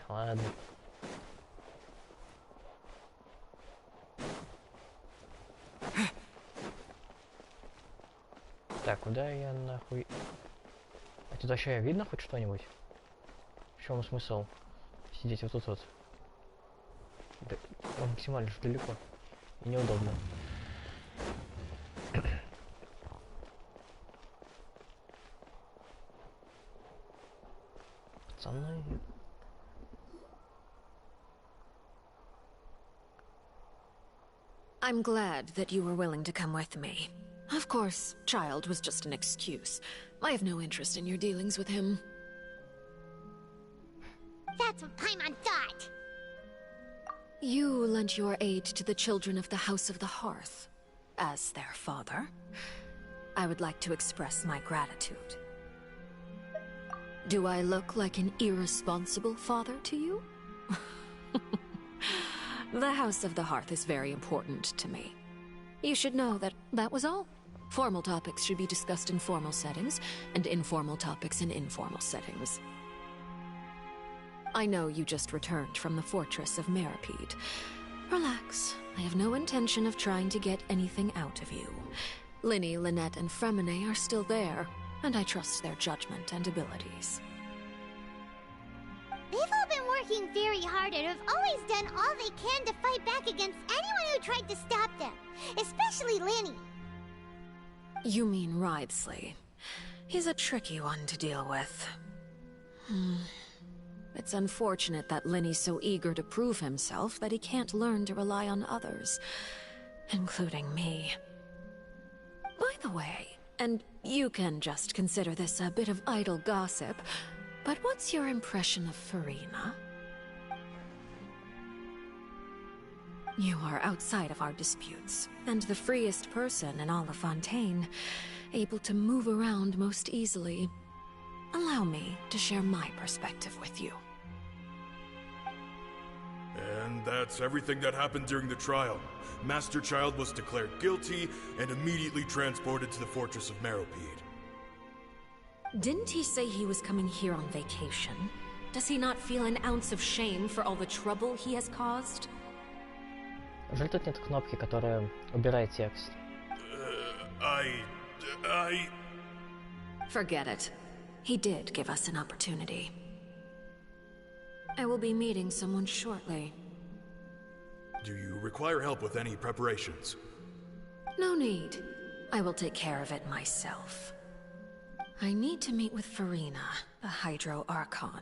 Ладно. Так, куда я нахуй... А тут вообще видно хоть что-нибудь? В чем смысл сидеть вот тут вот? Да, максимально же далеко. И неудобно. Пацаны... I'm glad that you were willing to come with me. Of course, Child was just an excuse. I have no interest in your dealings with him. That's what Paimon thought! You lent your aid to the children of the House of the Hearth. As their father, I would like to express my gratitude. Do I look like an irresponsible father to you? The House of the Hearth is very important to me. You should know that that was all. Formal topics should be discussed in formal settings, and informal topics in informal settings. I know you just returned from the fortress of Maripede. Relax. I have no intention of trying to get anything out of you. Linny, Lynette, and Fremine are still there, and I trust their judgment and abilities. They've all been working very hard and have always done all they can to fight back against anyone who tried to stop them. Especially Linny. You mean Wriothesley. He's a tricky one to deal with. It's unfortunate that Linny's so eager to prove himself that he can't learn to rely on others, including me. By the way, and You can just consider this a bit of idle gossip, but what's your impression of Farina? You are outside of our disputes, and the freest person in all of Fontaine, able to move around most easily. Allow me to share my perspective with you. And that's everything that happened during the trial. Master Child was declared guilty and immediately transported to the Fortress of Meropide. Didn't he say he was coming here on vacation? Does he not feel an ounce of shame for all the trouble he has caused? Жаль, тут нет кнопки, которая убирает текст. Forget it. He did give us an opportunity. I will be meeting someone shortly. Do you require help with any preparations? No need. I will take care of it myself. I need to meet with Farina, the Hydro Archon.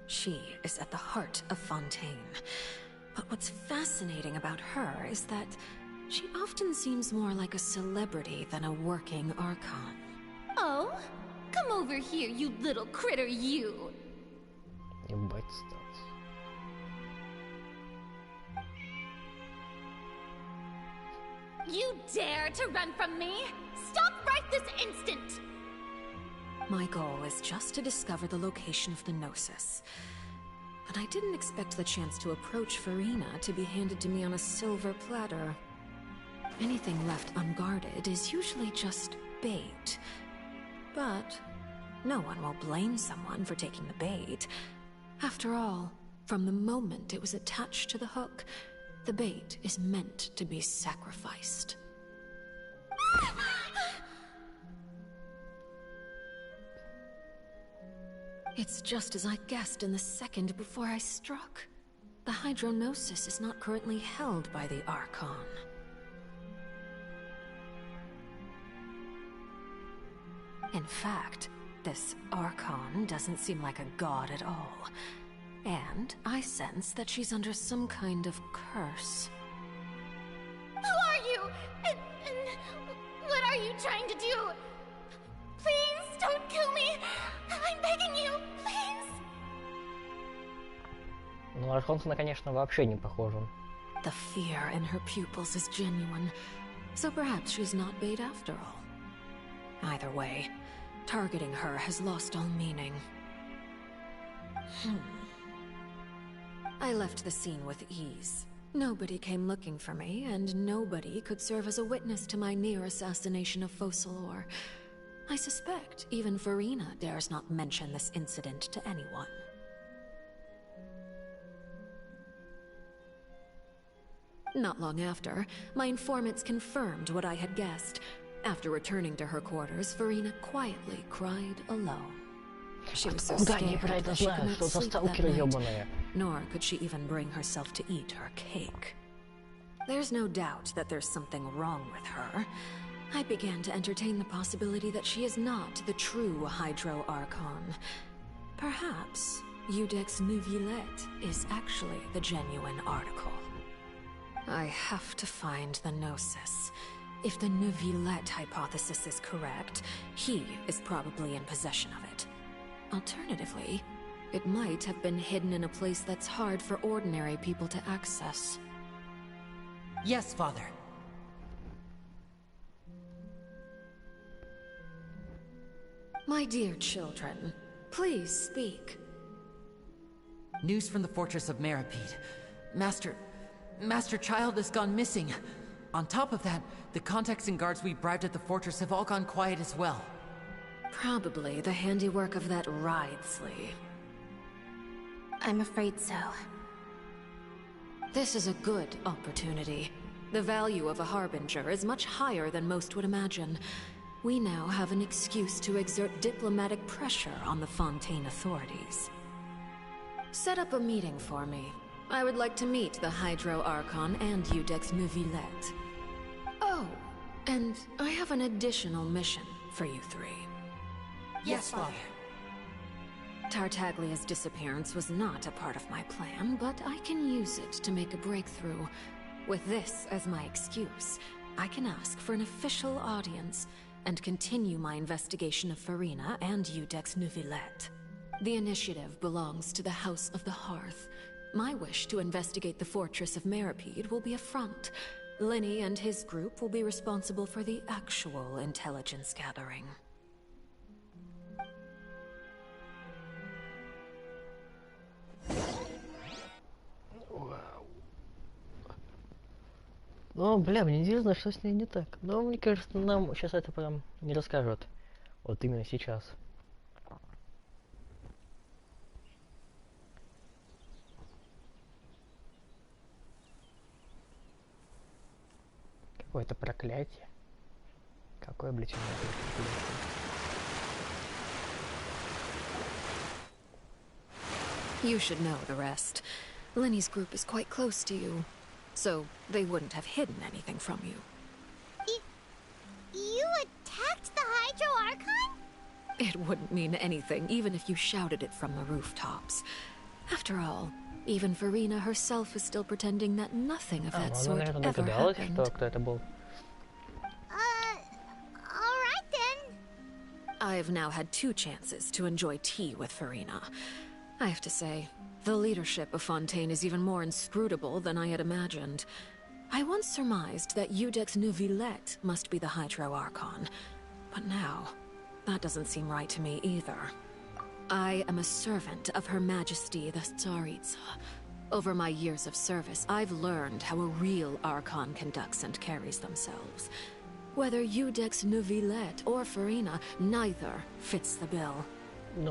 She is at the heart of Fontaine. But what's fascinating about her is that she often seems more like a celebrity than a working Archon. Oh? Come over here, you little critter, you! Ебать, статс. You dare to run from me? Stop right this instant! My goal is just to discover the location of the Gnosis. But I didn't expect the chance to approach Farina to be handed to me on a silver platter. Anything left unguarded is usually just bait. But no one will blame someone for taking the bait. After all, from the moment it was attached to the hook, the bait is meant to be sacrificed. It's just as I guessed in the second before I struck. The Hydronosis is not currently held by the Archon. In fact, this Archon doesn't seem like a god at all. And I sense that she's under some kind of curse. Who are you? And what are you trying to do? Please don't kill me! I'm begging you, please! Ну, Архонсона, конечно, вообще не похожа. The fear in her pupils is genuine, so perhaps she's not bait after all. Either way, targeting her has lost all meaning. I left the scene with ease. Nobody came looking for me, and nobody could serve as a witness to my near assassination of Focalor. I suspect even Farina dares not mention this incident to anyone. Not long after, my informants confirmed what I had guessed. After returning to her quarters, Farina quietly cried alone. She was so scared that she could not sleep that night, nor could she even bring herself to eat her cake. There's no doubt that there's something wrong with her. I began to entertain the possibility that she is not the true Hydro Archon. Perhaps Iudex Neuvillette is actually the genuine article. I have to find the Gnosis. If the Neuvillette hypothesis is correct, he is probably in possession of it. Alternatively, it might have been hidden in a place that's hard for ordinary people to access. Yes, Father. My dear children, please speak. News from the Fortress of Meropide. Master Child has gone missing. On top of that, the contacts and guards we bribed at the fortress have all gone quiet as well. Probably the handiwork of that Ridesley. I'm afraid so. This is a good opportunity. The value of a Harbinger is much higher than most would imagine. We now have an excuse to exert diplomatic pressure on the Fontaine authorities. Set up a meeting for me. I would like to meet the Hydro Archon and Iudex Neuvillette. Oh, and I have an additional mission for you three. Yes, Father. Tartaglia's disappearance was not a part of my plan, but I can use it to make a breakthrough. With this as my excuse, I can ask for an official audience, and continue my investigation of Farina and Iudex Neuvillette. The initiative belongs to the House of the Hearth. My wish to investigate the fortress of Meropide will be a front. Lenny and his group will be responsible for the actual intelligence gathering. Ну, бля, мне интересно, что с ней не так. Но мне кажется, нам сейчас это прям не расскажут. Вот именно сейчас. Какое-то проклятие. Какое, блядь, у меня проклятие. You should know the rest. Lenny's group is quite close to you, so they wouldn't have hidden anything from you. You attacked the Hydro Archon? It wouldn't mean anything, even if you shouted it from the rooftops. After all, even Farina herself is still pretending that nothing of that sort ever happened. Alright then. I've now had 2 chances to enjoy tea with Farina. I have to say, the leadership of Fontaine is even more inscrutable than I had imagined. I once surmised that Iudex Neuvillette must be the Hydro Archon, but now, that doesn't seem right to me either. I am a servant of Her Majesty the Tsaritsa. Over my years of service, I've learned how a real Archon conducts and carries themselves. Whether Iudex Neuvillette or Farina, neither fits the bill.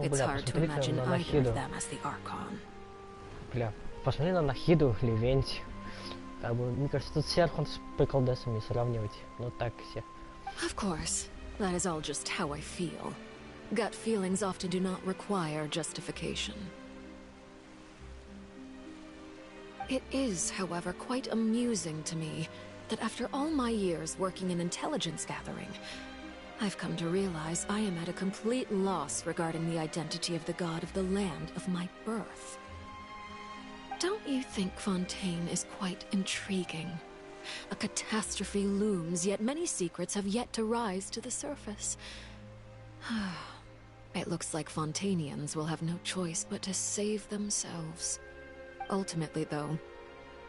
It's hard to imagine either of them as the Archon. Бля, посмотри на Нахиду, Левентию. Как бы, мне кажется, тут все архонты с приколдесами сравнивать. Ну так все. Of course, that is all just how I feel. Gut feelings often do not require justification. It is, however, quite amusing to me that after all my years working in intelligence gathering, I've come to realize I am at a complete loss regarding the identity of the god of the land of my birth. Don't you think Fontaine is quite intriguing? A catastrophe looms, yet many secrets have yet to rise to the surface. It looks like Fontainians will have no choice but to save themselves. Ultimately, though,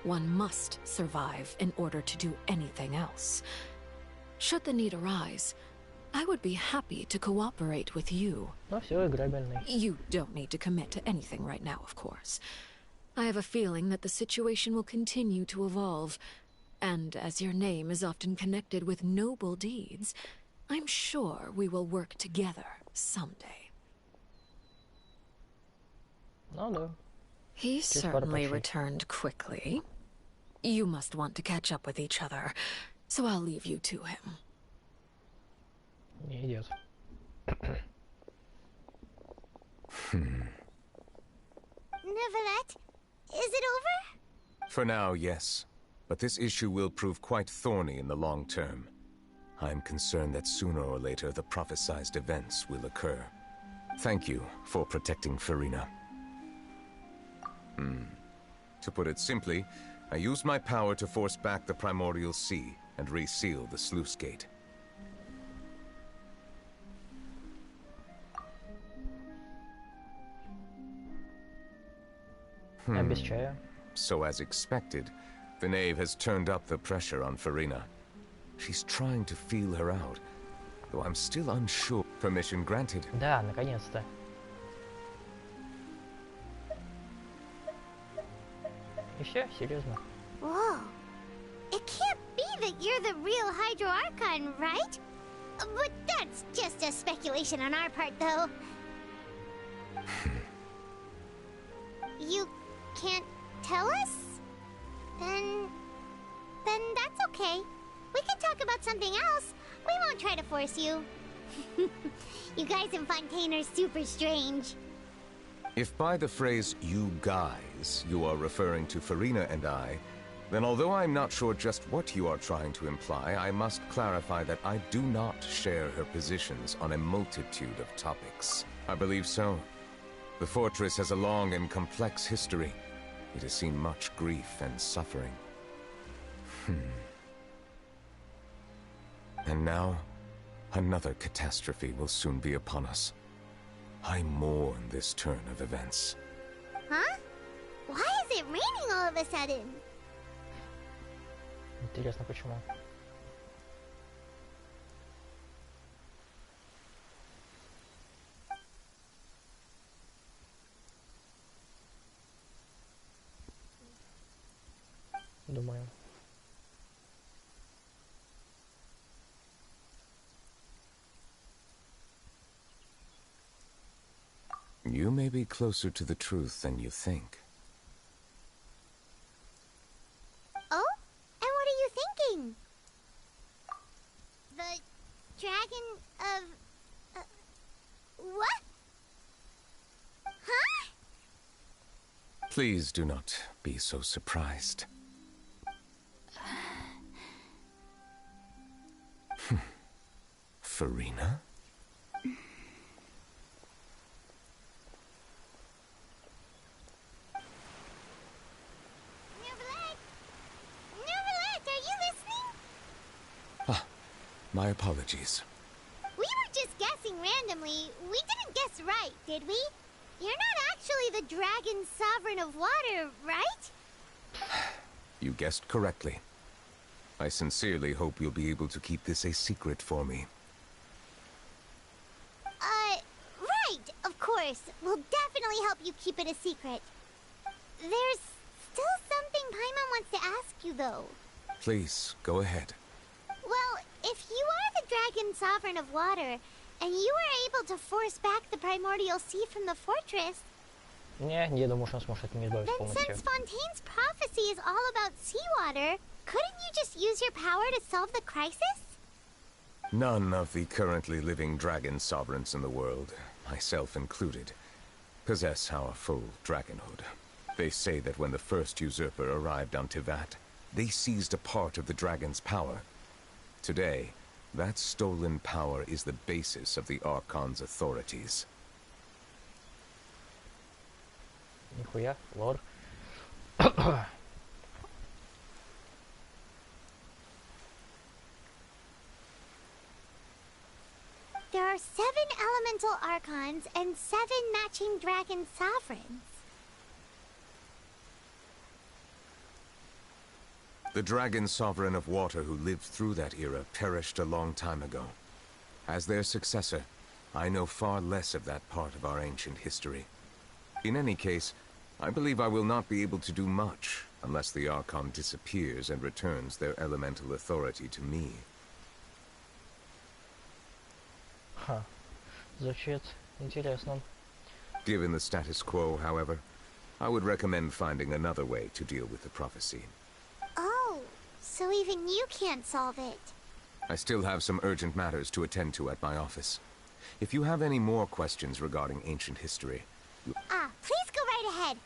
one must survive in order to do anything else. Should the need arise, I would be happy to cooperate with you. You don't need to commit to anything right now, of course. I have a feeling that the situation will continue to evolve, and as your name is often connected with noble deeds, I'm sure we will work together someday. No. He certainly returned quickly. You must want to catch up with each other, so I'll leave you to him. Не идет. Neuvillette, is it over? For now, yes. But this issue will prove quite thorny in the long term. I'm concerned that sooner or later the prophesized events will occur. Thank you for protecting Farina. To put it simply, I used my power to force back the Primordial Sea and reseal the sluice gate. So as expected, the knave has turned up the pressure on Farina. She's trying to feel her out, though I'm still unsure. Permission granted. Да, наконец-то. Еще? Серьезно? Whoa. It can't be that you're the real Hydro Archon, right? But that's just a speculation on our part, though. You can't tell us? Then that's okay. We can talk about something else. We won't try to force you. You guys in Fontaine are super strange. If by the phrase, you guys, you are referring to Farina and I, then although I'm not sure just what you are trying to imply, I must clarify that I do not share her positions on a multitude of topics. I believe so. The fortress has a long and complex history. It has seen much grief and suffering. And now, Another catastrophe will soon be upon us. I mourn this turn of events. Huh? Why is it raining all of a sudden? Интересно, почему? Думаю. You may be closer to the truth than you think. Oh? And what are you thinking? The dragon of... what? Huh? Please do not be so surprised. Furina? My apologies. We were just guessing randomly. We didn't guess right, did we? You're not actually the dragon sovereign of water, right? You guessed correctly. I sincerely hope you'll be able to keep this a secret for me. Right, of course. We'll definitely help you keep it a secret. There's still something Paimon wants to ask you, though. Please, go ahead. Well, if you are the dragon sovereign of water, and you were able to force back the primordial sea from the fortress... Не думаю, что он сможет от меня избавиться полностью. Then since Fontaine's prophecy is all about seawater, couldn't you just use your power to solve the crisis? None of the currently living dragon sovereigns in the world, myself included, possess our full dragonhood. They say that when the first usurper arrived on Tivat, they seized a part of the dragon's power. Today, that stolen power is the basis of the Archon's authorities. Нихуя, лор. There are 7 elemental Archons and 7 matching dragon sovereigns. The dragon sovereign of water who lived through that era perished a long time ago. As their successor, I know far less of that part of our ancient history. In any case, I believe I will not be able to do much unless the Archon disappears and returns their elemental authority to me. Ха, звучит интересно. Given the status quo, however, I would recommend finding another way to deal with the prophecy. Oh, so even you can't solve it. I still have some urgent matters to attend to at my office. If you have any more questions regarding ancient history... Please go right ahead.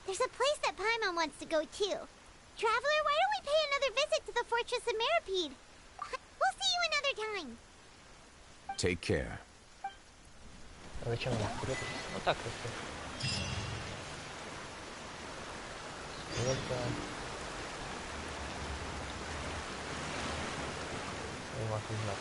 There's a place that Paimon wants to go too. Traveler, why don't we pay another visit to the Fortress of Meropide? We'll see you another time. Take care. Зачем нам вперед? Вот так вот. Сколько... У вас знак.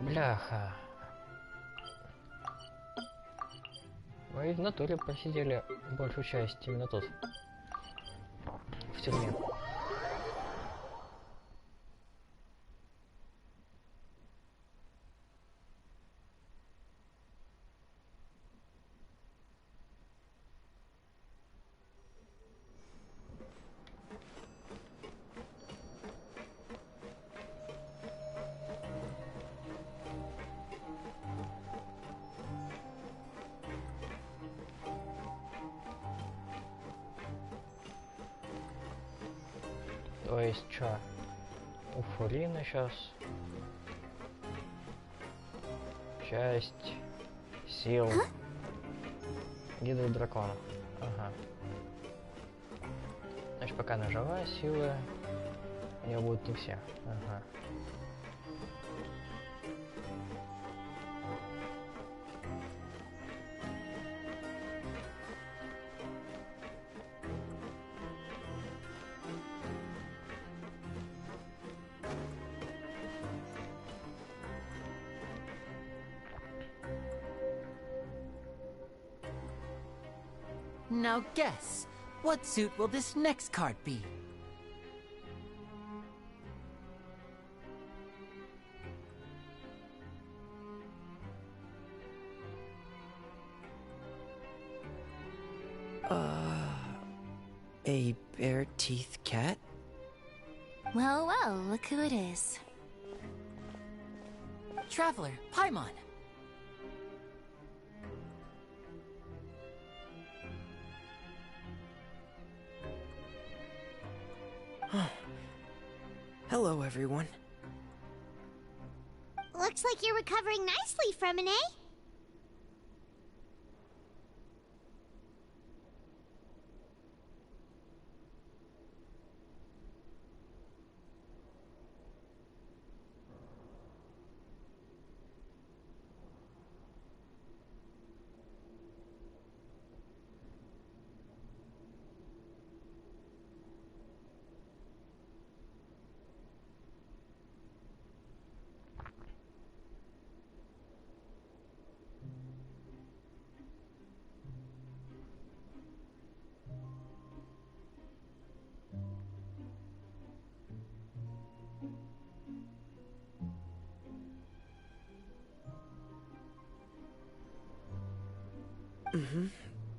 Бляха. Мы в натуре просидели большую часть именно тут. В тюрьме. То есть, что? У Фурины сейчас часть сил гидры дракона. Ага. Значит, пока она жива, силы У него будут не все. Ага. Now guess, what suit will this next card be? A bare-teeth cat? Well, well, look who it is. Traveler, Paimon. Hello, everyone. Looks like you're recovering nicely from an eh?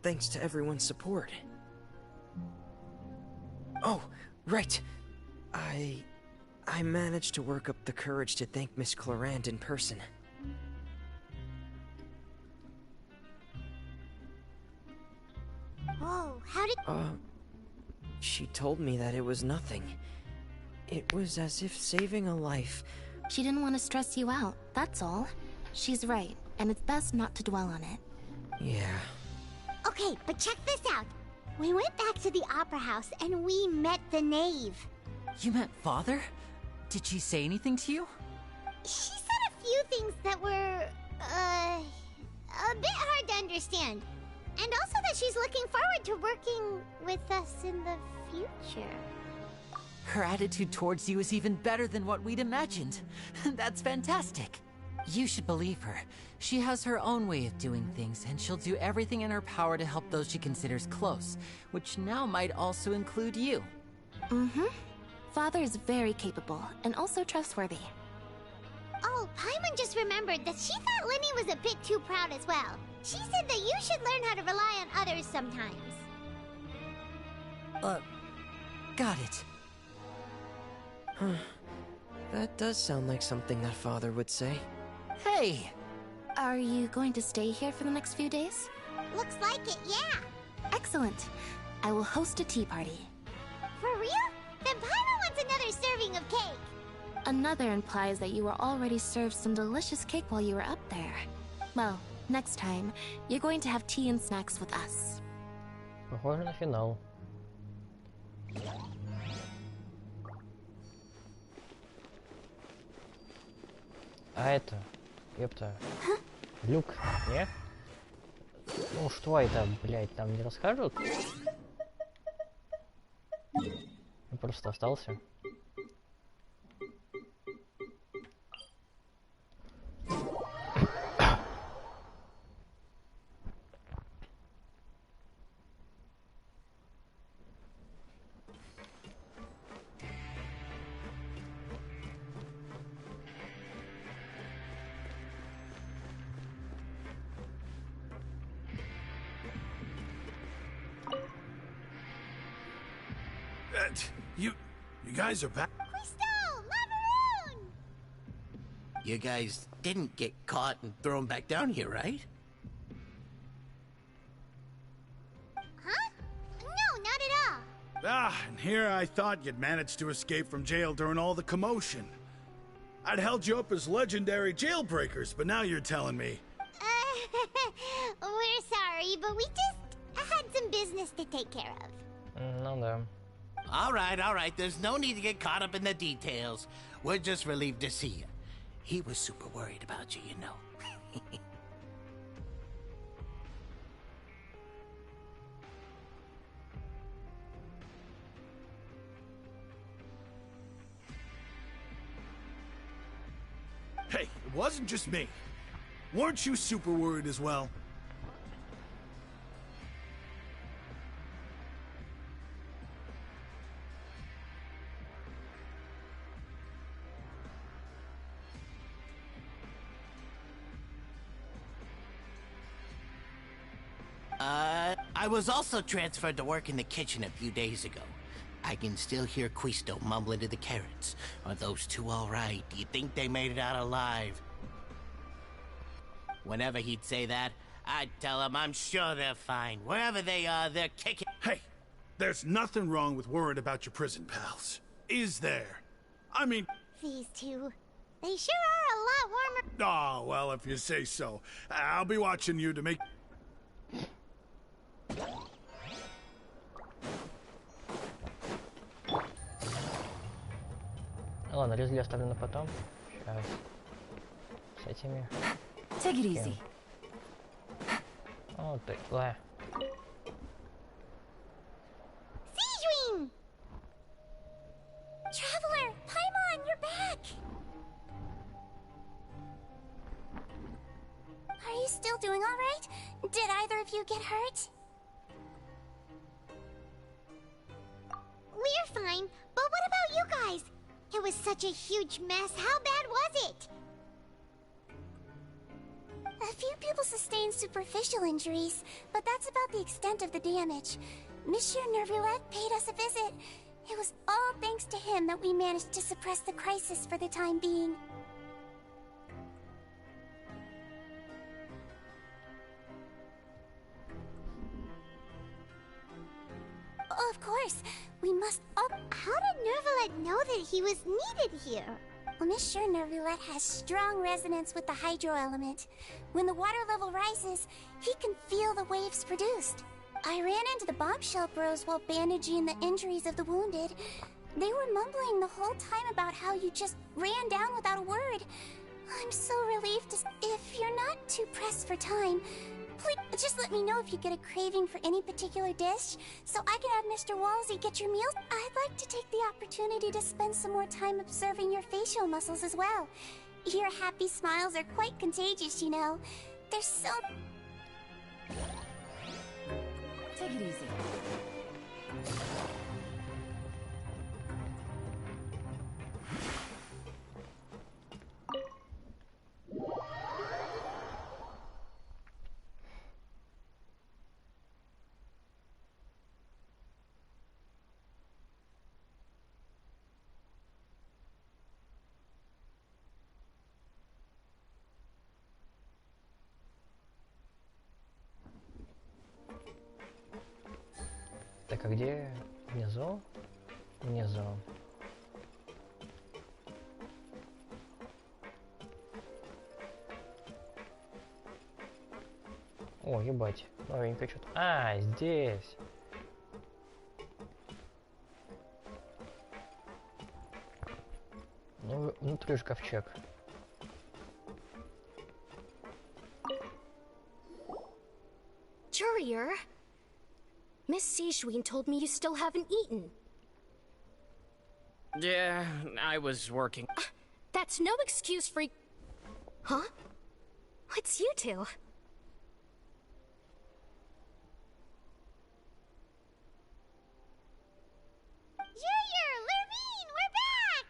Thanks to everyone's support. Oh, right. I managed to work up the courage to thank Miss Clorand in person. Whoa, how did... She told me that it was nothing. It was as if saving a life... She didn't want to stress you out, that's all. She's right, and it's best not to dwell on it. Yeah. Okay, but check this out. We went back to the opera house and we met the knave. You met Father? Did she say anything to you? She said a few things that were, a bit hard to understand. And also that she's looking forward to working with us in the future. Her attitude towards you is even better than what we'd imagined. That's fantastic. You should believe her. She has her own way of doing things, and she'll do everything in her power to help those she considers close, which now might also include you. Mm-hmm. Father is very capable, and also trustworthy. Oh, Paimon just remembered that she thought Linny was a bit too proud as well. She said that you should learn how to rely on others sometimes. Got it. Huh. That does sound like something that Father would say. Hey! Are you going to stay here for the next few days? Looks like it, yeah. Excellent. I will host a tea party. For real? Then Paimon wants another serving of cake. Another implies that you were already served some delicious cake while you were up there. Well, next time, you're going to have tea and snacks with us. Похоже на финал. А это, ёпта, Люк, не? Ну что это, блядь, там не расскажут? Он просто остался. You guys are back. You guys didn't get caught and thrown back down here, right? Huh? No, not at all. And here I thought you'd managed to escape from jail during all the commotion. I'd held you up as legendary jailbreakers, but now you're telling me. We're sorry, but we just had some business to take care of. Ну да. All right. There's no need to get caught up in the details. We're just relieved to see you. He was super worried about you, you know. Hey, it wasn't just me. Weren't you super worried as well? I was also transferred to work in the kitchen a few days ago. I can still hear Quisto mumbling to the carrots. Are those two all right? Do you think they made it out alive? Whenever he'd say that, I'd tell him I'm sure they're fine. Wherever they are, they're kicking. Hey, there's nothing wrong with worrying about your prison pals. Is there? I mean... These two, they sure are a lot warmer. Oh, well, if you say so. I'll be watching you to make... Ладно, резли оставлю на потом. Сейчас. С этими. Take it easy. Oh, ты, ла. Sijuin! Traveler, Paimon, you're back! Are you still doing all right? Did either of you get hurt? We're fine, but what about you guys? It was such a huge mess. How bad was it? A few people sustained superficial injuries, but that's about the extent of the damage. Monsieur Nervoulet paid us a visit. It was all thanks to him that we managed to suppress the crisis for the time being. Of course, we must all... How did Nervoulet know that he was needed here? Well, Monsieur Nervoulet has strong resonance with the hydro element. When the water level rises, he can feel the waves produced. I ran into the bombshell bros while bandaging the injuries of the wounded. They were mumbling the whole time about how you just ran down without a word. I'm so relieved to... If you're not too pressed for time, please just let me know if you get a craving for any particular dish, so I can have Mr. Walsey get your meals. I'd like to take the opportunity to spend some more time observing your facial muscles as well. Your happy smiles are quite contagious, you know. They're so... Take it easy. Так, а где? Внизу? Внизу. О, ебать. Новенькое что-то. А, здесь. Ну, внутри же ковчег. Courier, Miss Sijuin told me you still haven't eaten. Yeah, I was working. That's no excuse for... Huh? What's you two? Courier, Lurvine, we're back!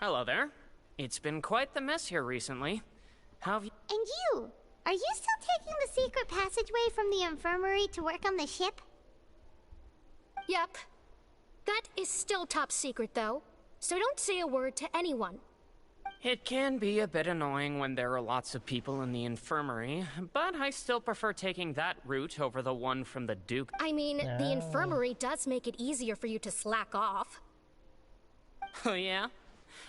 Hello there. It's been quite the mess here recently. How have you... And you? Are you still taking the secret passageway from the infirmary to work on the ship? Yep. That is still top secret, though. So don't say a word to anyone. It can be a bit annoying when there are lots of people in the infirmary, but I still prefer taking that route over the one from the Duke. I mean, the infirmary does make it easier for you to slack off. Oh yeah?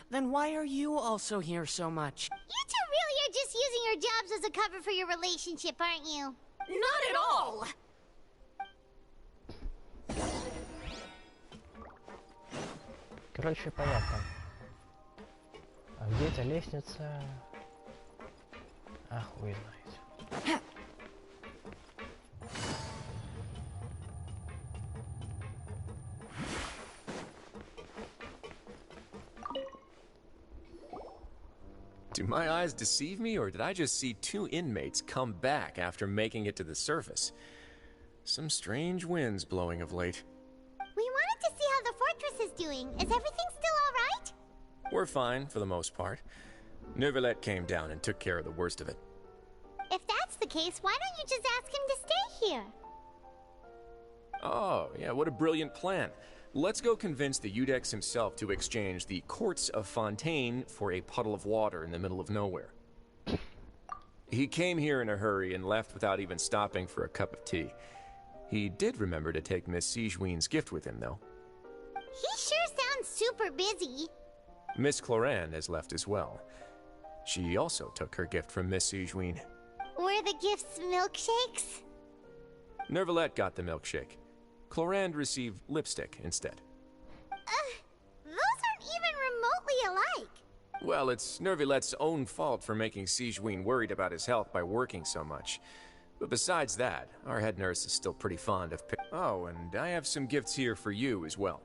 Then why are you also here so much? You two really are just using your jobs as a cover for your relationship, aren't you? Not at all! Короче, понятно. А где эта лестница? А хуй знает. Do my eyes deceive me, or did I just see two inmates come back after making it to the surface? Some strange winds blowing of late. We wanted to see how the fortress is doing. Is everything still alright? We're fine, for the most part. Neuvillette came down and took care of the worst of it. If that's the case, why don't you just ask him to stay here? Oh, yeah, what a brilliant plan. Let's go convince the Udex himself to exchange the courts of Fontaine for a puddle of water in the middle of nowhere. He came here in a hurry and left without even stopping for a cup of tea. He did remember to take Miss Sigewinne's gift with him, though. He sure sounds super busy. Miss Clorinde has left as well. She also took her gift from Miss Sigewinne. Were the gifts milkshakes? Neuvillette got the milkshake. Clorinde received lipstick instead. Those aren't even remotely alike. Well, it's Neuvillette's own fault for making Sigewinne worried about his health by working so much. But besides that, our head nurse is still pretty fond of Oh, and I have some gifts here for you as well.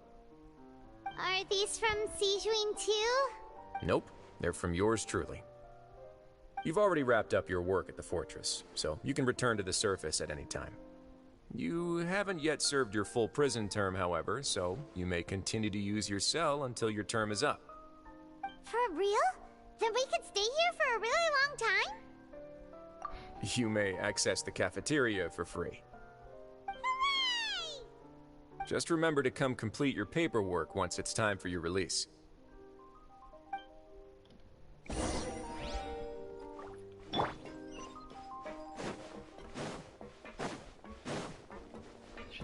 Are these from Sigewinne too? Nope, they're from yours truly. You've already wrapped up your work at the fortress, so you can return to the surface at any time. You haven't yet served your full prison term, however, so you may continue to use your cell until your term is up. For real? Then we could stay here for a really long time? You may access the cafeteria for free. Hooray! Just remember to come complete your paperwork once it's time for your release.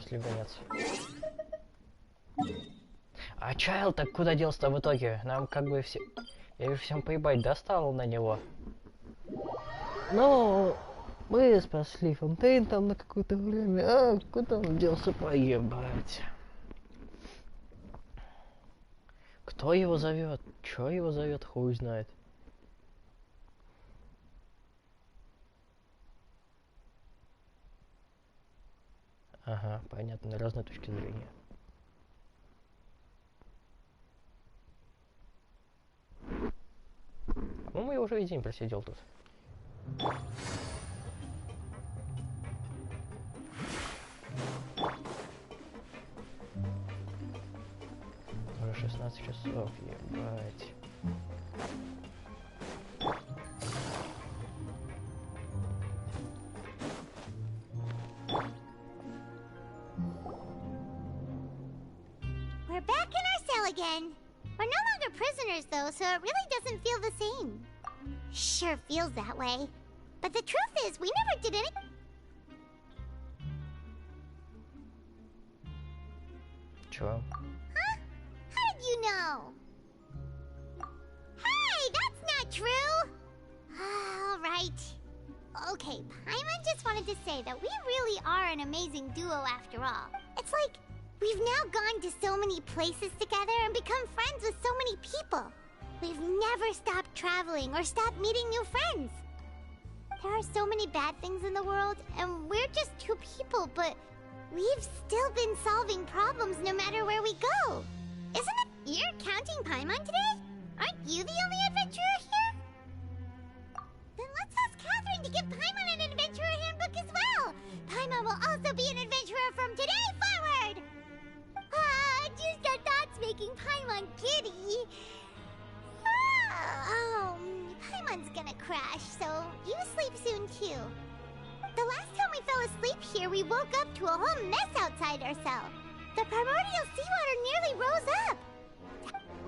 Слегонец. А Чайлд так куда делся-то в итоге? Нам как бы все... Я вижу, всем поебать достал на него. Ну, мы спасли Фонтейн там на какое-то время. А куда он делся, поебать? Кто его зовет? Чё его зовет, хуй знает. Ага, понятно, разные точки зрения. По-моему, я уже весь день просидел тут. Уже 16 часов, ебать. We're back in our cell again. We're no longer prisoners, though, so it really doesn't feel the same. Sure feels that way. But the truth is, we never did any... Чё? Huh? How did you know? Hey, that's not true! All right. Okay, Paimon just wanted to say that we really are an amazing duo after all. It's like, we've now gone to so many places together and become friends with so many people. We've never stopped traveling or stopped meeting new friends. There are so many bad things in the world, and we're just two people, but we've still been solving problems no matter where we go. Isn't it you're counting Paimon today? Aren't you the only adventurer here? Then let's ask Catherine to give Paimon an adventurer handbook as well. Paimon will also be an adventurer from today forward. Just our thoughts making Paimon giddy. Oh, Paimon's gonna crash, so you sleep soon too. The last time we fell asleep here, we woke up to a whole mess outside our cell. The primordial seawater nearly rose up.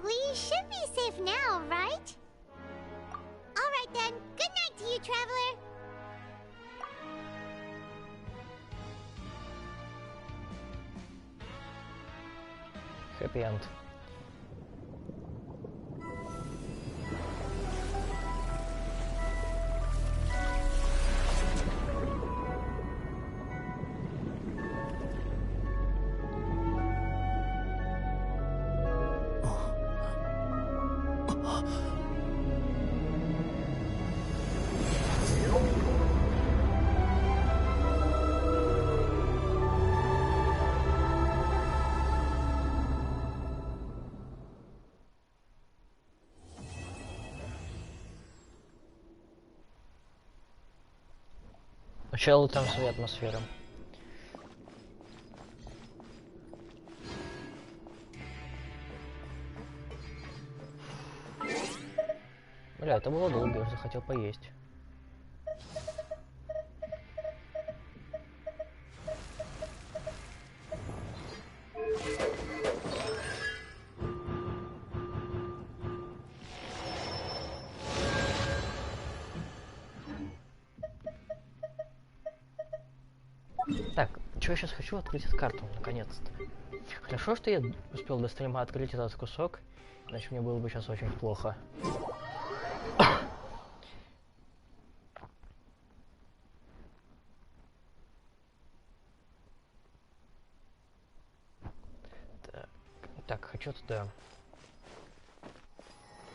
We should be safe now, right? All right then. Good night to you, traveler. Happy end. Сначала там своя атмосфера. Бля, это было долго, я уже захотел поесть. Так, что я сейчас хочу открыть эту карту, наконец-то. Хорошо, что я успел до стрима открыть этот кусок, иначе мне было бы сейчас очень плохо. Так, хочу туда.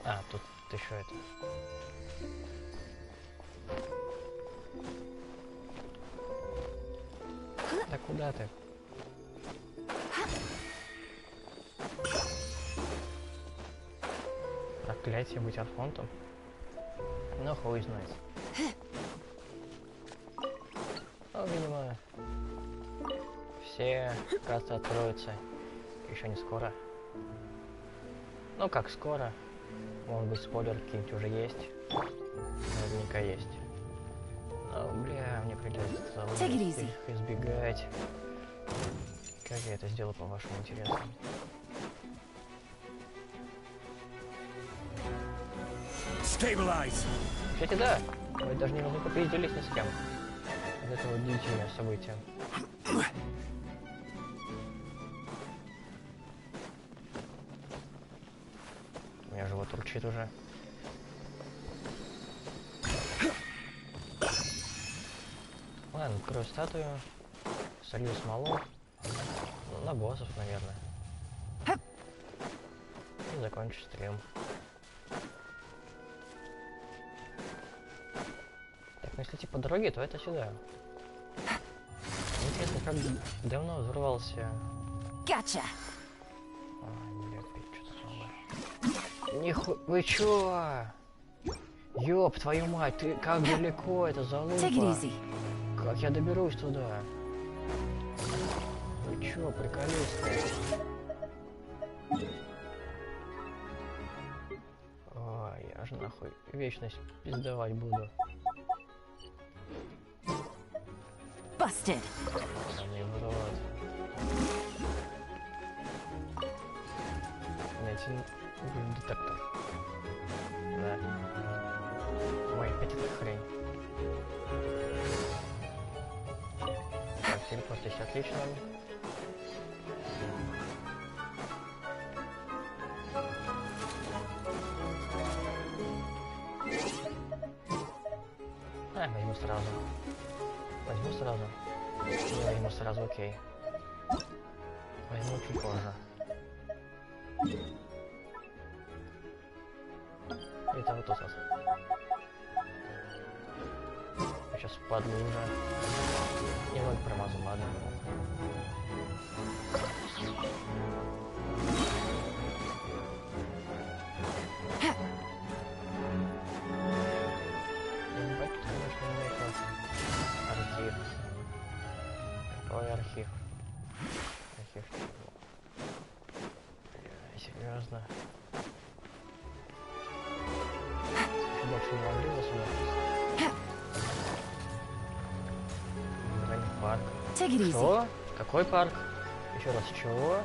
А, тут еще это. Так куда ты? Проклятие быть архонтом? Ну, хуй знает. Ну, видимо, все карты откроются еще не скоро. Ну, как скоро? Может быть, спойлер какие-нибудь уже есть. Наверняка есть. Но, бля, мне придется их избегать. Как я это сделаю, по вашему интересу? Кстати, да, вы даже не определились ни с кем. Вот это вот длительное событие. У меня живот урчит уже. Ладно, открою статую, солью смолу, на боссов, наверное. И закончу стрим. Так, ну если идти по дороге, то это сюда. Интересно, как давно взорвался. Gotcha. Ниху... Вы чё? Ёб, твою мать, ты как далеко это залупа? Как я доберусь туда? Вы чё, приколисты? Ой, я же нахуй вечность пиздовать буду. Busted. Найти детектор. Да. Ой, опять эта хрень. Так, телепорт здесь отлично. Возьму сразу. Возьму сразу. Не возьму сразу, окей. Возьму чуть позже. Это вот усос. Сейчас впадлю уже. Немного промазал, ладно. Архив. Какой архив? Архив чего? Серьезно? Еще больше не могли засунуть? Парк. Что? Какой парк? Еще раз, чего?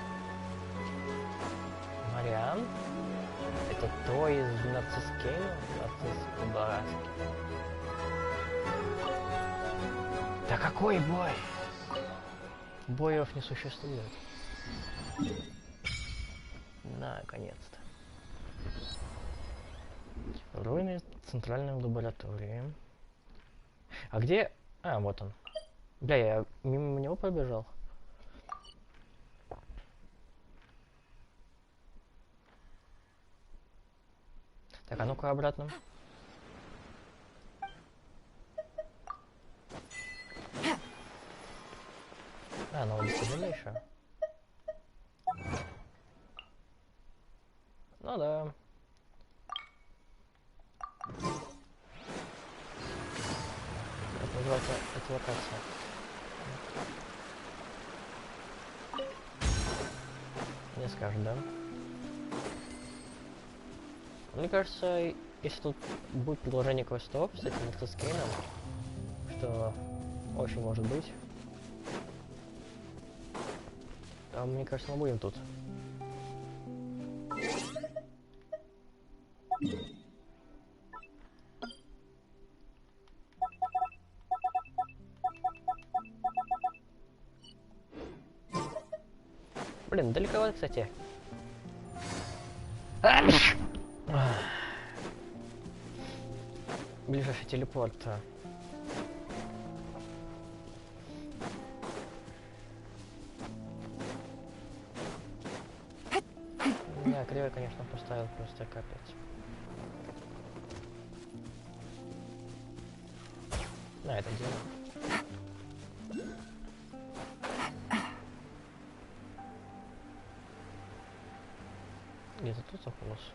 Мариан? Это то из Нарцисскейна? Нарцисс-Кубараски. Да какой бой? Боев не существует. Наконец-то. Руины центральной лаборатории. А где... А, вот он. Бля, я мимо него пробежал. Так, а ну-ка обратно. А, ну вот еще. Ну да. Как называется эта локация? Не скажешь, да? Мне кажется, если тут будет продолжение квестов с этим автоскрином, что очень может быть, то, мне кажется, мы будем тут. Блин, далековато, кстати. Ближайший телепорт. Да, кривой, конечно, поставил просто капец. На это дело. Где-то тут захолос.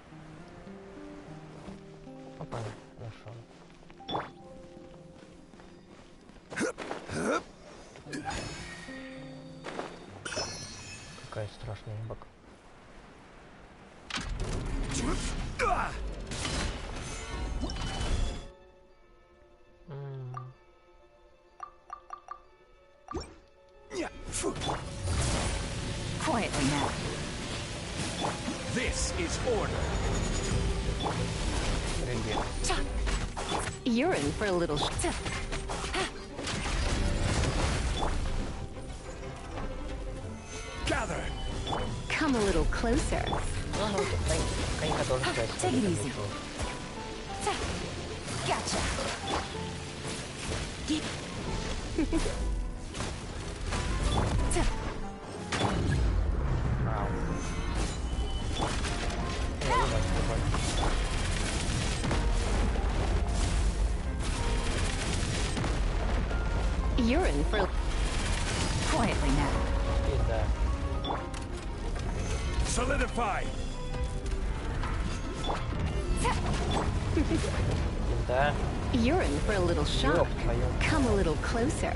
Опа, нашел. Какая страшная собака. Quietly now. This is order. You're in for a little Gather. Come a little closer. Take it easy. Gotcha. You're in for quietly now. Solidify. You're in for a little shock. Come a little closer.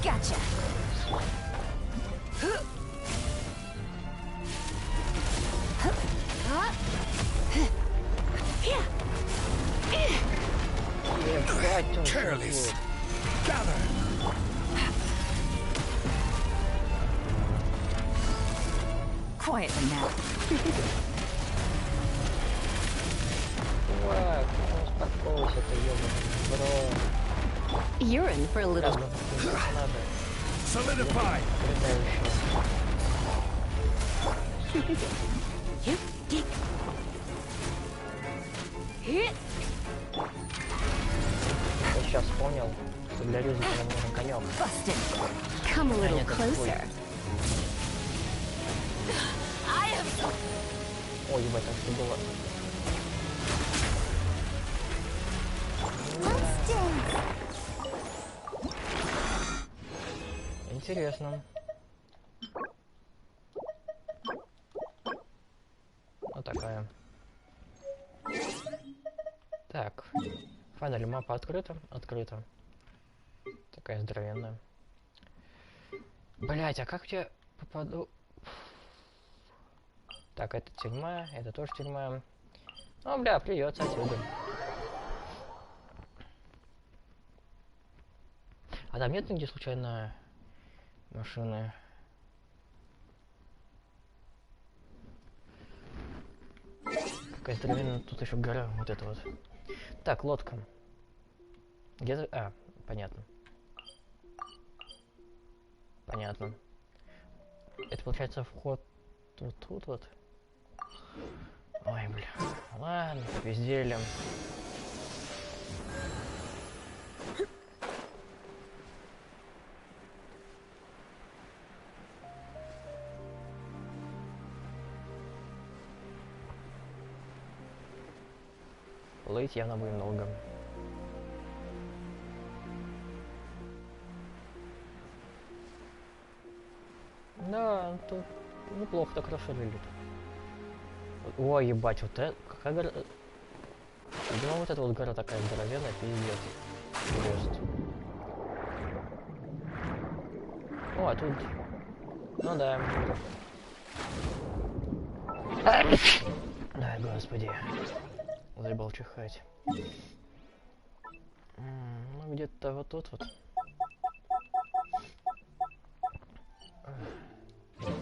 Gotcha. Careless. Gather. Quietly now. You're in for a little. Solidify. Сейчас вспомнил, что для рюзика нам нужен конек. Come a little closer. Ой, ебать, там что было? Интересно. Вот такая. Так. Файнали, мапа открыта? Открыта. Такая здоровенная. Блять, а как я попаду? Так, это тюрьма, это тоже тюрьма. Ну, бля, придется отсюда. А там нет нигде случайно машины? Какая здоровенная тут еще гора, вот это вот. Так, лодка. Где-то... А, понятно. Понятно. Это получается вход вот тут вот. Ой, бля. Ладно, попизделим. Плыть явно будем долго. Да, тут неплохо так хорошо выглядит. Ой, ебать, вот это... Какая гора... Видимо, вот эта вот гора такая здоровенная, пиздец. Просто. О, а тут... Ну да. Да, господи. Заебал чихать. Ну, где-то вот тут вот.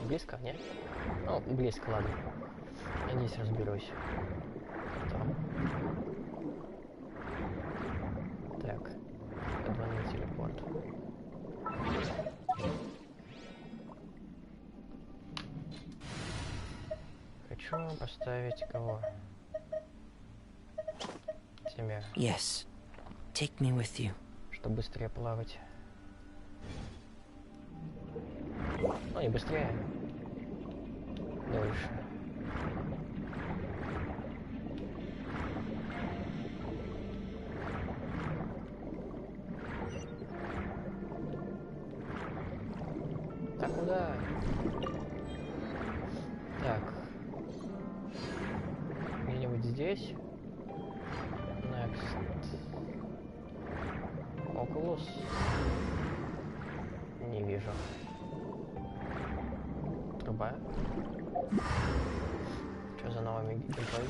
Близко, нет? Ну, близко, ладно. Надеюсь, разберусь. Так. Подвойный телепорт. Хочу поставить кого? Тебя. Yes. Take me with you. Чтобы быстрее плавать. Ну, не быстрее. Дольше. Так, куда? Так. Где-нибудь здесь. Next. Oculus. Не вижу. Труба. Что за новыми геймплей?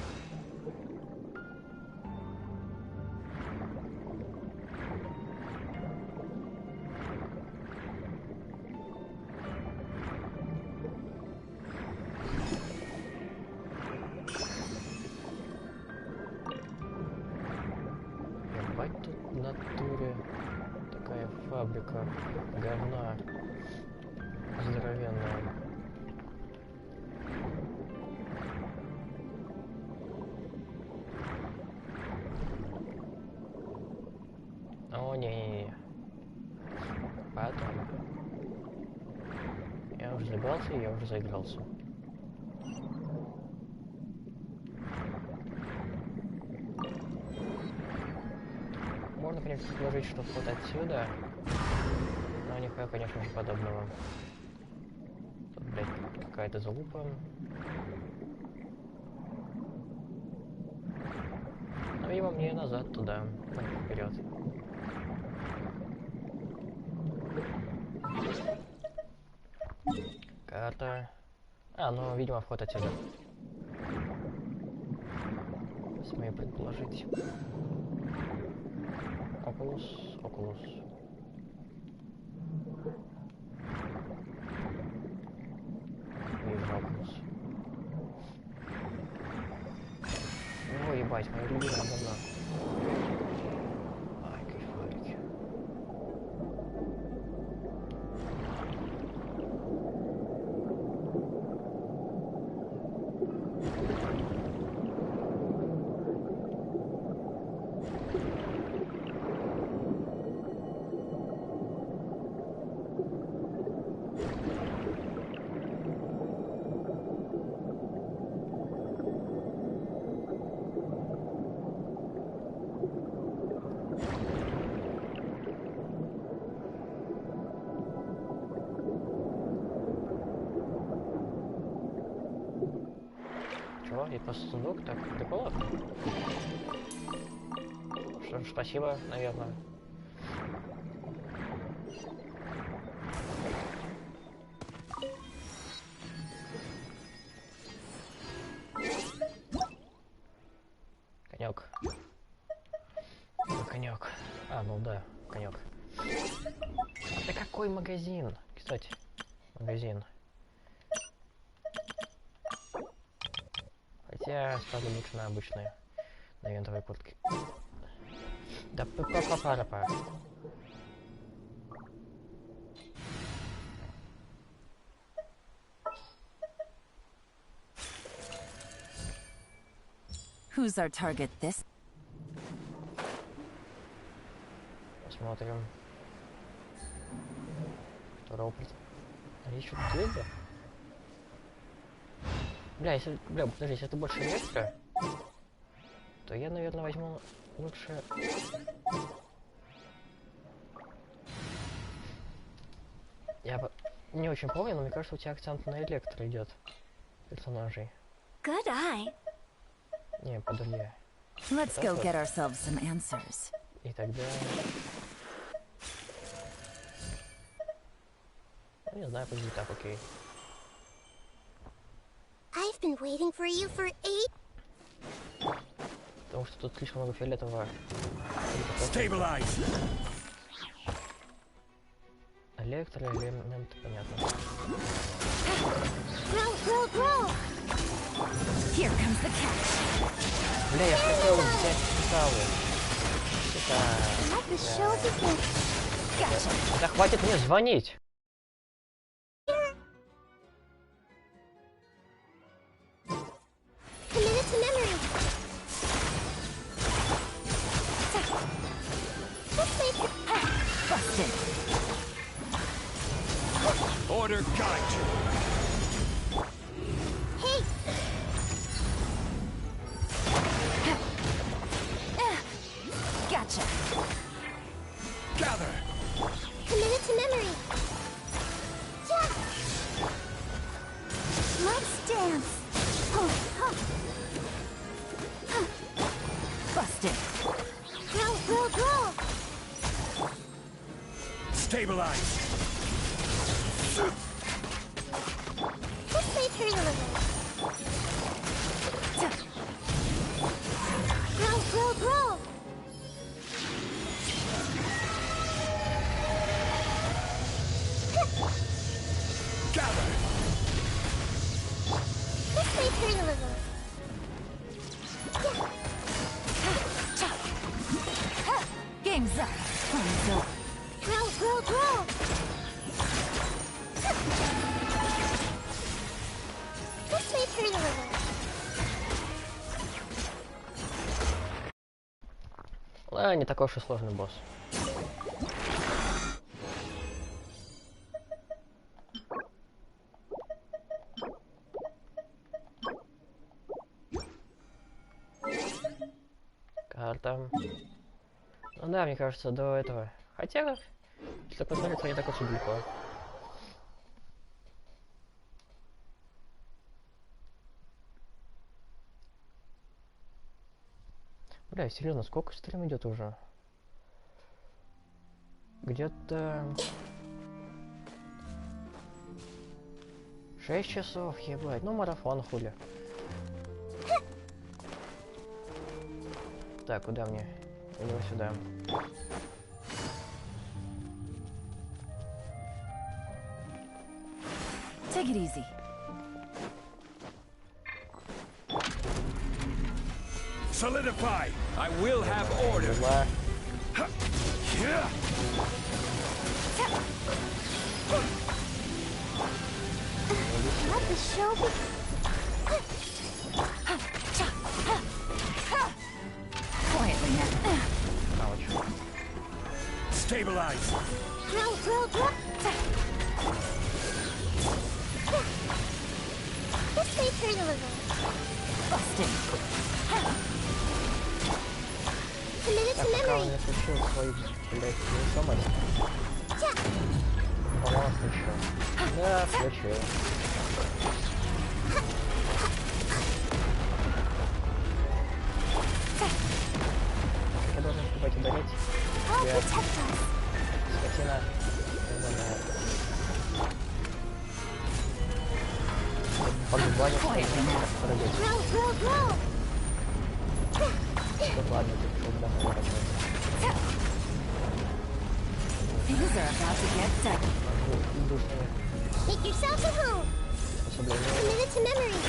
Ебать, тут в натуре такая фабрика говна здоровенная. О, не-не-не. Потом. Я уже заигрался, я уже заигрался. Можно, конечно, предположить, что вход отсюда. Но нихуя, конечно же, подобного. Тут, блядь, какая-то залупа. Ну, видимо, мне назад туда. Вперед. Карта. А, ну, видимо, вход отсюда. Смею предположить. Oculus, Oculus. Вижу Oculus. О, ебать, моя любимая говна. Ай, кайфарики. Чего? И просто сундук? Так, приколов? Что ж, спасибо, наверное. Конек. Конек. А, ну да, конек. Да какой магазин? Кстати, магазин. Хотя ставлю лучше на обычные, на винтовые куртки. Да папа. Who's our target this? Посмотрим. Второго речь тут есть, да? Бля, если... Бля, подожди, если это больше ветка... то я, наверное, возьму лучше... Я не очень помню, но мне кажется, у тебя акцент на электро идет персонажей. Good eye. Не, подожди. Let's go get ourselves some answers. И тогда... Ну, не знаю, пусть так, окей. I've been waiting for you for 8... Потому что тут слишком много фиолетового. Stabilize. Электроэлементы, понятно. Here comes the catch. Бля, я хотел взять металлы. Да хватит мне звонить. Order guide. Hey! Gotcha. Gather. Committed to memory. Yeah! Let's dance. Busted. Roll. Stabilize. This may turn a little. Roll. Gather. This may turn a little. Game's up. Time's over. Roll. This may turn a little. Не такой уж и сложный босс. Карта. Ну да, мне кажется, до этого. Хотя, если посмотреть, не так уж и далеко. Бля, серьезно, сколько стрим идет уже? Где-то 6 часов, ебать. Ну, марафон, хули. Так, куда мне? Или сюда? Take it easy. Solidify. I will have order. Yeah. Let the show be... Quietly now. Ouch. Stabilize. Roll. This may turn a little. Busted. Committed to Пока он memory. не включил свой, блядь, самолет. По-моему, включил. Да, включил. Я должен успевать ударить. Скотина. Погибание. Ладно, ты куда поворачиваешь? Things are about to get done. Make yourself at home. Committed to memory.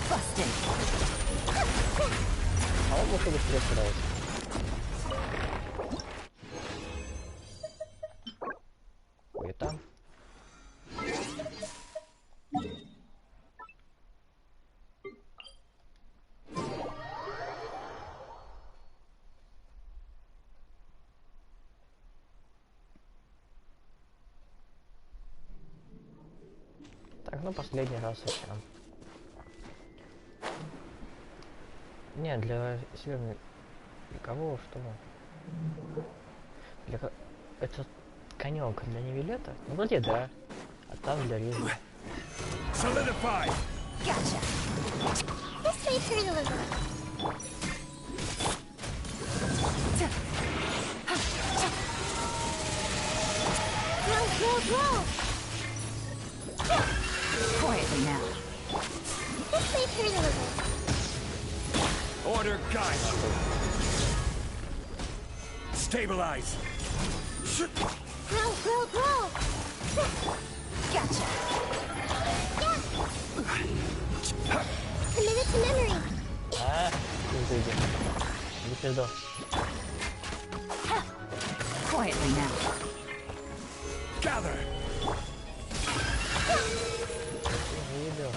Busted. А он лучше быстрее стирается. Хуета. Так, ну последний раз еще. Не, для северной... Для кого? Что? Это конек для Невилета? Ну, вроде да. А там для Ризы. Solidify! Gotcha. This way for you, Lily. Roll. Quietly now. This way for you, Lily. Order guide. Stabilize. Roll. Gotcha. Yeah. Committed to memory. Не выйдет. Не пизду. Quietly now. Gather. Не видел.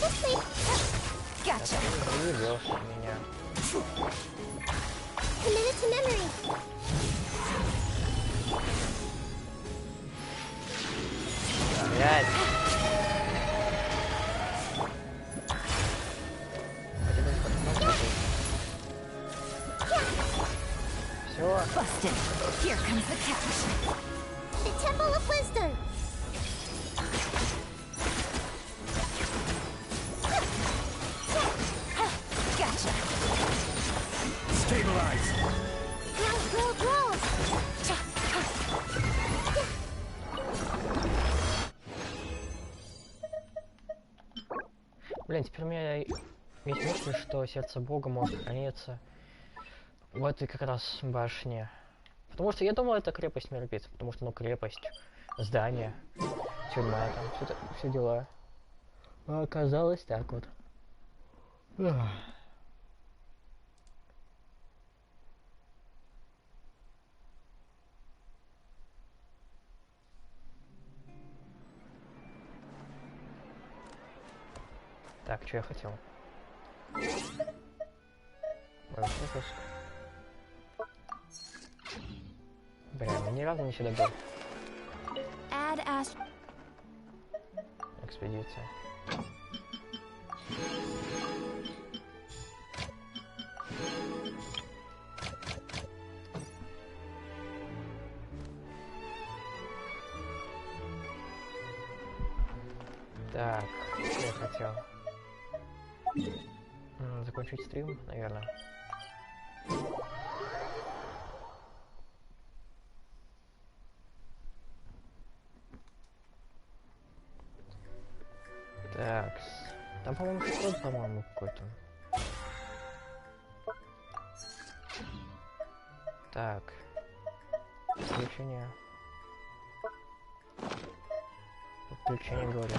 This way. Gotcha. Не ебёшь меня. Committed to memory. Блядь. Все. Busted. Here comes the catch. The Temple of Wisdom. Gotcha. Stabilize. Roll. Блин, теперь у меня есть мысль, что сердце Бога может храниться в этой как раз башне. Потому что я думал, это крепость Мербит. Потому что, ну, крепость, здание, тюрьма, там, все дела. А оказалось так вот. Так, что я хотел? Бля, я ни разу не сюда был. Экспедиция. Так, что я хотел? Закончить стрим, наверное. Так, там, по-моему, что-то, по-моему, какой-то. Так, подключение. Подключение, говорю.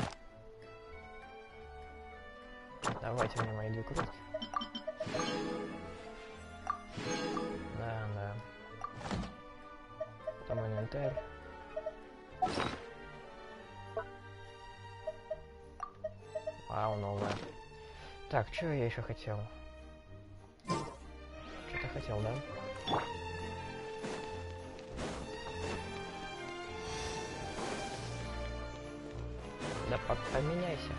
Давайте мне мои две крутки. Да. Потом инвентарь. Вау, новое. Так, что я еще хотел? Что-то хотел, да? Да поменяйся.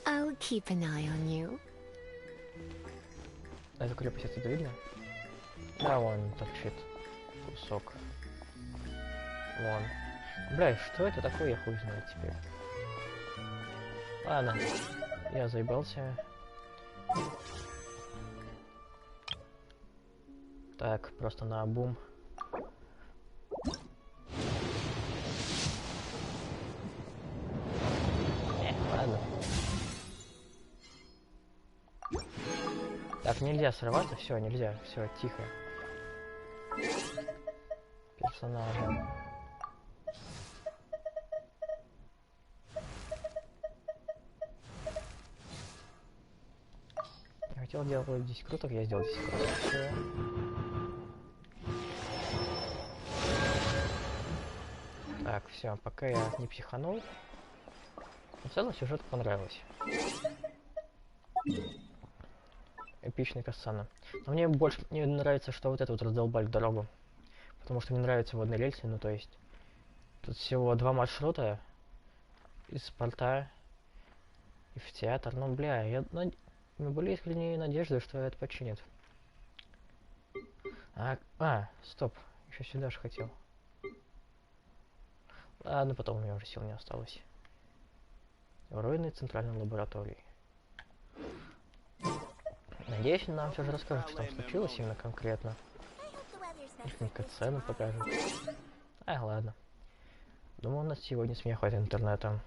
I'll keep an eye on you. Эту крепость отсюда видно? Да, вон торчит кусок. Вон. Бля, что это такое, я хуй знает теперь. Ладно, я заебался. Так, просто наобум. Ладно. Так, нельзя срываться, все, нельзя, все, тихо. Персонажи. Я хотел делать 10 круток, я сделал 10 круток. Всё. Так, все, пока я не психанул. В целом сюжет понравился. Эпичная касцена. Но мне больше не нравится, что вот это вот раздолбали дорогу. Потому что мне нравятся водные рельсы, ну то есть... Тут всего 2 маршрута. Из порта и в театр. Ну бля, у меня были искренние надежды, что это починит. Стоп. Еще сюда же хотел. Ладно, потом у меня уже сил не осталось. Руины центральной лаборатории. Надеюсь, нам все же расскажут, что там случилось именно конкретно. Их цену покажут. Ладно. Думаю, у нас сегодня с меня хватит интернета.